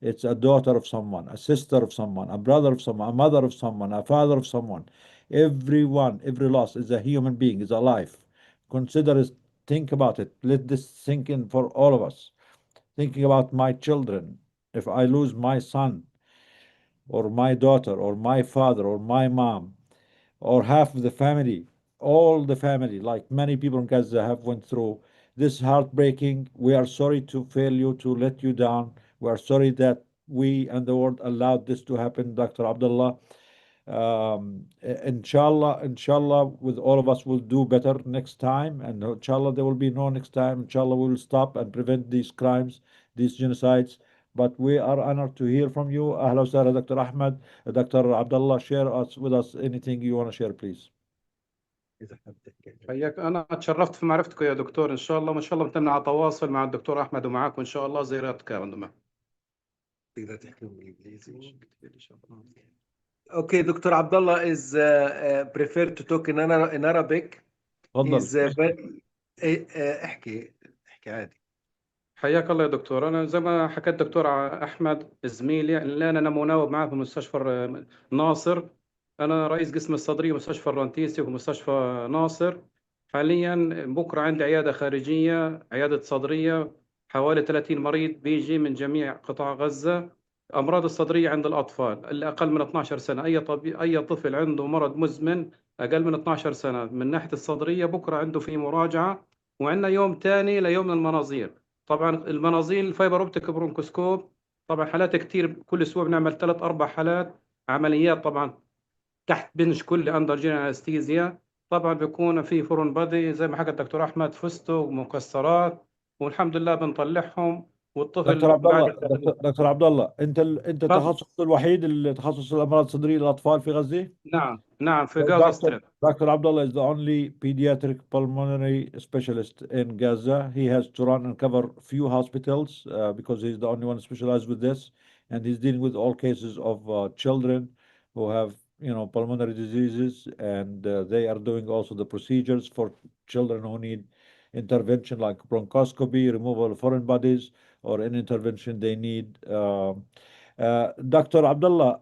It's a daughter of someone, a sister of someone, a brother of someone, a mother of someone, a father of someone. Everyone, every loss is a human being, is a life. Consider it, think about it. Let this sink in for all of us. Thinking about my children. If I lose my son or my daughter or my father or my mom or half of the family, all the family, like many people in Gaza have went through. This is heartbreaking. We are sorry to fail you, to let you down. We are sorry that we and the world allowed this to happen, Dr. Abdullah. Inshallah, with all of us, will do better next time. And inshallah, there will be no next time. Inshallah, we will stop and prevent these crimes, these genocides. but we are honored to hear from you. أهلا وسهلا دكتور أحمد. Dr. Abdullah, share with us anything you want to share, please. حياك، انا اتشرفت في معرفتكم يا دكتور. ان شاء الله بنتمنى على تواصل مع الدكتور احمد ومعاكم ان شاء الله زيارتك عندما تقدر تحكي بالانجليزي. Okay, Dr. Abdullah is preferred to talk in Arabic. تفضل. He's احكي عادي. حياك الله يا دكتور. انا زي ما حكى الدكتور احمد زميلي، الان انا مناوب معاه في مستشفى ناصر. انا رئيس قسم الصدريه مستشفى الرنتيسي ومستشفى ناصر. حاليا بكره عندي عياده خارجيه، عياده صدريه، حوالي 30 مريض بيجي من جميع قطاع غزه. امراض الصدريه عند الاطفال اللي اقل من 12 سنه، اي طفل عنده مرض مزمن اقل من 12 سنه من ناحيه الصدريه بكره عنده في مراجعه. وعندنا يوم ثاني ليوم المناظير. طبعا المناظير الفايبر اوبتيك برونكوسكوب، طبعا حالات كتير، كل اسبوع بنعمل 3 4 حالات عمليات، طبعا تحت بنج كل اندر جنرال انستيزيا. طبعا بيكون في فورن بادي زي ما حكى الدكتور احمد، فستق ومكسرات، والحمد لله بنطلعهم دكتور والطفل عبد الله، بعد. دكتور عبد الله، انت تفضل. التخصص الوحيد اللي تخصص الامراض الصدريه للاطفال في غزه؟ نعم في So غازا ستريب. Dr. Abdullah is the only pediatric pulmonary specialist in Gaza. He has to run and cover few hospitals because he's the only one specialized with this, and he's dealing with all cases of children who have, pulmonary diseases, and they are doing also the procedures for children who need intervention like bronchoscopy, removal of foreign bodies, or any intervention they need. Dr. Abdullah,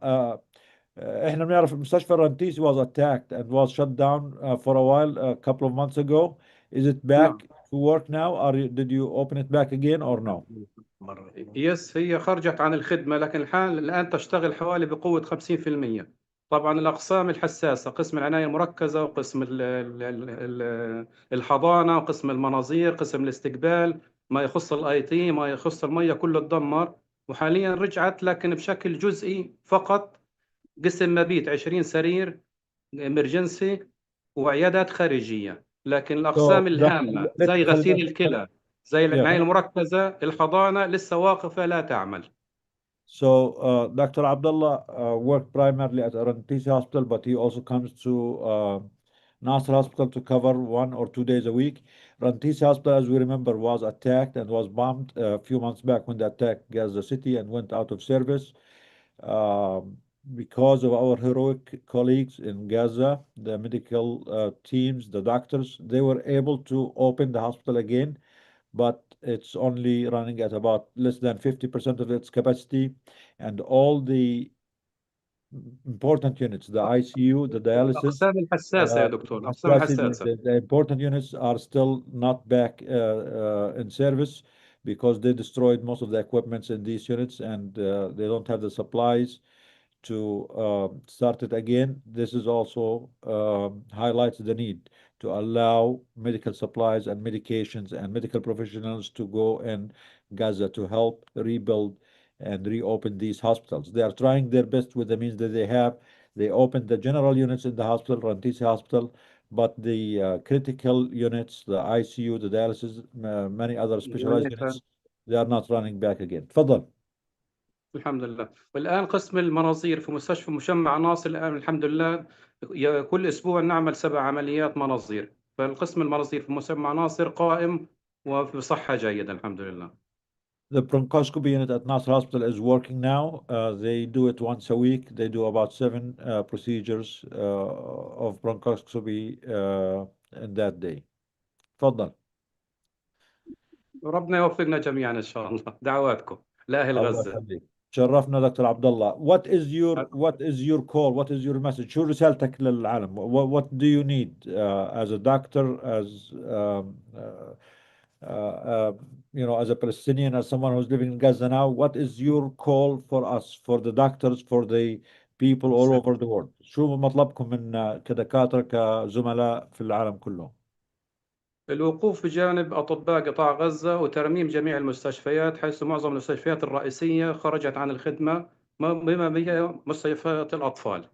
احنا بنعرف مستشفى الرنتيسي was attacked and was shut down for a while a couple of months ago. Is it نعم. back to work now, or did you open it back again or no? يس، هي خرجت عن الخدمة، لكن الآن تشتغل حوالي بقوة 50%. طبعا الأقسام الحساسة، قسم العناية المركزة، وقسم الحضانة، وقسم المناظير، قسم الاستقبال، ما يخص الاي تي، ما يخص المية، كله تدمر. وحاليا رجعت لكن بشكل جزئي فقط. قسم مبيت 20 سرير emergency، وعيادات خارجية. لكن الأقسام So الهامة زي غسيل الكلى، زي العناية yeah. المركزة، الحضانة لسه واقفة لا تعمل. So Dr. Abdullah worked primarily at Rantisi Hospital, but he also comes to Nasser Hospital to cover 1 or 2 days a week. Rantisi Hospital, as we remember, was attacked and was bombed a few months back when they attacked Gaza City and went out of service. Because of our heroic colleagues in Gaza, the medical teams, the doctors, they were able to open the hospital again, but it's only running at about less than 50% of its capacity. And all the important units, the ICU, the dialysis, الأقسام الحساسة يا دكتور، الأقسام الحساسة. the important units are still not back in service because they destroyed most of the equipments in these units, and they don't have the supplies to start it again. This is also highlights the need to allow medical supplies and medications and medical professionals to go in Gaza to help rebuild and reopen these hospitals. They are trying their best with the means that they have. They opened the general units in the hospital, Rantisi Hospital, but the critical units, the ICU, the dialysis, many other specialized units, they are not running back again. تفضل. الحمد لله. والآن قسم المناظير في مستشفى مجمع ناصر الآن الحمد لله كل أسبوع نعمل 7 عمليات مناظير. فالقسم المناظير في مجمع ناصر قائم وبصحة جيدة الحمد لله. The bronchoscopy unit at Nasser Hospital is working now. They do it once a week. They do about 7 procedures of bronchoscopy in that day. تفضل. ربنا يوفقنا جميعا إن شاء الله. دعواتكم لأهل الله غزة. يخليك. شرفنا دكتور عبد الله. What is your call? What is your message? شو رسالتك للعالم? What do you need as a doctor, as as a Palestinian, as someone who's living in Gaza now? What is your call for us, for the doctors, for the people all over the world? شو مطلبكم من كدكاترة كزملاء في العالم كله؟ الوقوف بجانب أطباء قطاع غزة وترميم جميع المستشفيات، حيث معظم المستشفيات الرئيسية خرجت عن الخدمة بما هي مستشفيات الأطفال.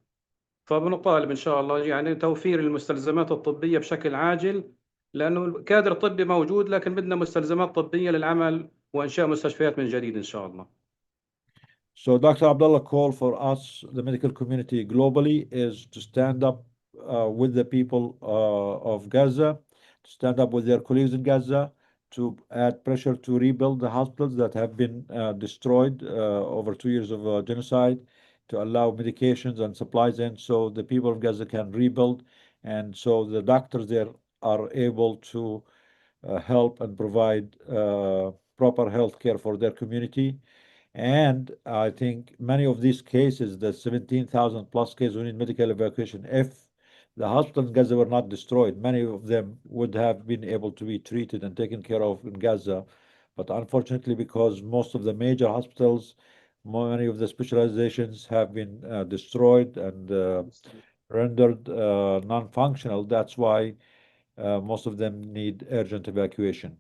فبنطالب إن شاء الله يعني توفير المستلزمات الطبية بشكل عاجل، لأنه الكادر الطبي موجود، لكن بدنا مستلزمات طبية للعمل وإنشاء مستشفيات من جديد إن شاء الله. So Dr. Abdullah call for us, the medical community globally, is to stand up with the people of Gaza, to stand up with their colleagues in Gaza, to add pressure to rebuild the hospitals that have been destroyed over 2 years of genocide, to allow medications and supplies in so the people of Gaza can rebuild, and so the doctors there are able to help and provide proper health care for their community. And I think many of these cases, the 17,000 plus cases who need medical evacuation, if the hospitals in Gaza were not destroyed, many of them would have been able to be treated and taken care of in Gaza. But unfortunately, because most of the major hospitals, many of the specializations have been destroyed and rendered non-functional, that's why most of them need urgent evacuation.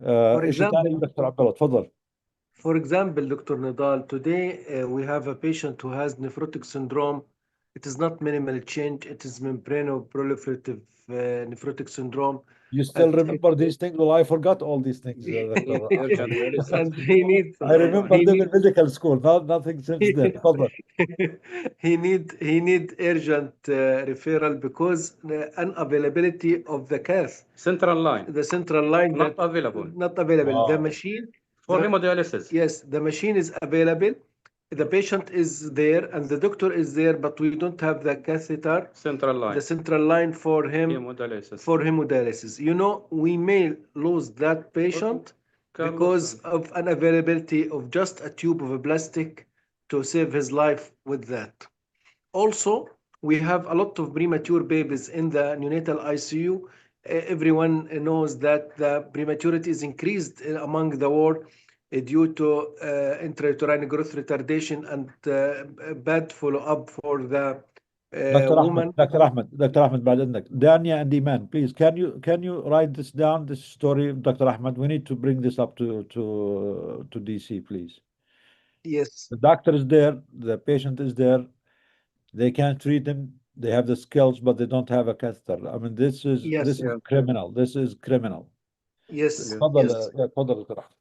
For إيش تاني example, دكتور عبد الله تفضل. For example, Dr. Nidal, today we have a patient who has nephrotic syndrome. It is not minimal change. It is membranoproliferative nephrotic syndrome. You still And, remember these things? Well, I forgot all these things, Dr. Urgent dialysis. and he needs I remember he them in needs medical school, nothing since then. تفضل. he need urgent referral because the unavailability of the cath, Central line. the central line Not that available. not available. The Wow. machine For the- hemodialysis. Yes, the machine is available. The patient is there and the doctor is there, but we don't have the catheter, Central line. the central line for him Hemodialysis. for hemodialysis. You know, we may lose that patient because of unavailability of just a tube of a plastic to save his life with that. Also, we have a lot of premature babies in the neonatal ICU. Everyone knows that the prematurity is increased among the world due to intrauterine growth retardation and bad follow-up for the woman. Dr. Ahmed, بعد إذنك. Dania and Iman, please, can you write this down, this story, Dr. Ahmed? We need to bring this up to DC, please. Yes. The doctor is there, the patient is there, they can't treat him, they have the skills, but they don't have a catheter. I mean, this is Yes. this is criminal. This is criminal. Yes. تفضل Yes. تفضل دكتور أحمد.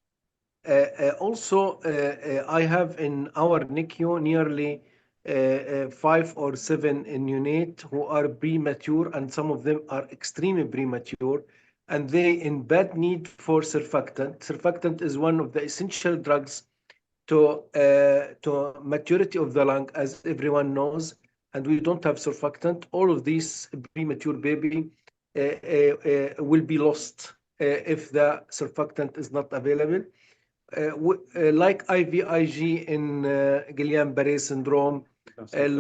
Also, I have in our NICU nearly 5 or 7 neonates who are premature, and some of them are extremely premature, and they in bad need for surfactant. Surfactant is one of the essential drugs to maturity of the lung, as everyone knows, and we don't have surfactant. All of these premature baby will be lost if the surfactant is not available. Like IVIG in Guillain-Barré syndrome,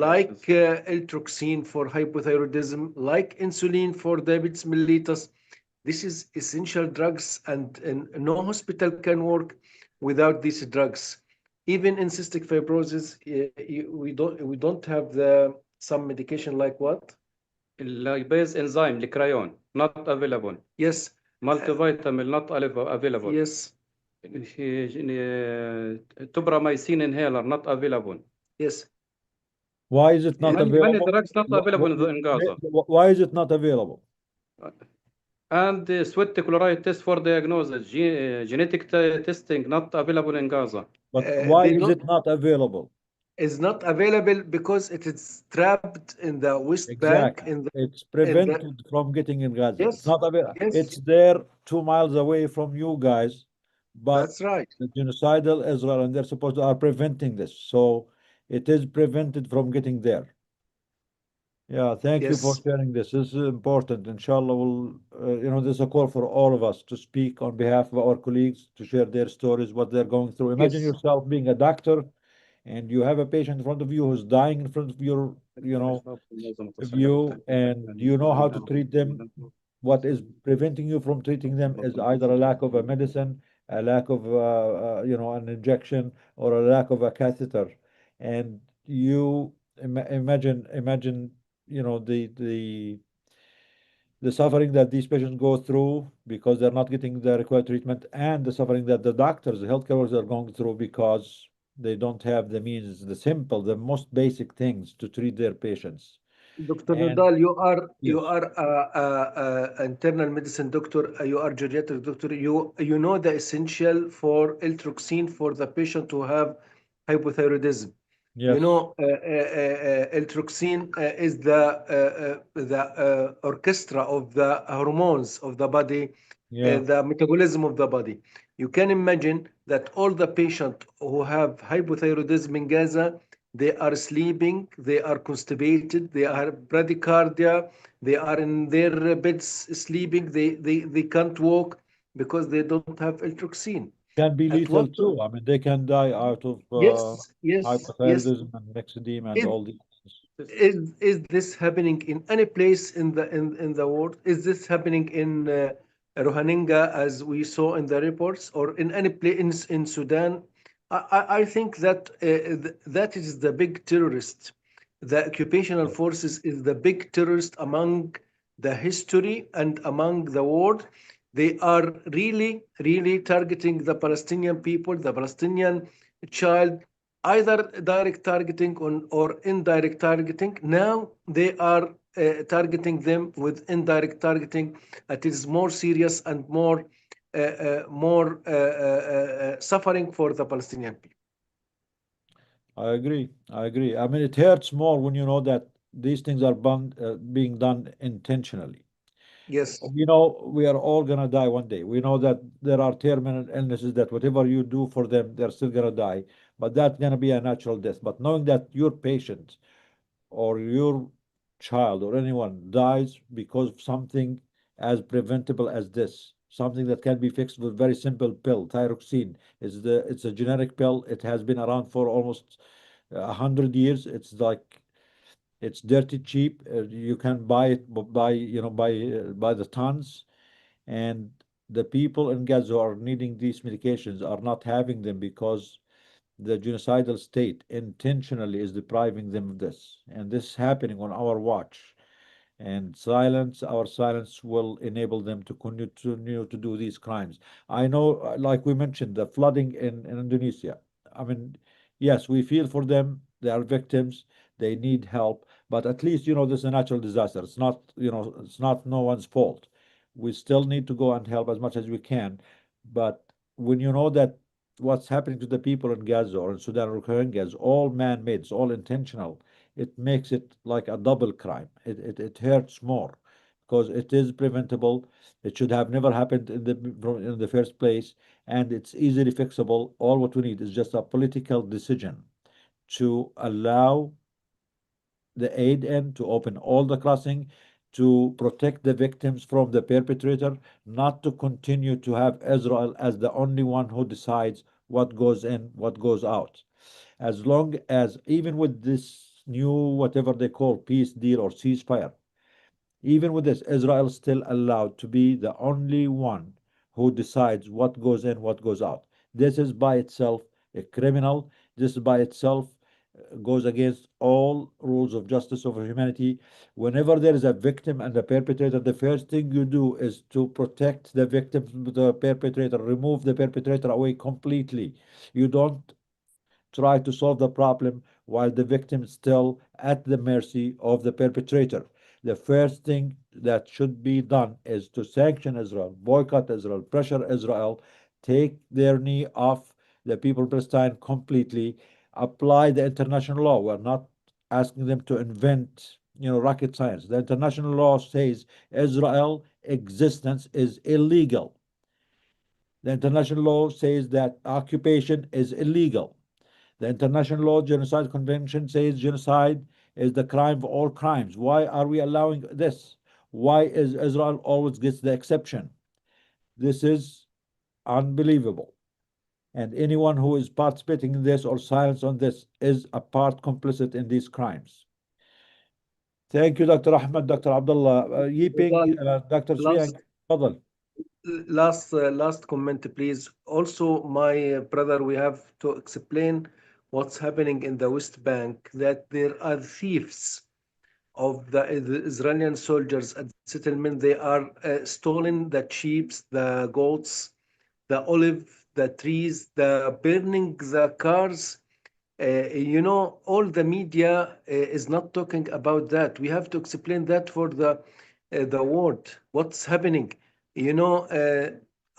like L-troxine for hypothyroidism, like insulin for diabetes mellitus. This is essential drugs, and no hospital can work without these drugs. Even in cystic fibrosis, we don't have some medication like what? Lipase enzyme, Licrayon, not available. Yes. Multivitamin, not available. Yes. Tubramycin inhaler, not available. Yes. Why is it not Many available? drugs not available in Gaza. Why is it not available? And the sweat chloride test for diagnosis, genetic testing not available in Gaza. But why is it not available? It's not available because it is trapped in the West Bank. It's prevented from getting in Gaza. Yes. It's not available. Yes. It's there 2 miles away from you guys, but That's right. the genocidal Israel and they're supposed to are preventing this. So it is prevented from getting there. Yeah, thank you for Yes. sharing this. This is important. Inshallah, we'll, this is a call for all of us to speak on behalf of our colleagues, to share their stories, what they're going through. Imagine Yes. yourself being a doctor and you have a patient in front of you who's dying in front of your, view, and you know how to treat them. What is preventing you from treating them is either a lack of a medicine, a lack of, an injection, or a lack of a catheter. And you imagine, the suffering that these patients go through because they're not getting the required treatment, and the suffering that the doctors, the healthcare workers are going through because they don't have the means, the most basic things to treat their patients. Dr. Nidal, you are internal medicine doctor. You are geriatric doctor. You know the essential for L-troxine for the patient to have hypothyroidism. You Yes. know, L-troxin is the orchestra of the hormones of the body, Yeah. the metabolism of the body. You can imagine that all the patients who have hypothyroidism in Gaza, they are sleeping, they are constipated, they are bradycardia, they are in their beds sleeping, they can't walk because they don't have L-troxin. Can be At lethal what too. I mean, they can die out of Yes, yes, yes. hypothyroidism and myxedema and Is, all these things. is this happening in any place in the world? Is this happening in Rohingya as we saw in the reports, or in any place in Sudan? I think that that is the big terrorist. The occupational forces is the big terrorist among the history and among the world. They are really, really targeting the Palestinian people, the Palestinian child, either direct targeting or indirect targeting. Now they are targeting them with indirect targeting. It is more serious and more suffering for the Palestinian people. I agree. I agree. I mean, it hurts more when you know that these things are being done intentionally. Yes. We know we are all gonna die one day. We know that there are terminal illnesses that whatever you do for them, they're still gonna die. But that's gonna be a natural death. But knowing that your patient or your child or anyone dies because of something as preventable as this, something that can be fixed with very simple pill. Thyroxine is it's a generic pill. It has been around for almost 100 years. It's like it's dirty cheap. You can buy it by the tons, and the people in Gaza who are needing these medications are not having them because the genocidal state intentionally is depriving them of this, and this is happening on our watch. And our silence will enable them to continue to do these crimes. I know, like we mentioned, the flooding in Indonesia. I mean, yes, we feel for them. They are victims. They need help. But at least, this is a natural disaster. It's not no one's fault. We still need to go and help as much as we can. But when you know that what's happening to the people in Gaza or in Sudan or Rohingya is all man-made, it's all intentional, it makes it like a double crime. It hurts more because it is preventable. It should have never happened in the first place, and it's easily fixable. All what we need is just a political decision to allow the aid in, to open all the crossing, to protect the victims from the perpetrator, not to continue to have Israel as the only one who decides what goes in, what goes out. As long as, even with this new, whatever they call, peace deal or ceasefire, even with this, Israel is still allowed to be the only one who decides what goes in, what goes out. This is by itself a criminal. This by itself goes against all rules of justice over humanity. Whenever there is a victim and a perpetrator, the first thing you do is to protect the victim from the perpetrator, remove the perpetrator away completely. You don't try to solve the problem while the victim is still at the mercy of the perpetrator. The first thing that should be done is to sanction Israel, boycott Israel, pressure Israel, take their knee off the people of Palestine completely, apply the international law. We're not asking them to invent, rocket science. The international law says Israel existence is illegal. The international law says that occupation is illegal. The International Law Genocide Convention says genocide is the crime of all crimes. Why are we allowing this? Why is Israel always gets the exception? This is unbelievable. And anyone who is participating in this or silence on this is a part complicit in these crimes. Thank you, Dr. Ahmed, Dr. Abdullah. Yiping, Dr. Last, Suyang, تفضل. last comment, please. Also, my brother, we have to explain what's happening in the West Bank, that there are thieves of the Israeli soldiers at settlement. They are stealing the sheep, the goats, the olive, the trees, the burning the cars. All the media is not talking about that. We have to explain that for the world. What's happening?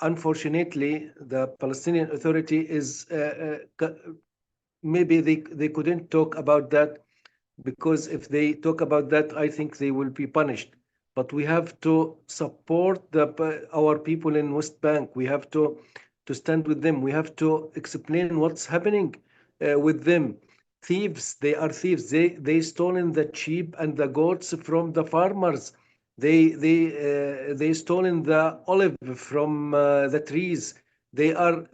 Unfortunately, the Palestinian Authority is maybe they couldn't talk about that, because if they talk about that, I think they will be punished. But we have to support our people in West Bank. We have to stand with them. We have to explain what's happening with them. Thieves, they are thieves. They stolen the sheep and the goats from the farmers. They stolen the olive from the trees. They are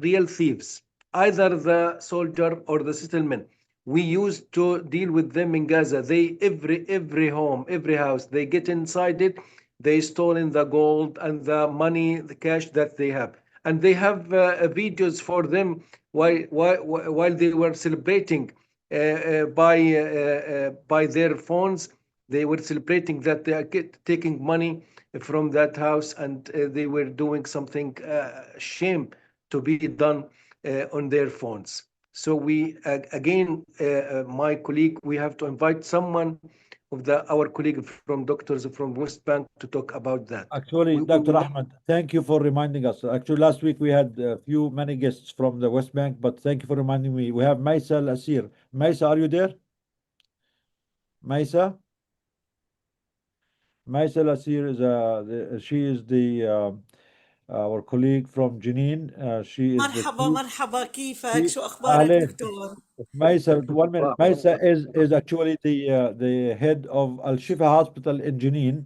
real thieves. Either the soldier or the settlement. We used to deal with them in Gaza. They every home, every house, they get inside it. They stolen the gold and the money, the cash that they have, and they have videos for them while they were celebrating by their phones. They were celebrating that they are taking money from that house, and they were doing something shame to be done on their phones. So we again, my colleague, we have to invite someone of our colleague from doctors from West Bank to talk about that. Actually, Dr. Ahmed, thank you for reminding us. Actually, last week we had many guests from the West Bank, but thank you for reminding me. We have Maisa Al-Asir. Maisa, are you there? Maisa? Maisa Al-Asir she is our colleague from Jenin. She is the مرحبا مرحبا كيفك she, شو أخبارك أهلين. دكتور Maisa, 1 minute. Maisa is actually the head of Al Shifa Hospital in Jenin,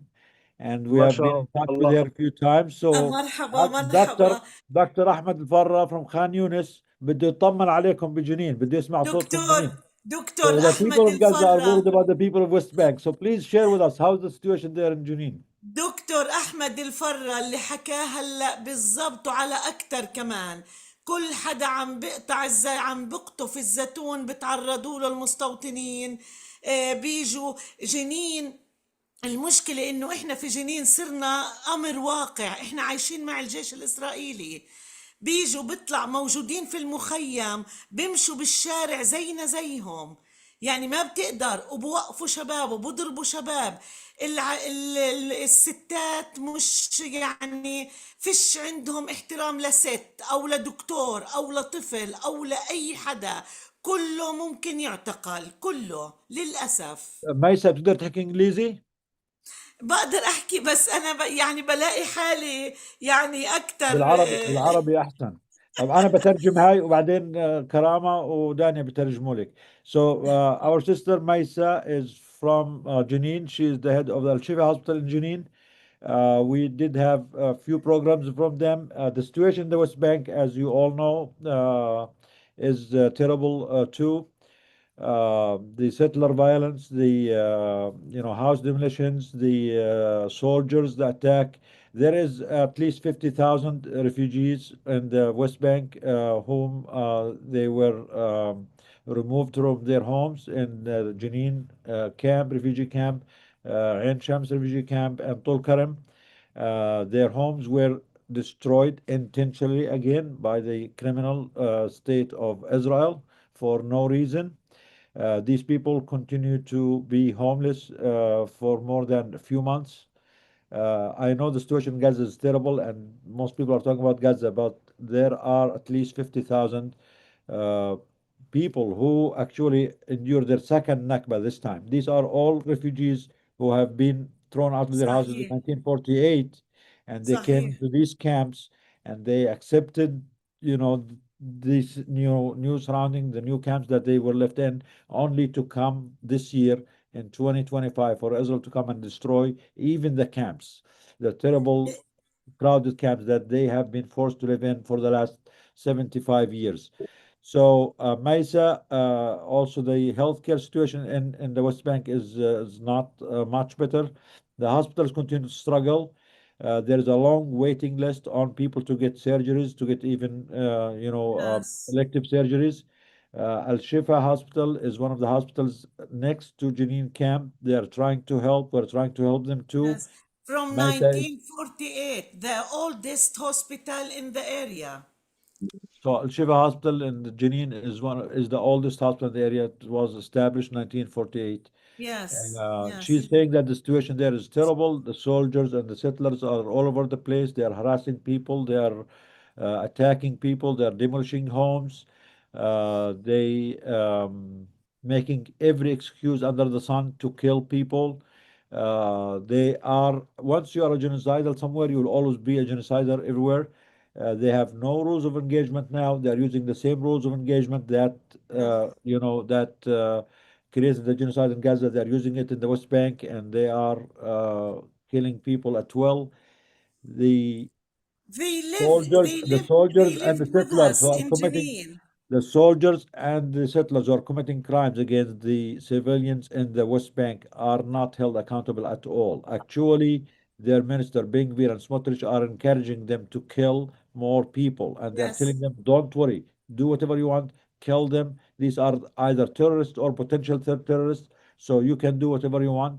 and we ما have been شاء in touch with الله. her a few times. So مرحبا Dr. مرحبا Dr. Ahmed Al-Farra from Khan Yunis بده يطمن عليكم بجنين, بده يسمع صوتكم دكتور بجنين. دكتور So the أحمد people of Gaza are الفرة worried about the people of West Bank. So please share with us how's the situation there in Jenin. دكتور أحمد الفرة اللي حكاه هلأ بالضبط وعلى أكتر كمان. كل حدا عم بقطع عم بقطف الزيتون بتعرضوا له المستوطنين. بيجوا جنين. المشكلة إنه إحنا في جنين صرنا أمر واقع، إحنا عايشين مع الجيش الإسرائيلي. بيجوا بيطلع موجودين في المخيم، بيمشوا بالشارع زينا زيهم، يعني ما بتقدر، وبوقفوا شباب وبضربوا شباب. الستات مش يعني فيش عندهم احترام لست أو لدكتور أو لطفل أو لأي حدا، كله ممكن يعتقل، كله للأسف. ميسا بتقدر تحكي انجليزي؟ بقدر احكي بس انا يعني بلاقي حالي يعني اكتر. بالعربي احسن. طب انا بترجم هاي وبعدين كرامة ودانيا بترجموا لك. So our sister Maisa is from Jenin. She is the head of the Al Shifa Hospital in Jenin. We did have a few programs from them. The situation in the West Bank, as you all know, is terrible too. The settler violence, the house demolitions, the soldiers, the attack. There is at least 50,000 refugees in the West Bank whom they were removed from their homes in Jenin camp, refugee camp, Ain Shams refugee camp, and Tulkarem. Their homes were destroyed intentionally again by the criminal state of Israel for no reason. These people continue to be homeless for more than a few months. I know the situation in Gaza is terrible, and most people are talking about Gaza, but there are at least 50,000 uh, people who actually endure their second Nakba this time. These are all refugees who have been thrown out of their houses in صحيح 1948, and they came صحيح. into these camps and they accepted, this new surrounding the new camps that they were left in, only to come this year in 2025 for Israel to come and destroy even the camps, the terrible crowded camps that they have been forced to live in for the last 75 years. So, Maisa, also the healthcare situation in the West Bank is not much better. The hospitals continue to struggle. There is a long waiting list on people to get surgeries, to get even, Yes. elective surgeries. Al Shifa Hospital is one of the hospitals next to Jenin camp. They are trying to help. We're trying to help them too. Yes. From Maisa, 1948, the oldest hospital in the area. so Al Shifa Hospital in Jenin is the oldest hospital in the area. It was established in 1948. And Yes, she's yes. saying that the situation there is terrible. The soldiers and the settlers are all over the place. They are harassing people. They are attacking people. They are demolishing homes. They making every excuse under the sun to kill people. They are once you are a genocidal somewhere, you will always be a genocider everywhere. They have no rules of engagement now. They are using the same rules of engagement that created the genocide in Gaza. They are using it in the West Bank, and they are killing people at will. The They soldiers, the they soldiers and the lived with settlers who us are in committing Jenin. the soldiers and the settlers who are committing crimes against the civilians in the West Bank are not held accountable at all. Actually, their minister Ben-Gvir and Smotrich are encouraging them to kill more people, and they're Yes. telling them, "Don't worry, do whatever you want, kill them. These are either terrorists or potential terrorists, so you can do whatever you want."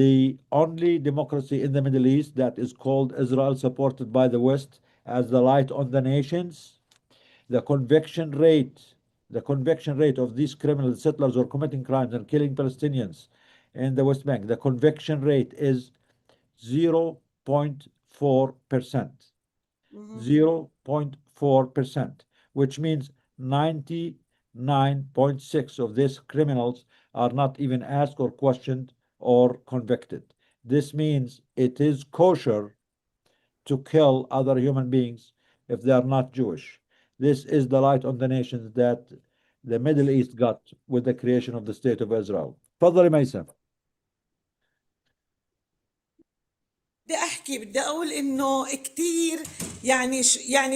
The only democracy in the Middle East that is called Israel, supported by the West as the light on the nations, the conviction rate, the conviction rate of these criminal settlers who are committing crimes and killing Palestinians in the West Bank, the conviction rate is 0.4%. 0.4%, which means 99.6 of these criminals are not even asked or questioned or convicted. This means it is kosher to kill other human beings if they are not Jewish. This is the light on the nations that the Middle East got with the creation of the State of Israel. تفضلي ميسم. بدي اقول انه كتير يعني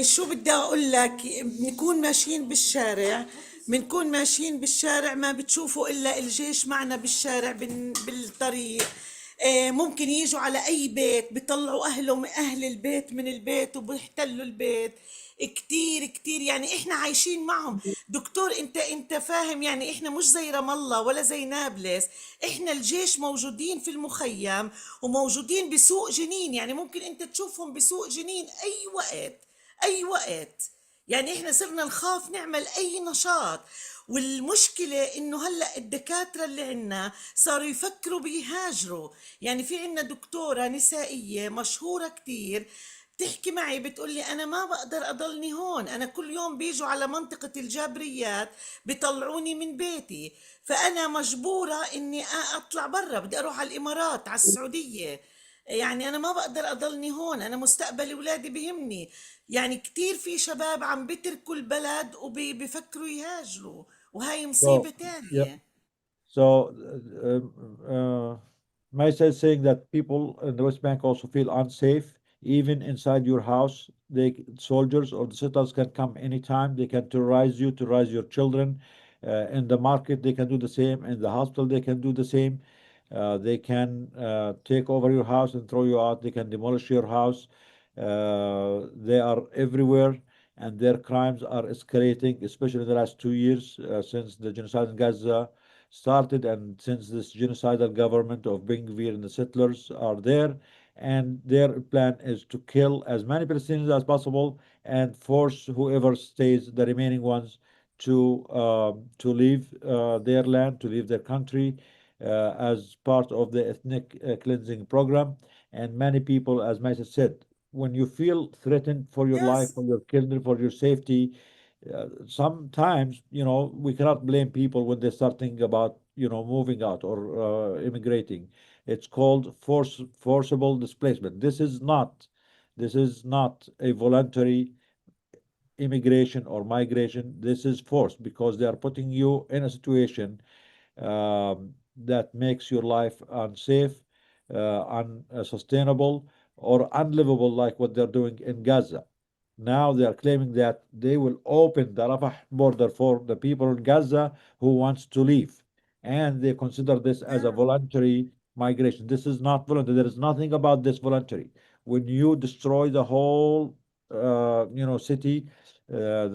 شو بدي اقول لك، بنكون ماشيين بالشارع، ما بتشوفوا الا الجيش معنا بالشارع بالطريق. ممكن يجوا على اي بيت، بيطلعوا اهل البيت من البيت وبيحتلوا البيت. كتير كتير يعني احنا عايشين معهم. دكتور انت فاهم، يعني احنا مش زي رام الله ولا زي نابلس. احنا الجيش موجودين في المخيم وموجودين بسوق جنين، يعني ممكن انت تشوفهم بسوق جنين اي وقت اي وقت. يعني احنا صرنا نخاف نعمل اي نشاط. والمشكلة انه هلأ الدكاترة اللي عنا صاروا يفكروا بيهاجروا. يعني في عنا دكتورة نسائية مشهورة كتير بتحكي معي، بتقولي أنا ما بقدر أضلني هون، أنا كل يوم بيجوا على منطقة الجابريات بيطلعوني من بيتي، فأنا مجبورة إني أطلع برا، بدي أروح على الإمارات، على السعودية. يعني أنا ما بقدر أضلني هون، أنا مستقبل أولادي بهمني. يعني كتير في شباب عم بيتركوا البلد وبيفكروا يهاجروا، وهاي مصيبة So, yeah. تانية. So, Maisa is saying that people in the West Bank also feel unsafe, even inside your house. Soldiers or the settlers can come anytime. They can terrorize you, terrorize your children. In the market, they can do the same. In the hospital, they can do the same. They can take over your house and throw you out. They can demolish your house. They are everywhere, and their crimes are escalating, especially in the last 2 years since the genocide in Gaza started, and since this genocidal government of Ben-Gvir and the settlers are there, and their plan is to kill as many Palestinians as possible and force whoever stays, the remaining ones, to leave their land, to leave their country, as part of the ethnic cleansing program. And many people, as Maisa said, when you feel threatened for your life, Yes. for your children, for your safety, sometimes, we cannot blame people when they start thinking about, moving out or immigrating. It's called forcible displacement. This is not a voluntary immigration or migration. This is forced because they are putting you in a situation that makes your life unsafe, unsustainable, or unlivable, like what they're doing in Gaza. Now they are claiming that they will open the Rafah border for the people in Gaza who wants to leave, and they consider this as a voluntary migration. This is not voluntary. There is nothing about this voluntary. When you destroy the whole, city,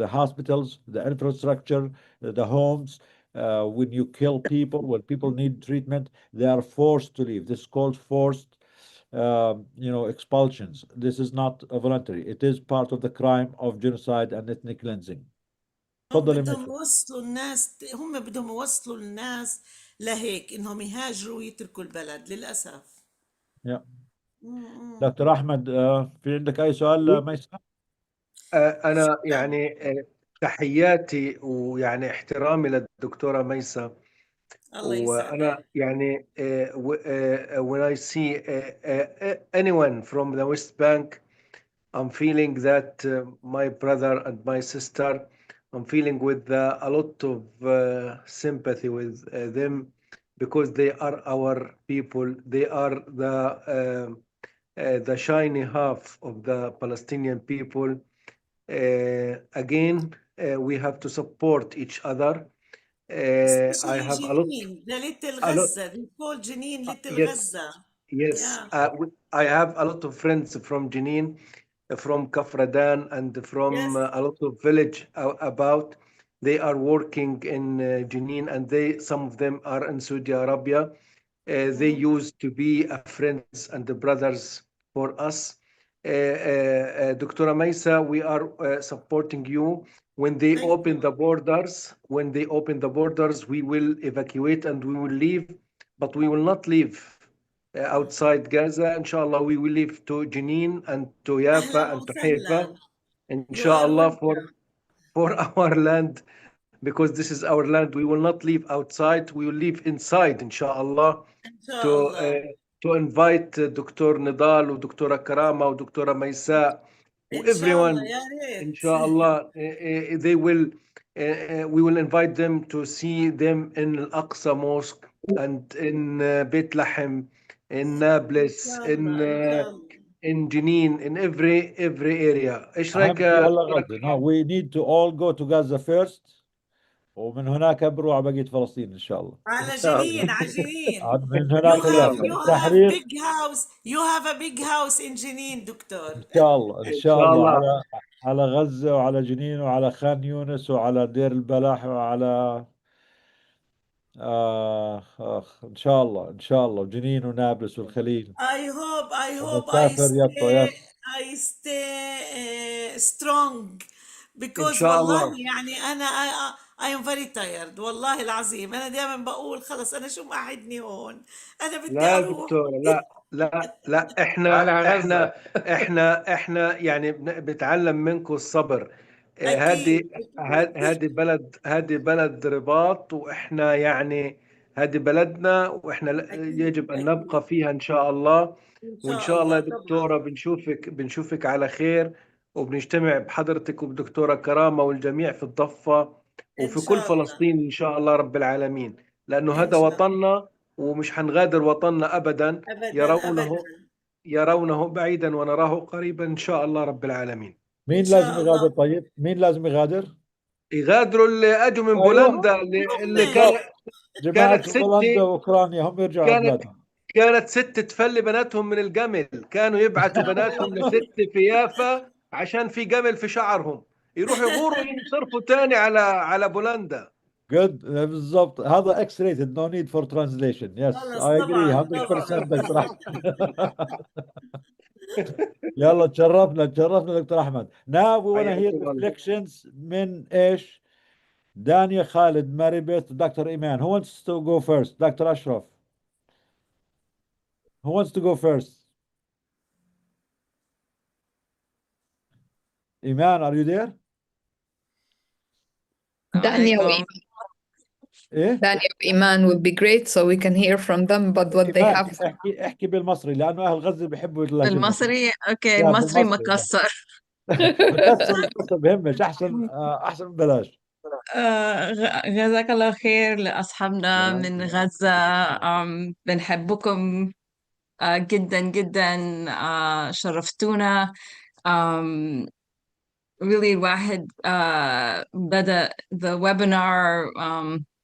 the hospitals, the infrastructure, the homes, when you kill people, when people need treatment, they are forced to leave. This is called forced, expulsions. This is not a voluntary. It is part of the crime of genocide and ethnic cleansing. تفضلي ماشي. هم بدهم يوصلوا الناس لهيك انهم يهاجروا ويتركوا البلد للاسف. Yeah. دكتور أحمد، في عندك أي سؤال ميساء؟ أنا يعني تحياتي ويعني احترامي للدكتورة ميسة. الله يسعدك. وأنا يعني when I see anyone from the West Bank, I'm feeling that my brother and my sister, I'm feeling with a lot of sympathy with them, because they are our people. They are the shiny half of the Palestinian people. Again, we have to support each other. I Especially have Jenin, the little a lot. Gaza. They call Jenin Little Yes, Gaza. yes. Yeah. I have a lot of friends from Jenin, from Kafradan, and from Yes. a lot of village about. They are working in Jenin, and some of them are in Saudi Arabia. They used to be friends and the brothers for us. Dr. Maisa, we are supporting you. When they open the borders, we will evacuate and we will leave, but we will not leave outside Gaza. Inshallah, we will leave to Jenin and to أهلا Yafa and to Haifa. وسهلا. You are Inshallah, welcome. for our land, because this is our land. We will not leave outside. We will live inside, inshallah, إن to شاء الله. invite Dr. Nidal and Dr. Karama and Dr. Maisa, إن شاء الله everyone, يا ريت. inshallah, they will. We will invite them to see them in Al-Aqsa Mosque and in Bethlehem, in Nablus, إن شاء الله إن شاء الله. in Jenin, in every area. ايش رايك أهم شيء يا هلا دكتور؟ غزة. No, we need to all go to Gaza first ومن هناك بنروح على بقية فلسطين إن شاء الله. على إن شاء جنين الله. على جنين. من You هناك have الله. التحرير. big house. You have a big house in جنين دكتور. إن شاء الله إن إن شاء شاء الله الله. على غزة وعلى جنين وعلى خان يونس وعلى دير البلح وعلى إن شاء الله إن شاء الله وجنين ونابلس والخليل I hope ونسافر يبا يس. I stay strong, إن because شاء والله الله. يعني I am very tired والله العظيم. أنا دائما بقول خلص أنا شو مقعدني هون، أنا بدي لا يا أروح. دكتور، لا احنا يعني بنتعلم منكم الصبر. هذه أكيد أكيد. هذه بلد رباط، واحنا يعني هذه بلدنا، واحنا أكيد يجب ان أكيد. نبقى فيها ان شاء الله. إن وان شاء شاء الله الله يا طبعا. دكتورة بنشوفك على خير، وبنجتمع بحضرتك وبدكتورة كرامة والجميع في الضفة إن وفي كل شاء الله. فلسطين ان شاء الله رب العالمين، لانه إن هذا شاء الله. وطننا ومش حنغادر وطننا ابدا. أبدا أبدا. يرونه بعيدا ونراه قريبا ان شاء الله رب العالمين. مين إن لازم شاء يغادر؟ الله. طيب مين لازم يغادر؟ يغادروا اللي اجوا من أيوه بولندا، اللي بالضبط. جماعة كانت بولندا ستي وأوكرانيا هم يرجعوا على كانت بلادهم. كانت ست تفلي بناتهم من الجمل، كانوا يبعتوا بناتهم لست في يافا عشان في جمل في شعرهم، يروحوا يغوروا ينصرفوا تاني على بولندا. Good بالضبط. هذا X rated, no need for translation. Yes, خلص I agree طبعا 100% طبعا. دكتور أحمد. يلا تشرفنا دكتور أحمد. Now we want to hear حياكم الله. reflections من إيش؟ دانيا خالد ماريبيت دكتور إيمان. Who wants to go first? دكتور أشرف. Who wants to go first? Iman, are you there? Dania إيه؟ وإيمان would be great so we can hear from them but what they إيمان have. احكي بالمصري لأنه أهل غزة بيحبوا اللهجة المصرية. بالمصري اوكي. يا المصري بالمصري مكسر. مكسر بهمش أحسن ببلاش. جزاك الله خير لأصحابنا من غزة. بنحبكم جدا جدا. شرفتونا. really الواحد بدأ the webinar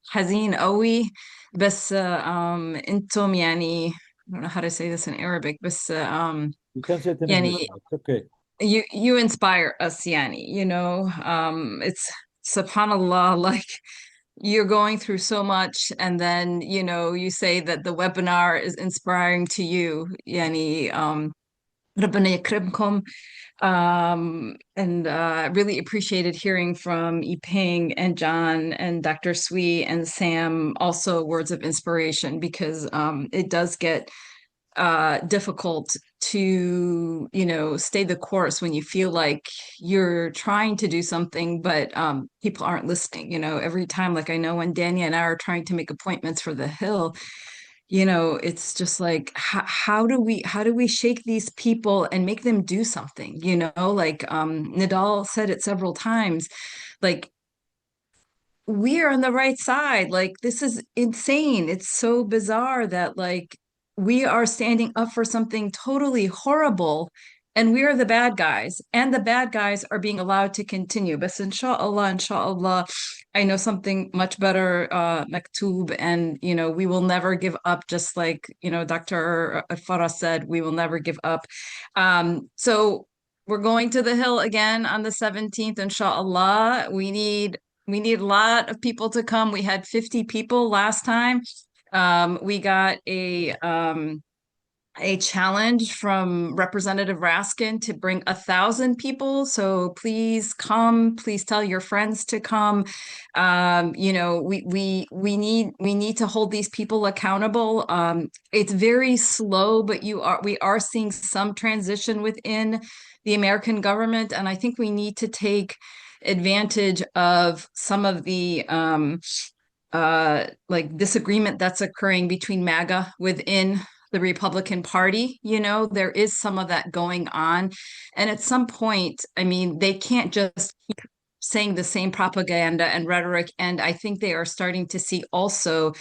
حزين قوي، بس انتم يعني I don't know how to say this in Arabic بس You can say it in يعني English. It's okay. you inspire us يعني it's subhanallah, like you're going through so much and then you say that the webinar is inspiring to you يعني ربنا يكرمكم. And really appreciated hearing from Yiping and John and Dr. Sui and Sam, also words of inspiration, because it does get difficult to, you know, stay the course when you feel like you're trying to do something, but people aren't listening. You know, every time, like I know when Dania and I are trying to make appointments for the Hill, you know, it's just like how do we shake these people and make them do something? You know, like Nadal said it several times, like we're on the right side. Like, this is insane. It's so bizarre that, like, we are standing up for something totally horrible and we are the bad guys, and the bad guys are being allowed to continue. But inshallah, I know something much better, maktub, and, you know, we will never give up, just like, you know, Dr. Farah said, we will never give up. So we're going to the Hill again on the 17th, inshallah. We need a lot of people to come. We had 50 people last time. We got a challenge from Representative Raskin to bring 1,000 people. So please come. Please tell your friends to come. You know, we need to hold these people accountable. It's very slow, but we are seeing some transition within the American government, and I think we need to take advantage of some of the like disagreement that's occurring between MAGA within the Republican Party. You know, there is some of that going on. And at some point, I mean, they can't just keep saying the same propaganda and rhetoric. And I think they are starting to see also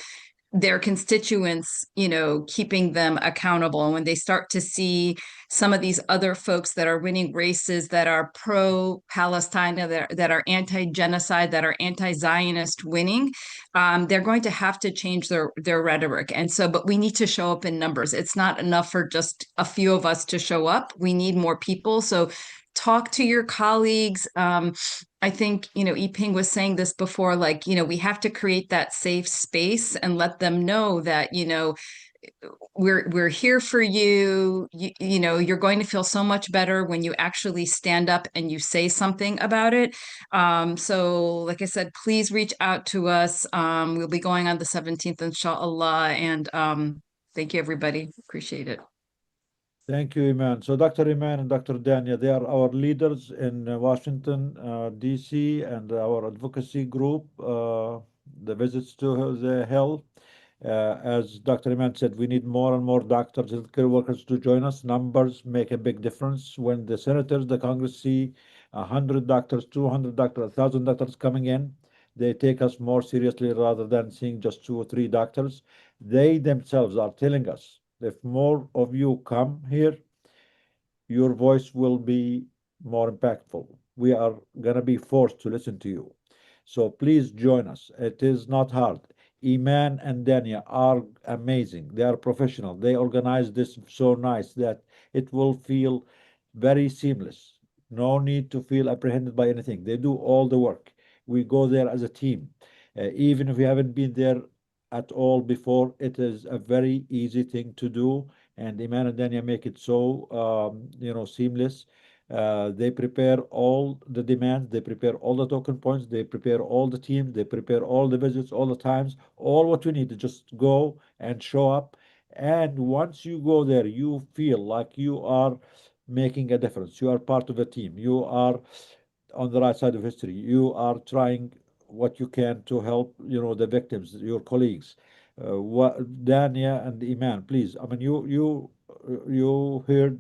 their constituents, you know, keeping them accountable. And when they start to see some of these other folks that are winning races that are pro-Palestine, that are anti-genocide, that are anti-Zionist winning, they're going to have to change their rhetoric. And so, but we need to show up in numbers. It's not enough for just a few of us to show up. We need more people. So talk to your colleagues. I think, you know, Yiping was saying this before, like, you know, we have to create that safe space and let them know that, you know, we're here for you. You know, you're going to feel so much better when you actually stand up and you say something about it. So like I said, please reach out to us. We'll be going on the 17th, inshallah. And thank you, everybody. Appreciate it. Thank you, Iman. So Dr. Iman and Dr. Dania, they are our leaders in Washington, D.C., and our advocacy group, the visits to the Hill. As Dr. Iman said, we need more and more doctors, healthcare workers to join us. Numbers make a big difference. When the senators, the Congress see 100 doctors, 200 doctors, 1,000 doctors coming in, they take us more seriously rather than seeing just 2 or 3 doctors. They themselves are telling us, if more of you come here, your voice will be more impactful. We are going to be forced to listen to you. So please join us. It is not hard. Iman and Dania are amazing. They are professional. They organize this so nice that it will feel very seamless. No need to feel apprehended by anything. They do all the work. We go there as a team. Even if we haven't been there at all before, it is a very easy thing to do, and Iman and Dania make it so you know, seamless. They prepare all the demands, they prepare all the token points, they prepare all the teams, they prepare all the visits, all the times, all what you need to just go and show up. And once you go there, you feel like you are making a difference. You are part of a team. You are on the right side of history. You are trying what you can to help, you know, the victims, your colleagues. Dania and Iman, please. I mean, you heard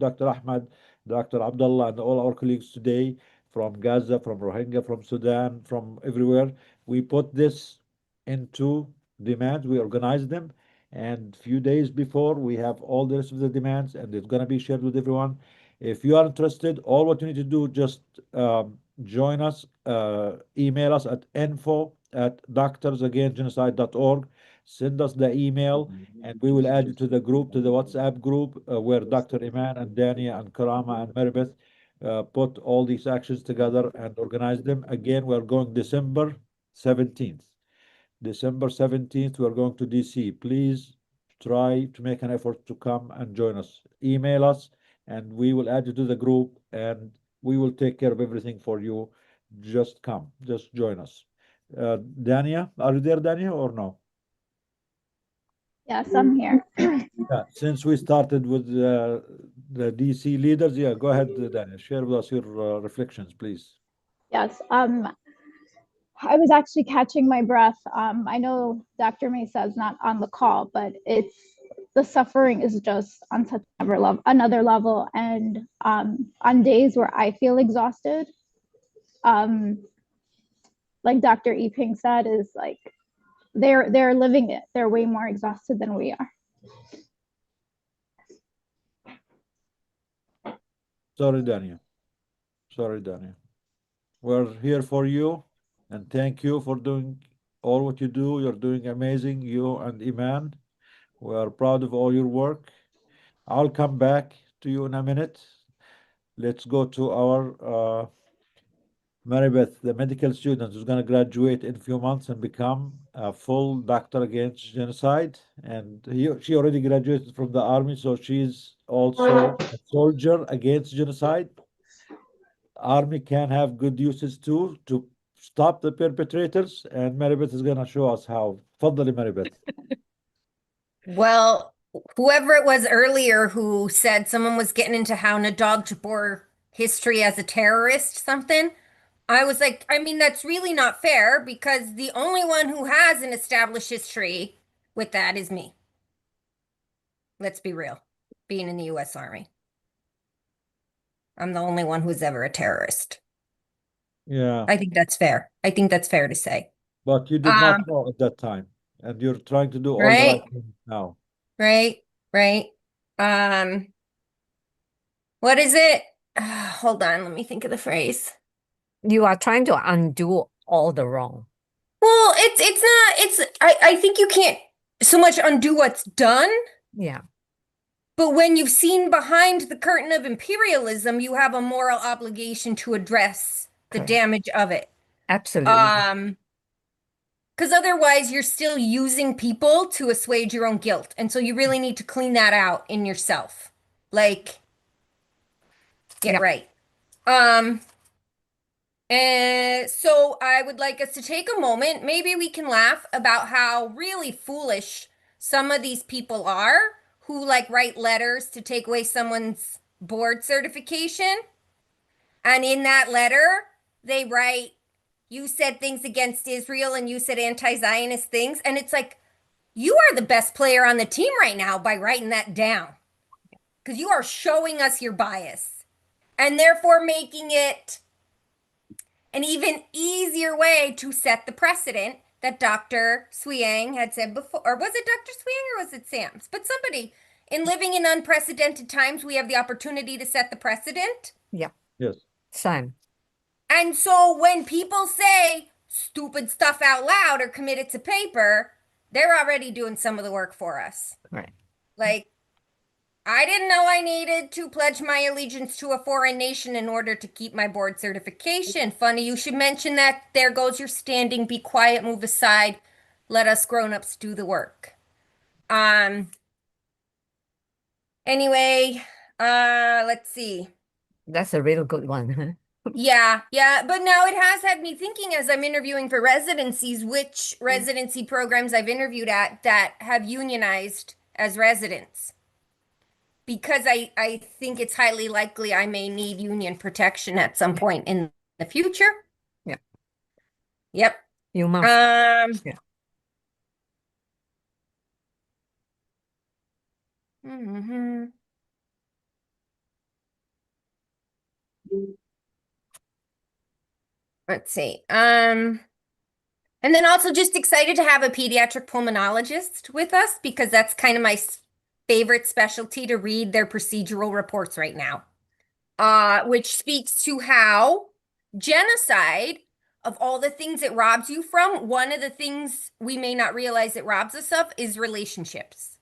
Dr. Ahmed, Dr. Abdullah, and all our colleagues today from Gaza, from Rohingya, from Sudan, from everywhere. We put this into demands. We organize them, and few days before we have all the rest of the demands, and it's going to be shared with everyone. If you are interested, all what you need to do, just join us, email us at info@doctorsagainstgenocide.org. Send us the email, and we will add you to the group, to the WhatsApp group, where Dr. Iman and Dania and Karama and Maribeth put all these actions together and organize them. Again, we're going December 17th. December 17th, we're going to DC. Please try to make an effort to come and join us. Email us, and we will add you to the group, and we will take care of everything for you. Just come, just join us. Dania, are you there, Dania, or no? Yes, I'm here. Yeah, since we started with the DC leaders, yeah, go ahead, Daniel. Share with us your reflections, please. Yes, I was actually catching my breath. I know Dr. Mesa is not on the call, but the suffering is just on such another level. And on days where I feel exhausted, like Dr. Yiping said, is like they're living it. They're way more exhausted than we are. Sorry, Daniel. Sorry, Daniel. We're here for you, and thank you for doing all what you do. You're doing amazing, you and Iman. We are proud of all your work. I'll come back to you in a minute. Let's go to our Maribeth, the medical student who's going to graduate in a few months and become a full doctor against genocide. And she already graduated from the army, so she's also a soldier against genocide. Army can have good uses too to stop the perpetrators, and Maribeth is going to show us how. تفضلي Maribeth. Well, whoever it was earlier who said someone was getting into how Nadab Jabor history as a terrorist something, I was like, I mean, that's really not fair because the only one who has an established history with that is me. Let's be real, being in the US Army. I'm the only one who's ever a terrorist. Yeah. I think that's fair. I think that's fair to say. But you did not know at that time, and you're trying to do all the Right. right things now. Right. What is it? Hold on, let me think of the phrase. You are trying to undo all the wrong. Well, I think you can't so much undo what's done. Yeah. But when you've seen behind the curtain of imperialism, you have a moral obligation to address the damage of it. Absolutely. Because otherwise you're still using people to assuage your own guilt. And so you really need to clean that out in yourself. Like, get right. And so I would like us to take a moment. Maybe we can laugh about how really foolish some of these people are who like write letters to take away someone's board certification. And in that letter, they write, you said things against Israel and you said anti-Zionist things. And it's like, you are the best player on the team right now by writing that down. Because you are showing us your bias and therefore making it an even easier way to set the precedent that Dr. Suyang had said before. Or was it Dr. Suyang or was it Sam's? But somebody, in living in unprecedented times, we have the opportunity to set the precedent. Yeah. Yes. Same. And so when people say stupid stuff out loud or commit it to paper, they're already doing some of the work for us. Right. Like, I didn't know I needed to pledge my allegiance to a foreign nation in order to keep my board certification. Funny you should mention that. There goes your standing. Be quiet, move aside. Let us grown-ups do the work. Anyway, let's see. That's a real good one. Yeah. But now it has had me thinking as I'm interviewing for residencies, which residency programs I've interviewed at that have unionized as residents. Because I think it's highly likely I may need union protection at some point in the future. Yeah. Yep. You must. Yeah. Let's see. And then also just excited to have a pediatric pulmonologist with us because that's kind of my favorite specialty to read their procedural reports right now, which speaks to how genocide, of all the things it robs you from, one of the things we may not realize it robs us of is relationships.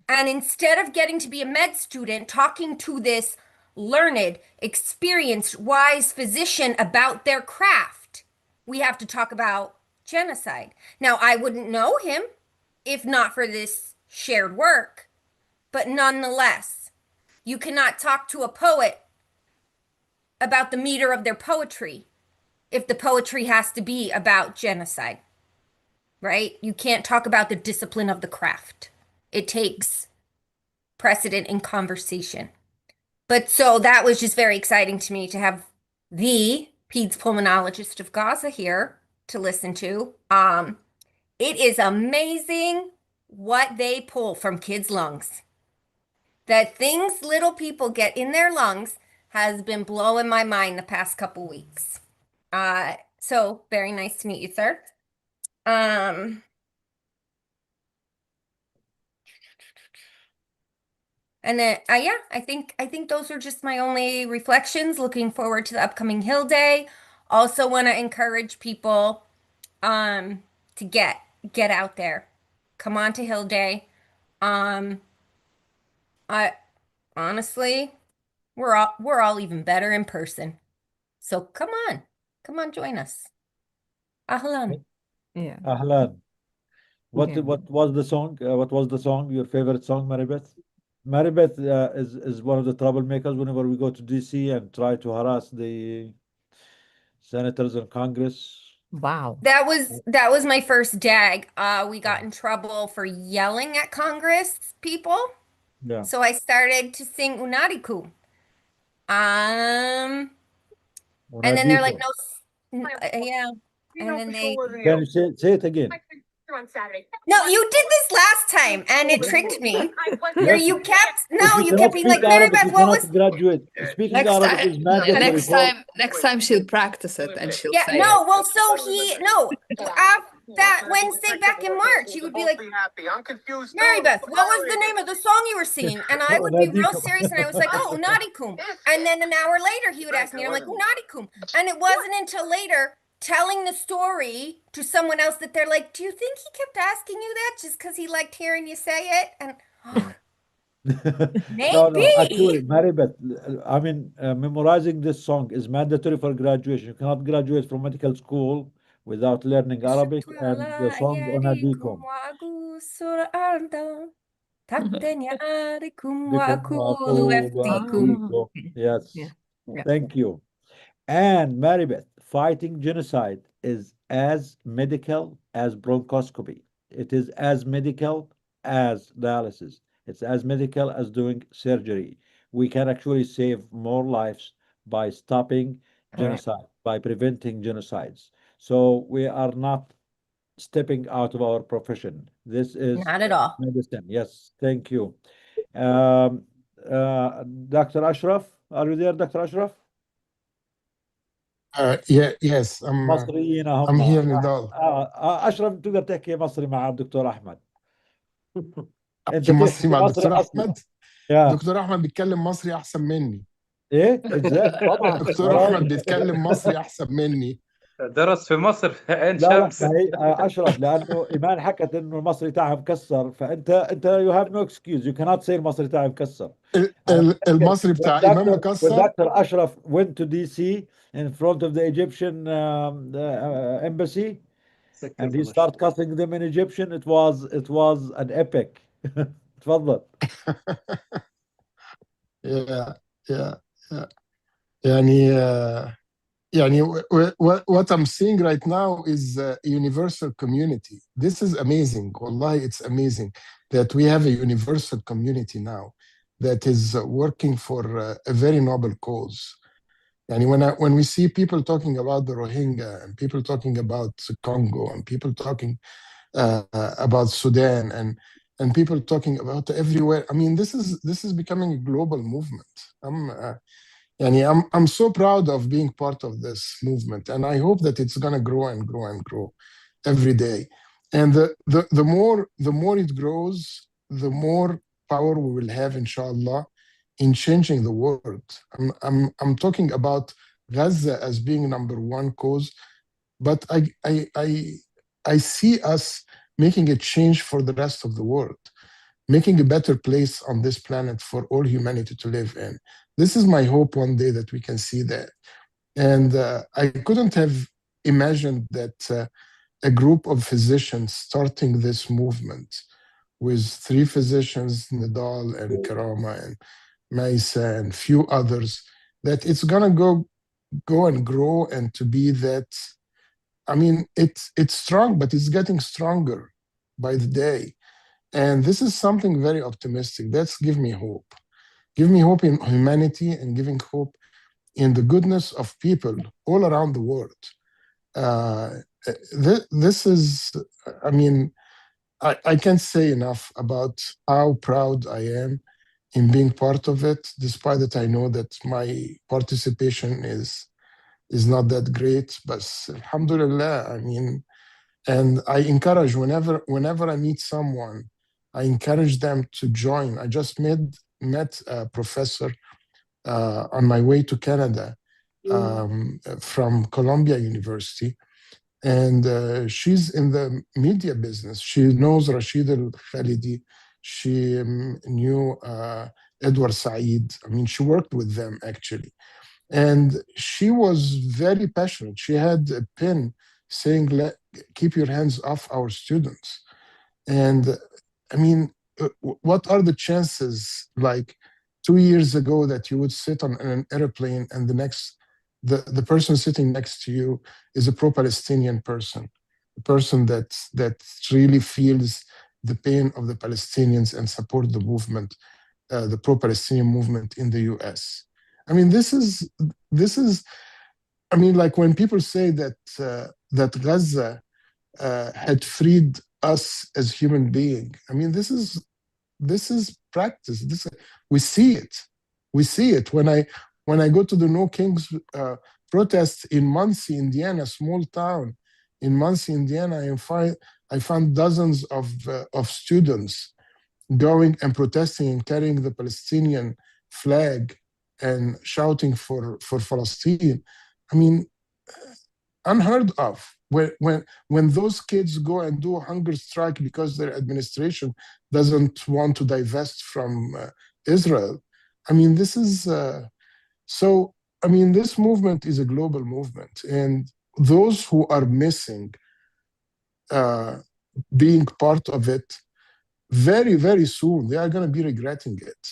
And instead of getting to be a med student, talking to this learned, experienced, wise physician about their craft, we have to talk about genocide. Now, I wouldn't know him if not for this shared work, but nonetheless, you cannot talk to a poet about the meter of their poetry if the poetry has to be about genocide. right? You can't talk about the discipline of the craft. It takes precedent in conversation. But so that was just very exciting to me to have the peds pulmonologist of Gaza here to listen to. It is amazing what they pull from kids' lungs. The things little people get in their lungs has been blowing my mind the past couple weeks. So very nice to meet you, sir. And then, yeah, I think those are just my only reflections. Looking forward to the upcoming Hill Day. Also want to encourage people to get out there. Come on to Hill Day. I honestly, we're all even better in person. So come on, join us. Ahlan. Yeah. Ahlan. What Yeah. what was the song? What was the song? Your favorite song, Maribeth? Maribeth is one of the troublemakers whenever we go to DC and try to harass the senators in Congress. Wow. That was my first dag. We got in trouble for yelling at Congress people. Yeah. So I started to sing Unariku. And then they're like, no, yeah. And then they. Can you say it again? No, you did this last time, and it tricked me. Where Yes. you kept If you you cannot kept being like, speak Arabic, Maribeth, you what cannot was? graduate. Speaking Next Arabic time, is mandatory for. next time she'll practice it and she'll Yeah, say no. it. Well, so that Wednesday back in March, he would be like, Maribeth, what was the name of the song you were singing? And I would be real serious, and I was like, oh, Unadikum. And then an hour later, he would ask me, and I'm like, Unadikum. And it wasn't until later, telling the story to someone else, that they're like, do you think he kept asking you that just because he liked hearing you say it? And No, actually, maybe. Maribeth, I mean, memorizing this song is mandatory for graduation. You cannot graduate from medical school without learning Arabic and the song Onadikum. Yes, Yeah. thank you. And Maribeth, fighting genocide is as medical as bronchoscopy. It is as medical as dialysis. It's as medical as doing surgery. We can actually save more lives by stopping genocide, by preventing genocides. So we are not stepping out of our profession. This is Not at all. medicine. Yes, thank you. Dr. Ashraf, are you there, Dr. Ashraf? Yes, مصريين I'm هم here نضال. اشرف تقدر تحكي مصري مع الدكتور احمد انت احكي مصري مع مصري الدكتور اصلا احمد. يا دكتور احمد بيتكلم مصري احسن مني. ايه ازاي طبعا دكتور احمد بيتكلم مصري احسن مني. درس في مصر في عين لا شمس. ما هي اشرف لانه ايمان حكت انه المصري تاعها مكسر فانت يو هاف نو اكسكيوز يو كانت say المصري تاعي مكسر. المصري بتاع ايمان مكسر. Dr. Ashraf went to DC in front of the Egyptian embassy and he started cussing them in Egyptian. It was an epic. تفضل. yeah, yeah, yeah. يعني what I'm seeing right now is a universal community. This is amazing. Wallahi, it's amazing that we have a universal community now that is working for a very noble cause. And when we see people talking about the Rohingya and people talking about Congo and people talking about Sudan and people talking about everywhere, I mean, this is becoming a global movement. I'm so proud of being part of this movement, and I hope that it's going to grow and grow and grow every day. And the more it grows, the more power we will have, inshallah, in changing the world. I'm talking about Gaza as being number one cause, but I see us making a change for the rest of the world, making a better place on this planet for all humanity to live in. This is my hope one day that we can see that. And I couldn't have imagined that a group of physicians starting this movement with 3 physicians, Nidal and Karama and Maisa and few others, that it's going to go and grow and to be that I mean, it's strong, but it's getting stronger by the day. And this is something very optimistic. That's give me hope. Give me hope in humanity and giving hope in the goodness of people all around the world. This is, I mean, I can't say enough about how proud I am in being part of it, despite that I know that my participation is not that great. But alhamdulillah, I mean, and I encourage whenever I meet someone, I encourage them to join. I just met a professor on my way to Canada from Columbia University, and she's in the media business. She knows Rashid Al-Khalidi. She knew Edward Said. I mean, she worked with them actually. And she was very passionate. She had a pen saying, keep your hands off our students. And I mean, what are the chances, like 2 years ago, that you would sit on an airplane and the person sitting next to you is a pro-Palestinian person, a person that really feels the pain of the Palestinians and support the movement, the pro-Palestinian movement in the US. I mean, this is, I mean, like when people say that Gaza had freed us as human beings. I mean, this is practice. We see it when I go to the No Kings protest in Muncie, Indiana, small town in Muncie, Indiana. I found dozens of students going and protesting and carrying the Palestinian flag and shouting for Palestine. I mean, unheard of. When those kids go and do a hunger strike because their administration doesn't want to divest from Israel, I mean, this is so. I mean, this movement is a global movement, and those who are missing being part of it, very, very soon they are going to be regretting it.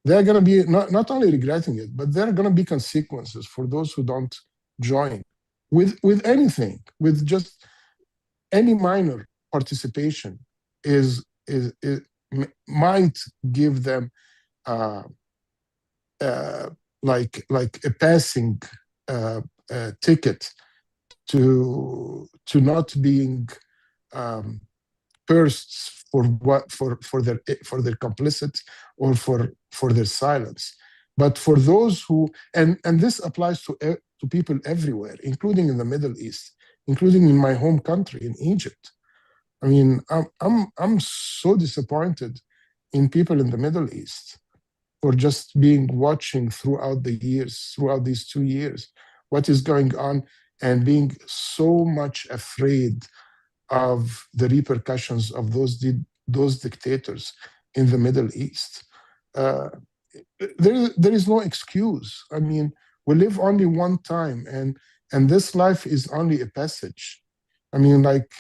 They're going to be not only regretting it, but there are going to be consequences for those who don't join with anything, with just any minor participation might give them like a passing ticket to not being cursed for their complicit or for their silence. But for those who, and this applies to people everywhere, including in the Middle East, including in my home country, in Egypt. I mean, I'm so disappointed in people in the Middle East for just watching throughout the years, throughout these 2 years, what is going on, and being so much afraid of the repercussions of those dictators in the Middle East. There is no excuse. I mean, we live only one time, and this life is only a passage. I mean, like,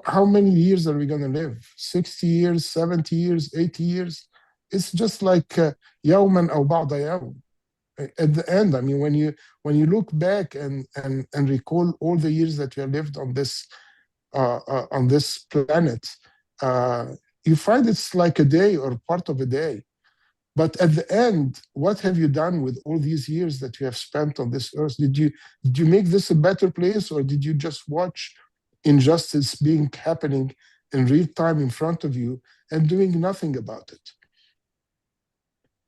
how many years are we going to live? 60 years, 70 years, 80 years? It's just like يوما أو بعض يوم. At the end, I mean, when you look back and recall all the years that you have lived on this planet, you find it's like a day or part of a day. But at the end, what have you done with all these years that you have spent on this earth? Did you make this a better place, or did you just watch injustice happening in real time in front of you and doing nothing about it?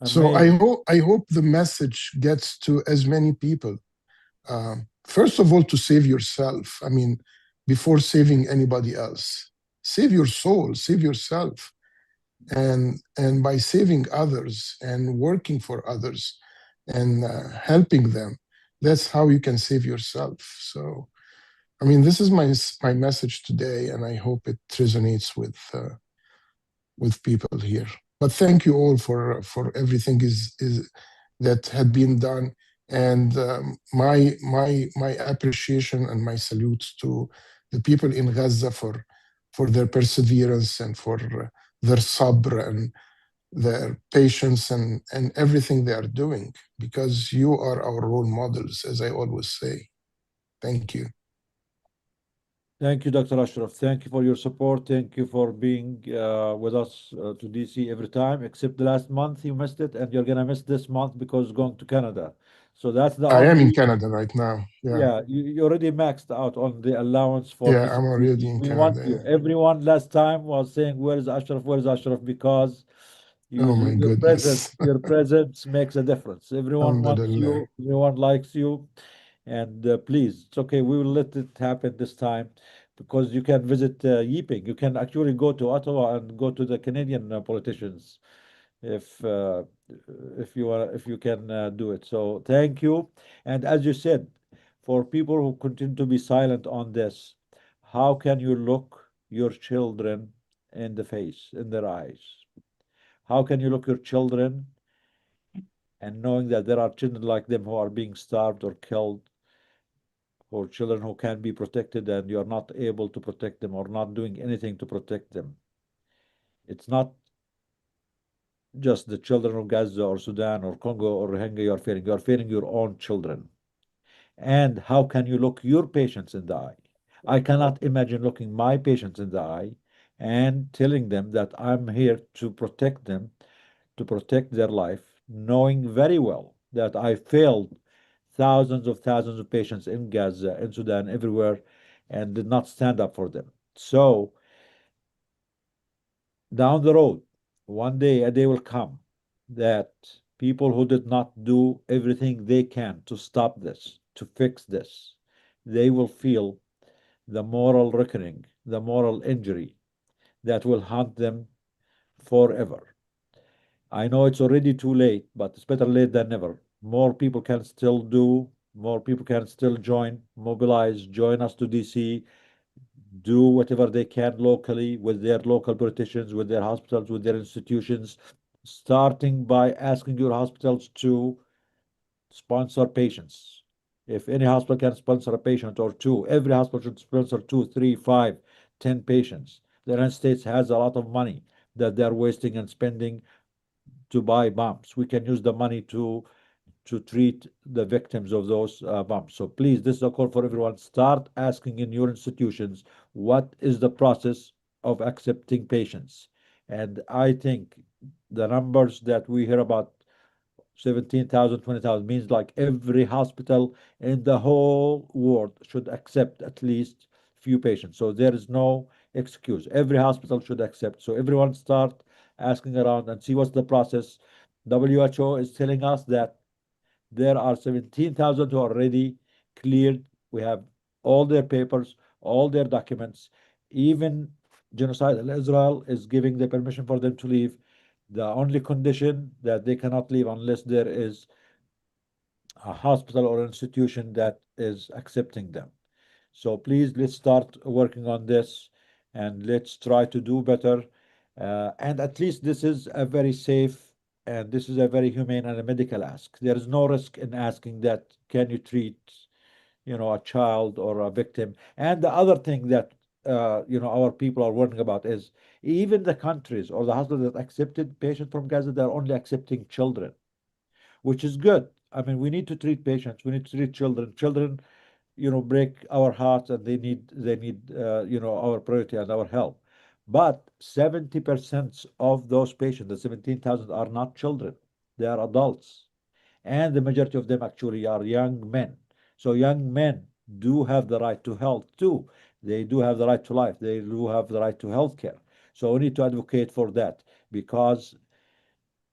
So I hope the message gets to as many people. First of all, to save yourself. I mean, before saving anybody else, save your soul, save yourself. And by saving others and working for others and helping them, that's how you can save yourself. So, I mean, this is my message today, and I hope it resonates with people here. But thank you all for everything that had been done, and my appreciation and my salute to the people in Gaza for their perseverance and for their sabr and their patience and everything they are doing, because you are our role models, as I always say. Thank you. Thank you, Dr. Ashraf. Thank you for your support. Thank you for being with us to DC every time, except the last month you missed it, and you're gonna miss this month because going to Canada. So that's the I am in only. Canada right now. Yeah, you already maxed out on the allowance for Yeah, visit I'm already DC. in We want Canada. you. Everyone last time was saying, "Where is Ashraf? Where is Ashraf?" Because Oh my goodness. your presence makes a difference. Everyone wants Alhamdulillah. you. Everyone likes you. And please, it's okay. We will let it happen this time because you can visit Yiping. You can actually go to Ottawa and go to the Canadian politicians if uh, if you can do it. So thank you. And as you said, for people who continue to be silent on this, how can you look your children in the face, in their eyes? How can you look your children and knowing that there are children like them who are being starved or killed, or children who can be protected and you're not able to protect them or not doing anything to protect them? It's not just the children of Gaza or Sudan or Congo or Rohingya you're fearing your own children. And how can you look your patients in the eye? I cannot imagine looking my patients in the eye and telling them that I'm here to protect them, to protect their life, knowing very well that I failed thousands of patients in Gaza, in Sudan, everywhere, and did not stand up for them. So down the road, one day, a day will come that people who did not do everything they can to stop this, to fix this, they will feel the moral reckoning, the moral injury that will haunt them forever. I know it's already too late, but it's better late than never. More people can still do, more people can still join, mobilize, join us to DC, do whatever they can locally with their local politicians, with their hospitals, with their institutions, starting by asking your hospitals to sponsor patients. If any hospital can sponsor a patient or two, every hospital should sponsor two, three, five, 10 patients. The United States has a lot of money that they're wasting and spending to buy bombs. We can use the money to treat the victims of those bombs. So please, this is a call for everyone. Start asking in your institutions what is the process of accepting patients. And I think the numbers that we hear about 17,000, 20,000 means like every hospital in the whole world should accept at least few patients. So there is no excuse. Every hospital should accept. So everyone start asking around and see what's the process. WHO is telling us that there are 17,000 who are already cleared. We have all their papers, all their documents. Even genocidal Israel is giving the permission for them to leave. The only condition that they cannot leave unless there is a hospital or institution that is accepting them. So please, let's start working on this and let's try to do better. And at least this is a very safe and this is a very humane and a medical ask. There is no risk in asking that, can you treat, a child or a victim? And the other thing that, our people are worrying about is even the countries or the hospitals that accepted patients from Gaza, they're only accepting children, which is good. I mean, we need to treat patients, we need to treat children. Children, break our hearts and they need our priority and our help. But 70% of those patients, the 17,000, are not children. They are adults. And the majority of them actually are young men. So young men do have the right to health too. They do have the right to life. They do have the right to health care. So we need to advocate for that because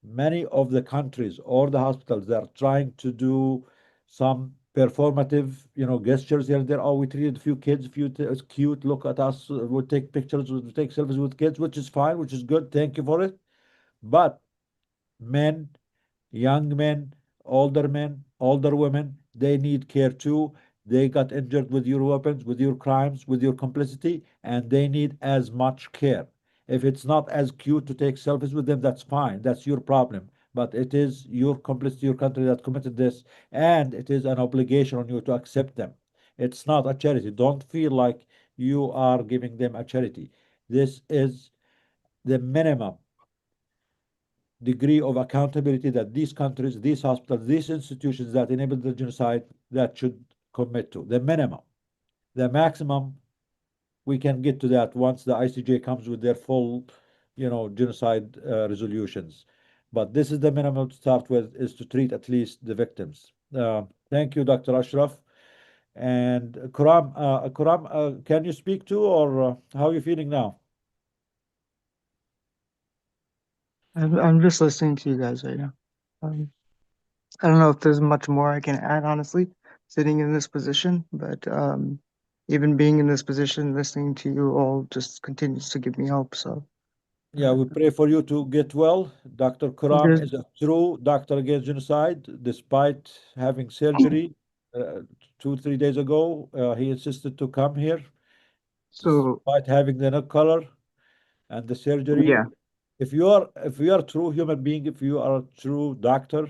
many of the countries or the hospitals, they're trying to do some performative, gestures here and there. Oh, we treated a few kids, it's cute, look at us, we'll take pictures, we'll take selfies with kids, which is fine, which is good, thank you for it. But men, young men, older women, they need care too. They got injured with your weapons, with your crimes, with your complicity, and they need as much care. If it's not as cute to take selfies with them, that's fine. That's your problem. But it is your complicity, your country that committed this, and it is an obligation on you to accept them. It's not a charity. Don't feel like you are giving them a charity. This is the minimum degree of accountability that these countries, these hospitals, these institutions that enabled the genocide that should commit to. The minimum. The maximum we can get to that once the ICJ comes with their full, genocide resolutions. But this is the minimum to start with, is to treat at least the victims. Thank you, Dr. Ashraf. And Kuram, can you speak too, or how are you feeling now? I'm just listening to you guys right now. I don't know if there's much more I can add, honestly, sitting in this position, but even being in this position, listening to you all just continues to give me hope. So Yeah, we pray for you to get well. Dr. Kuram there's is a true doctor against genocide, despite having surgery 2, 3 days ago. He insisted to come here, so despite having the neck color and the surgery. yeah. If you are a true human being, if you are a true doctor,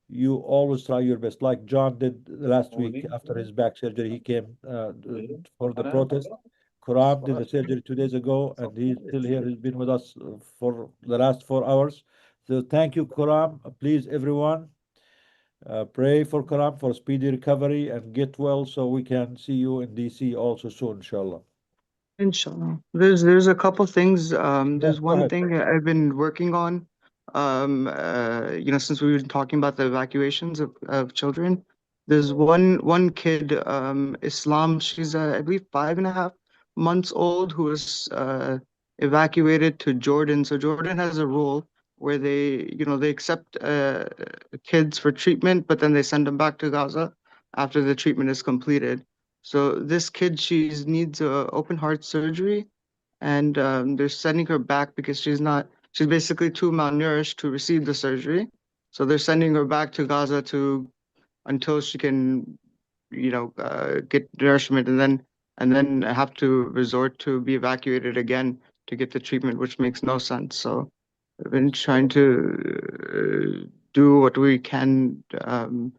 you always try your best. Like John did last week after his back surgery, he came for the protest. Kuram did the surgery 2 days ago, and he's still here. He's been with us for the last 4 hours. So thank you, Kuram. Please, everyone, pray for Kuram for speedy recovery and get well, so we can see you in DC also soon, inshallah. Inshallah. There's a couple things. Yeah, There's go one ahead. thing I've been working on. Since we were talking about the evacuations of children, there's one kid, Islam. She's I believe 5.5 months old, who was evacuated to Jordan. So Jordan has a rule where they accept kids for treatment, but then they send them back to Gaza after the treatment is completed. So this kid, she needs a open heart surgery, and they're sending her back because she's basically too malnourished to receive the surgery. So they're sending her back to Gaza until she can, get nourishment, and then have to resort to be evacuated again to get the treatment, which makes no sense. So we've been trying to do what we can, to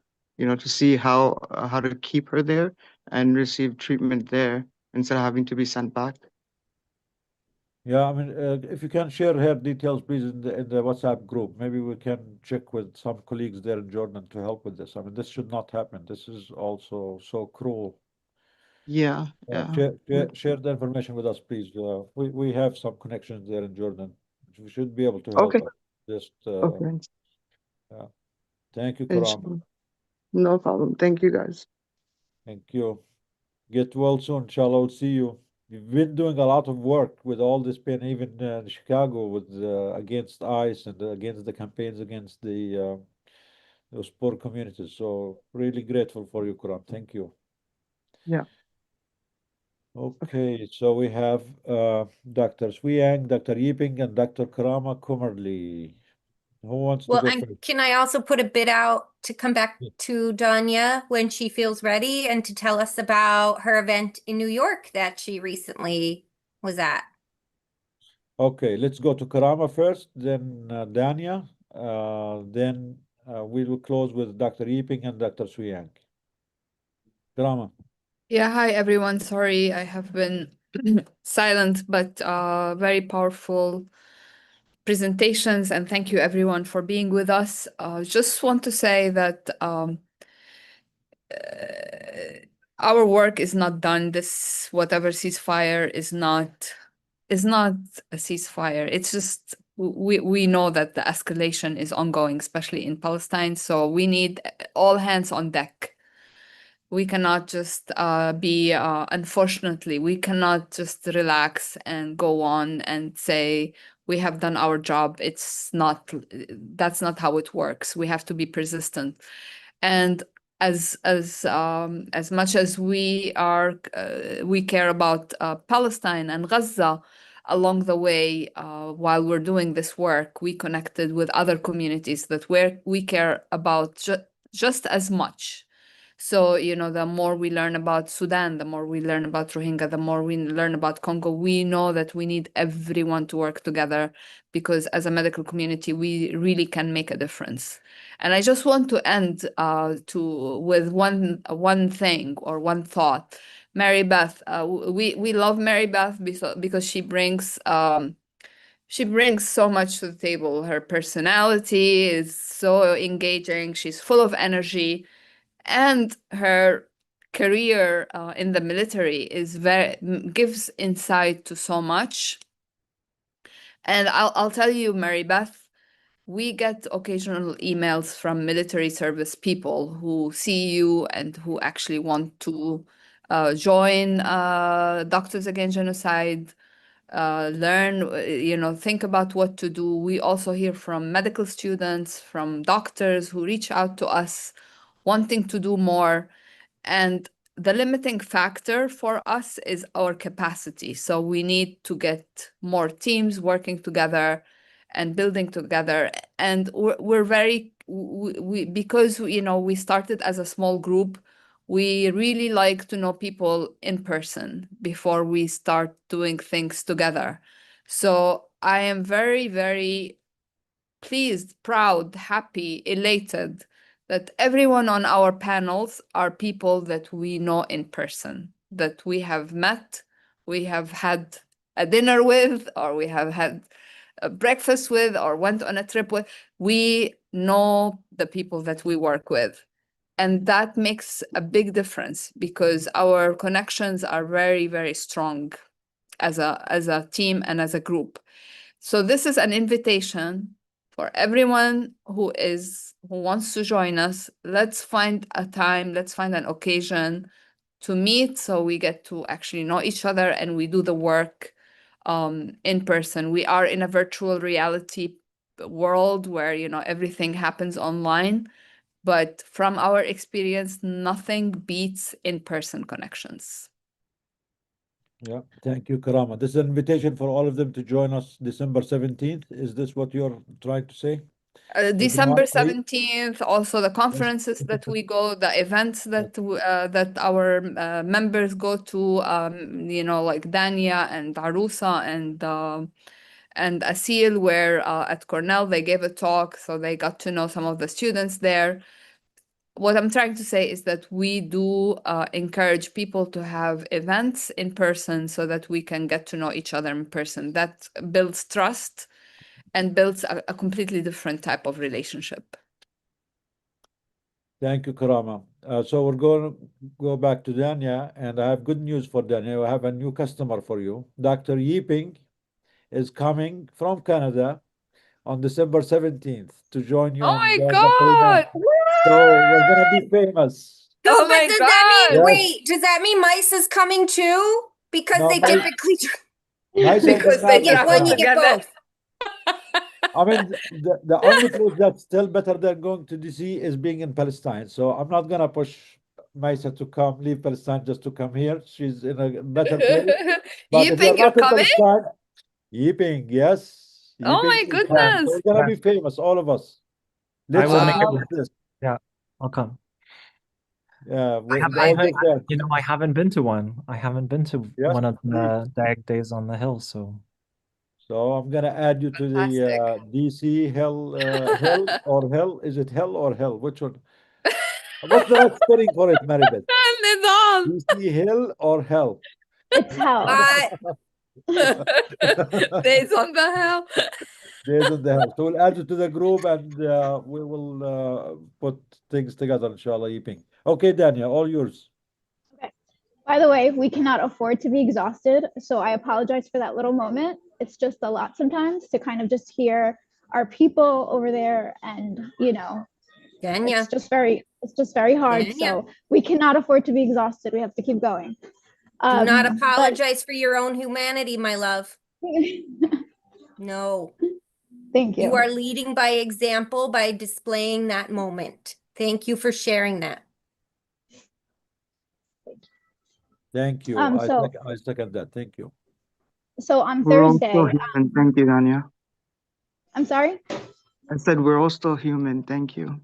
see how to keep her there and receive treatment there instead of having to be sent back. Yeah, I mean, if you can share her details, please, in the WhatsApp group. Maybe we can check with some colleagues there in Jordan to help with this. I mean, this should not happen. This is also so cruel. Yeah, yeah. Share the information with us, please. We have some connections there in Jordan. We should be able to help Okay. us. Just Okay. thank you, Karam. Inshallah. No problem. Thank you, guys. Thank you. Get well soon, inshallah. We'll see you. You've been doing a lot of work with all this pain, even in Chicago, with against ICE and against the campaigns against those poor communities. So really grateful for you, Karam. Thank you. Yeah. Okay, so we have Dr. Swiyang, Dr. Yiping, and Dr. Karama Kumarli. Who wants to Well, go first? can I also put a bit out to come back to Danya when she feels ready and to tell us about her event in New York that she recently was at? Okay, let's go to Karama first, then Dania, then we will close with Dr. Yiping and Dr. Swiyang. Karama. Yeah, hi everyone. Sorry, I have been silent, but very powerful presentations, and thank you everyone for being with us. Just want to say that our work is not done. This whatever ceasefire is not a ceasefire. It's just we know that the escalation is ongoing, especially in Palestine. So we need all hands on deck. We cannot just unfortunately, we cannot just relax and go on and say we have done our job. That's not how it works. We have to be persistent. And as much as we care about Palestine and Gaza, along the way, while we're doing this work, we connected with other communities that we care about just as much. So, the more we learn about Sudan, the more we learn about Rohingya, the more we learn about Congo, we know that we need everyone to work together, because as a medical community, we really can make a difference. And I just want to end with one thing or one thought. Mary Beth, we love Mary Beth because she brings so much to the table. Her personality is so engaging. She's full of energy. And her career in the military is gives insight to so much. And I'll tell you, Mary Beth, we get occasional emails from military service people who see you and who actually want to join Doctors Against Genocide, learn, think about what to do. We also hear from medical students, from doctors who reach out to us wanting to do more. And the limiting factor for us is our capacity. So we need to get more teams working together and building together. And we're very, because, we started as a small group, we really like to know people in person before we start doing things together. So I am very, very pleased, proud, happy, elated that everyone on our panels are people that we know in person, that we have met, we have had a dinner with, or we have had a breakfast with, or went on a trip with. We know the people that we work with. And that makes a big difference because our connections are very, very strong as a team and as a group. So this is an invitation for everyone who wants to join us. Let's find a time, let's find an occasion to meet so we get to actually know each other and we do the work in person. We are in a virtual reality world where, everything happens online. But from our experience, nothing beats in-person connections. Yeah, thank you, Karama. This is an invitation for all of them to join us December 17th. Is this what you're trying to say? December 17th, also the conferences that we go, the events that our members go to, like Dania and Arusa and Asil, where at Cornell they gave a talk, so they got to know some of the students there. What I'm trying to say is that we do encourage people to have events in person so that we can get to know each other in person. That builds trust and builds a completely different type of relationship. Thank you, Karama. So we're going to go back to Dania, and I have good news for Dania. I have a new customer for you. Dr. Yiping is coming from Canada on December 17th to join you Oh on my Gaza Freedom. God! So we're going to be famous. Oh But my does that mean, Yes. wait, does that mean Mice is coming too? Because No, they typically Mice has Because been they out get this one, you time. get both. I mean, the only place that's still better than going to DC is being in Palestine. So I'm not gonna push Maisa to come, leave Palestine just to come here. She's in a better place. But if you're Yiping, you're not in coming? Palestine, Yiping, yes, Oh Yiping my is coming. So goodness. we're gonna be famous, all of us. I Let's will make it. announce this. Yeah, I'll come. Yeah, I, all the fans. I haven't been to one. I haven't been to Yes, one of please. the DAG days on the hill. So So I'm gonna add you to the Fantastic. DC Hill or Hell. Is it Hell or Hell? Which one? What's the right spelling for it, Maribeth? Nizam. DC Hill or Hell? It's hell. Days on the hell. Days on the Hell. So we'll add you to the group and we will put things together, inshallah, Yiping. Okay, Dania, all yours. By the way, we cannot afford to be exhausted, so I apologize for that little moment. It's just a lot sometimes to kind of just hear our people over there, and it's just very hard. So we cannot afford to be exhausted. We have to keep going. Do not apologize for your own humanity, my love. No. Thank you. You are leading by example by displaying that moment. Thank you for sharing that. Thank you. So- I second that. Thank you. So on We're all Thursday, still human. Thank you, Dania. I'm sorry. I said we're all still human. Thank you.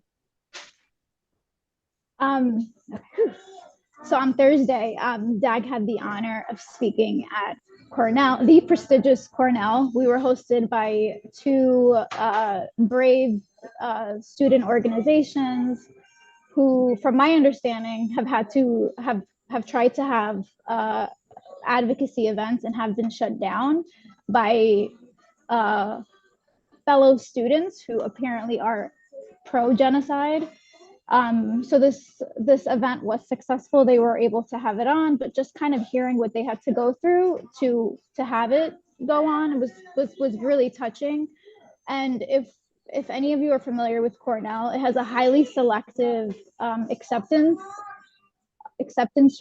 So on Thursday, Dag had the honor of speaking at Cornell, the prestigious Cornell. We were hosted by two brave student organizations who, from my understanding, have tried to have advocacy events and have been shut down by fellow students who apparently are pro-genocide. So this event was successful. They were able to have it on, but just kind of hearing what they had to go through to have it go on was really touching. And if any of you are familiar with Cornell, it has a highly selective acceptance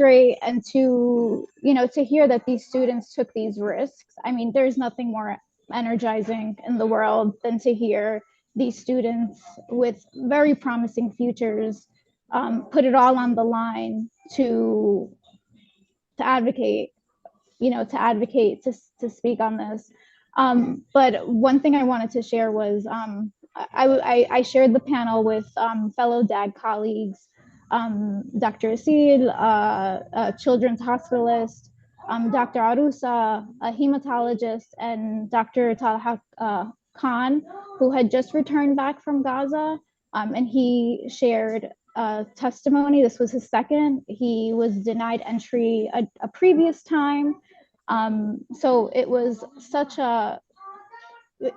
rate, and to hear that these students took these risks, I mean, there's nothing more energizing in the world than to hear these students with very promising futures put it all on the line to advocate, to speak on this. But one thing I wanted to share was I shared the panel with fellow DAG colleagues, Dr. Asid, a children's hospitalist, Dr. Arusa, a hematologist, and Dr. Talha Khan, who had just returned back from Gaza. And he shared testimony. This was his second. He was denied entry a previous time. So it was such a, we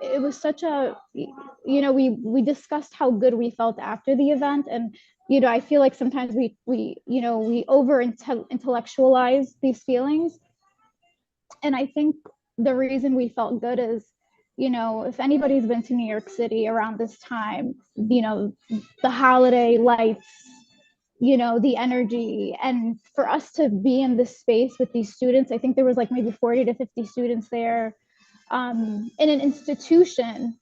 discussed how good we felt after the event. And, I feel like sometimes we over intellectualize these feelings. And I think the reason we felt good is, if anybody's been to New York City around this time, the holiday lights, the energy, and for us to be in this space with these students, I think there was like maybe 40 to 50 students there, in an institution,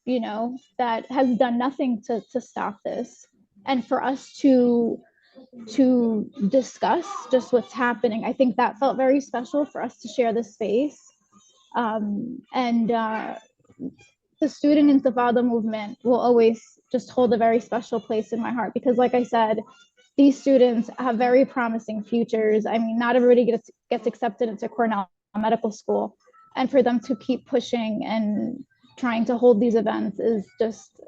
that has done nothing to stop this. And for us to discuss just what's happening, I think that felt very special for us to share this space. And the student intifada movement will always just hold a very special place in my heart, because like I said, these students have very promising futures. I mean, not everybody gets accepted into Cornell Medical School, and for them to keep pushing and trying to hold these events is just,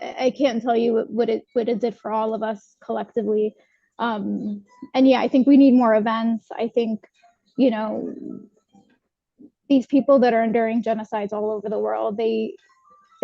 I can't tell you what it did for all of us collectively. And yeah, I think we need more events. I think, these people that are enduring genocides all over the world, they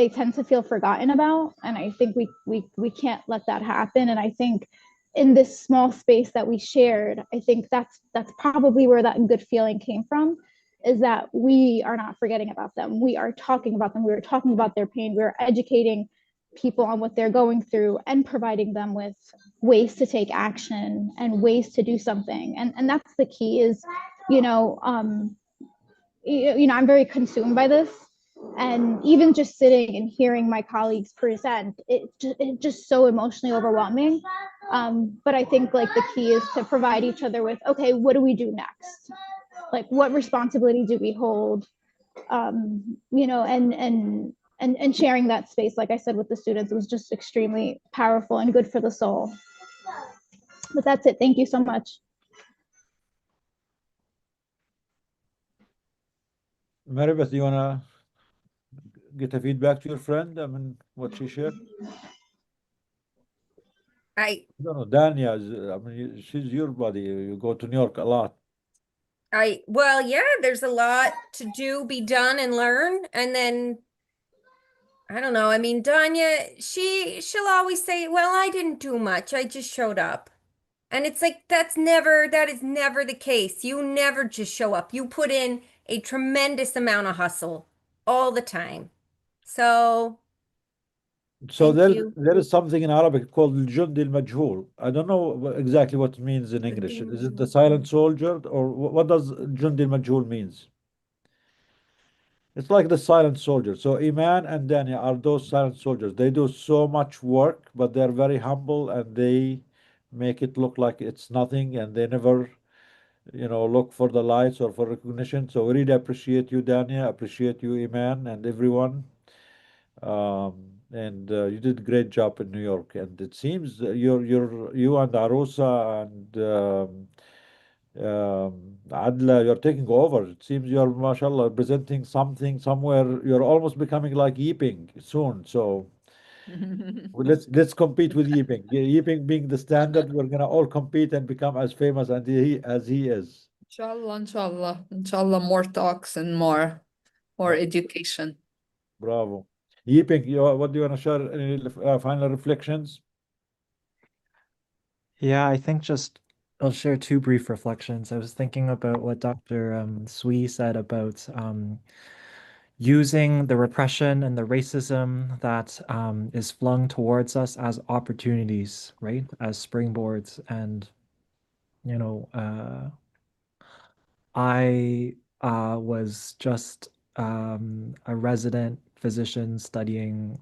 tend to feel forgotten about. And I think we can't let that happen. And I think in this small space that we shared, I think that's probably where that good feeling came from, is that we are not forgetting about them. We are talking about them. We are talking about their pain. We're educating people on what they're going through and providing them with ways to take action and ways to do something. And that's the key is, I'm very consumed by this. And even just sitting and hearing my colleagues present, it's just so emotionally overwhelming. But I think like the key is to provide each other with, okay, what do we do next? Like, what responsibility do we hold? And sharing that space, like I said, with the students, was just extremely powerful and good for the soul. But that's it. Thank you so much. Maribeth, do you want to get a feedback to your friend? I mean, what she shared? I don't know. Dania, I mean, she's your buddy. You go to New York a lot. well, yeah, there's a lot to do, be done, and learn. And then I don't know. I mean, Danya, she'll always say, "Well, I didn't do much. I just showed up." And it's like that is never the case. You never just show up. You put in a tremendous amount of hustle all the time. So So thank you. there is something in Arabic called الجندي المجهول. I don't know exactly what it means in English. Is it the silent soldier, or what does الجندي المجهول means? It's like the silent soldier. So Iman and Dania are those silent soldiers. They do so much work, but they're very humble and they make it look like it's nothing, and they never, look for the lights or for recognition. So we really appreciate you, Dania, appreciate you, Iman, and everyone. And you did a great job in New York. And it seems you and Arusa and Adla, you're taking over. It seems you're, mashallah, presenting something somewhere. You're almost becoming like Yiping soon. So let's compete with Yiping. Yiping being the standard, we're gonna all compete and become as famous as he is. Inshallah, inshallah, inshallah, more talks and more education. Bravo. Yiping, what do you want to share? Any final reflections? Yeah, I think just I'll share two brief reflections. I was thinking about what Dr. Sui said about using the repression and the racism that is flung towards us as opportunities, right? As springboards. And, you know, I was just a resident physician studying,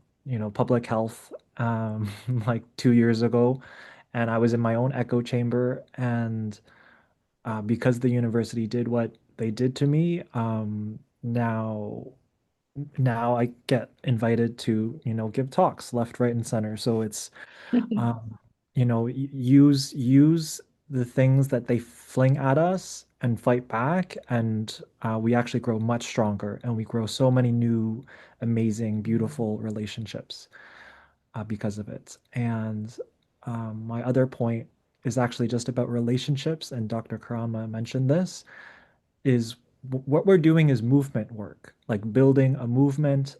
public health like 2 years ago. And I was in my own echo chamber. And because the university did what they did to me, now I get invited to, give talks left, right, and center. So it's, um, use the things that they fling at us and fight back, and we actually grow much stronger, and we grow so many new, amazing, beautiful relationships because of it. And my other point is actually just about relationships, and Dr. Karama mentioned this, is what we're doing is movement work, like building a movement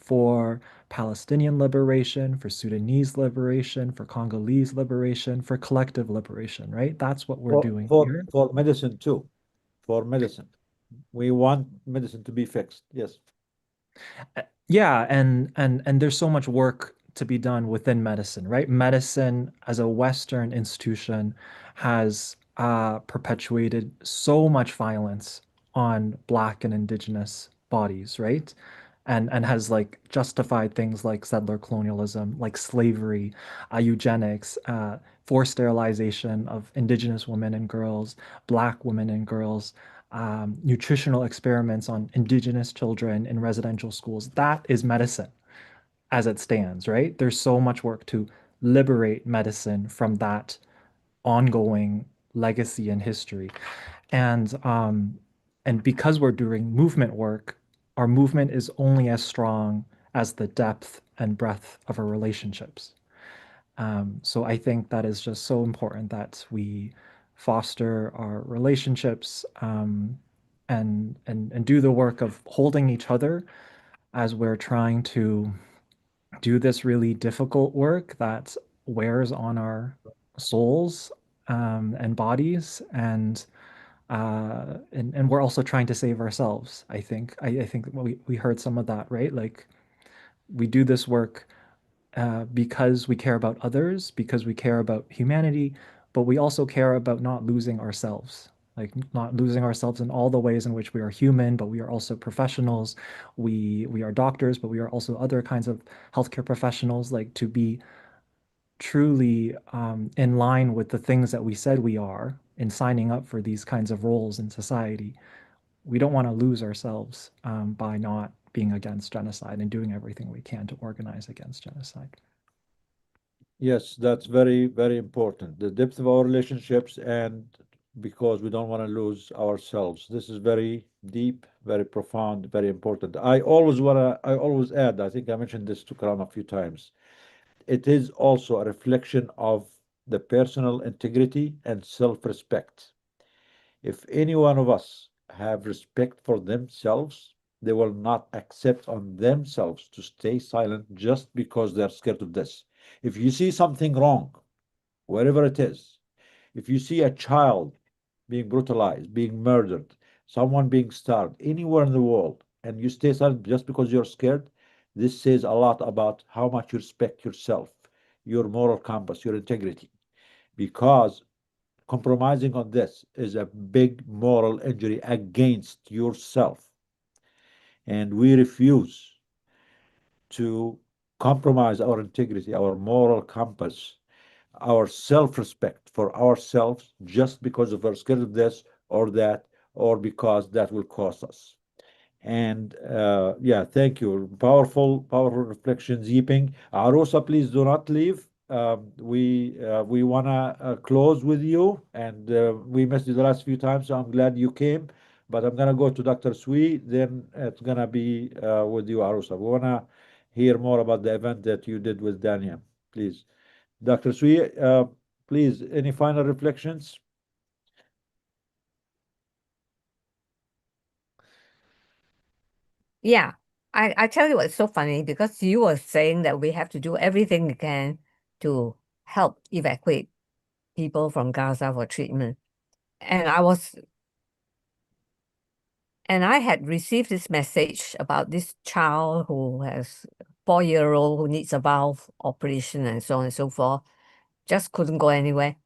for Palestinian liberation, for Sudanese liberation, for Congolese liberation, for collective liberation, right? That's what we're For doing for here. for medicine too. For medicine. We want medicine to be fixed. Yes. Yeah, and there's so much work to be done within medicine, right? Medicine as a Western institution has perpetuated so much violence on Black and Indigenous bodies, right? And has like justified things like settler colonialism, like slavery, eugenics, forced sterilization of Indigenous women and girls, Black women and girls, nutritional experiments on Indigenous children in residential schools. That is medicine as it stands, right? There's so much work to liberate medicine from that ongoing legacy and history. And because we're doing movement work, our movement is only as strong as the depth and breadth of our relationships. So I think that is just so important that we foster our relationships, and do the work of holding each other as we're trying to do this really difficult work that wears on our souls, and bodies, and we're also trying to save ourselves. I think we heard some of that, right? Like we do this work because we care about others, because we care about humanity, but we also care about not losing ourselves, like not losing ourselves in all the ways in which we are human, but we are also professionals. We are doctors, but we are also other kinds of healthcare professionals, like to be truly in line with the things that we said we are in signing up for these kinds of roles in society. We don't want to lose ourselves by not being against genocide and doing everything we can to organize against genocide. Yes, that's very, very important. The depth of our relationships, and because we don't want to lose ourselves. This is very deep, very profound, very important. I always add, I think I mentioned this to Karam a few times. It is also a reflection of the personal integrity and self-respect. If any one of us have respect for themselves, they will not accept on themselves to stay silent just because they're scared of this. If you see something wrong, wherever it is, if you see a child being brutalized, being murdered, someone being starved anywhere in the world, and you stay silent just because you're scared, this says a lot about how much you respect yourself, your moral compass, your integrity. Because compromising on this is a big moral injury against yourself. And we refuse to compromise our integrity, our moral compass, our self-respect for ourselves just because of our scared of this or that, or because that will cost us. And yeah, thank you. Powerful, powerful reflections, Yiping. Arosa, please do not leave. We wanna close with you, and we missed you the last few times, so I'm glad you came. But I'm gonna go to Dr. Sui, then it's gonna be with you, Arosa. We wanna hear more about the event that you did with Daniel, please. Dr. Sui, please, any final reflections? Yeah, I tell you, it's so funny because you were saying that we have to do everything we can to help evacuate people from Gaza for treatment. And I had received this message about this child who has 4-year-old who needs a valve operation and so on and so forth. Just couldn't go anywhere.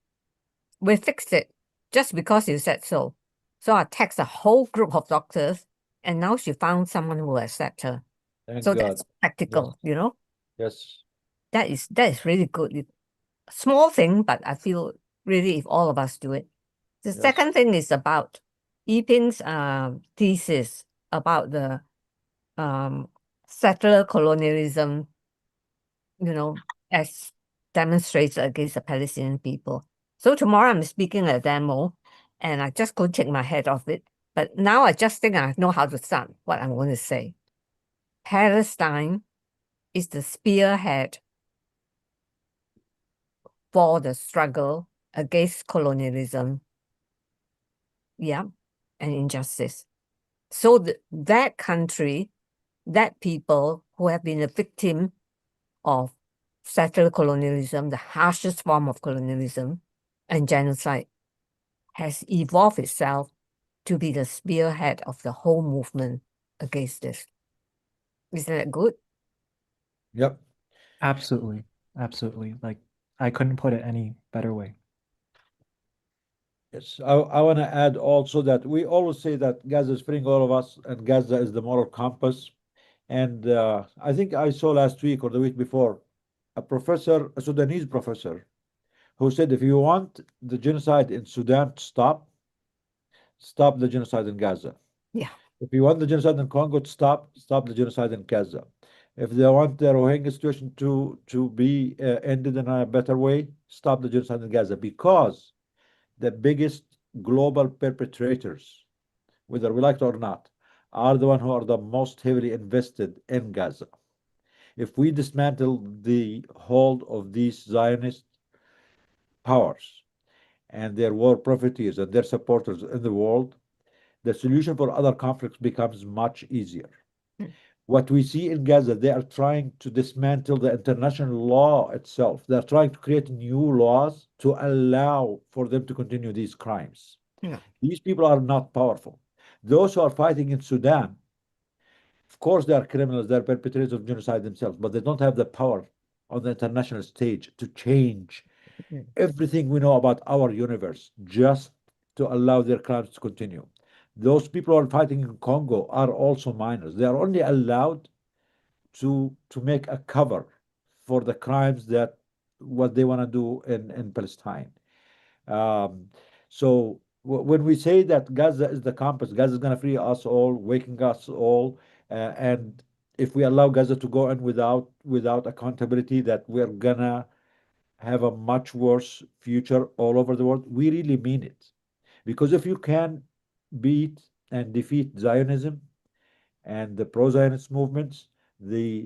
We fixed it just because you said so. So I text a whole group of doctors, and now she found someone who will accept her. Thank So God. that's practical, you know? Yes. That is really good. Small thing, but I feel really if all of us do it. The Yes. second thing is about Yiping's thesis about the settler colonialism, as demonstrated against the Palestinian people. So tomorrow I'm speaking at a demo, and I just couldn't take my head off it. But now I just think I know how to start what I'm going to say. Palestine is the spearhead for the struggle against colonialism, and injustice. So that country, that people who have been a victim of settler colonialism, the harshest form of colonialism and genocide, has evolved itself to be the spearhead of the whole movement against this. Isn't that good? Yep. Absolutely. Absolutely. Like, I couldn't put it any better way. Yes, I want to add also that we always say that Gaza is freeing all of us, and Gaza is the moral compass. And I think I saw last week or the week before a Sudanese professor, who said if you want the genocide in Sudan to stop the genocide in Gaza. Yeah. If you want the genocide in Congo to stop the genocide in Gaza. If they want the Rohingya situation to be ended in a better way, stop the genocide in Gaza, because the biggest global perpetrators, whether we like it or not, are the ones who are the most heavily invested in Gaza. If we dismantle the hold of these Zionist powers and their war profiteers and their supporters in the world, the solution for other conflicts becomes much easier. What we see in Gaza, they are trying to dismantle the international law itself. They're trying to create new laws to allow for them to continue these crimes. Yeah. These people are not powerful. Those who are fighting in Sudan, of course, they are criminals, they're perpetrators of genocide themselves, but they don't have the power on the international stage to change everything we know about our universe just to allow their crimes to continue. Those people who are fighting in Congo are also minors. They are only allowed to make a cover for the crimes that what they want to do in Palestine. Um, so when we say that Gaza is the compass, Gaza is going to free us all, waking us all, and if we allow Gaza to go in without accountability, that we're gonna have a much worse future all over the world. We really mean it, because if you can beat and defeat Zionism and the pro-Zionist movements, the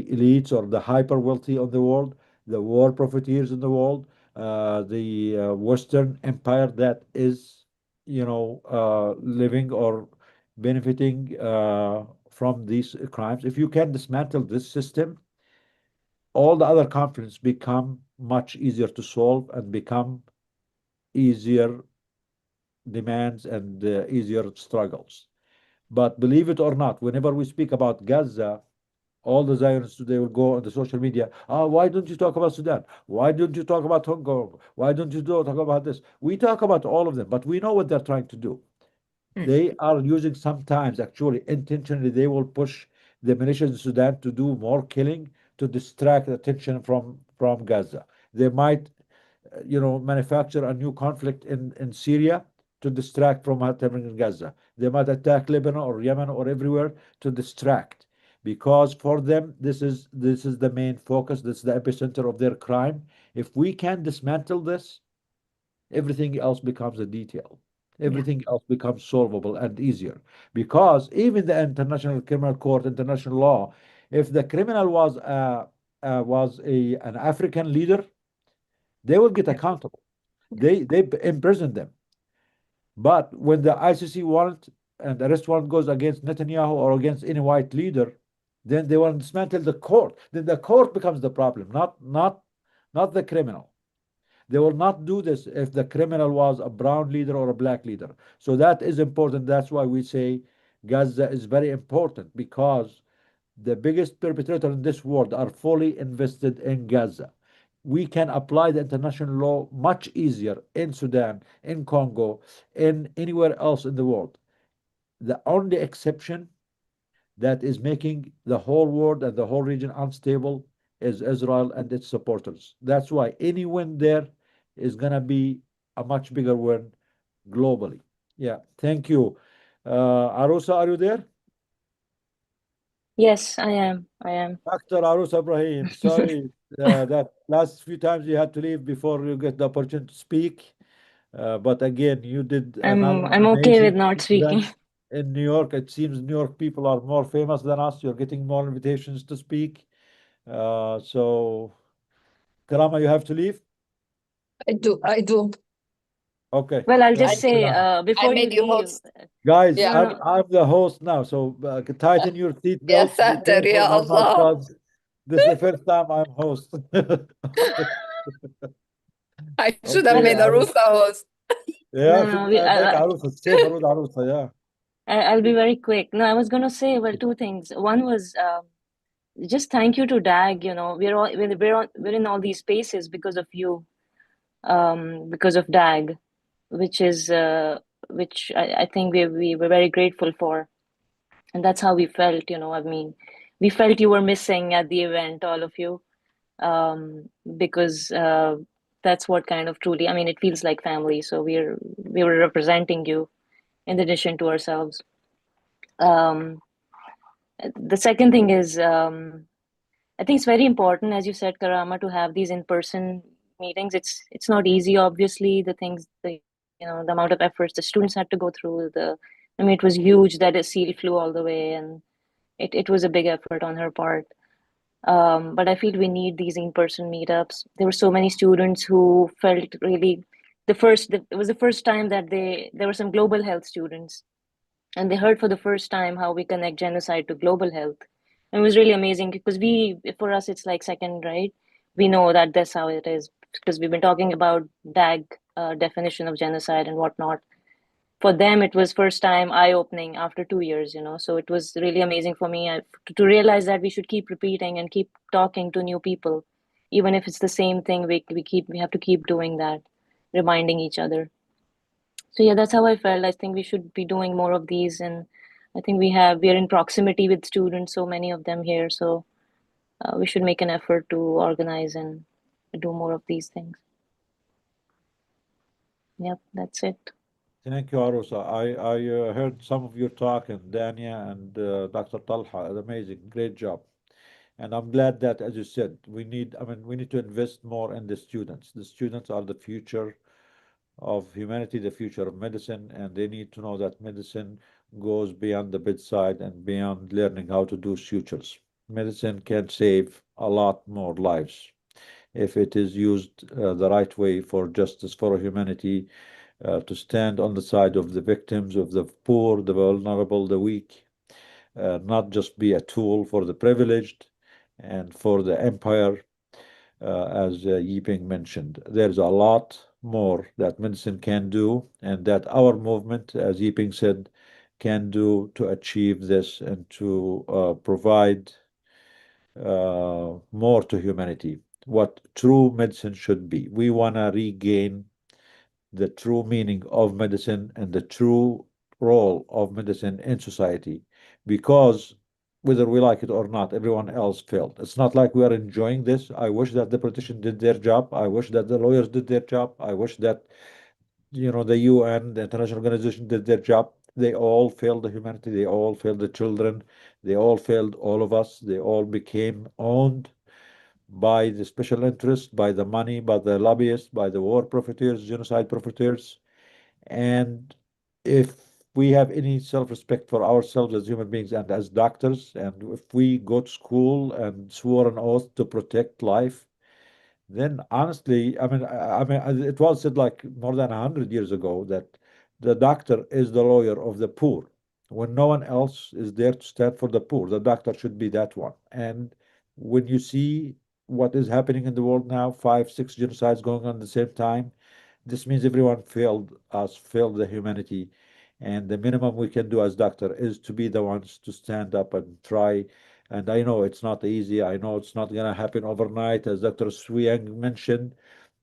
elites or the hyper wealthy of the world, the war profiteers in the world, the Western empire that is, living or benefiting from these crimes. If you can dismantle this system, all the other conflicts become much easier to solve and become easier demands and easier struggles. But believe it or not, whenever we speak about Gaza, all the Zionists today will go on the social media. Why don't you talk about Sudan? Why don't you talk about Congo? Why don't you talk about this? We talk about all of them, but we know what they're trying to do. They are using, sometimes actually intentionally, they will push the militias in Sudan to do more killing to distract attention from Gaza. They might manufacture a new conflict in Syria to distract from what's happening in Gaza. They might attack Lebanon or Yemen or everywhere to distract, because for them this is the main focus. This is the epicenter of their crime. If we can dismantle this, everything else becomes a detail. Everything else becomes solvable and easier, because even the International Criminal Court, international law, if the criminal was an African leader, they will get accountable. They imprison them. But when the ICC warrant and arrest warrant goes against Netanyahu or against any white leader, then they want to dismantle the court. Then the court becomes the problem, not not the criminal. They will not do this if the criminal was a brown leader or a black leader. So that is important. That's why we say Gaza is very important, because the biggest perpetrator in this world are fully invested in Gaza. We can apply the international law much easier in Sudan, in Congo, in anywhere else in the world. The only exception that is making the whole world and the whole region unstable is Israel and its supporters. That's why any win there is going to be a much bigger win globally. Yeah, thank you. Arusa, are you there? Yes, I am. I am. Dr. Arusa Ibrahim, sorry that last few times you had to leave before you get the opportunity to speak. But again, you did another I'm okay with amazing not speaking. event in New York. It seems New York people are more famous than us. You're getting more invitations to speak. So, Karama, you have to leave? I do. Okay. Well, I'll Thank just you, say Karama. I before you made you leave, host. Guys, Yeah. no, I'm, no, I'm the host now, so tighten your Ya seatbelts. Be Satar, careful Ya how much, Allah. because this is the first time I'm host. Okay. I should have Okay, made Arusa. Arusa host. Yeah, no, no. should make Arusa. Save Arud Arusa, yeah. I'll be very quick. No, I was gonna say, well, two things. One was just thank you to DAG. You know, we're in all these spaces because of you, because of DAG, which is which I think we were very grateful for, and that's how we felt. You know, I mean, we felt you were missing at the event, all of you, because that's what kind of truly. I mean, it feels like family. So we were representing you in addition to ourselves. Um, the second thing is, I think it's very important, as you said, Karama, to have these in-person meetings. It's not easy, obviously. The amount of efforts the students had to go through. I mean, it was huge that a seal flew all the way, and it was a big effort on her part. But I feel we need these in-person meetups. There were so many students who felt really it was the first time that there were some global health students, and they heard for the first time how we connect genocide to global health. And it was really amazing because for us, it's like second, right? We know that that's how it is because we've been talking about DAG definition of genocide and whatnot. For them, it was first time eye-opening after 2 years, you know. So it was really amazing for me to realize that we should keep repeating and keep talking to new people, even if it's the same thing. We have to keep doing that, reminding each other. So yeah, that's how I felt. I think we should be doing more of these, and I think we're in proximity with students, so many of them here. So we should make an effort to organize and do more of these things. Yep, that's it. Thank you, Arusa. I heard some of your talk, and Dania and Dr. Talha. Amazing, great job. And I'm glad that, as you said, we need to invest more in the students. The students are the future of humanity, the future of medicine, and they need to know that medicine goes beyond the bedside and beyond learning how to do sutures. Medicine can save a lot more lives if it is used the right way for justice, for humanity, to stand on the side of the victims, of the poor, the vulnerable, the weak, not just be a tool for the privileged and for the empire, as Yiping mentioned. There's a lot more that medicine can do, and that our movement, as Yiping said, can do to achieve this and to provide more to humanity. What true medicine should be. We want to regain the true meaning of medicine and the true role of medicine in society, because whether we like it or not, everyone else failed. It's not like we are enjoying this. I wish that the politicians did their job. I wish that the lawyers did their job. I wish that, the UN, the international organization, did their job. They all failed the humanity. They all failed the children. They all failed all of us. They all became owned by the special interests, by the money, by the lobbyists, by the war profiteers, genocide profiteers. And if we have any self-respect for ourselves as human beings and as doctors, and if we go to school and swore an oath to protect life, then honestly, it was said like more than 100 years ago that the doctor is the lawyer of the poor. When no one else is there to stand for the poor, the doctor should be that one. And when you see what is happening in the world now, five, six genocides going on at the same time. This means everyone failed us, failed the humanity. And the minimum we can do as doctor is to be the ones to stand up and try. And I know it's not easy. I know it's not gonna happen overnight, as Dr. Swiyang mentioned,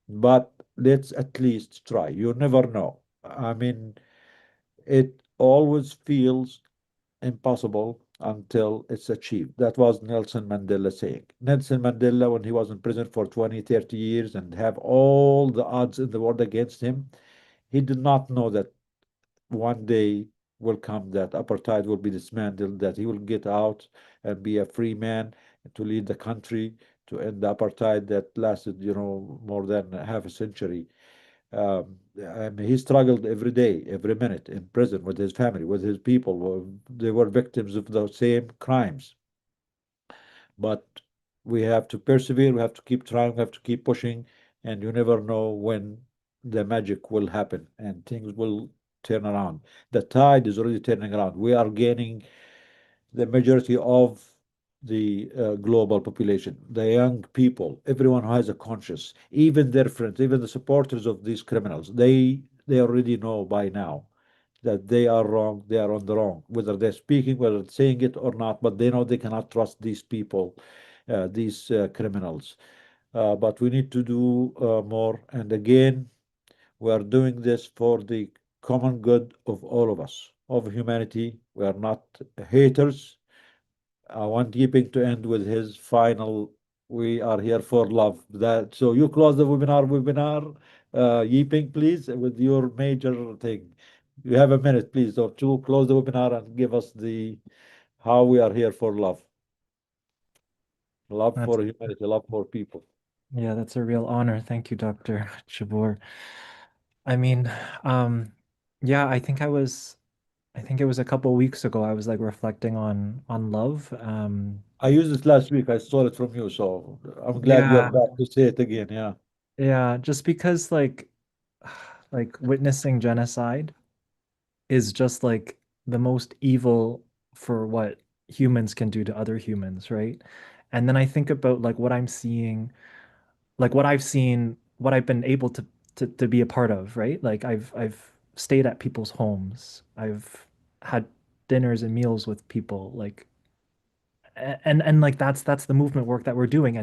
but let's at least try. You never know. I mean, it always feels impossible until it's achieved. That was Nelson Mandela saying. Nelson Mandela, when he was in prison for 20, 30 years and have all the odds in the world against him, he did not know that one day will come that apartheid will be dismantled, that he will get out and be a free man to lead the country to end the apartheid that lasted, more than half a century. And he struggled every day, every minute in prison with his family, with his people. They were victims of the same crimes. But we have to persevere, we have to keep trying, we have to keep pushing, and you never know when the magic will happen and things will turn around. The tide is already turning around. We are gaining the majority of the global population, the young people, everyone who has a conscience, even their friends, even the supporters of these criminals, they already know by now that they are wrong, they are on the wrong, whether they're speaking, whether they're saying it or not, but they know they cannot trust these people, these criminals. But we need to do more. And again, we are doing this for the common good of all of us, of humanity. We are not haters. I want Yiping to end with his final, we are here for love. That so you close the webinar, Yiping, please, with your major thing. You have a minute, please, or two, close the webinar and give us the how we are here for love. Love That's for humanity, love for people. Yeah, that's a real honor. Thank you, Dr. Jabor. I mean, um, yeah, I think it was a couple weeks ago, I was like reflecting on love. I used it last week. I stole it from you, so I'm glad you're Yeah, back to say it again. Yeah. yeah, just because like witnessing genocide is just like the most evil for what humans can do to other humans, right? And then I think about like what I'm seeing, like what I've seen, what I've been able to be a part of, right? Like I've stayed at people's homes. I've had dinners and meals with people, like and like that's the movement work that we're doing,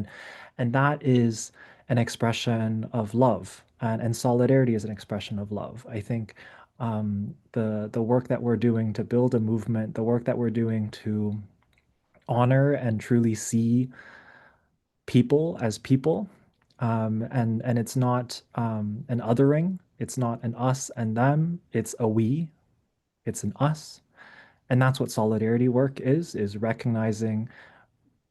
and that is an expression of love, and solidarity is an expression of love. I think the work that we're doing to build a movement, the work that we're doing to honor and truly see people as people, and it's not an othering, it's not an us and them, it's a we, it's an us, and that's what solidarity work is recognizing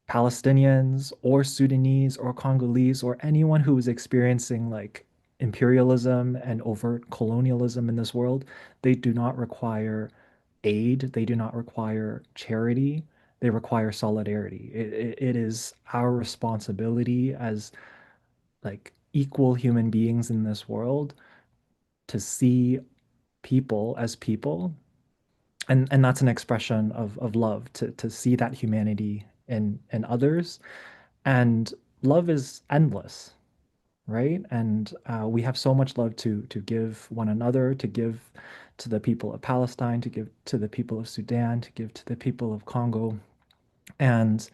Palestinians or Sudanese or Congolese or anyone who is experiencing like imperialism and overt colonialism in this world. They do not require aid, they do not require charity, they require solidarity. It is our responsibility as like equal human beings in this world to see people as people, and that's an expression of love, to see that humanity in others. And love is endless, right? And we have so much love to give one another, to give to the people of Palestine, to give to the people of Sudan, to give to the people of Congo. And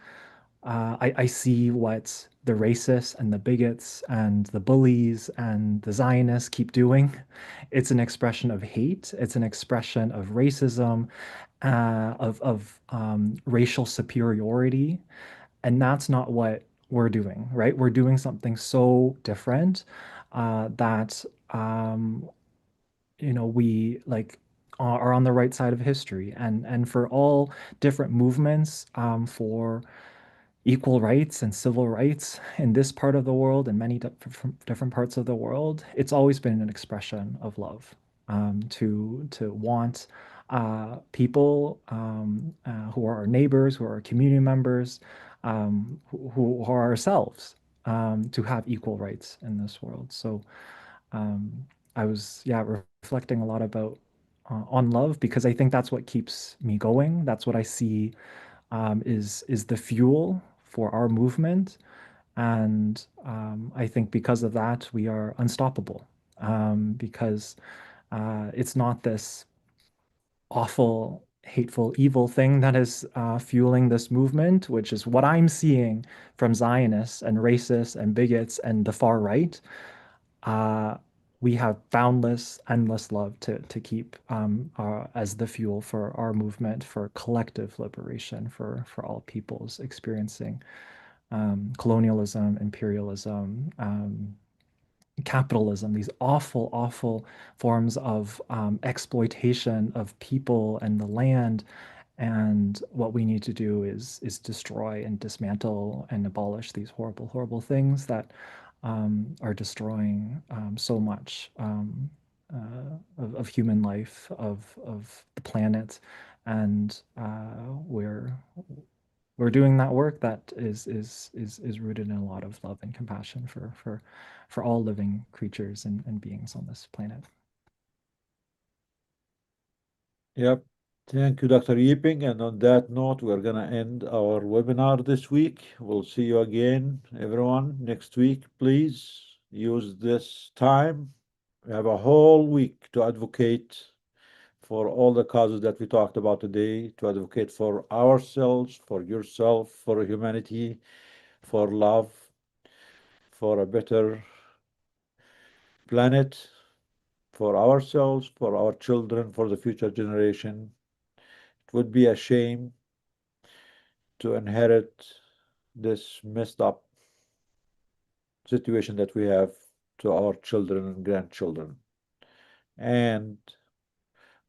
I see what the racists and the bigots and the bullies and the Zionists keep doing. It's an expression of hate. It's an expression of racism, of racial superiority, and that's not what we're doing, right? We're doing something so different that we like are on the right side of history, and for all different movements for equal rights and civil rights in this part of the world and many different parts of the world, it's always been an expression of love, to want people who are our neighbors, who are our community members, who are ourselves, to have equal rights in this world. So I was, yeah, reflecting a lot about on love, because I think that's what keeps me going. That's what I see is the fuel for our movement. And I think because of that, we are unstoppable, because it's not this awful, hateful, evil thing that is fueling this movement, which is what I'm seeing from Zionists and racists and bigots and the far right. We have boundless, endless love to keep as the fuel for our movement for collective liberation for all peoples experiencing colonialism, imperialism, capitalism, these awful, awful forms of exploitation of people and the land. And what we need to do is destroy and dismantle and abolish these horrible, horrible things that are destroying so much of human life, of the planet, and we're doing that work that is rooted in a lot of love and compassion for all living creatures and beings on this planet. Yep. Thank you, Dr. Yiping. And on that note, we're going to end our webinar this week. We'll see you again, everyone, next week. Please use this time. We have a whole week to advocate for all the causes that we talked about today, to advocate for ourselves, for yourself, for humanity, for love, for a better planet, for ourselves, for our children, for the future generation. It would be a shame to inherit this messed up situation that we have to our children and grandchildren. And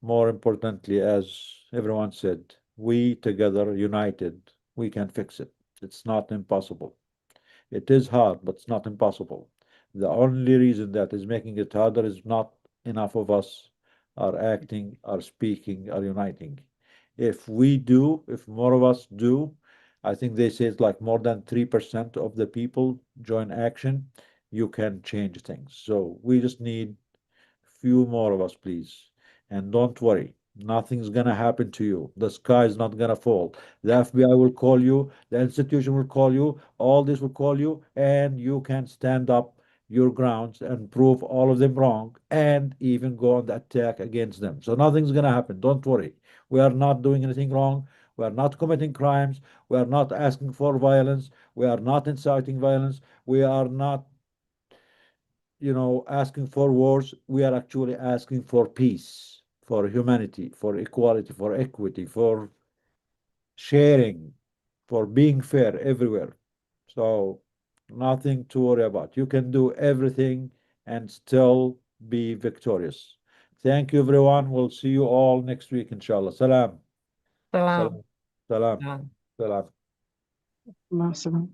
more importantly, as everyone said, we together, united, we can fix it. It's not impossible. It is hard, but it's not impossible. The only reason that is making it harder is not enough of us are acting, are speaking, are uniting. If we do, if more of us do, I think they say it's like more than 3% of the people join action, you can change things. So we just need few more of us, please. And don't worry, nothing's gonna happen to you. The sky is not gonna fall. The FBI will call you, the institution will call you, all this will call you, and you can stand up your grounds and prove all of them wrong and even go on the attack against them. So nothing's gonna happen. Don't worry. We are not doing anything wrong. We are not committing crimes. We are not asking for violence. We are not inciting violence. We are not asking for wars. We are actually asking for peace, for humanity, for equality, for equity, for sharing, for being fair everywhere. So nothing to worry about. You can do everything and still be victorious. Thank you, everyone. We'll see you all next week, inshallah. Salam. Salam. Salam. Salam. Salam. Salam. مع السلامة.